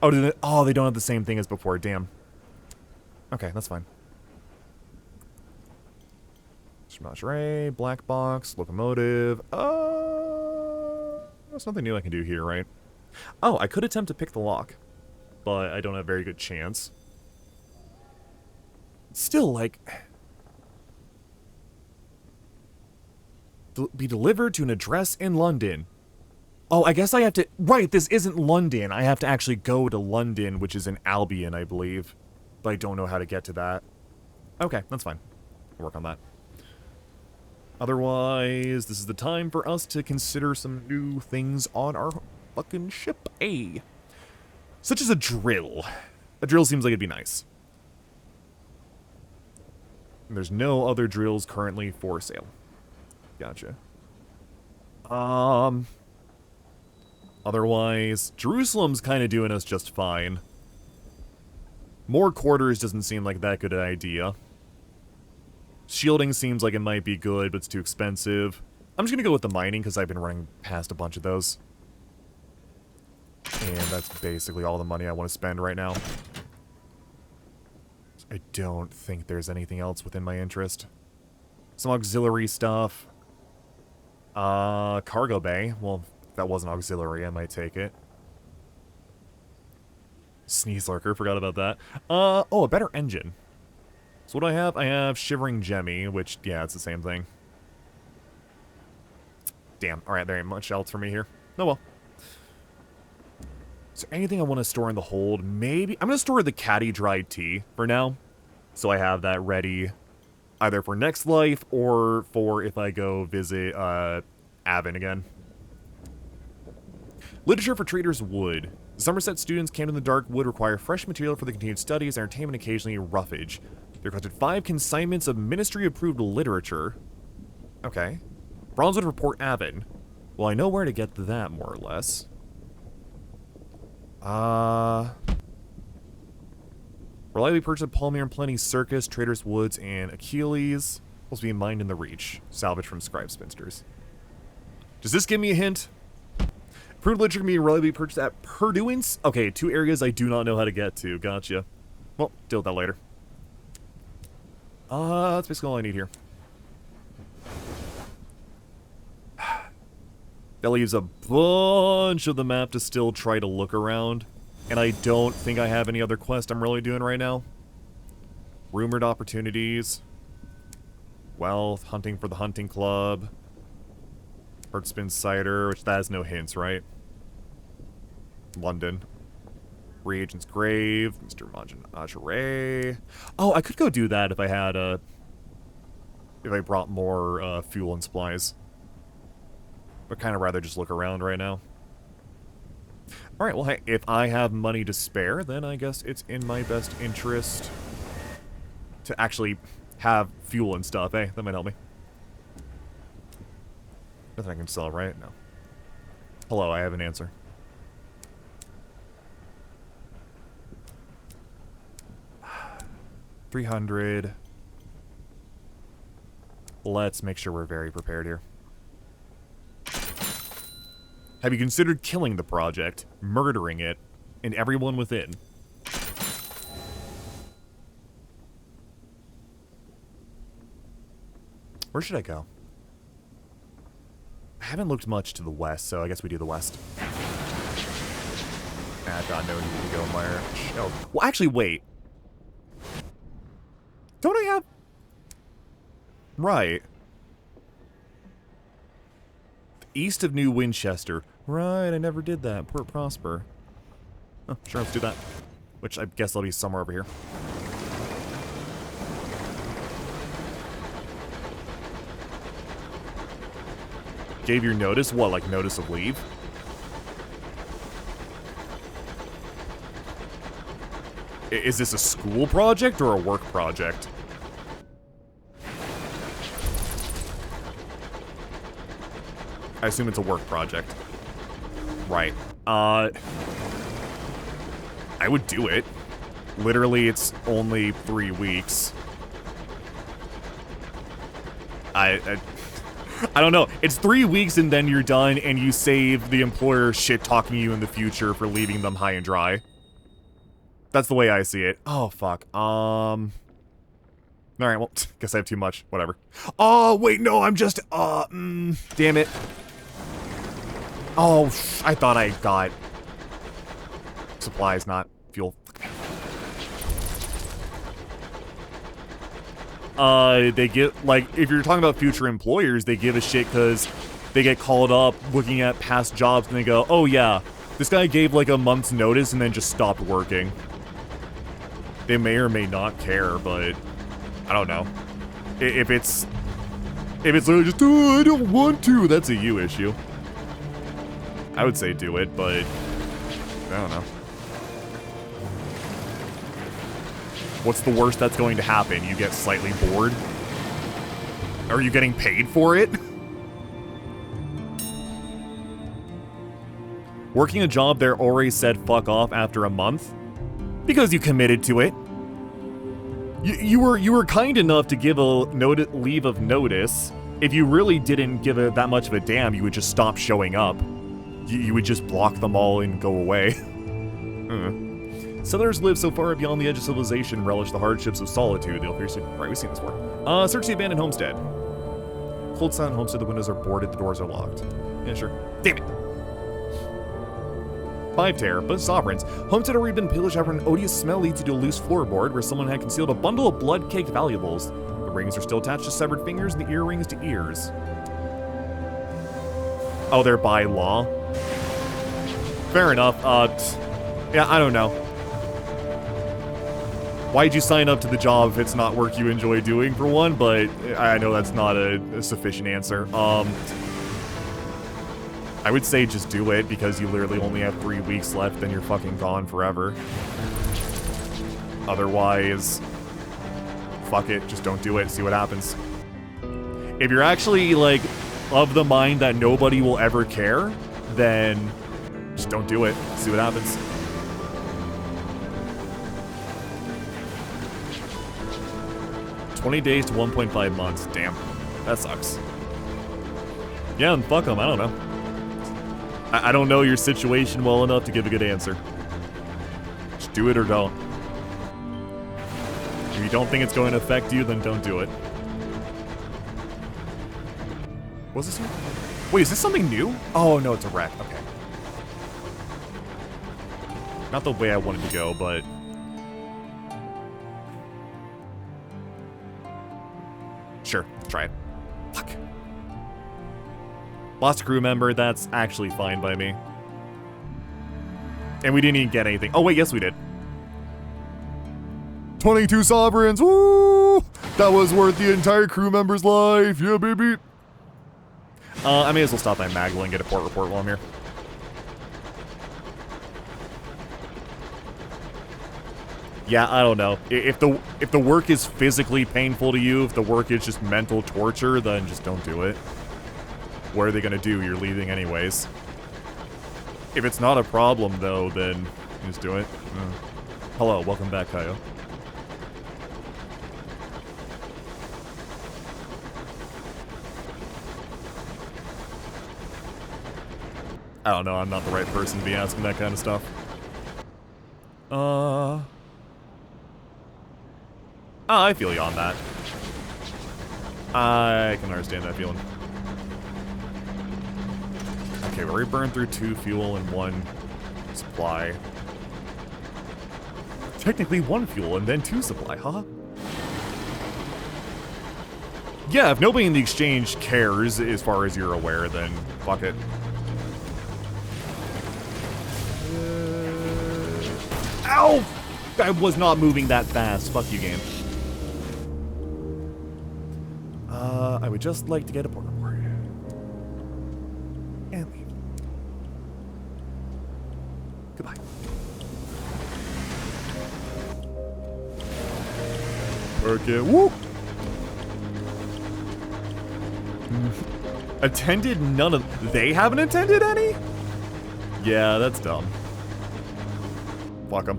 Oh, they don't have the same thing as before, damn. Okay, that's fine. Smash black box, locomotive. There's nothing new I can do here, right? Oh, I could attempt to pick the lock, but I don't have a very good chance. Still, like... be delivered to an address in London. Oh, I guess I have to... Right, this isn't London. I have to actually go to London, which is in Albion, I believe. But I don't know how to get to that. Okay, that's fine. I'll work on that. Otherwise, this is the time for us to consider some new things on our fucking ship. A. Such as a drill. A drill seems like it'd be nice. And there's no other drills currently for sale. Gotcha. Otherwise, Jerusalem's kind of doing us just fine. More quarters doesn't seem like that good an idea. Shielding seems like it might be good, but it's too expensive. I'm just gonna go with the mining, because I've been running past a bunch of those. And that's basically all the money I want to spend right now. I don't think there's anything else within my interest. Some auxiliary stuff. Cargo bay. Well, if that wasn't auxiliary, I might take it. Sneeze Lurker, forgot about that. Oh, a better engine. So what do I have? I have Shivering Gemmy, which, yeah, it's the same thing. Damn, alright, there ain't much else for me here. Oh well. Is there anything I want to store in the hold? Maybe. I'm going to store the Caddy Dried Tea for now. So I have that ready either for next life or for if I go visit Avon again. Literature for Traders Wood. The Somerset students camped in the Dark Wood require fresh material for the continued studies, entertainment, and occasionally roughage. They requested 5 consignments of ministry-approved literature. Okay. Bronzewood Report Avon. Well, I know where to get that, more or less. Reliably purchased at Palmier and Plenty Circus, Traders Woods, and Achilles. Supposed to be mined in the Reach. Salvage from Scribe Spinsters. Does this give me a hint? Approved literature can be reliably purchased at Purduance? Okay, 2 areas I do not know how to get to. Gotcha. Well, deal with that later. That's basically all I need here. That leaves a bunch of the map to still try to look around. And I don't think I have any other quest I'm really doing right now. Rumored opportunities. Wealth, hunting for the hunting club. Heartspin Cider, which that has no hints, right? London. Reagent's Grave, Mr. Majare. Oh, I could go do that if I had, if I brought more, fuel and supplies. But kind of rather just look around right now. Alright, well, hey, if I have money to spare, then I guess it's in my best interest to actually have fuel and stuff. Hey, that might help me. Nothing I can sell, right? No. Hello, I have an answer. $300. Let's make sure we're very prepared here. Have you considered killing the project, murdering it, and everyone within? Where should I go? I haven't looked much to the west, so I guess we do the west. I thought no need to go where. Oh, well, actually, wait. Don't I have... Right. East of New Winchester. Right, I never did that. Port Prosper. Oh, sure, let's do that. Which I guess I'll be somewhere over here. Gave your notice? What, like notice of leave? Is this a school project or a work project? I assume it's a work project. Right. I would do it. Literally, it's only 3 weeks. I don't know. It's 3 weeks and then you're done and you save the employer shit talking to you in the future for leaving them high and dry. That's the way I see it. Oh, fuck. Alright, well, guess I have too much. Whatever. Oh, wait, no, I'm just, damn it. Oh, I thought I got supplies, not fuel. They get, like, if you're talking about future employers, they give a shit because they get called up looking at past jobs and they go, oh yeah, this guy gave like a month's notice and then just stopped working. They may or may not care, but I don't know. If it's literally just, oh, I don't want to, that's a you issue. I would say do it, but I don't know. What's the worst that's going to happen? You get slightly bored? Are you getting paid for it? Working a job there already said fuck off after a month? Because you committed to it. You were kind enough to give a leave of notice. If you really didn't give it that much of a damn, you would just stop showing up. You would just block them all and go away. Settlers live so far beyond the edge of civilization, relish the hardships of solitude. They'll fiercely... Right, we've seen this before. Search the abandoned homestead. Cold, silent homestead, the windows are boarded, the doors are locked. Yeah, sure. Damn it! 5 tear, but sovereigns. Homestead already been pillaged after an odious smell leads you to a loose floorboard where someone had concealed a bundle of blood-caked valuables. The rings are still attached to severed fingers and the earrings to ears. Oh, they're by law? Fair enough. Yeah, I don't know. Why'd you sign up to the job if it's not work you enjoy doing, for one? But I know that's not a sufficient answer. I would say just do it, because you literally only have 3 weeks left, then you're fucking gone forever. Otherwise, fuck it, just don't do it, see what happens. If you're actually, like, of the mind that nobody will ever care, then just don't do it, see what happens. $20 days to 1.5 months. Damn. That sucks. Yeah, and fuck them. I don't know. I don't know your situation well enough to give a good answer. Just do it or don't. If you don't think it's going to affect you, then don't do it. Was this here? Wait, is this something new? Oh, no, it's a wreck. Okay. Not the way I wanted to go, but... Sure, try it. Fuck. Lost a crew member, that's actually fine by me. And we didn't even get anything. Oh, wait, yes, we did. 22 sovereigns, woo! That was worth the entire crew member's life, yeah, baby. I may as well stop by Magdalene and get a port report while I'm here. Yeah, I don't know. If the work is physically painful to you, if the work is just mental torture, then just don't do it. What are they gonna do? You're leaving anyways. If it's not a problem, though, then just do it. Hello, welcome back, Kaio. I don't know, I'm not the right person to be asking that kind of stuff. I feel you on that. I can understand that feeling. Okay, we already burned through 2 fuel and 1 supply. Technically 1 fuel and then 2 supply, huh? Yeah, if nobody in the exchange cares, as far as you're aware, then fuck it. Ow! I was not moving that fast. Fuck you, game. I would just like to get a port report. And leave. Goodbye. Okay, whoop! Attended none of... They haven't attended any? Yeah, that's dumb. Fuck them.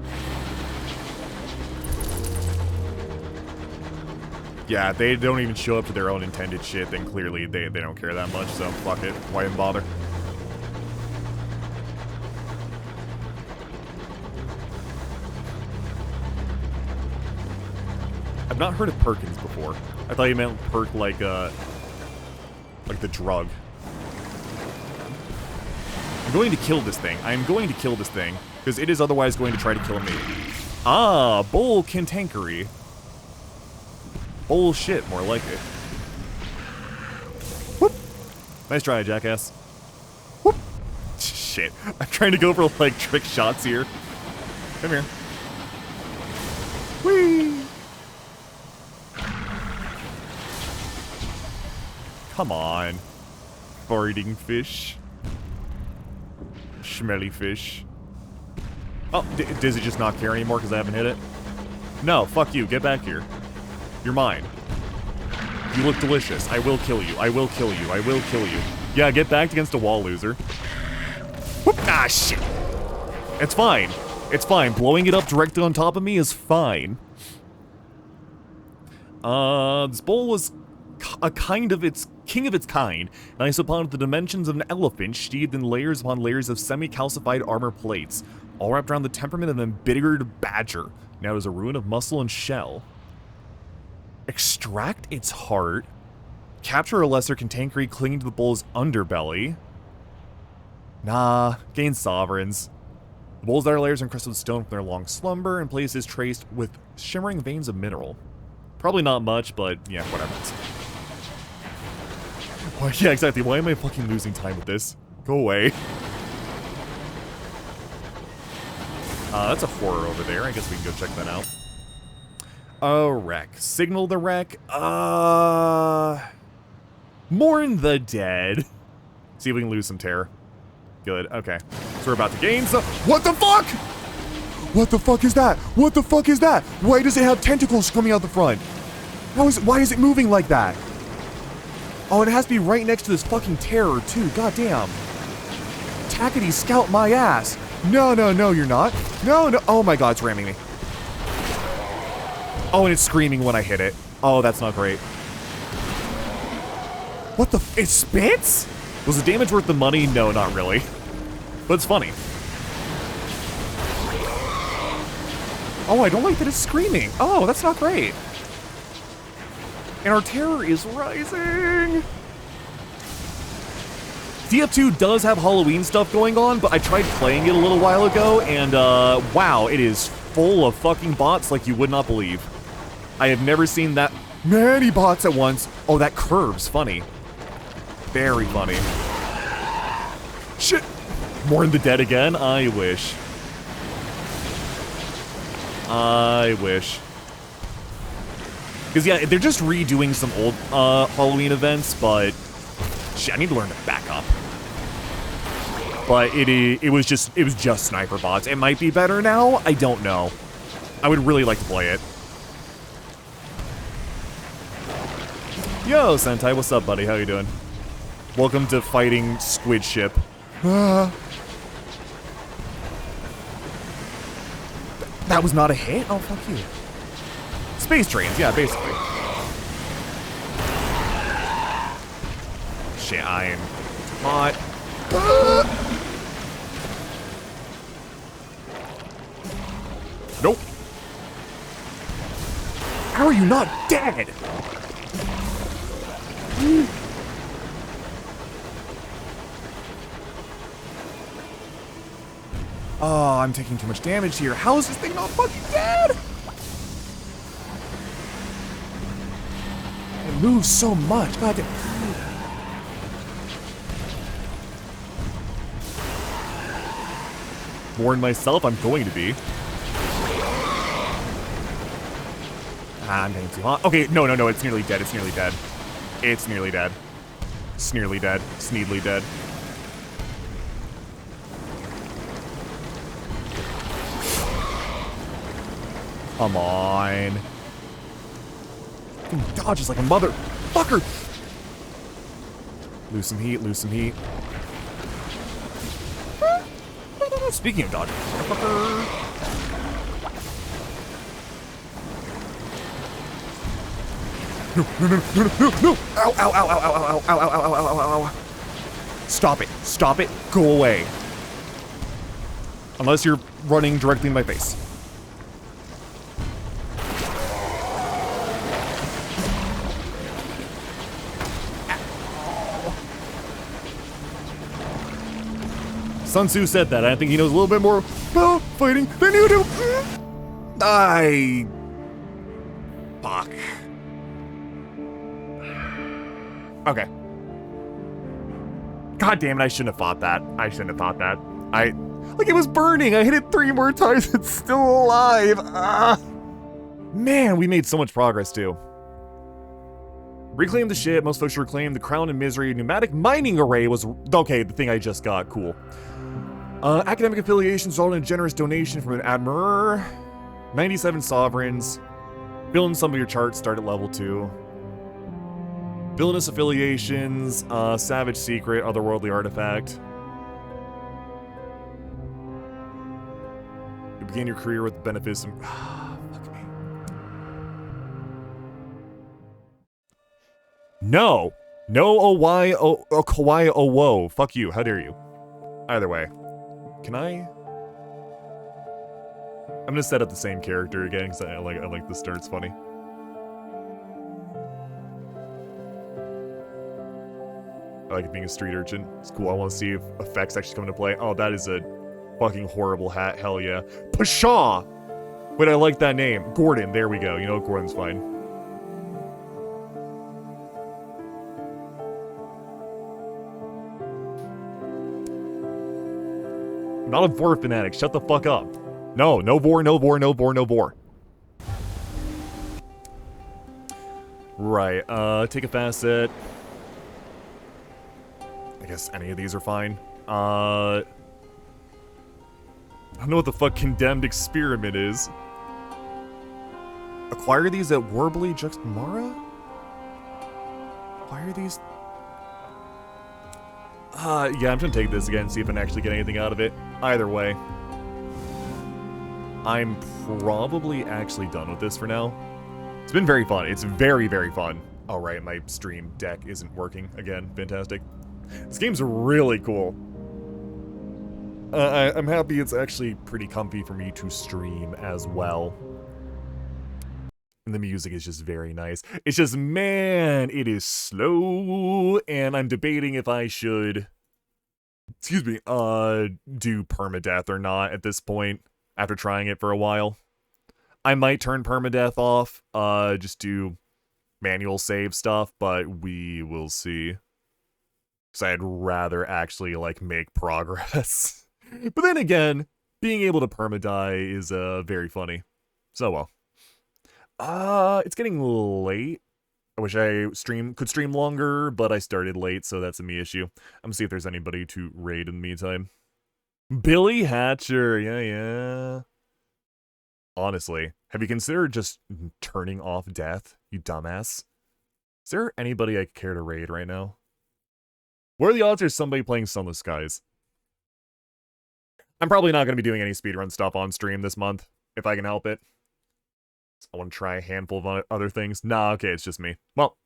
Yeah, they don't even show up to their own intended shit, then clearly they don't care that much, so fuck it. Why even bother? I've not heard of Perkins before. I thought you meant perk like the drug. I'm going to kill this thing. I am going to kill this thing, because it is otherwise going to try to kill me. Ah, bull cantankery. Bullshit, more like it. Whoop. Nice try, jackass. Whoop. Shit. I'm trying to go for, like, trick shots here. Come here. Whee! Come on. Farting fish. Smelly fish. Oh, does it just not care anymore because I haven't hit it? No, fuck you. Get back here. You're mine. You look delicious. I will kill you. I will kill you. I will kill you. Yeah, get backed against a wall, loser. Whoop. Ah, shit. It's fine. It's fine. Blowing it up directly on top of me is fine. This bowl was a kind of its king of its kind, nice upon the dimensions of an elephant, sheathed in layers upon layers of semi-calcified armor plates, all wrapped around the temperament of an embittered badger. Now it is a ruin of muscle and shell. Extract its heart. Capture a lesser cantankery clinging to the bull's underbelly. Nah, gain sovereigns. The bull's outer layers are encrusted with stone from their long slumber, and places traced with shimmering veins of mineral. Probably not much, but yeah, whatever. Well, yeah, exactly. Why am I fucking losing time with this? Go away. That's a horror over there. I guess we can go check that out. A wreck. Signal the wreck. Mourn the dead. See if we can lose some terror. Good, okay. So we're about to gain some— What the fuck?! What the fuck is that? What the fuck is that? Why does it have tentacles coming out the front? Why is it moving like that? Oh, and it has to be right next to this fucking terror, too. Goddamn. Tackety scout my ass. No, no, no, you're not. No, no. Oh my god, it's ramming me. Oh, and it's screaming when I hit it. Oh, that's not great. What the f— It spits? Was the damage worth the money? No, not really. But it's funny. Oh, I don't like that it's screaming. Oh, that's not great. And our terror is rising. TF2 does have Halloween stuff going on, but I tried playing it a little while ago, and wow, it is full of fucking bots like you would not believe. I have never seen that many bots at once. Oh, that curve's funny. Very funny. Shit. Mourn the dead again? I wish. I wish. Because, yeah, they're just redoing some old Halloween events, but... Shit, I need to learn to back up. But it was just sniper bots. It might be better now. I don't know. I would really like to play it. Yo, Sentai, what's up, buddy? How you doing? Welcome to fighting Squid Ship. That was not a hit? Oh, fuck you. Space trains, yeah, basically. Shit, I am hot. Nope. How are you not dead? Oh, I'm taking too much damage here. How is this thing not fucking dead? It moves so much. God damn. Warn myself, I'm going to be. I'm getting too hot. Okay, no, it's nearly dead. It's nearly dead. It's nearly dead. It's nearly dead. Sneedly dead. Come on. Fucking dodges like a motherfucker. Lose some heat, lose some heat. Speaking of dodging, motherfucker. No. Ow, ow, ow, ow, ow, ow, ow, ow, ow, ow, ow, ow, ow. Stop it. Stop it. Go away. Unless you're running directly in my face. Sun Tzu said that. I think he knows a little bit more about fighting than you do. Fuck. Okay. God damn it, I shouldn't have thought that. Like, it was burning. I hit it 3 more times. It's still alive. Man, we made so much progress, too. Reclaim the ship. Most folks should reclaim the Crown and Misery. Pneumatic mining array was... Okay, the thing I just got. Cool. Academic affiliations resulted in a generous donation from an admirer. 97 sovereigns. Building some of your charts. Start at level 2. Villainous affiliations. Savage secret. Otherworldly artifact. You begin your career with the benefits of... Fuck me. No! No kawaii oh whoa. Fuck you. How dare you? Either way. Can I? I'm gonna set up the same character again because I like the start. It's funny. I like being a street urchin. It's cool. I want to see if effects actually come into play. Oh, that is a fucking horrible hat. Hell yeah. Pshaw! Wait, I like that name. Gordon. There we go. You know, Gordon's fine. I'm not a Vor fanatic. Shut the fuck up. No Vor, no Vor, no Vor, no Vor. Right, take a facet. I guess any of these are fine. I don't know what the fuck condemned experiment is. Acquire these at Warbly Juxtamara? Acquire these? Yeah, I'm gonna take this again, see if I can actually get anything out of it. Either way. I'm probably actually done with this for now. It's been very fun. It's very, very fun. Alright, my stream deck isn't working. Again, fantastic. This game's really cool. I'm happy it's actually pretty comfy for me to stream as well. And the music is just very nice. It's just, man, it is slow, and I'm debating if I should, excuse me, do permadeath or not at this point, after trying it for a while. I might turn permadeath off, just do manual save stuff, but we will see. Because I'd rather actually, like, make progress. But then again, being able to permadie is, very funny. So well. It's getting late. I wish I could stream longer, but I started late, so that's a me issue. I'm gonna see if there's anybody to raid in the meantime. Billy Hatcher, yeah. Honestly, have you considered just turning off death, you dumbass? Is there anybody I care to raid right now? What are the odds there's somebody playing Sunless Skies? I'm probably not going to be doing any speedrun stuff on stream this month, if I can help it. I want to try a handful of other things. Nah, okay, it's just me. Well,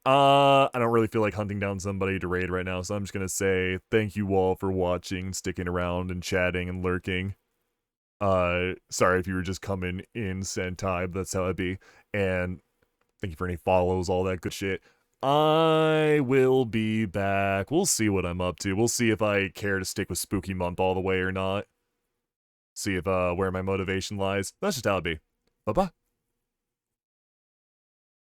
I don't really feel like hunting down somebody to raid right now, so I'm just going to say thank you all for watching, sticking around, and chatting and lurking. Sorry if you were just coming in Sentai, but that's how it be. And thank you for any follows, all that good shit. I will be back. We'll see what I'm up to. We'll see if I care to stick with Spooky Month all the way or not. See if where my motivation lies. That's just how it be. Bye-bye.